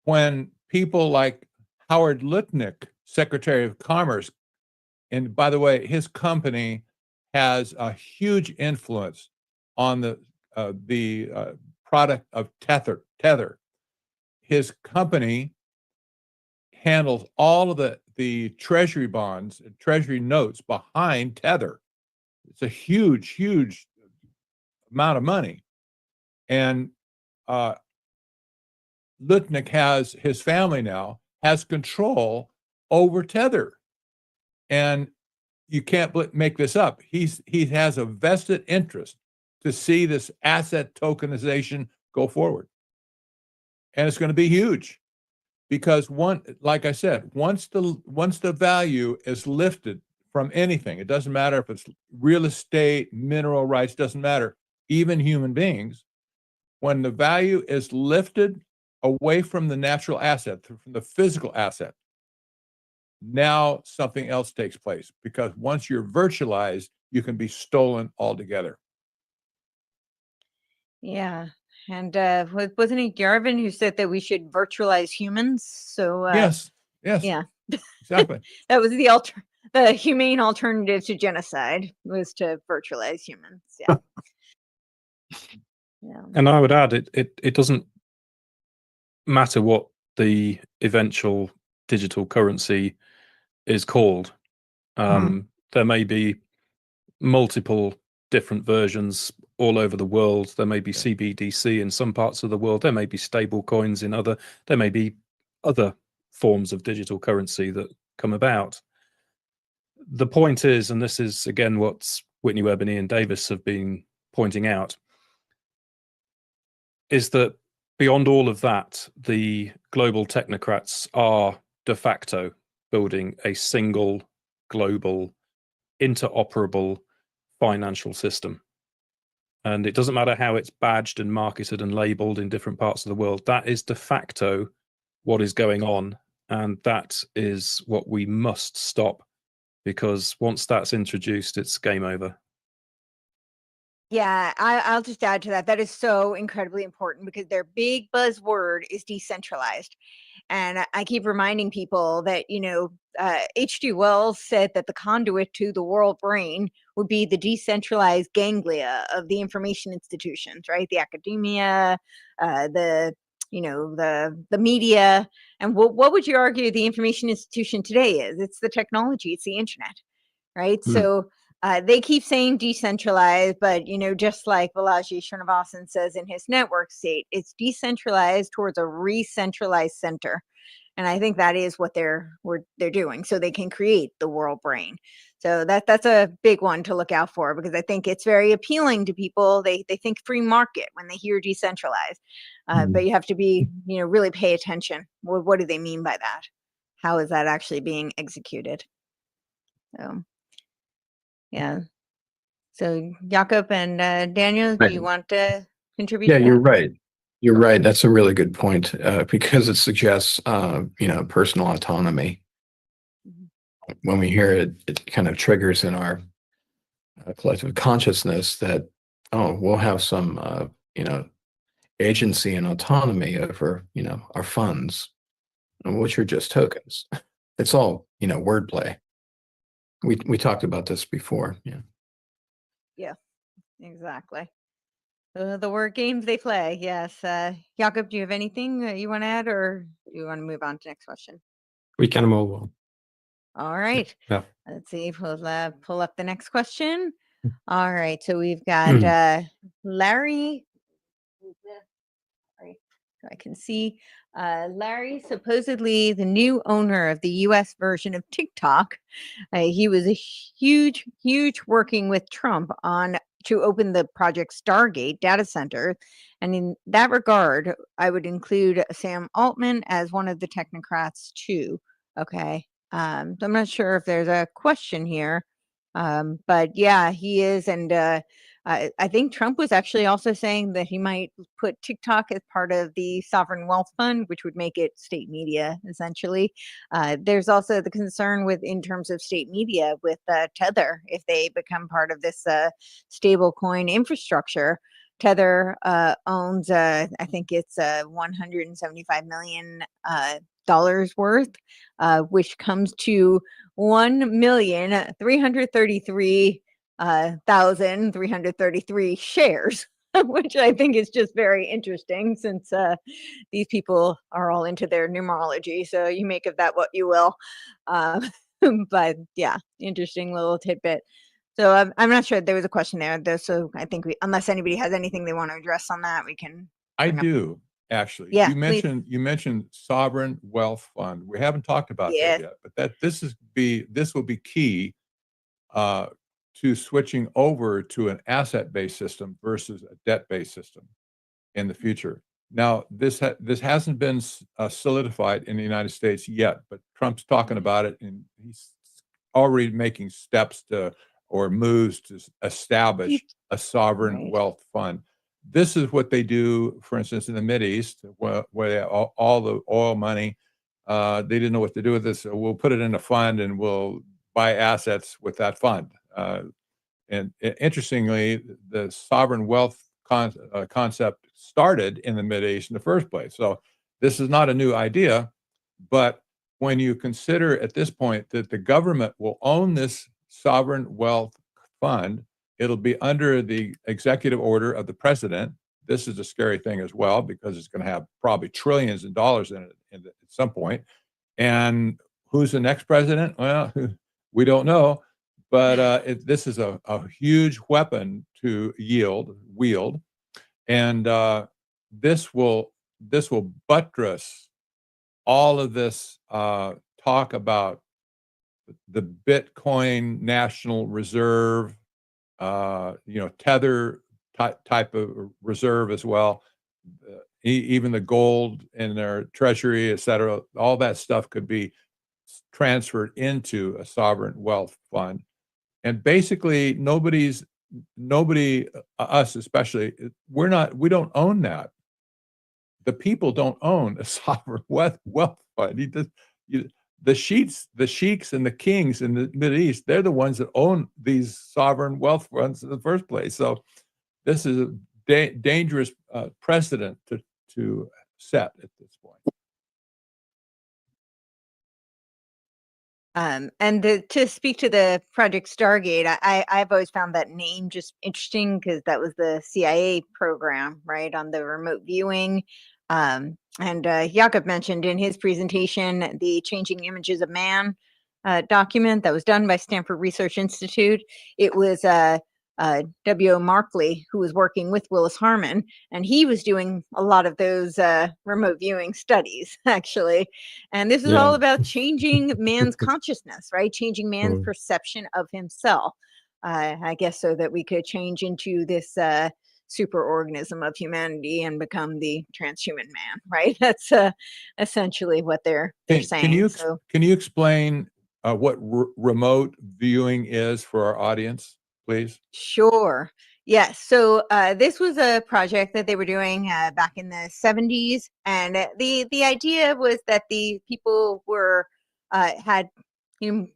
S1: when people like Howard Lutnick, Secretary of Commerce, and by the way, his company has a huge influence on the product of Tether. His company handles all of the treasury bonds and treasury notes behind Tether. It's a huge, huge amount of money. And Lutnick his family now has control over Tether. And you can't make this up. He has a vested interest to see this asset tokenization go forward. And it's going to be huge, because like I said, once the value is lifted from anything, it doesn't matter if it's real estate, mineral rights, doesn't matter, even human beings, when the value is lifted away from the natural asset, from the physical asset, now something else takes place, because once you're virtualized, you can be stolen altogether.
S2: Yeah. And wasn't it Garvin who said that we should virtualize humans? So
S1: yes,
S2: yeah,
S1: exactly.
S2: That was the humane alternative to genocide, was to virtualize humans. Yeah. Yeah.
S6: And I would add, it doesn't matter what the eventual digital currency is called. There may be multiple different versions all over the world. There may be CBDC in some parts of the world. There may be stable coins in other. There may be other forms of digital currency that come about. The point is, and this is again what Whitney Webb and Ian Davis have been pointing out, is that beyond all of that, the global technocrats are de facto building a single global interoperable financial system. And it doesn't matter how it's badged and marketed and labeled in different parts of the world. That is de facto what is going on. And that is what we must stop, because once that's introduced, it's game over.
S2: Yeah, I'll just add to that. That is so incredibly important, because their big buzzword is decentralized. And I keep reminding people that, H.G. Wells said that the conduit to the world brain would be the decentralized ganglia of the information institutions, right? The academia, the media. And what would you argue the information institution today is? It's the technology, it's the internet, right? So they keep saying decentralized, but just like Balaji Srinivasan says in his network state, it's decentralized towards a re-centralized center. And I think that is what they're doing, so they can create the world brain. So that's a big one to look out for, because I think it's very appealing to people. They think free market when they hear decentralized, but you have to be really pay attention. What do they mean by that? How is that actually being executed? So. Yeah. So Jakob and Daniel, do you want to contribute?
S18: Yeah,
S2: to
S18: you're
S2: that?
S18: right. You're right. That's a really good point, because it suggests, personal autonomy. When we hear it, it kind of triggers in our collective consciousness that, we'll have some, agency and autonomy over, our funds, which are just tokens. It's all, wordplay. We talked about this before. Yeah.
S2: Yeah, exactly. The word games they play. Yes. Jakob, do you have anything you want to add, or do you want to move on to next question?
S12: We can move on.
S2: All right.
S12: Yeah.
S2: Let's see if we'll pull up the next question. All right, so we've got Larry. Sorry, so I can see Larry, supposedly the new owner of the U.S. version of TikTok. He was a huge working with Trump on to open the Project Stargate data center. And in that regard, I would include Sam Altman as one of the technocrats too. Okay. So I'm not sure if there's a question here. But yeah, he is. And I think Trump was actually also saying that he might put TikTok as part of the sovereign wealth fund, which would make it state media, essentially. There's also the concern with, in terms of state media, with Tether, if they become part of this stable coin infrastructure. Tether owns, I think it's $175 million worth, which comes to 1,333,333 shares, which I think is just very interesting, since these people are all into their numerology. So you make of that what you will. But yeah, interesting little tidbit. So I'm not sure, there was a question there, though. So I think unless anybody has anything they want to address on that, we can.
S1: I do, actually.
S2: Yeah,
S1: you mentioned sovereign wealth fund. We haven't talked about
S2: Yes.
S1: that yet, but this will be key to switching over to an asset-based system versus a debt-based system in the future. Now, this hasn't been solidified in the United States yet, but Trump's talking about it, and he's already making steps or moves to establish a sovereign wealth fund. This is what they do, for instance, in the Mideast, where they have all the oil money. They didn't know what to do with this. So we'll put it in a fund and we'll buy assets with that fund. And interestingly, the sovereign wealth concept started in the Mideast in the first place. So this is not a new idea, but when you consider at this point that the government will own this sovereign wealth fund, it'll be under the executive order of the president. This is a scary thing as well, because it's going to have probably trillions of dollars in it at some point. And who's the next president? Well, we don't know. But this is a huge weapon to wield, and this will buttress all of this talk about the Bitcoin national reserve, Tether type of reserve as well. Even the gold in their treasury, et cetera, all that stuff could be transferred into a sovereign wealth fund. And basically, nobody, us especially, we don't own that. The people don't own a sovereign wealth fund. The sheiks and the kings in the Mideast, they're the ones that own these sovereign wealth funds in the first place. So this is a dangerous precedent to set at this point.
S2: And to speak to the Project Stargate, I've always found that name just interesting, because that was the CIA program, right, on the remote viewing. And Jakob mentioned in his presentation the Changing Images of Man document that was done by Stanford Research Institute. It was W.O. Markley, who was working with Willis Harman, and he was doing a lot of those remote viewing studies, actually. And this is all about changing man's consciousness, right? Changing man's perception of himself, I guess, so that we could change into this super organism of humanity and become the transhuman man, right? That's essentially what they're saying.
S1: Can you explain what remote viewing is for our audience, please?
S2: Sure. Yes. So this was a project that they were doing back in the 70s, and the idea was that the people were had kind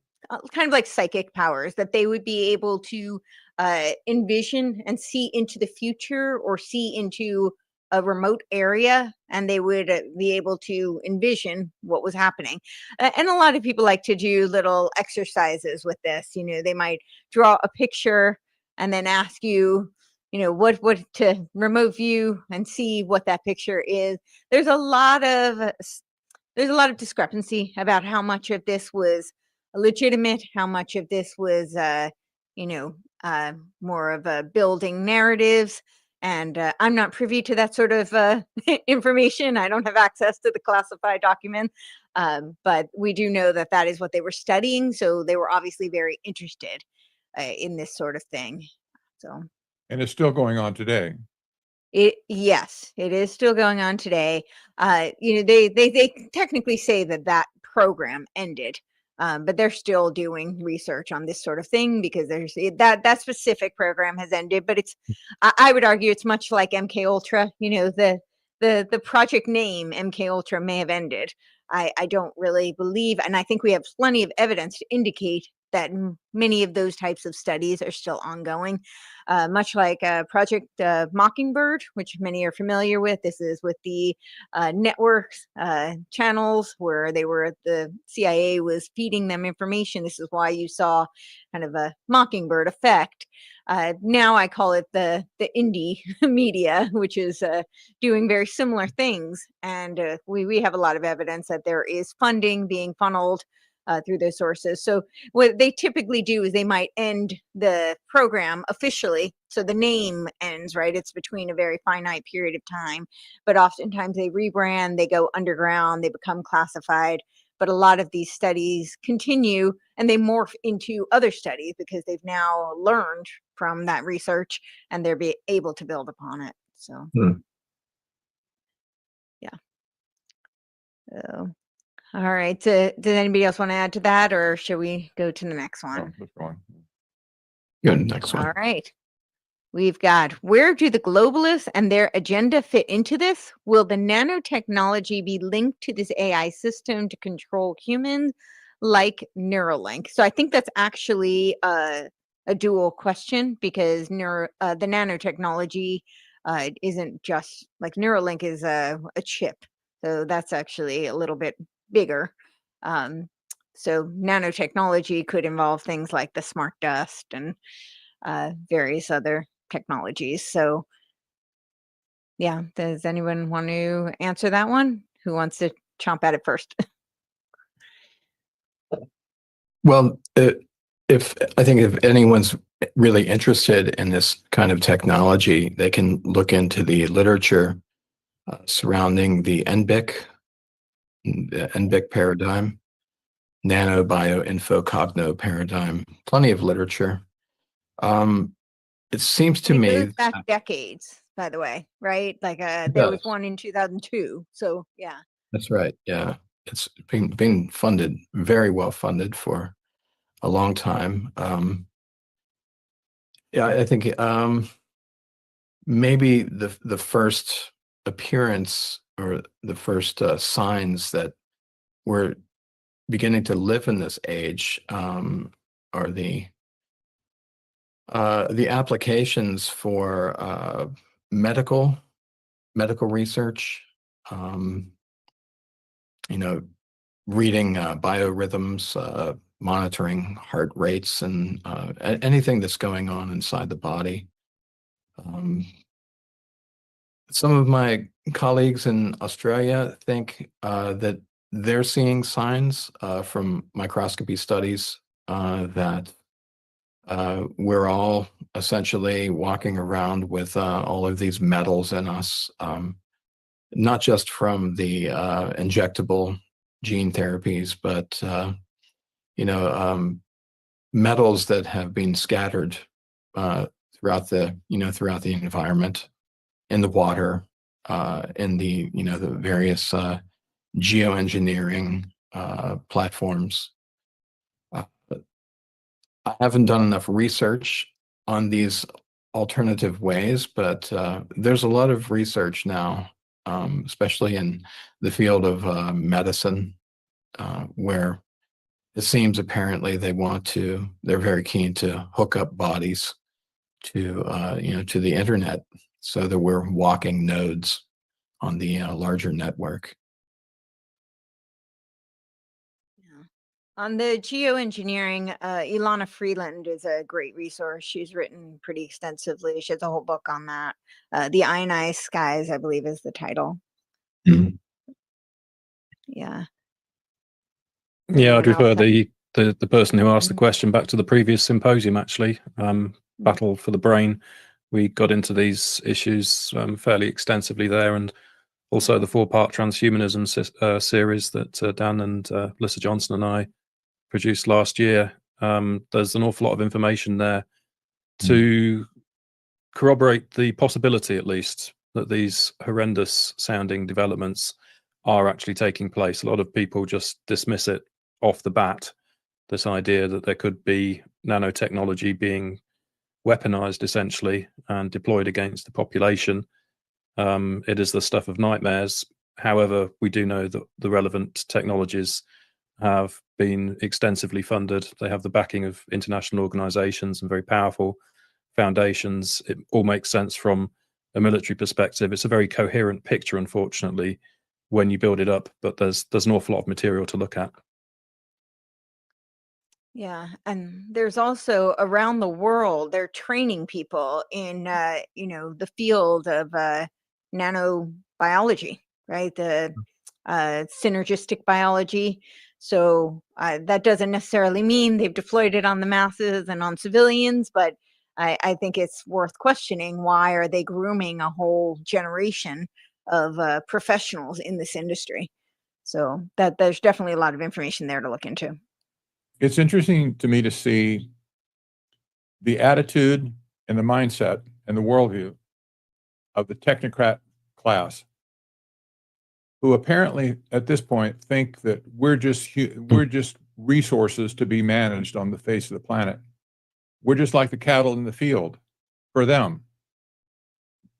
S2: of like psychic powers, that they would be able to envision and see into the future, or see into a remote area, and they would be able to envision what was happening. And a lot of people like to do little exercises with this. They might draw a picture and then ask you, what to remote view and see what that picture is. There's a lot of discrepancy about how much of this was legitimate, how much of this was more of building narratives. And I'm not privy to that sort of information. I don't have access to the classified document, but we do know that that is what they were studying. So they were obviously very interested in this sort of thing. So,
S1: and it's still going on today.
S2: Yes, it is still going on today. They technically say that that program ended, but they're still doing research on this sort of thing because there's that specific program has ended. But I would argue it's much like MK Ultra. The project name MK Ultra may have ended. I don't really believe, and I think we have plenty of evidence to indicate that many of those types of studies are still ongoing, much like Project Mockingbird, which many are familiar with. This is with the networks channels where the CIA was feeding them information. This is why you saw kind of a Mockingbird effect. Now I call it the indie media, which is doing very similar things. And we have a lot of evidence that there is funding being funneled through those sources. So what they typically do is they might end the program officially. So the name ends, right? It's between a very finite period of time, but oftentimes they rebrand, they go underground, they become classified. But a lot of these studies continue and they morph into other studies because they've now learned from that research and they're able to build upon it. So, yeah. So, all right. Does anybody else want to add to that, or should we go to the next one?
S1: Let's go on.
S18: Good, next one.
S2: All right. We've got, where do the globalists and their agenda fit into this? Will the nanotechnology be linked to this AI system to control humans like Neuralink? So I think that's actually a dual question because the nanotechnology isn't just like Neuralink is a chip. So that's actually a little bit bigger. So nanotechnology could involve things like the smart dust and various other technologies. So yeah, does anyone want to answer that one? Who wants to chomp at it first?
S18: Well, I think if anyone's really interested in this kind of technology, they can look into the literature surrounding the NBIC paradigm, nano bio info cogno paradigm. Plenty of literature. It seems to me
S2: goes back decades, by the way, right? Like there was one in 2002. So yeah.
S18: That's right. Yeah, it's been funded, very well funded for a long time. Yeah, I think maybe the first appearance or the first signs that we're beginning to live in this age are the applications for medical research. Reading biorhythms, monitoring heart rates, and anything that's going on inside the body. Some of my colleagues in Australia think that they're seeing signs from microscopy studies that we're all essentially walking around with all of these metals in us, not just from the injectable gene therapies, but metals that have been scattered throughout the environment, in the water, in the the various geoengineering platforms. I haven't done enough research on these alternative ways, but there's a lot of research now, especially in the field of medicine, where it seems apparently they're very keen to hook up bodies to to the internet so that we're walking nodes on the larger network.
S2: On the geoengineering, Ilana Freeland is a great resource. She's written pretty extensively. She has a whole book on that. The Ionized Skies, I believe, is the title.
S18: Mm-hmm.
S2: Yeah.
S6: Yeah, I'd refer the person who asked the question back to the previous symposium, actually. Battle for the Brain, we got into these issues fairly extensively there, and also the 4-part transhumanism series that Dan and Melissa Johnson and I produced last year. There's an awful lot of information there to corroborate the possibility, at least, that these horrendous sounding developments are actually taking place. A lot of people just dismiss it off the bat, this idea that there could be nanotechnology being weaponized essentially and deployed against the population. It is the stuff of nightmares. However, we do know that the relevant technologies have been extensively funded. They have the backing of international organizations and very powerful foundations. It all makes sense from a military perspective. It's a very coherent picture, unfortunately, when you build it up, but there's an awful lot of material to look at.
S2: Yeah, and there's also around the world, they're training people in, the field of nanobiology, right? The synergistic biology. So that doesn't necessarily mean they've deployed it on the masses and on civilians, but I think it's worth questioning, why are they grooming a whole generation of professionals in this industry? So that there's definitely a lot of information there to look into.
S1: It's interesting to me to see the attitude and the mindset and the worldview of the technocrat class, who apparently at this point think that we're just resources to be managed on the face of the planet. We're just like the cattle in the field for them.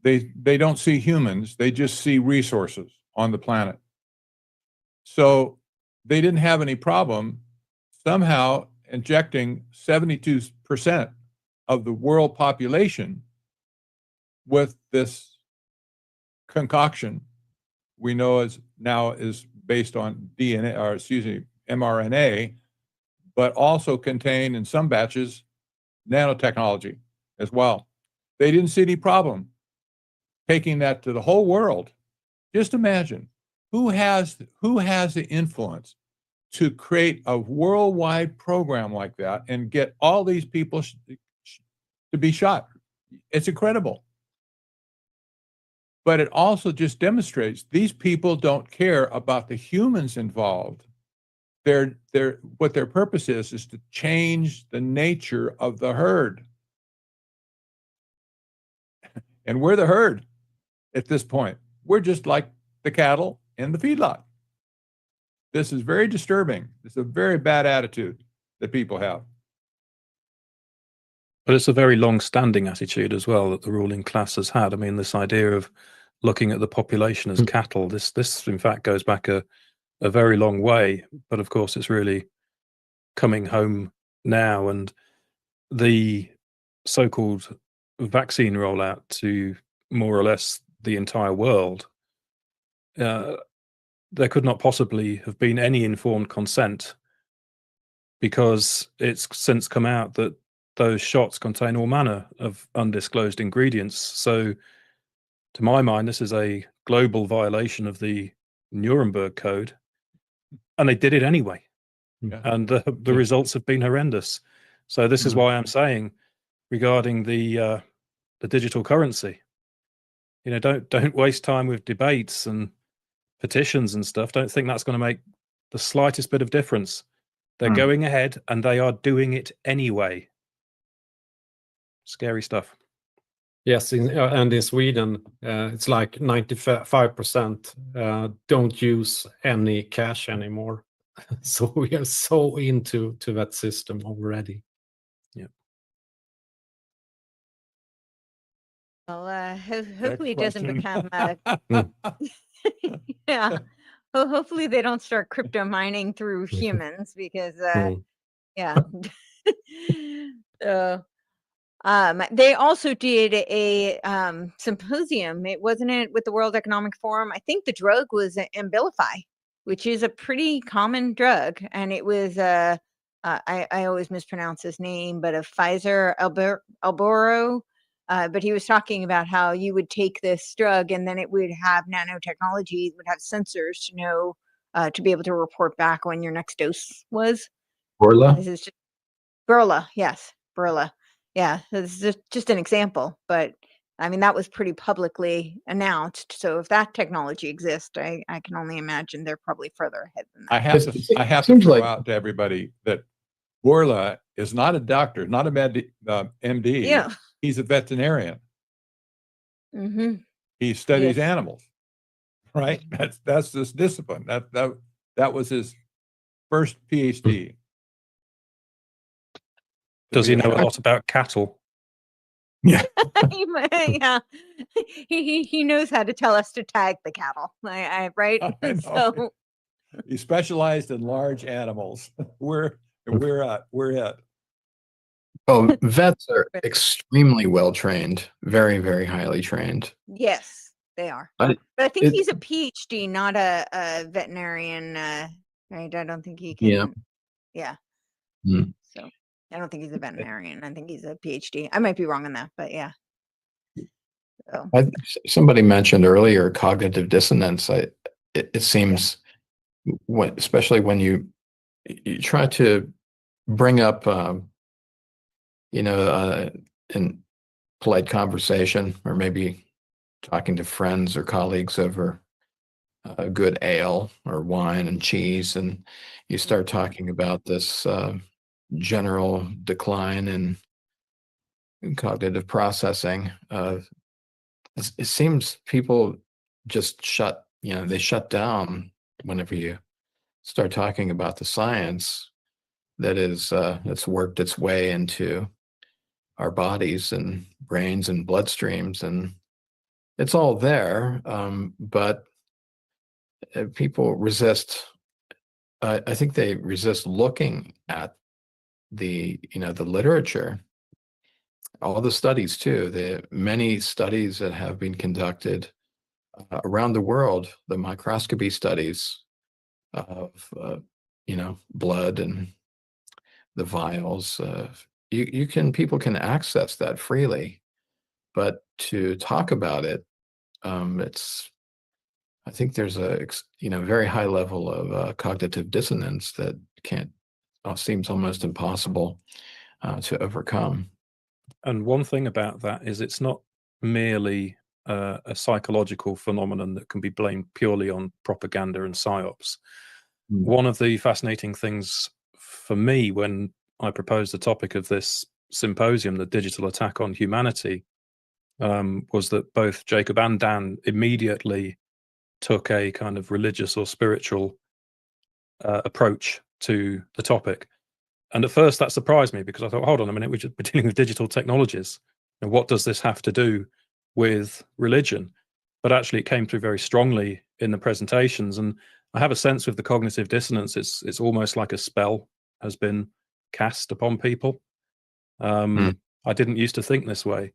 S1: They don't see humans, they just see resources on the planet. So they didn't have any problem somehow injecting 72% of the world population with this concoction we know is based on DNA, or mRNA, but also contain in some batches nanotechnology as well. They didn't see any problem taking that to the whole world. Just imagine who has the influence to create a worldwide program like that and get all these people to be shot. It's incredible. But it also just demonstrates these people don't care about the humans involved. What their purpose is to change the nature of the herd. And we're the herd at this point. We're just like the cattle in the feedlot. This is very disturbing. It's a very bad attitude that people have.
S6: But it's a very long-standing attitude as well that the ruling class has had. I mean, this idea of looking at the population as cattle, this in fact goes back a very long way. But of course, it's really coming home now. And the so-called vaccine rollout to more or less the entire world, there could not possibly have been any informed consent, because it's since come out that those shots contain all manner of undisclosed ingredients. So to my mind, this is a global violation of the Nuremberg Code, and they did it anyway. Yeah. And the results have been horrendous. So this is why I'm saying, regarding the digital currency, don't waste time with debates and petitions and stuff. Don't think that's going to make the slightest bit of difference. They're going ahead and they are doing it anyway. Scary stuff.
S12: Yes, and in Sweden, it's like 95% don't use any cash anymore. So we are so into that system already.
S6: Yeah.
S2: Well, hopefully it doesn't become yeah. Well, hopefully they don't start crypto mining through humans, because yeah. So they also did a symposium. It wasn't it with the World Economic Forum. I think the drug was Abilify, which is a pretty common drug, and it was I always mispronounce his name, but a Pfizer Alboro. But he was talking about how you would take this drug and then it would have nanotechnology, it would have sensors to know, to be able to report back when your next dose was.
S18: Borla?
S2: This is just Burla, yes, Burla. Yeah, this is just an example, but I mean, that was pretty publicly announced. So if that technology exists, I can only imagine they're probably further ahead than that.
S1: I have to throw out to everybody that Borla is not a doctor, not a MD.
S2: Yeah.
S1: He's a veterinarian.
S2: Mm-hmm.
S1: He studies
S2: Yes.
S1: animals, right? That's this discipline. That was his first PhD.
S6: Does he know a lot about cattle?
S1: Yeah.
S2: Yeah. He knows how to tell us to tag the cattle. Right?
S1: I know.
S2: So
S1: He specialized in large animals. We're it.
S18: Well, vets are extremely well trained, very, very highly trained.
S2: yes, they are.
S18: I-
S2: But I think
S18: it-
S2: he's a PhD, not a veterinarian. Right? I don't think he can.
S18: Yeah.
S2: Yeah.
S18: Mm.
S2: So I don't think he's a veterinarian. I think he's a PhD. I might be wrong on that, but yeah. So.
S18: Somebody mentioned earlier cognitive dissonance. It seems, especially when you try to bring up, in polite conversation, or maybe talking to friends or colleagues over a good ale or wine and cheese, and you start talking about this general decline in cognitive processing. It seems people just they shut down whenever you start talking about the science that's worked its way into our bodies and brains and bloodstreams, and it's all there. But people resist. I think they resist looking at the literature, all the studies too. The many studies that have been conducted around the world, the microscopy studies of blood and the vials. People can access that freely, but to talk about it, I think there's a very high level of cognitive dissonance that seems almost impossible to overcome.
S6: And one thing about that is it's not merely a psychological phenomenon that can be blamed purely on propaganda and psyops. One of the fascinating things for me when I proposed the topic of this symposium, the digital attack on humanity, was that both Jacob and Dan immediately took a kind of religious or spiritual approach to the topic. And at first that surprised me, because I thought, hold on a minute, we're dealing with digital technologies. And what does this have to do with religion? But actually it came through very strongly in the presentations. And I have a sense with the cognitive dissonance, it's almost like a spell has been cast upon people. I didn't used to think this way,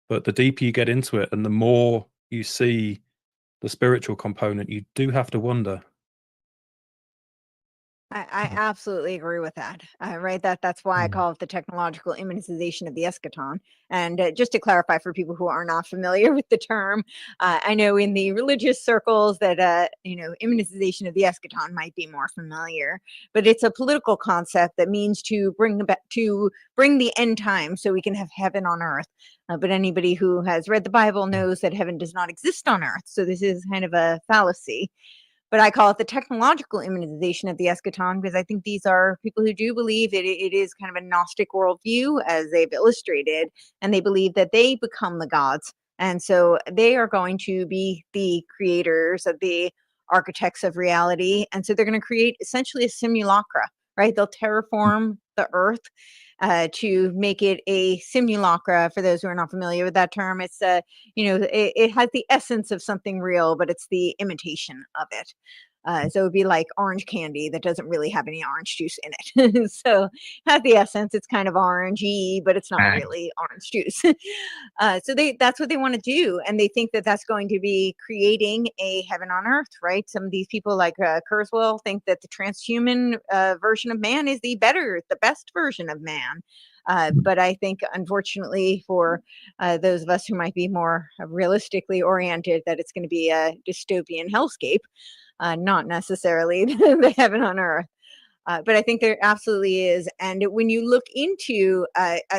S6: but the deeper you get into it and the more you see the spiritual component, you do have to wonder.
S2: I absolutely agree with that. Right. That's why I call it the technological immunization of the eschaton. And just to clarify for people who are not familiar with the term, I know in the religious circles that immunization of the eschaton might be more familiar, but it's a political concept that means to bring the end time so we can have heaven on earth. But anybody who has read the Bible knows that heaven does not exist on earth. So this is kind of a fallacy. But I call it the technological immunization of the eschaton, because I think these are people who do believe it is kind of a Gnostic worldview, as they've illustrated, and they believe that they become the gods. And so they are going to be the creators of the architects of reality. And so they're going to create essentially a simulacra, right? They'll terraform the earth to make it a simulacra. For those who are not familiar with that term, it's it has the essence of something real, but it's the imitation of it. So it would be like orange candy that doesn't really have any orange juice in it. So it has the essence, it's kind of orangey, but it's not really orange juice. So that's what they want to do. And they think that that's going to be creating a heaven on earth, right? Some of these people like Kurzweil think that the transhuman version of man is the best version of man. But I think, unfortunately, for those of us who might be more realistically oriented, that it's going to be a dystopian hellscape, not necessarily the heaven on earth. But I think there absolutely is. And when you look into,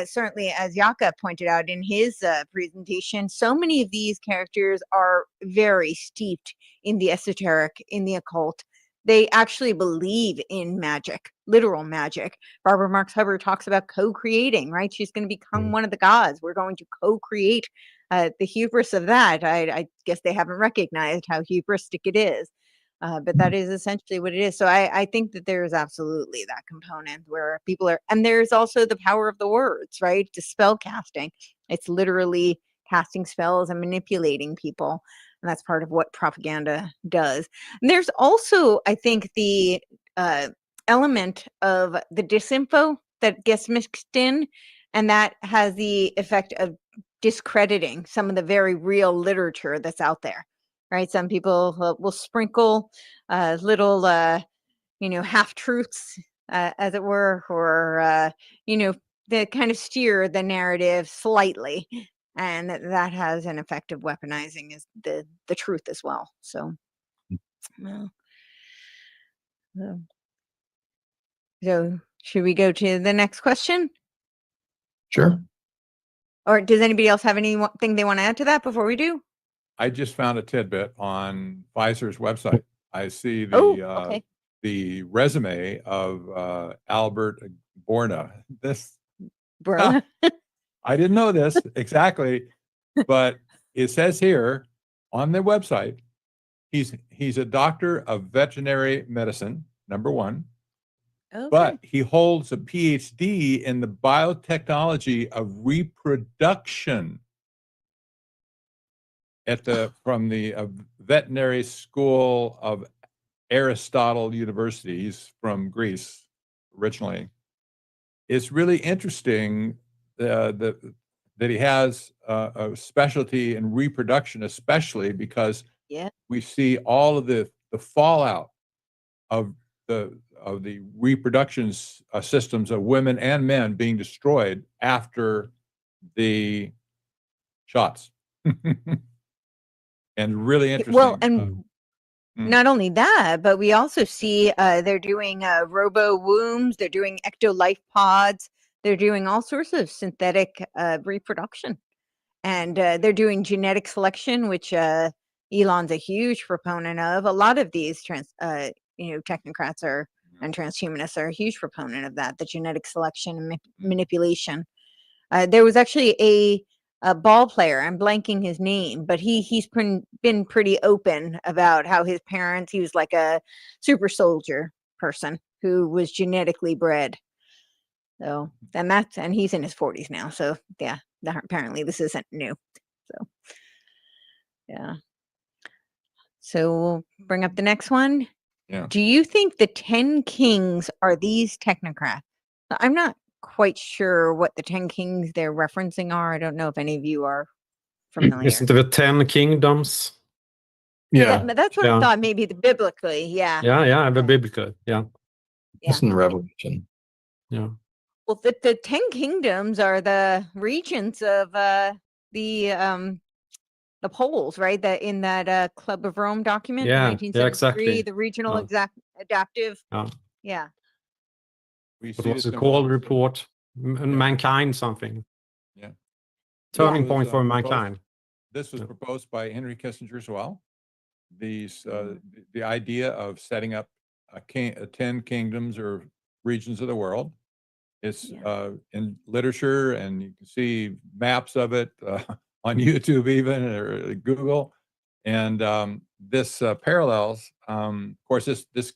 S2: certainly as Yaka pointed out in his presentation, so many of these characters are very steeped in the esoteric, in the occult. They actually believe in magic, literal magic. Barbara Marx Hubbard talks about co-creating, right? She's going to become one of the gods. We're going to co-create. The hubris of that, I guess they haven't recognized how hubristic it is. But that is essentially what it is. So I think that there is absolutely that component where people are, and there's also the power of the words, right? To spell casting. It's literally casting spells and manipulating people. And that's part of what propaganda does. And there's also, I think, the element of the disinfo that gets mixed in, and that has the effect of discrediting some of the very real literature that's out there. Right, some people will sprinkle little, half truths, as it were, or they kind of steer the narrative slightly, and that has an effect of weaponizing is the truth as well. So, so should we go to the next question?
S18: Sure.
S2: Or does anybody else have anything they want to add to that before we do?
S1: I just found a tidbit on Pfizer's website. I see the the resume of Albert Bourna. I didn't know this exactly, but it says here on their website, he's a doctor of veterinary medicine, number one, but he holds a Ph.D. in the biotechnology of reproduction from the veterinary school of Aristotle University. He's from Greece originally. It's really interesting that he has a specialty in reproduction, especially because we see all of the fallout of the reproduction systems of women and men being destroyed after the shots. And really interesting.
S2: Well, and not only that, but we also see they're doing robo wombs, they're doing ecto-life pods, they're doing all sorts of synthetic reproduction, and they're doing genetic selection, which Elon's a huge proponent of. A lot of these technocrats and transhumanists are a huge proponent of that, the genetic selection and manipulation. There was actually a ball player, I'm blanking his name, but he's been pretty open about how his parents, he was like a super soldier person who was genetically bred. So, and he's in his 40s now. So yeah, apparently this isn't new. So yeah. So we'll bring up the next one.
S1: Yeah.
S2: Do you think the 10 kings are these technocrats? I'm not quite sure what the 10 kings they're referencing are. I don't know if any of you are familiar.
S12: Isn't it the 10 kingdoms?
S18: Yeah.
S2: That's what I thought, maybe biblically. Yeah.
S12: Yeah, the biblical. Yeah.
S18: It's in Revelation.
S12: Yeah.
S2: Well, the 10 kingdoms are the regions of the poles, right? That in that Club of Rome document,
S12: Yeah,
S2: 1973,
S12: exactly.
S2: the regional adaptive. Yeah.
S12: What was it called? Report mankind something.
S1: Yeah.
S12: Turning point for mankind.
S1: This was proposed by Henry Kissinger as well. The idea of setting up 10 kingdoms or regions of the world. It's in literature, and you can see maps of it on YouTube even, or Google. And this parallels, of course, this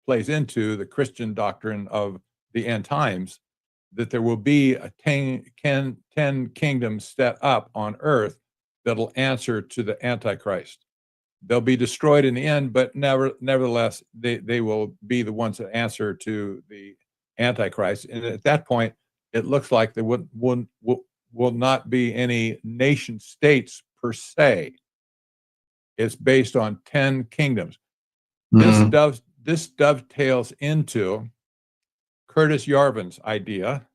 S1: plays into the Christian doctrine of the end times, that there will be a 10 kingdoms set up on earth that'll answer to the Antichrist. They'll be destroyed in the end, but nevertheless, they will be the ones that answer to the Antichrist. And at that point, it looks like there will not be any nation states per se. It's based on 10 kingdoms. This dovetails into Curtis Yarvin's idea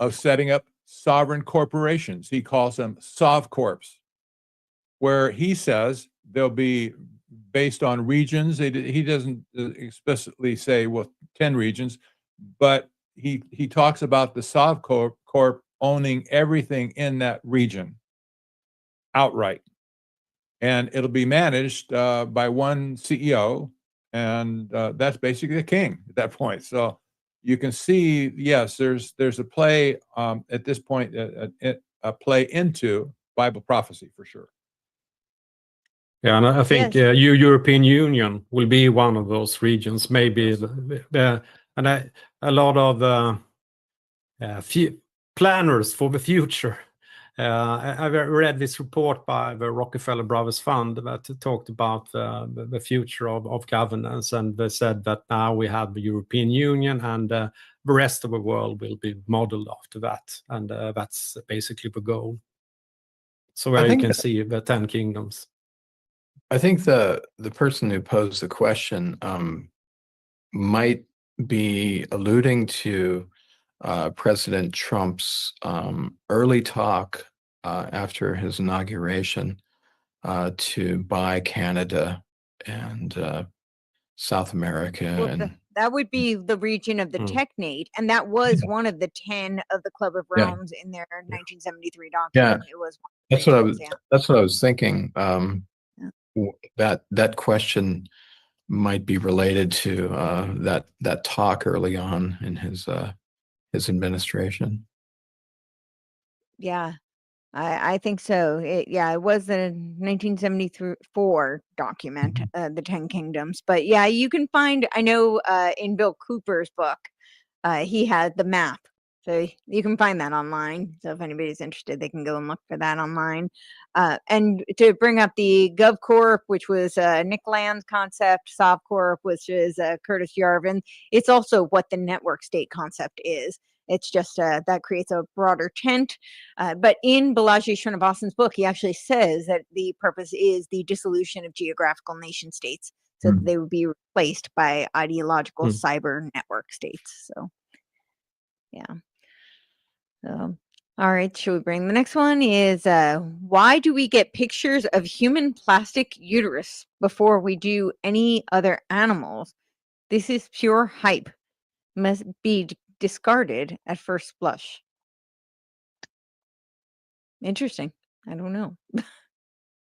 S1: of setting up sovereign corporations. He calls them SovCorps, where he says there'll be based on regions. He doesn't explicitly say, well, 10 regions, but he talks about the SovCorp owning everything in that region outright. And it'll be managed by one CEO, and that's basically the king at that point. So you can see, yes, there's a play at this point, a play into Bible prophecy for sure.
S12: Yeah, and I think European Union will be one of those regions, maybe. And a lot of planners for the future. I've read this report by the Rockefeller Brothers Fund that talked about the future of governance, and they said that now we have the European Union, and the rest of the world will be modeled after that, and that's basically the goal. So where you can see the 10 kingdoms.
S18: I think the person who posed the question might be alluding to President Trump's early talk after his inauguration to buy Canada and South America.
S2: Well,
S18: and
S2: that would be the region of the Technate, and that was one of the 10 of the Club of Realms in their 1973 document. It was one
S18: that's what I was. That's what I was thinking. That question might be related to that talk early on in his administration.
S2: Yeah, I think so. It was the 1974 document, the 10 Kingdoms. But yeah, you can find, I know in Bill Cooper's book, he had the map. So you can find that online. So if anybody's interested, they can go and look for that online. And to bring up the GovCorp, which was Nick Land's concept, SovCorp, which is Curtis Yarvin, it's also what the network state concept is. It's just that creates a broader tent. But in Balaji Srinivasan's book, he actually says that the purpose is the dissolution of geographical nation states, so that they would be replaced by ideological cyber network states. So, yeah. So, all right, should we bring the next one? Is why do we get pictures of human plastic uterus before we do any other animals? This is pure hype. Must be discarded at first blush. Interesting. I don't know.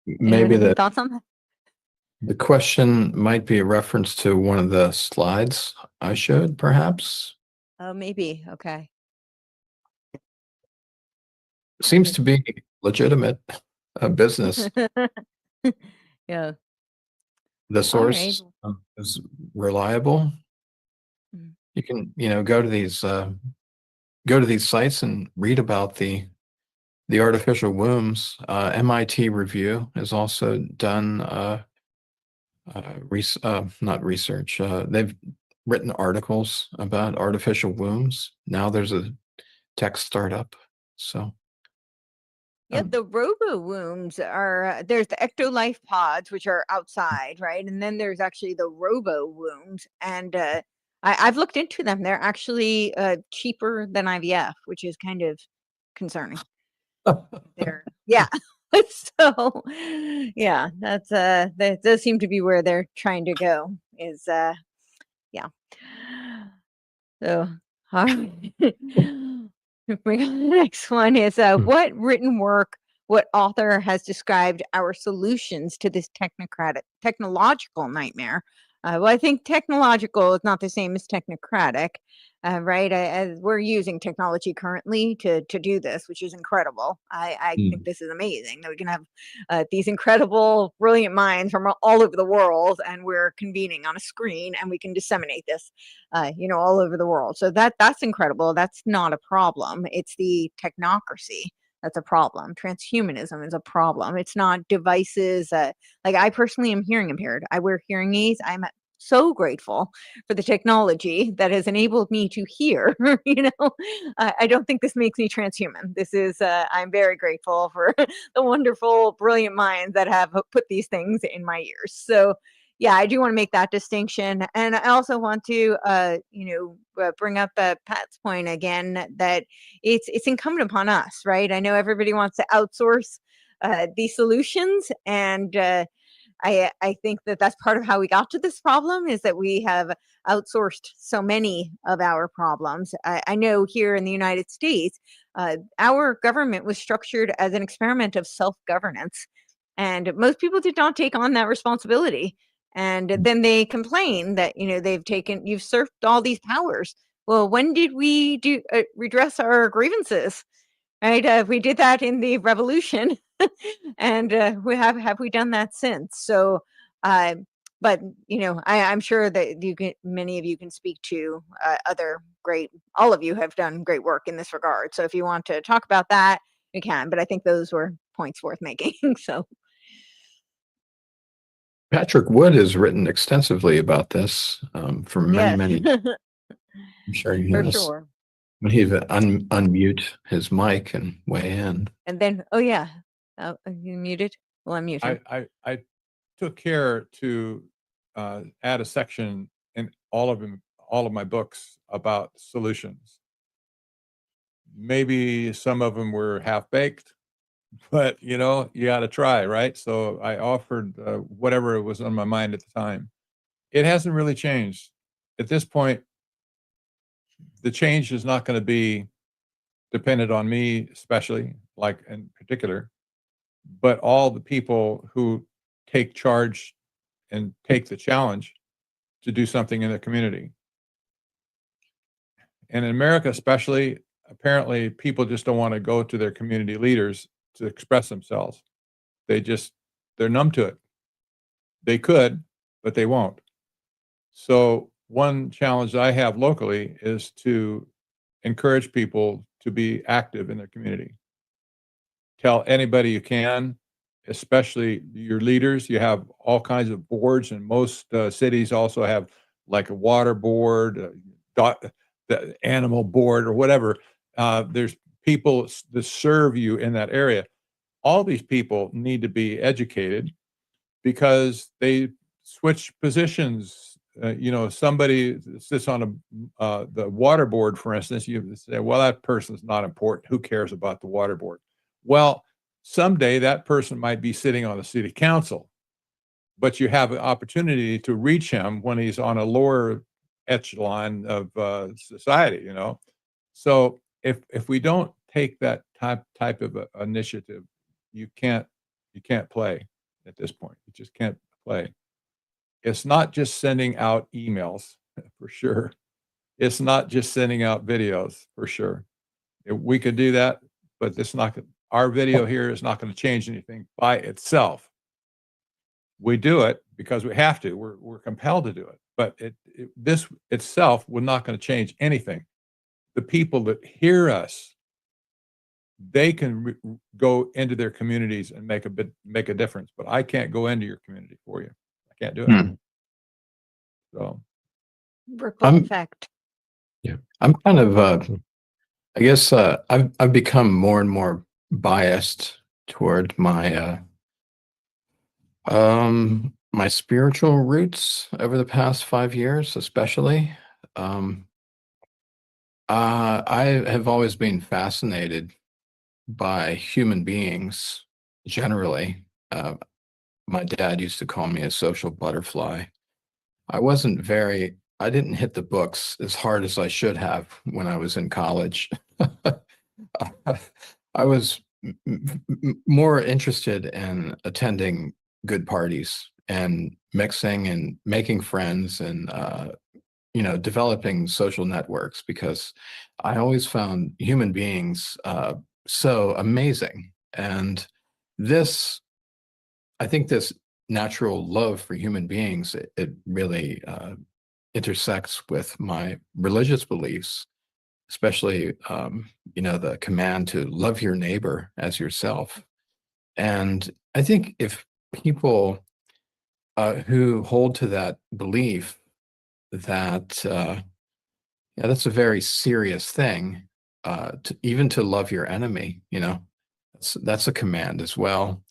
S18: Maybe
S2: the thoughts on that?
S18: The question might be a reference to one of the slides I showed, perhaps.
S2: Oh, maybe. Okay.
S18: Seems to be legitimate business.
S2: Yeah.
S18: The source is reliable. You can, go to these sites and read about the artificial wombs. MIT Review has also done not research. They've written articles about artificial wombs. Now there's a tech startup. So.
S2: Yeah, the robo wombs are, there's the ectolife pods, which are outside, right? And then there's actually the robo wombs. And I've looked into them. They're actually cheaper than IVF, which is kind of concerning. Yeah. So, yeah, that's that does seem to be where they're trying to go is, yeah. So, all right. Bring on the next one is what written work, what author has described our solutions to this technological nightmare? Well, I think technological is not the same as technocratic, right? We're using technology currently to do this, which is incredible. I think this is amazing that we can have these incredible, brilliant minds from all over the world, and we're convening on a screen, and we can disseminate this, all over the world. So that's incredible. That's not a problem. It's the technocracy that's a problem. Transhumanism is a problem. It's not devices. Like I personally am hearing impaired. I wear hearing aids. I'm so grateful for the technology that has enabled me to hear. I don't think this makes me transhuman. This is, I'm very grateful for the wonderful, brilliant minds that have put these things in my ears. So yeah, I do want to make that distinction. And I also want to, bring up Pat's point again, that it's incumbent upon us, right? I know everybody wants to outsource these solutions, and I think that that's part of how we got to this problem, is that we have outsourced so many of our problems. I know here in the United States, our government was structured as an experiment of self-governance, and most people did not take on that responsibility. And then they complain that, you know, you've usurped all these powers. Well, when did we redress our grievances? Right? We did that in the revolution, and have we done that since? So, but you know, I'm sure that many of you can speak to all of you have done great work in this regard. So if you want to talk about that, you can. But I think those were points worth making. So.
S18: Patrick Wood has written extensively about this for many.
S2: Yes.
S18: I'm sure he
S2: For
S18: has.
S2: sure.
S18: When he unmute his mic and weigh in.
S2: And then, oh yeah, you muted? Well, unmute him.
S1: I took care to add a section in all of my books about solutions. Maybe some of them were half-baked, but you know, you got to try, right? So I offered whatever was on my mind at the time. It hasn't really changed. At this point, the change is not going to be dependent on me, especially, like in particular, but all the people who take charge and take the challenge to do something in the community. And in America especially, apparently people just don't want to go to their community leaders to express themselves. They're numb to it. They could, but they won't. So one challenge I have locally is to encourage people to be active in their community. Tell anybody you can, especially your leaders. You have all kinds of boards, and most cities also have like a water board, the animal board, or whatever. There's people that serve you in that area. All these people need to be educated because they switch positions. You know, somebody sits on the water board, for instance, you say, well, that person's not important. Who cares about the water board? Well, someday that person might be sitting on the city council, but you have an opportunity to reach him when he's on a lower echelon of society, you know? So if we don't take that type of initiative, you can't play at this point. You just can't play. It's not just sending out emails, for sure. It's not just sending out videos, for sure. We could do that, but our video here is not going to change anything by itself. We do it because we have to. We're compelled to do it. But this itself was not going to change anything. The people that hear us, they can go into their communities and make a difference. But I can't go into your community for you. I can't do it. So,
S2: ripple effect.
S18: Yeah, I'm kind of. I guess I've become more and more biased toward my my spiritual roots over the past 5 years, especially. I have always been fascinated by human beings generally. My dad used to call me a social butterfly. I didn't hit the books as hard as I should have when I was in college. I was more interested in attending good parties and mixing and making friends and developing social networks, because I always found human beings so amazing. And I think this natural love for human beings, it really intersects with my religious beliefs, especially the command to love your neighbor as yourself. And I think if people who hold to that belief, that that's a very serious thing, even to love your enemy, that's a command as well.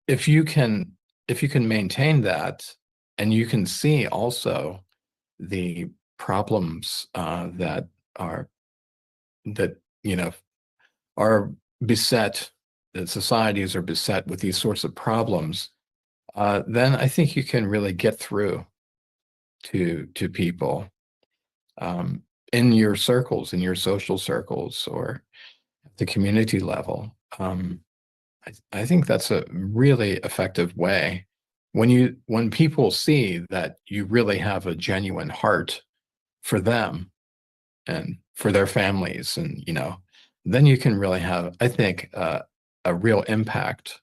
S18: If you can maintain that, and you can see also the problems that are beset, that societies are beset with these sorts of problems, then I think you can really get through to people in your circles, in your social circles, or at the community level. I think that's a really effective way. When people see that you really have a genuine heart for them and for their families, and then you can really have, I think, a real impact,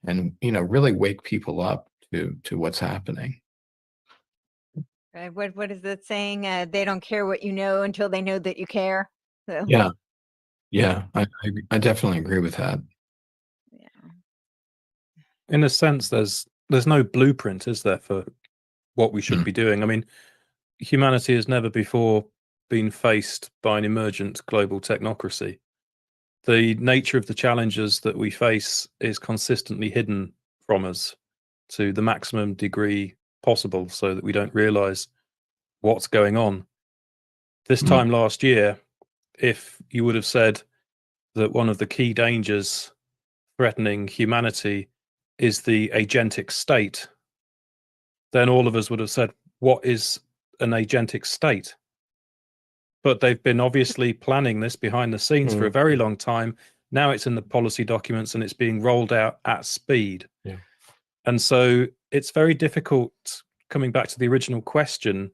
S18: and really wake people up to what's happening.
S2: Right. What is that saying? They don't care what you know until they know that you care. So,
S18: Yeah, I definitely agree with that.
S6: In a sense, there's no blueprint, is there, for what we should be doing? I mean, humanity has never before been faced by an emergent global technocracy. The nature of the challenges that we face is consistently hidden from us to the maximum degree possible, so that we don't realize what's going on. This time last year, if you would have said that one of the key dangers threatening humanity is the agentic state, then all of us would have said, what is an agentic state? But they've been obviously planning this behind the scenes for a very long time. Now it's in the policy documents and it's being rolled out at speed.
S12: Yeah.
S6: And so it's very difficult, coming back to the original question,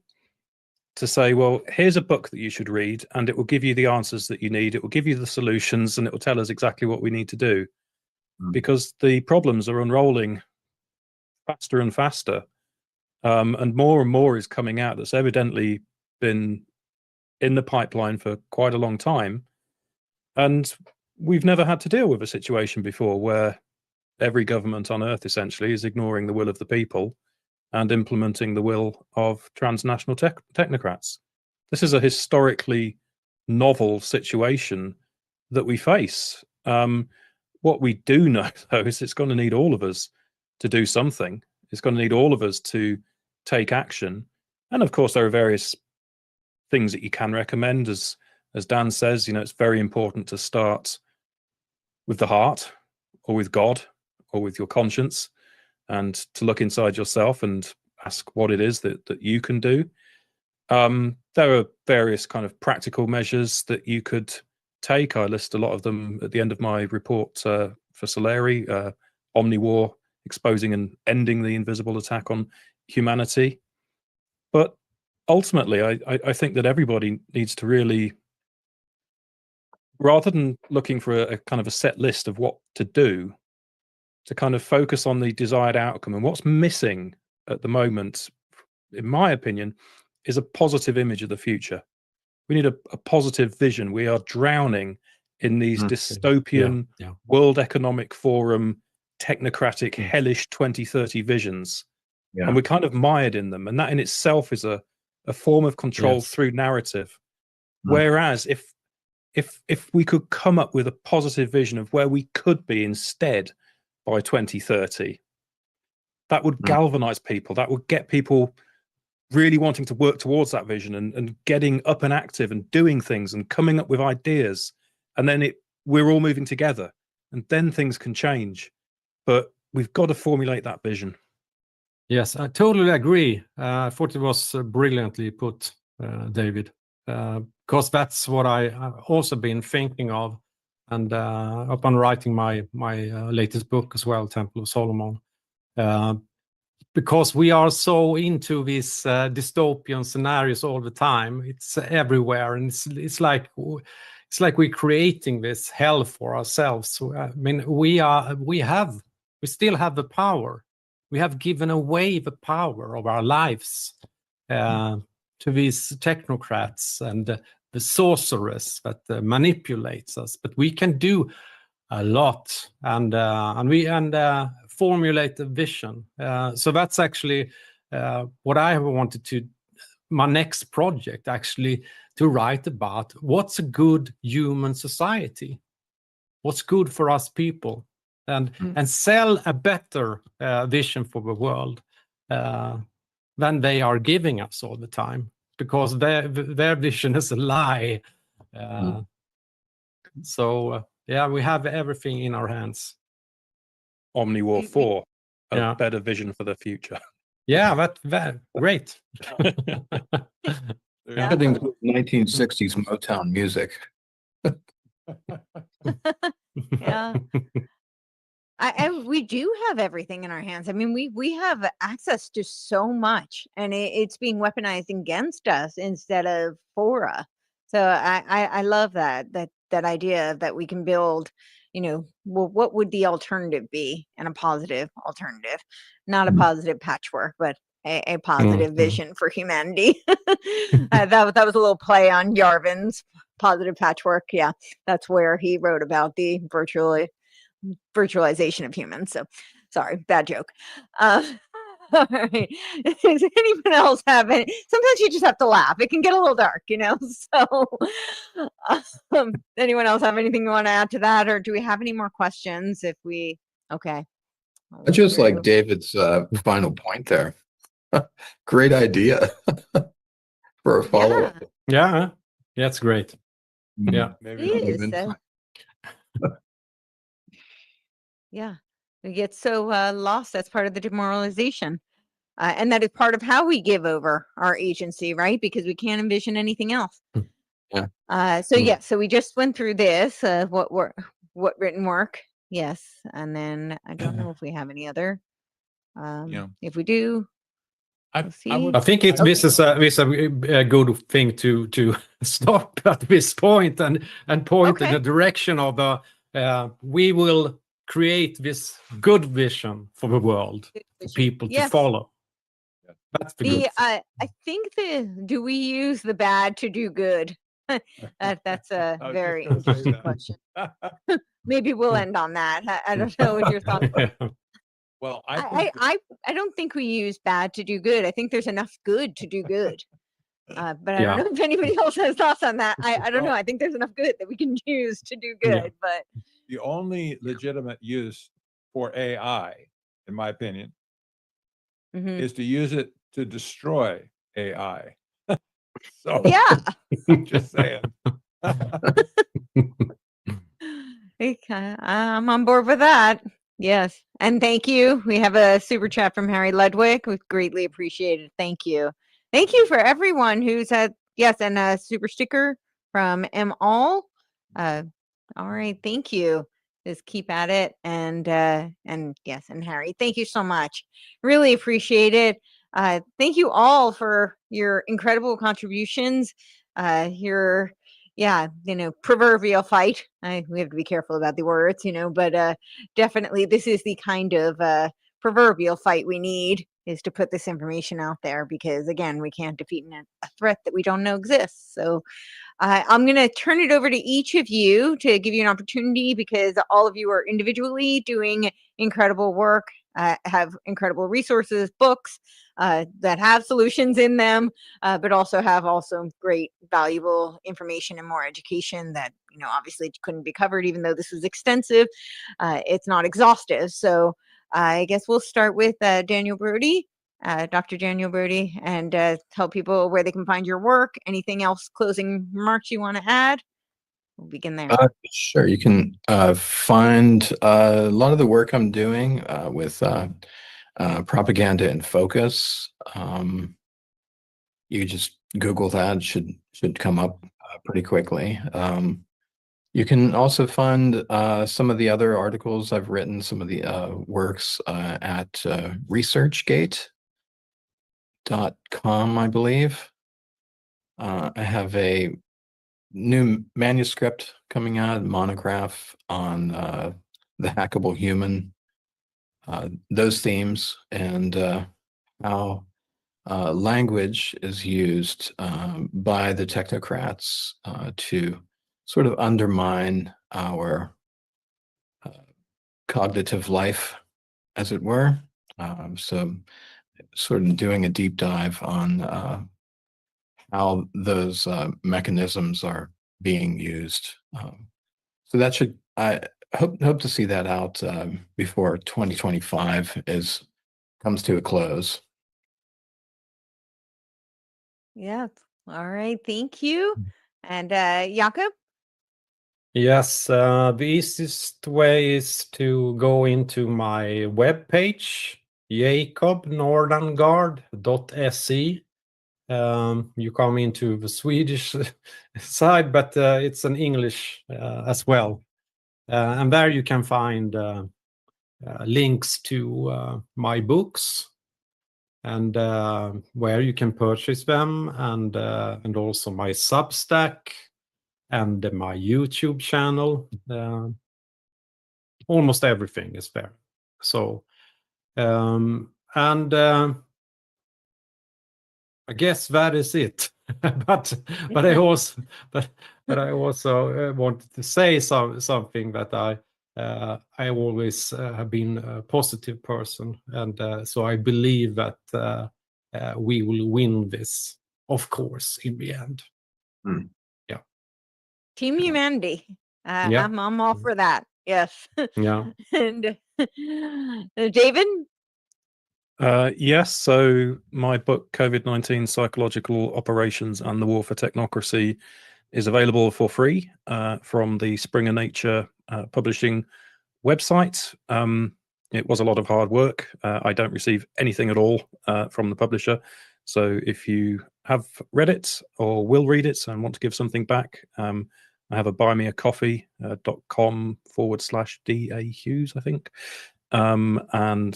S6: to say, well, here's a book that you should read and it will give you the answers that you need. It will give you the solutions and it will tell us exactly what we need to do. Because the problems are unrolling faster and faster. And more is coming out that's evidently been in the pipeline for quite a long time. And we've never had to deal with a situation before where every government on earth essentially is ignoring the will of the people and implementing the will of transnational technocrats. This is a historically novel situation that we face. What we do know, though, is it's going to need all of us to do something. It's going to need all of us to take action. And of course, there are various things that you can recommend. As Dan says, it's very important to start with the heart, or with God, or with your conscience, and to look inside yourself and ask what it is that you can do. There are various kind of practical measures that you could take. I list a lot of them at the end of my report for Solari, Omniwar, exposing and ending the invisible attack on humanity. But ultimately, I think that everybody needs to really, rather than looking for a kind of a set list of what to do, to kind of focus on the desired outcome. And what's missing at the moment, in my opinion, is a positive image of the future. We need a positive vision. We are drowning in these dystopian World Economic Forum, technocratic, hellish 2030 visions. And we're kind of mired in them. And that in itself is a form of control through narrative. Whereas if we could come up with a positive vision of where we could be instead by 2030, that would galvanize people. That would get people really wanting to work towards that vision and getting up and active and doing things and coming up with ideas. And then we're all moving together, and then things can change. But we've got to formulate that vision.
S12: Yes, I totally agree. I thought it was brilliantly put, David, because that's what I've also been thinking of. And upon writing my latest book as well, Temple of Solomon, because we are so into these dystopian scenarios all the time. It's everywhere, and it's like we're creating this hell for ourselves. I mean, we still have the power. We have given away the power of our lives to these technocrats and the sorcerers that manipulates us. But we can do a lot, and formulate a vision. So that's actually what I wanted to, my next project actually, to write about what's a good human society, what's good for us people, and sell a better vision for the world than they are giving us all the time, because their vision is a lie. So yeah, we have everything in our hands.
S6: Omniwar 4. a better vision for the future.
S12: Yeah, that great.
S18: Yeah. Could include 1960s Motown music.
S2: Yeah. And we do have everything in our hands. I mean, we have access to so much, and it's being weaponized against us instead of for us. So I love that idea that we can build, well, what would the alternative be, and a positive alternative, not a positive patchwork, but a positive vision for humanity. That was a little play on Yarvin's positive patchwork. Yeah, that's where he wrote about the virtualization of humans. So sorry, bad joke. All right. Does anyone else have any? Sometimes you just have to laugh. It can get a little dark, So anyone else have anything you want to add to that? Or do we have any more questions? Okay.
S18: I just like David's final point there. Great idea for a follow-up.
S12: Yeah, that's great. Yeah.
S2: Yeah, we get so lost. That's part of the demoralization. And that is part of how we give over our agency, right? Because we can't envision anything else.
S18: Yeah.
S2: So we just went through this, what written work. Yes. And then I don't know if we have any other. If we do, we'll see.
S12: I think this is a good thing to stop at this point and point in the direction of we will create this good vision for the world for people to follow. That's the good.
S2: I think do we use the bad to do good? That's a very interesting question. Maybe we'll end on that. I don't know what your thoughts are.
S1: Well,
S2: I don't think we use bad to do good. I think there's enough good to do good. But I don't know if anybody else has thoughts on that. I don't know. I think there's enough good that we can use to do good. But
S1: the only legitimate use for AI, in my opinion, is to use it to destroy AI. So
S2: yeah,
S1: I'm just saying.
S2: Okay, I'm on board with that. Yes, and thank you. We have a super chat from Harry Ludwig. We greatly appreciate it. Thank you. Thank you for everyone who's had and a super sticker from All. All right, thank you. Just keep at it, and yes, and Harry, thank you so much. Really appreciate it. Thank you all for your incredible contributions. Your proverbial fight. We have to be careful about the words, but definitely this is the kind of proverbial fight we need, is to put this information out there, because again, we can't defeat a threat that we don't know exists. So I'm going to turn it over to each of you to give you an opportunity, because all of you are individually doing incredible work, have incredible resources, books that have solutions in them, but also have great valuable information and more education that, obviously couldn't be covered, even though this is extensive. It's not exhaustive. So I guess we'll start with Daniel Broudy. Dr. Daniel Broudy, and tell people where they can find your work. Anything else, closing remarks you want to add? We'll begin there.
S18: Sure. You can find a lot of the work I'm doing with propaganda in focus. You just Google that; should come up pretty quickly. You can also find some of the other articles I've written, some of the works at ResearchGate.com, I believe. I have a new manuscript coming out, a monograph on the hackable human, those themes, and how language is used by the technocrats to sort of undermine our cognitive life, as it were. So sort of doing a deep dive on how those mechanisms are being used. So that I hope to see that out before 2025 comes to a close.
S2: Yeah. All right. Thank you. And Jakob?
S12: Yes, the easiest way is to go into my webpage, jacobnordangard.se. You come into the Swedish side, but it's an English as well. And there you can find links to my books and where you can purchase them, and also my Substack and my YouTube channel. Almost everything is there. So, I guess that is it. but I also wanted to say something that I always have been a positive person, and so I believe that we will win this, of course, in the end. Yeah.
S2: Team Humanity.
S12: Yeah.
S2: I'm all for that. Yes.
S12: Yeah.
S2: And David?
S6: Yes, so my book, COVID-19 Psychological Operations and the War for Technocracy, is available for free from the Springer Nature publishing website. It was a lot of hard work. I don't receive anything at all from the publisher. So if you have read it or will read it and want to give something back, I have a buymeacoffee.com/DA Hughes, I think. And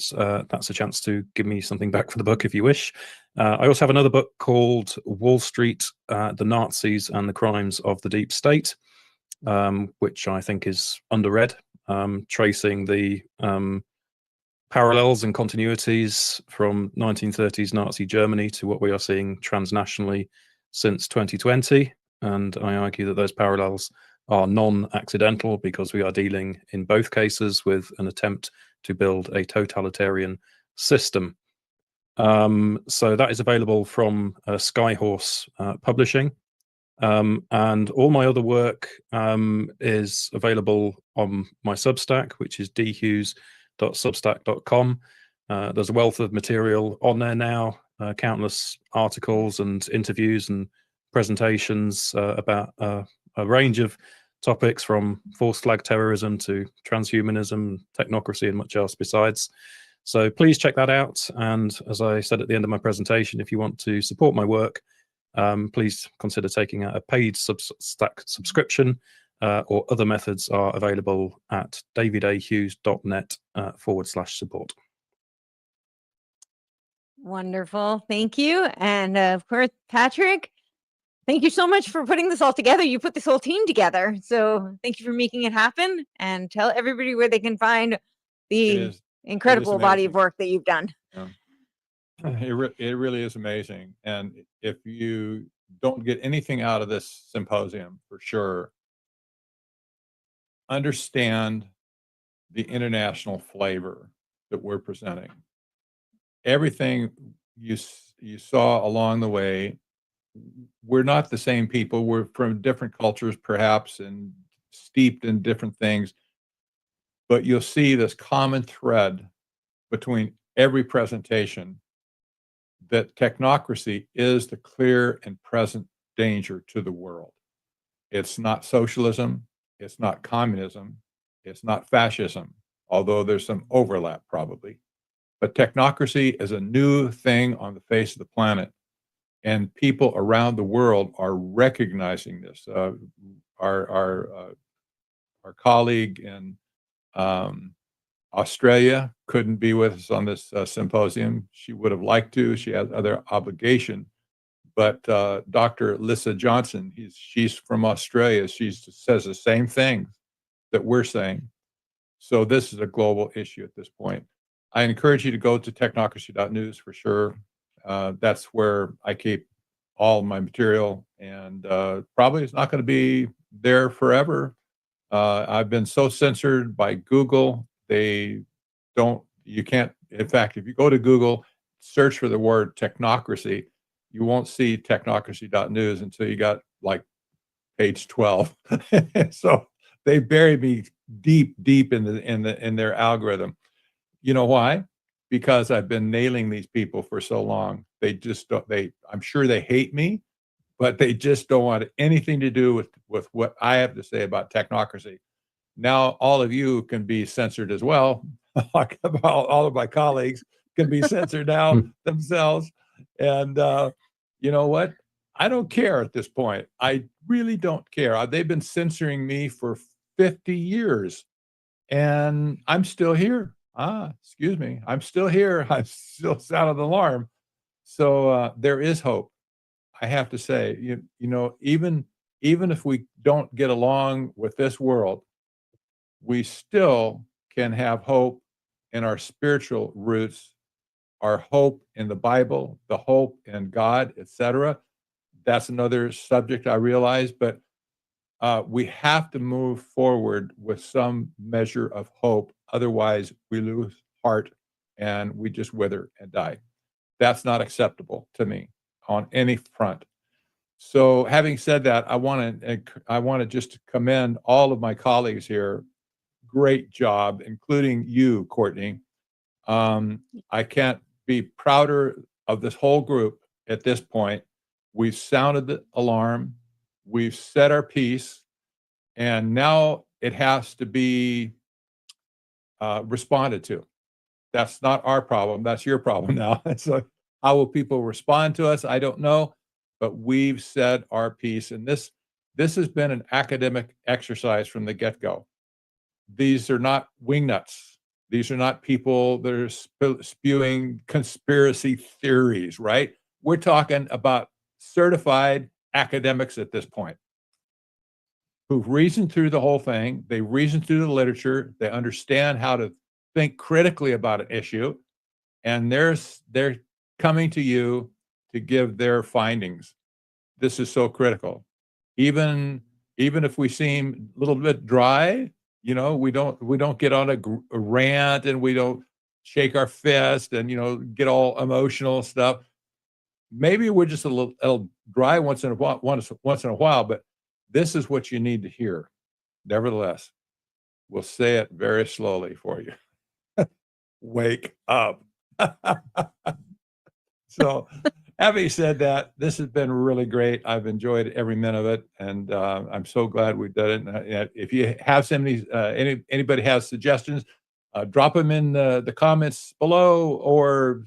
S6: that's a chance to give me something back for the book if you wish. I also have another book called Wall Street, the Nazis and the Crimes of the Deep State, which I think is underread, tracing the parallels and continuities from 1930s Nazi Germany to what we are seeing transnationally since 2020. And I argue that those parallels are non-accidental, because we are dealing in both cases with an attempt to build a totalitarian system. So that is available from Skyhorse Publishing. And all my other work is available on my Substack, which is dhughes.substack.com. There's a wealth of material on there now, countless articles and interviews and presentations about a range of topics, from false flag terrorism to transhumanism, technocracy, and much else besides. So please check that out. And as I said at the end of my presentation, if you want to support my work, please consider taking a paid Substack subscription, or other methods are available at davidahughes.net/support.
S2: Wonderful. Thank you. And of course, Patrick, thank you so much for putting this all together. You put this whole team together. So thank you for making it happen, and tell everybody where they can find the incredible body of work that you've done.
S1: Yeah. It really is amazing. And if you don't get anything out of this symposium, for sure, understand the international flavor that we're presenting. Everything you saw along the way, we're not the same people. We're from different cultures, perhaps, and steeped in different things. But you'll see this common thread between every presentation, that technocracy is the clear and present danger to the world. It's not socialism. It's not communism. It's not fascism, although there's some overlap probably. But technocracy is a new thing on the face of the planet. And people around the world are recognizing this. Our colleague in Australia couldn't be with us on this symposium. She would have liked to. She has other obligation. But Dr. Lissa Johnson, she's from Australia. She says the same things that we're saying. So this is a global issue at this point. I encourage you to go to technocracy.news for sure. That's where I keep all my material, and probably it's not going to be there forever. I've been so censored by Google. You can't, in fact, if you go to Google, search for the word technocracy, you won't see technocracy.news until you got like page 12. So they buried me deep in their algorithm. You know why? Because I've been nailing these people for so long. They just don't, I'm sure they hate me, but they just don't want anything to do with what I have to say about technocracy. Now, all of you can be censored as well. Like all of my colleagues can be censored now themselves. And you know what? I don't care at this point. I really don't care. They've been censoring me for 50 years, and I'm still here. Excuse me. I'm still here. I still sounded the alarm. So there is hope. I have to say, you know, even if we don't get along with this world, we still can have hope in our spiritual roots, our hope in the Bible, the hope in God, etc. That's another subject, I realize, but we have to move forward with some measure of hope. Otherwise, we lose heart and we just wither and die. That's not acceptable to me on any front. So having said that, I want to just commend all of my colleagues here. Great job, including you, Courtenay. I can't be prouder of this whole group at this point. We've sounded the alarm, we've said our piece, and now it has to be responded to. That's not our problem, that's your problem now. So how will people respond to us? I don't know, but we've said our piece, and this has been an academic exercise from the get-go. These are not wingnuts. These are not people that are spewing conspiracy theories, right? We're talking about certified academics at this point who've reasoned through the whole thing. They reasoned through the literature. They understand how to think critically about an issue. And they're coming to you to give their findings. This is so critical. Even if we seem a little bit dry, you know, we don't get on a rant and we don't shake our fist and, you know, get all emotional stuff. Maybe we're just a little dry once in a while, but this is what you need to hear. Nevertheless, we'll say it very slowly for you. Wake up. So having said that, this has been really great. I've enjoyed every minute of it, and I'm so glad we did it. If you have anybody has suggestions, drop them in the comments below, or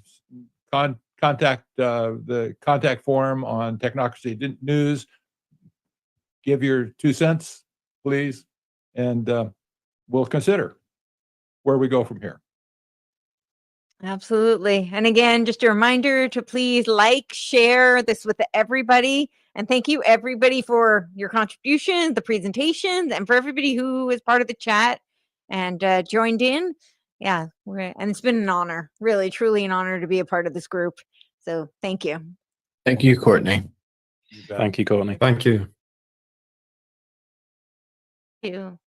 S1: contact the contact form on Technocracy News. Give your 2 cents, please, and we'll consider where we go from here.
S2: Absolutely. And again, just a reminder to please like, share this with everybody. And thank you, everybody, for your contributions, the presentations, and for everybody who is part of the chat and joined in. Yeah, and it's been an honor, really, truly an honor to be a part of this group. So thank you.
S18: Thank you, Courtenay.
S6: Thank you, Courtenay.
S18: Thank you.
S2: Thank you.